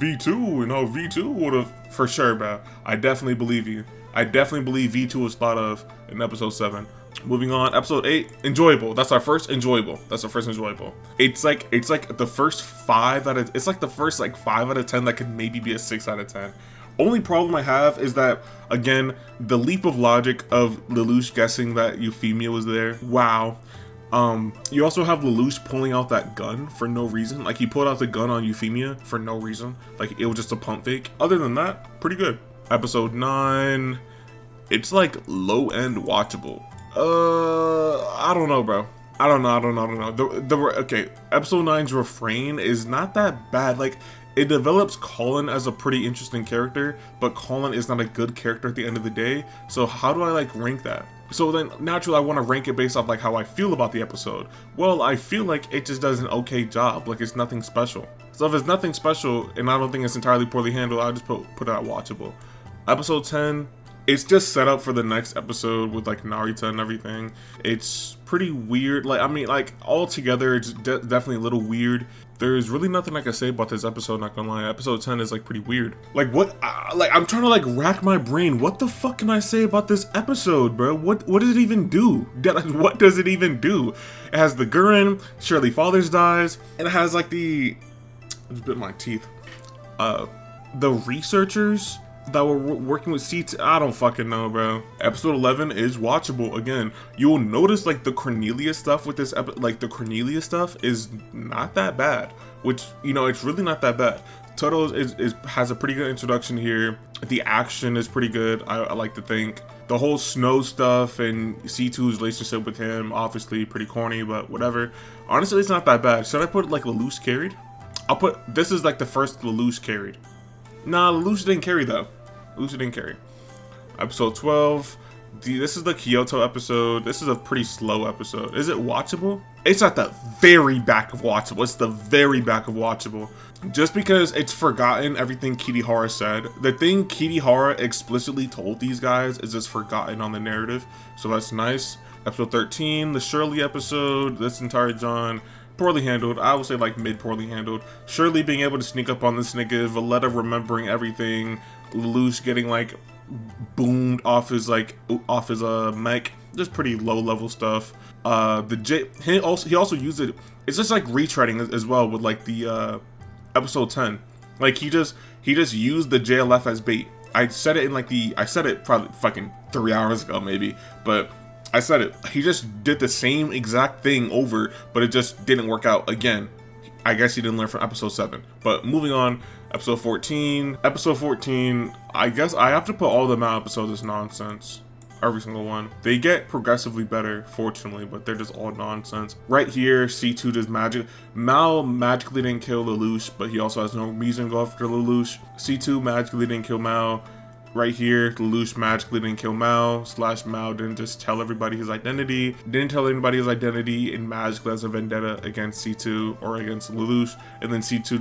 F: V2 and how V2 would have, for sure, bro. I definitely believe you. I definitely believe V2 was thought of in episode 7. Moving on, episode 8, enjoyable. That's our first enjoyable. It's like the first 5 out of, it's like the first like 5 out of 10 that could maybe be a 6 out of 10. Only problem I have is that, again, the leap of logic of Lelouch guessing that Euphemia was there. Wow. You also have Lelouch pulling out that gun for no reason. Like, he pulled out the gun on Euphemia for no reason. Like, it was just a pump fake. Other than that, pretty good. Episode 9, it's like low-end watchable. I don't know, bro. I don't know. Okay, episode 9's refrain is not that bad. Like, it develops Colin as a pretty interesting character, but Colin is not a good character at the end of the day. So how do I like rank that? So then naturally I want to rank it based off like how I feel about the episode. Well, I feel like it just does an okay job. Like, it's nothing special. So if it's nothing special and I don't think it's entirely poorly handled, I'll just put it at watchable. Episode 10, it's just set up for the next episode with like Narita and everything. It's pretty weird. Like, I mean, like, altogether it's definitely a little weird. There's really nothing I can say about this episode, not gonna lie. Episode 10 is like pretty weird. Like, what, like, I'm trying to like rack my brain. What the fuck can I say about this episode, bro? What does it even do? What does it even do? It has the Gurren, Shirley Fathers dies, and it has like I just bit my teeth. The researchers that were working with C2, I don't fucking know, bro. Episode 11 is watchable. Again, you'll notice like the Cornelia stuff with this like the Cornelia stuff is not that bad, which, you know, it's really not that bad. Toto has a pretty good introduction here. The action is pretty good, I like to think. The whole Snow stuff and C2's relationship with him, obviously pretty corny, but whatever. Honestly, it's not that bad. Should I put like Lelouch carried? This is like the first Lelouch carried. Nah, Lelouch didn't carry though. Lelouch didn't carry. Episode 12. This is the Kyoto episode. This is a pretty slow episode. Is it watchable? It's at the very back of watchable. It's the very back of watchable. Just because it's forgotten everything Kirihara said. The thing Kirihara explicitly told these guys is just forgotten on the narrative. So that's nice. Episode 13, the Shirley episode. This entire John. Poorly handled. I would say like mid poorly handled. Shirley being able to sneak up on this nigga, Valletta remembering everything, Lelouch getting like boomed off his mech. Just pretty low level stuff. He also used it. It's just like retreading as well with like the episode 10. Like he just used the JLF as bait. I said it probably fucking 3 hours ago maybe, but I said it. He just did the same exact thing over, but it just didn't work out again. I guess he didn't learn from episode 7. But moving on, episode 14. Episode 14, I guess I have to put all the Mao episodes as nonsense. Every single one. They get progressively better, fortunately, but they're just all nonsense. Right here, C2 does magic. Mao magically didn't kill Lelouch, but he also has no reason to go after Lelouch. C2 magically didn't kill Mao. Right here, Lelouch magically didn't kill Mao, / Mao didn't just tell everybody his identity, didn't tell anybody his identity, and magically has a vendetta against C2 or against Lelouch, and then C2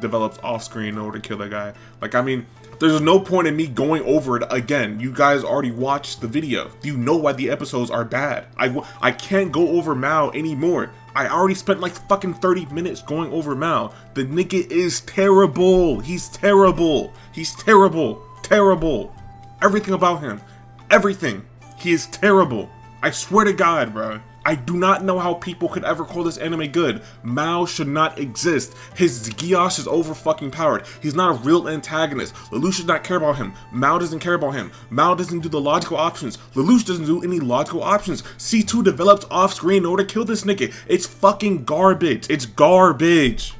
F: develops off-screen in order to kill that guy. Like, I mean, there's no point in me going over it again. You guys already watched the video. You know why the episodes are bad. I can't go over Mao anymore. I already spent like fucking 30 minutes going over Mao. The nigga is terrible. He's terrible. He's terrible. Terrible. Everything about him. Everything. He is terrible. I swear to God, bro. I do not know how people could ever call this anime good. Mao should not exist. His Geass is over fucking powered. He's not a real antagonist. Lelouch does not care about him. Mao doesn't care about him. Mao doesn't do the logical options. Lelouch doesn't do any logical options. C2 develops off screen in order to kill this nigga. It's fucking garbage. It's garbage.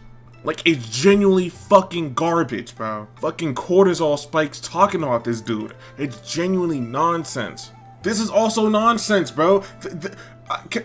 F: Like, it's genuinely fucking garbage, bro. Fucking cortisol spikes talking about this dude. It's genuinely nonsense. This is also nonsense, bro.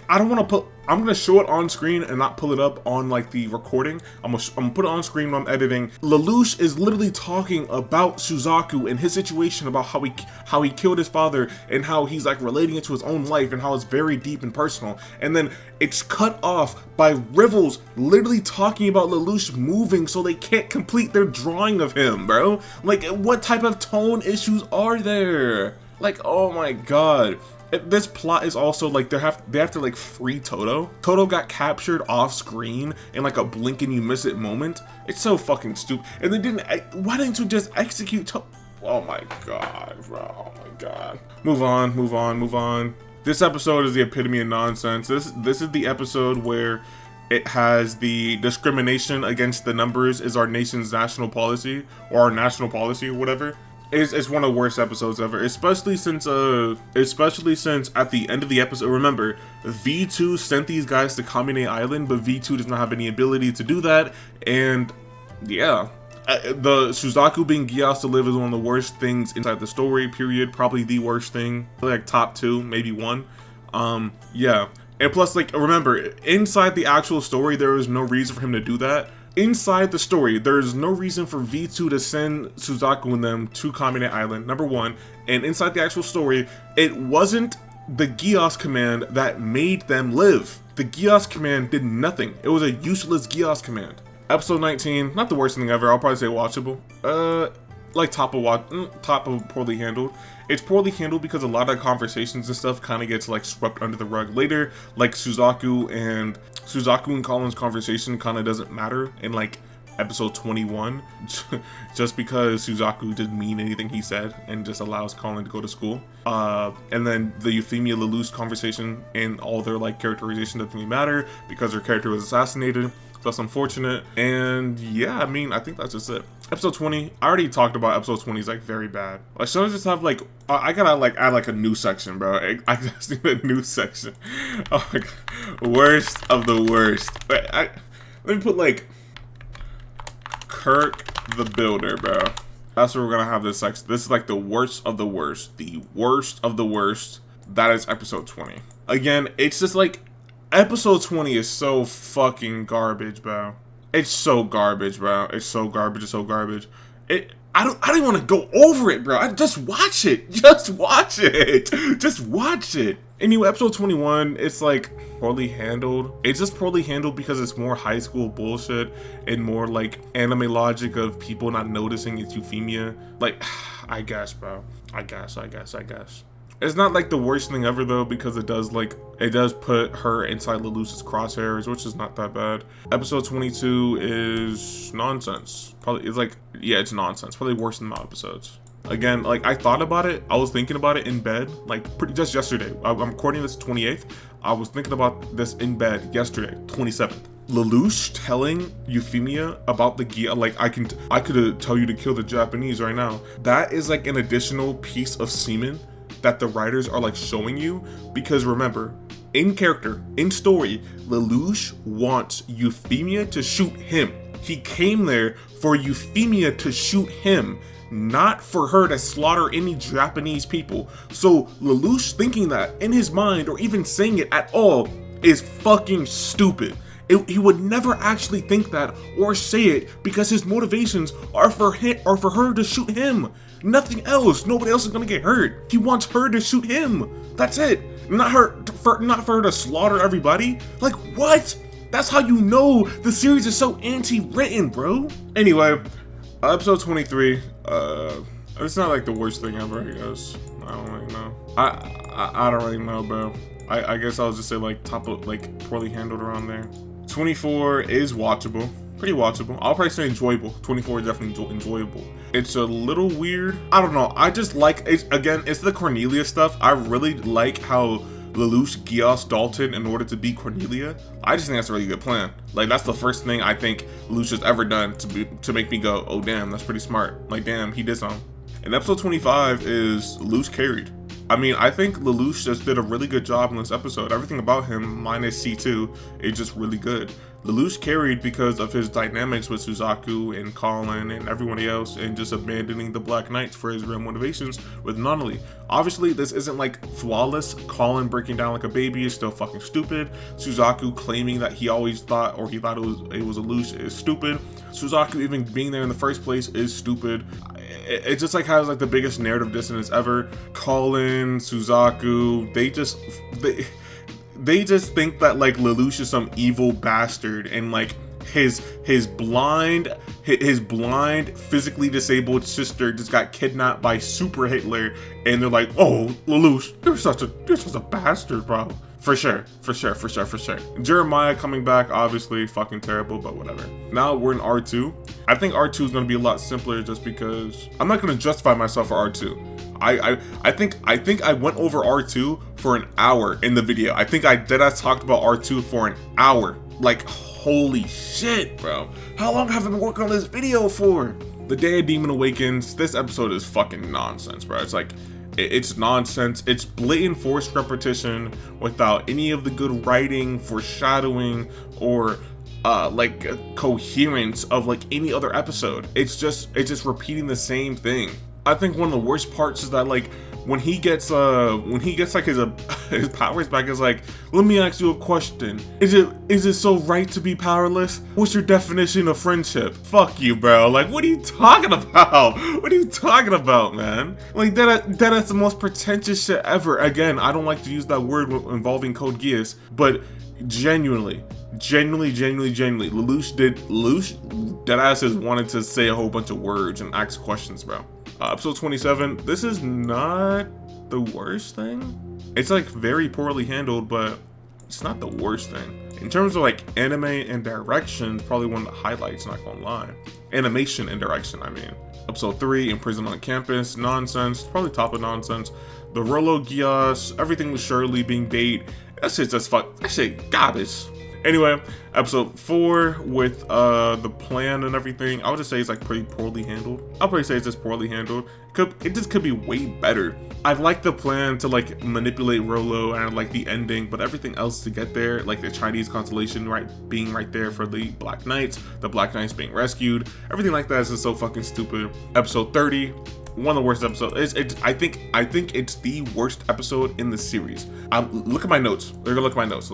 F: I don't want to put. I'm gonna show it on screen and not pull it up on like the recording. I'm gonna put it on screen when I'm editing. Lelouch is literally talking about Suzaku and his situation, about how he killed his father and how he's like relating it to his own life and how it's very deep and personal. And then it's cut off by Rivals literally talking about Lelouch moving so they can't complete their drawing of him, bro. Like, what type of tone issues are there? Like, oh my god. This plot is also like they have to like free Toto. Toto got captured off screen in like a blink and you miss it moment. It's so fucking stupid. And they didn't. Why didn't you just execute Toto? Oh my god, bro. Oh my god. Move on. Move on. Move on. This episode is the epitome of nonsense. This is the episode where it has the discrimination against the numbers is our nation's national policy, or our national policy, or whatever. It's one of the worst episodes ever, especially since at the end of the episode, remember, V2 sent these guys to Kamine Island, but V2 does not have any ability to do that, and yeah. The Suzaku being Geass to live is one of the worst things inside the story, period. Probably the worst thing, like top 2, maybe 1. Yeah. And plus, like, remember, inside the actual story, there is no reason for him to do that. Inside the story, there's no reason for V2 to send Suzaku and them to Kamine Island, number 1. And inside the actual story, it wasn't the Geass command that made them live. The Geass command did nothing. It was a useless Geass command. Episode 19, not the worst thing ever. I'll probably say watchable. Like top of poorly handled. It's poorly handled because a lot of conversations and stuff kind of gets like swept under the rug later. Like Suzaku and Colin's conversation kind of doesn't matter in like episode 21, just because Suzaku didn't mean anything he said and just allows Colin to go to school. And then the Euphemia Lelouch conversation and all their like characterization doesn't really matter because her character was assassinated. That's unfortunate. And yeah, I mean, I think that's just it. Episode 20, I already talked about episode 20 is like very bad. Like, should I just have like, I gotta like add like a new section, bro. I just need a new section. Oh my god, worst of the worst. Wait, let me put like Kirk the Builder, bro. That's where we're gonna have this section. This is like the worst of the worst. The worst of the worst. That is episode 20. Again, it's just like, episode 20 is so fucking garbage, bro. It's so garbage, bro. It's so garbage. It's so garbage. I don't want to go over it, bro. Just watch it. Just watch it. Just watch it. Anyway, episode 21, it's like poorly handled. It's just poorly handled because it's more high school bullshit and more like anime logic of people not noticing it's Euphemia. Like, I guess, bro. I guess. It's not like the worst thing ever though, because it does put her inside Lelouch's crosshairs, which is not that bad. Episode 22 is nonsense. Probably, it's like, yeah, it's nonsense. Probably worse than my episodes. Again, like I thought about it, I was thinking about it in bed, like just yesterday. I'm recording this 28th. I was thinking about this in bed yesterday, 27th. Lelouch telling Euphemia about the Geass, like I could tell you to kill the Japanese right now. That is like an additional piece of semen that the writers are like showing you, because remember, in character, in story, Lelouch wants Euphemia to shoot him. He came there for Euphemia to shoot him, not for her to slaughter any Japanese people. So Lelouch thinking that in his mind, or even saying it at all, is fucking stupid. He would never actually think that or say it, because his motivations are for her to shoot him. Nothing else. Nobody else is gonna get hurt. He wants her to shoot him. That's it. Not for her to slaughter everybody. Like what? That's how you know the series is so anti-written, bro. Anyway, episode 23. It's not like the worst thing ever, I guess. I don't really know. I don't really know, bro. I guess I'll just say like poorly handled around there. 24 is watchable, pretty watchable. I'll probably say enjoyable. 24 is definitely enjoyable. It's a little weird. I don't know. I just like it. Again, it's the Cornelia stuff. I really like how Lelouch Geass Dalton in order to beat Cornelia. I just think that's a really good plan. Like that's the first thing I think Lelouch has ever done to make me go, oh damn, that's pretty smart. Like damn, he did something. And episode 25 is Lelouch carried. I mean, I think Lelouch just did a really good job in this episode. Everything about him, minus C2, is just really good. Lelouch carried because of his dynamics with Suzaku and Colin and everybody else, and just abandoning the Black Knights for his real motivations with Nonali. Obviously, this isn't like flawless. Colin breaking down like a baby is still fucking stupid. Suzaku claiming that he always thought, or he thought it was Lelouch, is stupid. Suzaku even being there in the first place is stupid. It just like has like the biggest narrative dissonance ever. Colin, Suzaku, they just think that like Lelouch is some evil bastard, and like his blind physically disabled sister just got kidnapped by Super Hitler, and they're like, oh Lelouch, you're such a bastard, bro. For sure. Jeremiah coming back, obviously fucking terrible, but whatever. Now we're in R2. I think R2 is gonna be a lot simpler, just because I'm not gonna justify myself for R2. I think I went over R2 for an hour in the video. I think I talked about R2 for an hour. Like holy shit, bro. How long have I been working on this video for? The Day a Demon Awakens, this episode is fucking nonsense, bro. It's like, it's nonsense. It's blatant forced repetition without any of the good writing, foreshadowing, or like coherence of like any other episode. It's just repeating the same thing. I think one of the worst parts is that like when he gets like his powers back, is like, let me ask you a question. Is it so right to be powerless? What's your definition of friendship? Fuck you, bro. Like, what are you talking about? What are you talking about, man? Like that is the most pretentious shit ever. Again, I don't like to use that word involving Code Geass, but genuinely, Lelouch deadass wanted to say a whole bunch of words and ask questions, bro. Episode 27, this is not the worst thing. It's like very poorly handled, but it's not the worst thing. In terms of like anime and direction, probably one of the highlights, not gonna lie. Animation and direction, I mean. Episode 3, Imprisoned on Campus, nonsense, probably top of nonsense. The Rolo Geass, everything with Shirley being bait, that shit's just that shit garbage. Anyway, episode 4 with the plan and everything, I would just say it's like pretty poorly handled. I'll probably say it's just poorly handled. It just could be way better. I like the plan to like manipulate Rolo and like the ending, but everything else to get there, like the Chinese constellation being right there for the Black Knights, the Black Knights being rescued, everything like that is just so fucking stupid. Episode 30. One of the worst episodes. I think it's the worst episode in the series. Look at my notes. Look at my notes.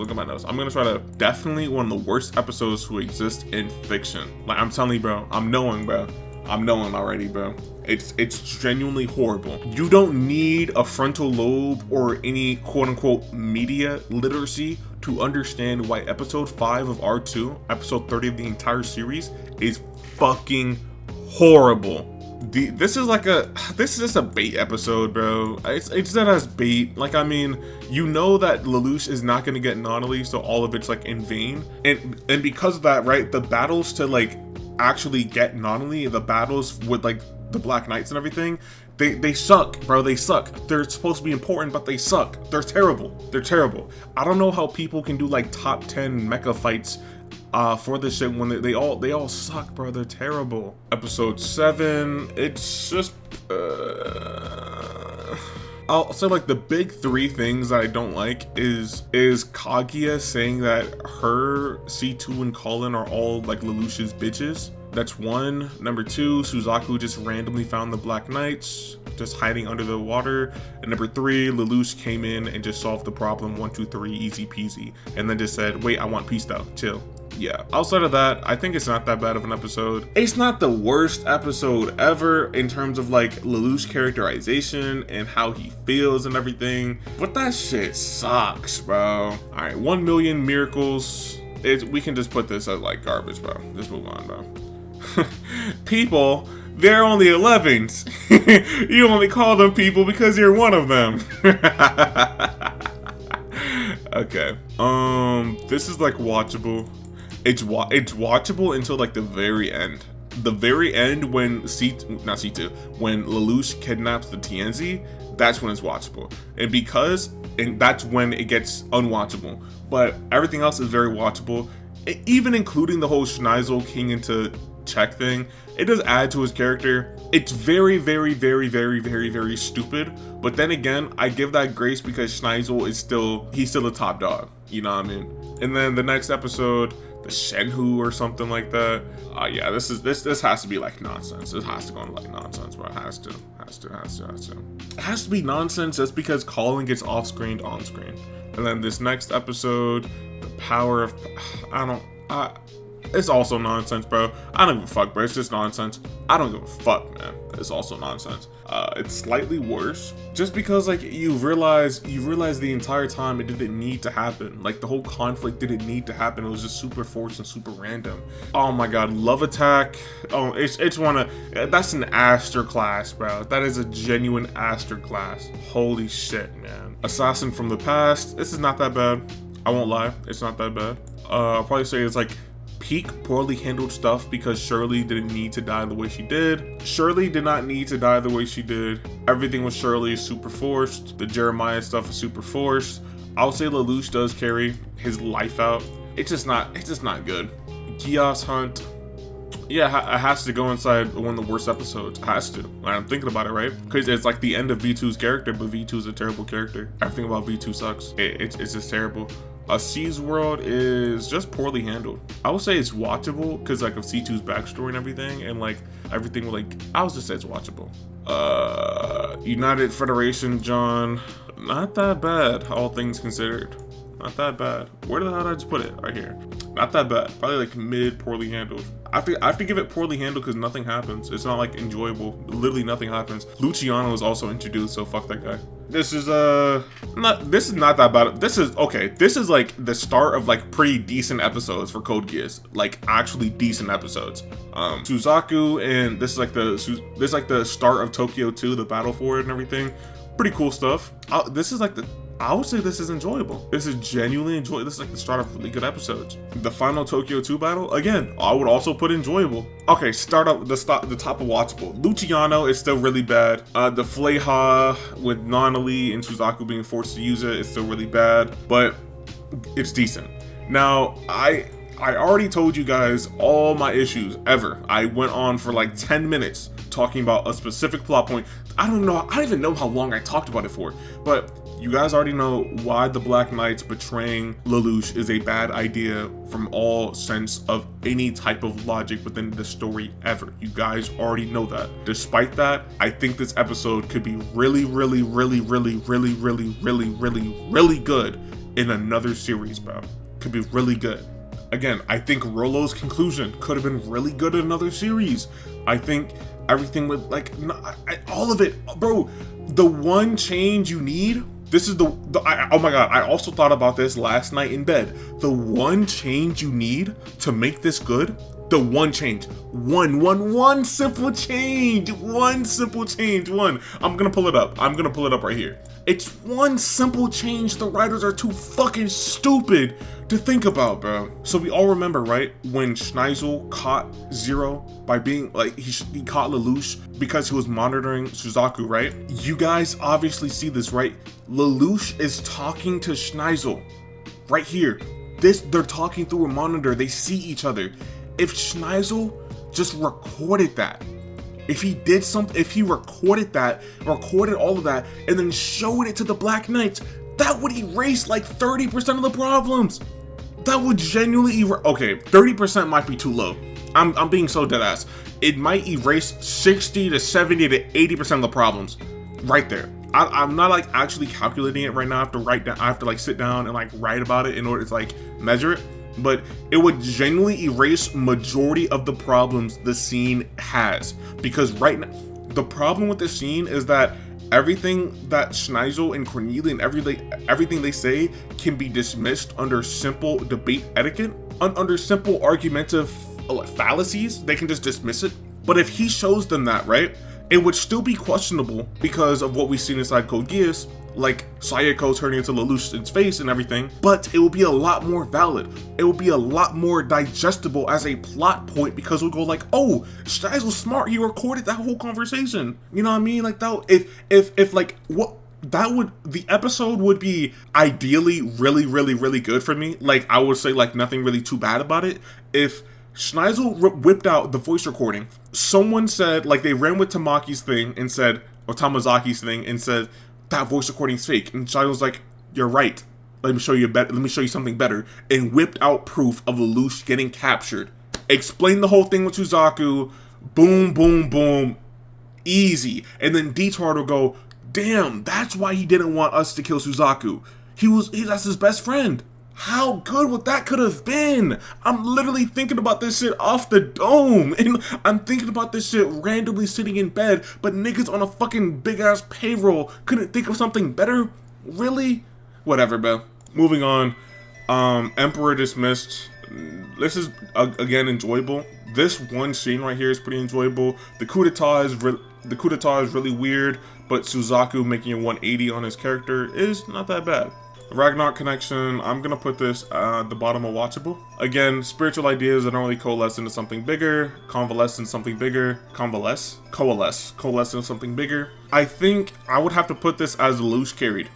F: I'm gonna try to definitely one of the worst episodes to exist in fiction. Like I'm telling you, bro. I'm knowing already, bro. It's genuinely horrible. You don't need a frontal lobe or any quote unquote media literacy to understand why episode 5 of R2, episode 30 of the entire series, is fucking horrible. This is just a bait episode, bro. It's that as bait. Like, I mean, you know that Lelouch is not gonna get Nonali, so all of it's like in vain. And because of that, right, the battles to like actually get Nonali, the battles with like the Black Knights and everything, they suck, bro. They suck. They're supposed to be important, but they suck. They're terrible. They're terrible. I don't know how people can do like top 10 mecha fights for this shit when they all suck, bro. They're terrible. Episode 7, it's just I'll say like the big 3 things that I don't like is Kaguya saying that her, C2 and Colin are all like Lelouch's bitches. That's 1. Number 2, Suzaku just randomly found the Black Knights just hiding under the water. And number 3, Lelouch came in and just solved the problem, 1, 2, 3, easy peasy, and then just said, wait, I want peace though, chill. Yeah, outside of that, I think it's not that bad of an episode. It's not the worst episode ever in terms of like Lelouch characterization and how he feels and everything, but that shit sucks, bro. All right, 1 million miracles. We can just put this as like garbage, bro. Just move on, bro. People, they're only 11s. You only call them people because you're one of them. Okay, this is like watchable. It's watchable until like the very end. The very end when when Lelouch kidnaps the Tianzi, that's when it's watchable. And that's when it gets unwatchable. But everything else is very watchable. Even including the whole Schneisel king into check thing, it does add to his character. It's very, very, very, very, very, very stupid. But then again, I give that grace because Schneisel is he's still a top dog. You know what I mean? And then the next episode, the Shenhu or something like that. Yeah, this has to be like nonsense. This has to go on like nonsense, bro. It has to. It has to be nonsense just because Colin gets off-screened on-screen. And then this next episode, the power of it's also nonsense, bro. I don't give a fuck, bro. It's just nonsense. I don't give a fuck, man. It's also nonsense. It's slightly worse just because like you realize the entire time it didn't need to happen. Like the whole conflict didn't need to happen. It was just super forced and super random. Oh my god, Love Attack. Oh, it's one of that's an Aster class, bro. That is a genuine Aster class. Holy shit, man. Assassin from the Past. This is not that bad. I won't lie. It's not that bad. I'll probably say it's like peak poorly handled stuff because Shirley didn't need to die the way she did. Shirley did not need to die the way she did. Everything with Shirley is super forced. The Jeremiah stuff is super forced. I'll say Lelouch does carry his life out. It's just not good. Geass Hunt. Yeah, it has to go inside one of the worst episodes. It has to. When I'm thinking about it, right? Because it's like the end of V2's character, but V2's a terrible character. Everything about V2 sucks. It's just terrible. C's World is just poorly handled. I would say it's watchable because like of C2's backstory and everything, and like everything like I would just say it's watchable. United Federation, John, not that bad, all things considered. Not that bad. Where the hell did I just put it? Right here. Not that bad. Probably like mid, poorly handled. I have to give it poorly handled because nothing happens. It's not like enjoyable. Literally nothing happens. Luciano was also introduced, so fuck that guy. This is not that bad. This is okay. This is like the start of like pretty decent episodes for Code Geass. Like actually decent episodes. Suzaku, and this is like the start of Tokyo 2, the battle for it and everything. Pretty cool stuff. This is like I would say this is enjoyable. This is genuinely enjoyable. This is like the start of really good episodes. The final Tokyo 2 battle, again, I would also put enjoyable. Okay, the top of watchable. Luciano is still really bad. The Fleha with Nanali and Suzaku being forced to use it is still really bad, but it's decent. Now, I already told you guys all my issues ever. I went on for like 10 minutes talking about a specific plot point. I don't even know how long I talked about it for, but you guys already know why the Black Knights betraying Lelouch is a bad idea from all sense of any type of logic within the story ever. You guys already know that. Despite that, I think this episode could be really, really, really, really, really, really, really, really, really good in another series, bro. Could be really good. Again, I think Rollo's conclusion could have been really good in another series. I think everything with like all of it, bro. The one change you need. This is oh my god, I also thought about this last night in bed. The one change you need to make this good, the one change, one simple change, one. I'm gonna pull it up right here. It's one simple change the writers are too fucking stupid to think about, bro. So we all remember, right, when Schneisel caught Zero by being like, he caught Lelouch because he was monitoring Suzaku, right? You guys obviously see this, right? Lelouch is talking to Schneisel right here. They're talking through a monitor. They see each other. If Schneisel just recorded that, if he did something, if he recorded all of that, and then showed it to the Black Knights, that would erase like 30% of the problems. That would genuinely okay, 30% might be too low. I'm being so dead ass. It might erase 60 to 70 to 80% of the problems right there. I'm not like actually calculating it right now. I have to like sit down and like write about it in order to like measure it. But it would genuinely erase majority of the problems the scene has. Because right now, the problem with the scene is that everything that Schneisel and Cornelia and everything they say can be dismissed under simple debate etiquette, under simple argumentative fallacies. They can just dismiss it. But if he shows them that, right, it would still be questionable because of what we've seen inside Code Geass, like Sayako turning into Lelouch's face and everything, but it will be a lot more valid. It will be a lot more digestible as a plot point because we'll go like, oh, Schneisel smart, he recorded that whole conversation. You know what I mean? Like that, if like what that would, the episode would be ideally really, really, really good for me. Like I would say like nothing really too bad about it. If Schneisel whipped out the voice recording, someone said, like they ran with Tamaki's thing and said, or Tamazaki's thing and said, that voice recording's fake. And Schneisel was like, you're right. Let me show you something better. And whipped out proof of Lelouch getting captured. Explained the whole thing with Suzaku. Boom, boom, boom. Easy. And then Detard will go, damn, that's why he didn't want us to kill Suzaku. That's his best friend. How good would that could have been? I'm literally thinking about this shit off the dome. And I'm thinking about this shit randomly sitting in bed, but niggas on a fucking big ass payroll couldn't think of something better? Really? Whatever, bro. Moving on. Emperor dismissed. This is, again, enjoyable. This one scene right here is pretty enjoyable. The coup d'etat is really weird, but Suzaku making a 180 on his character is not that bad. Ragnarok connection, I'm gonna put this at the bottom of watchable. Again, spiritual ideas that don't really coalesce into something bigger, coalesce into something bigger. I think I would have to put this as Lelouch carried.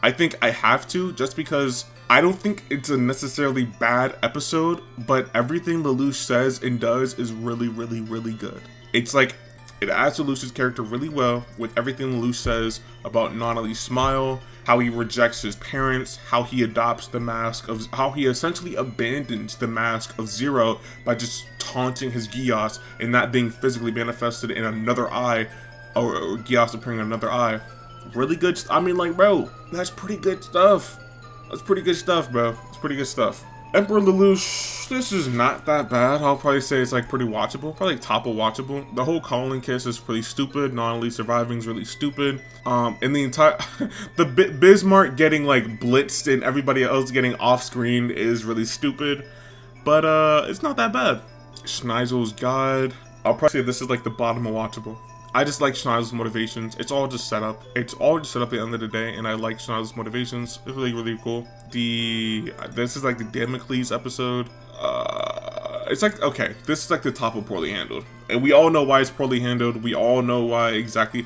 F: I think I have to, just because I don't think it's a necessarily bad episode, but everything Lelouch says and does is really, really, really good. It's like, it adds to Lelouch's character really well with everything Lelouch says about Nonali's smile, how he rejects his parents, how he adopts the mask of, how he essentially abandons the mask of Zero by just taunting his Geass and that being physically manifested in another eye, or Geass appearing in another eye. Really good. I mean, like, bro, that's pretty good stuff. That's pretty good stuff, bro. It's pretty good stuff. Emperor Lelouch, this is not that bad. I'll probably say it's like pretty watchable, probably top of watchable. The whole calling kiss is pretty stupid. Nonali surviving is really stupid. And the entire, the Bismarck getting like blitzed and everybody else getting off screen is really stupid. But it's not that bad. Schneisel's God. I'll probably say this is like the bottom of watchable. I just like Schneisel's motivations. It's all just set up. It's all just set up at the end of the day, and I like Schneisel's motivations. It's really, really cool. This is like the Damocles episode. It's like, okay, this is like the top of poorly handled. And we all know why it's poorly handled. We all know exactly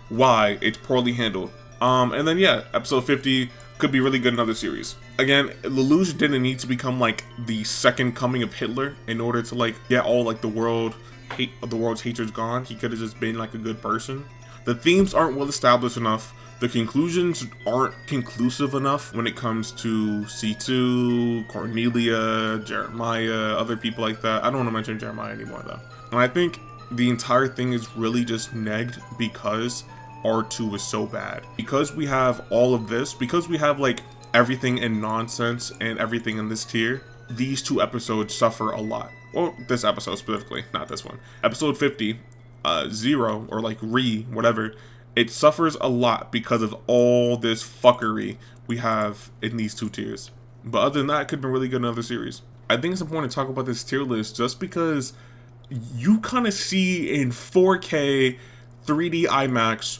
F: why it's poorly handled. And then yeah, episode 50 could be really good in another series. Again, Lelouch didn't need to become like the second coming of Hitler in order to like get all like the world's hatred's gone. He could have just been like a good person. The themes aren't well established enough. The conclusions aren't conclusive enough when it comes to C2, Cornelia, Jeremiah, other people like that. I don't want to mention Jeremiah anymore though. And I think the entire thing is really just negged because R2 is so bad. Because we have all of this, because we have like everything in nonsense and everything in this tier, these two episodes suffer a lot. Well, this episode specifically, not this one. Episode 50, Zero, or like whatever, it suffers a lot because of all this fuckery we have in these two tiers. But other than that, it could have been really good in another series. I think it's important to talk about this tier list just because you kind of see in 4K 3D IMAX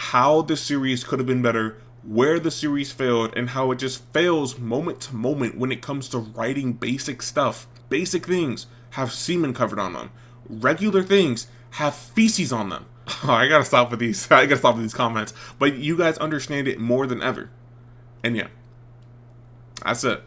F: how the series could have been better, where the series failed, and how it just fails moment to moment when it comes to writing basic stuff. Basic things have semen covered on them. Regular things have feces on them. I gotta stop with these. I gotta stop with these comments. But you guys understand it more than ever. And yeah, that's it.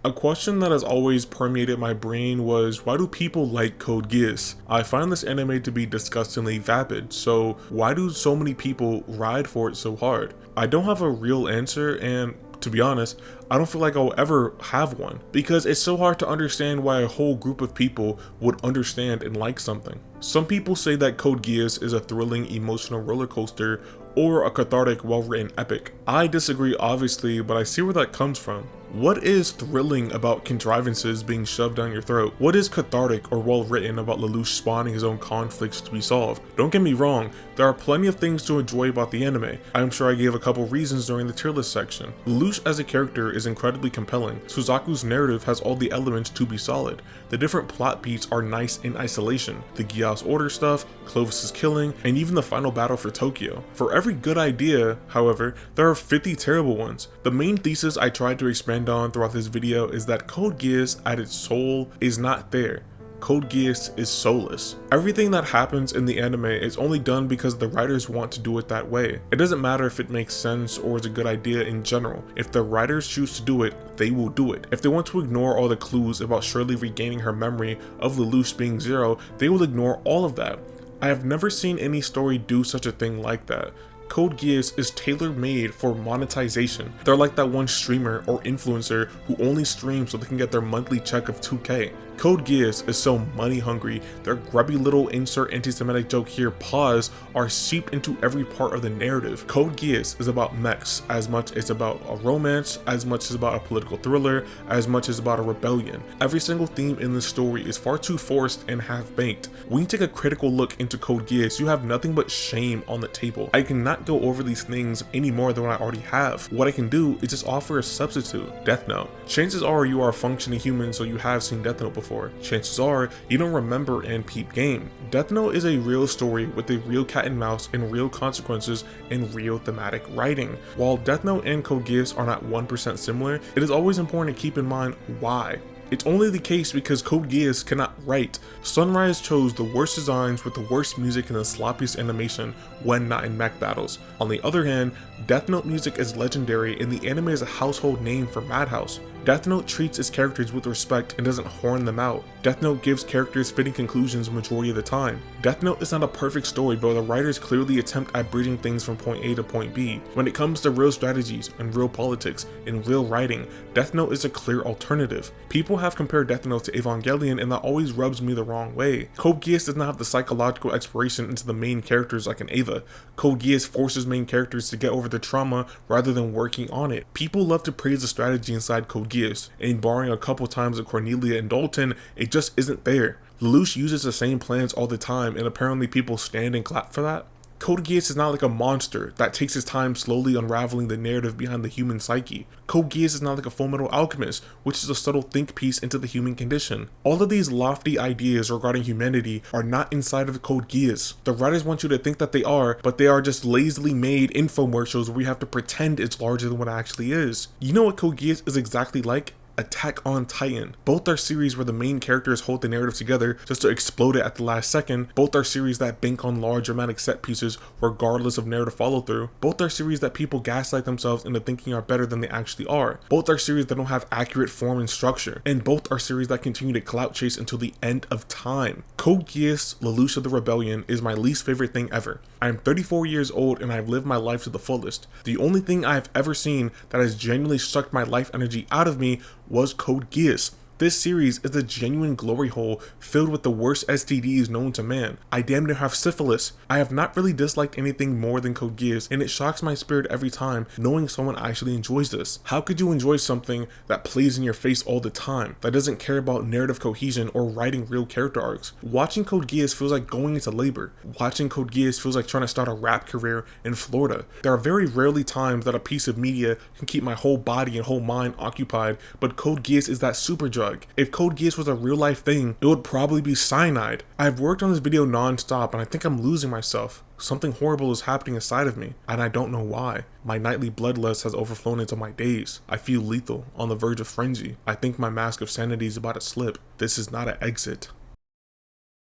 F: A question that has always permeated my brain was, why do people like Code Geass? I find this anime to be disgustingly vapid, so why do so many people ride for it so hard? I don't have a real answer, and to be honest, I don't feel like I'll ever have one, because it's so hard to understand why a whole group of people would understand and like something. Some people say that Code Geass is a thrilling emotional roller coaster or a cathartic, well-written epic. I disagree obviously, but I see where that comes from. What is thrilling about contrivances being shoved down your throat? What is cathartic or well written about Lelouch spawning his own conflicts to be solved? Don't get me wrong, there are plenty of things to enjoy about the anime. I'm sure I gave a couple reasons during the tier list section. Lelouch as a character is incredibly compelling. Suzaku's narrative has all the elements to be solid. The different plot beats are nice in isolation. The Geass Order stuff, Clovis's killing, and even the final battle for Tokyo. For every good idea, however, there are 50 terrible ones. The main thesis I tried to expand on throughout this video is that Code Geass at its soul is not there. Code Geass is soulless. Everything that happens in the anime is only done because the writers want to do it that way. It doesn't matter if it makes sense or is a good idea in general. If the writers choose to do it, they will do it. If they want to ignore all the clues about Shirley regaining her memory of Lelouch being Zero, they will ignore all of that. I have never seen any story do such a thing like that. Code Geass is tailor-made for monetization. They're like that one streamer or influencer who only streams so they can get their monthly check of 2K. Code Geass is so money hungry, their grubby little insert anti-Semitic joke here pause are seeped into every part of the narrative. Code Geass is about mechs as much as about a romance, as much as about a political thriller, as much as about a rebellion. Every single theme in this story is far too forced and half-baked. When you take a critical look into Code Geass, you have nothing but shame on the table. I cannot go over these things any more than what I already have. What I can do is just offer a substitute, Death Note. Chances are you are a functioning human, so you have seen Death Note before. Chances are you don't remember and peep game. Death Note is a real story with a real cat and mouse and real consequences and real thematic writing. While Death Note and Code Geass are not 1% similar, it is always important to keep in mind why. It's only the case because Code Geass cannot write. Sunrise chose the worst designs with the worst music and the sloppiest animation when not in mech battles. On the other hand, Death Note music is legendary and the anime is a household name for Madhouse. Death Note treats its characters with respect and doesn't horn them out. Death Note gives characters fitting conclusions majority of the time. Death Note is not a perfect story, but the writers clearly attempt at bridging things from point A to point B. When it comes to real strategies and real politics and real writing, Death Note is a clear alternative. People have compared Death Note to Evangelion and that always rubs me the wrong way. Code Geass does not have the psychological exploration into the main characters like an Eva. Code Geass forces main characters to get over the trauma rather than working on it. People love to praise the strategy inside Code Geass, and barring a couple times of Cornelia and Dalton, it just isn't there. Lelouch uses the same plans all the time and apparently people stand and clap for that. Code Geass is not like a monster that takes his time slowly unraveling the narrative behind the human psyche. Code Geass is not like a Fullmetal Alchemist, which is a subtle think piece into the human condition. All of these lofty ideas regarding humanity are not inside of Code Geass. The writers want you to think that they are, but they are just lazily made infomercials where you have to pretend it's larger than what it actually is. You know what Code Geass is exactly like? Attack on Titan. Both are series where the main characters hold the narrative together just to explode it at the last second. Both are series that bank on large dramatic set pieces regardless of narrative follow through. Both are series that people gaslight themselves into thinking are better than they actually are. Both are series that don't have accurate form and structure. And both are series that continue to clout chase until the end of time. Code Geass Lelouch of the Rebellion is my least favorite thing ever. I am 34 years old and I've lived my life to the fullest. The only thing I have ever seen that has genuinely sucked my life energy out of me was Code Geass. This series is a genuine glory hole filled with the worst STDs known to man. I damn near have syphilis. I have not really disliked anything more than Code Geass, and it shocks my spirit every time knowing someone actually enjoys this. How could you enjoy something that plays in your face all the time, that doesn't care about narrative cohesion or writing real character arcs? Watching Code Geass feels like going into labor. Watching Code Geass feels like trying to start a rap career in Florida. There are very rarely times that a piece of media can keep my whole body and whole mind occupied, but Code Geass is that super drug. If Code Geass was a real life thing, it would probably be cyanide. I've worked on this video non-stop and I think I'm losing myself. Something horrible is happening inside of me, and I don't know why. My nightly bloodlust has overflown into my days. I feel lethal, on the verge of frenzy. I think my mask of sanity is about to slip. This is not an exit.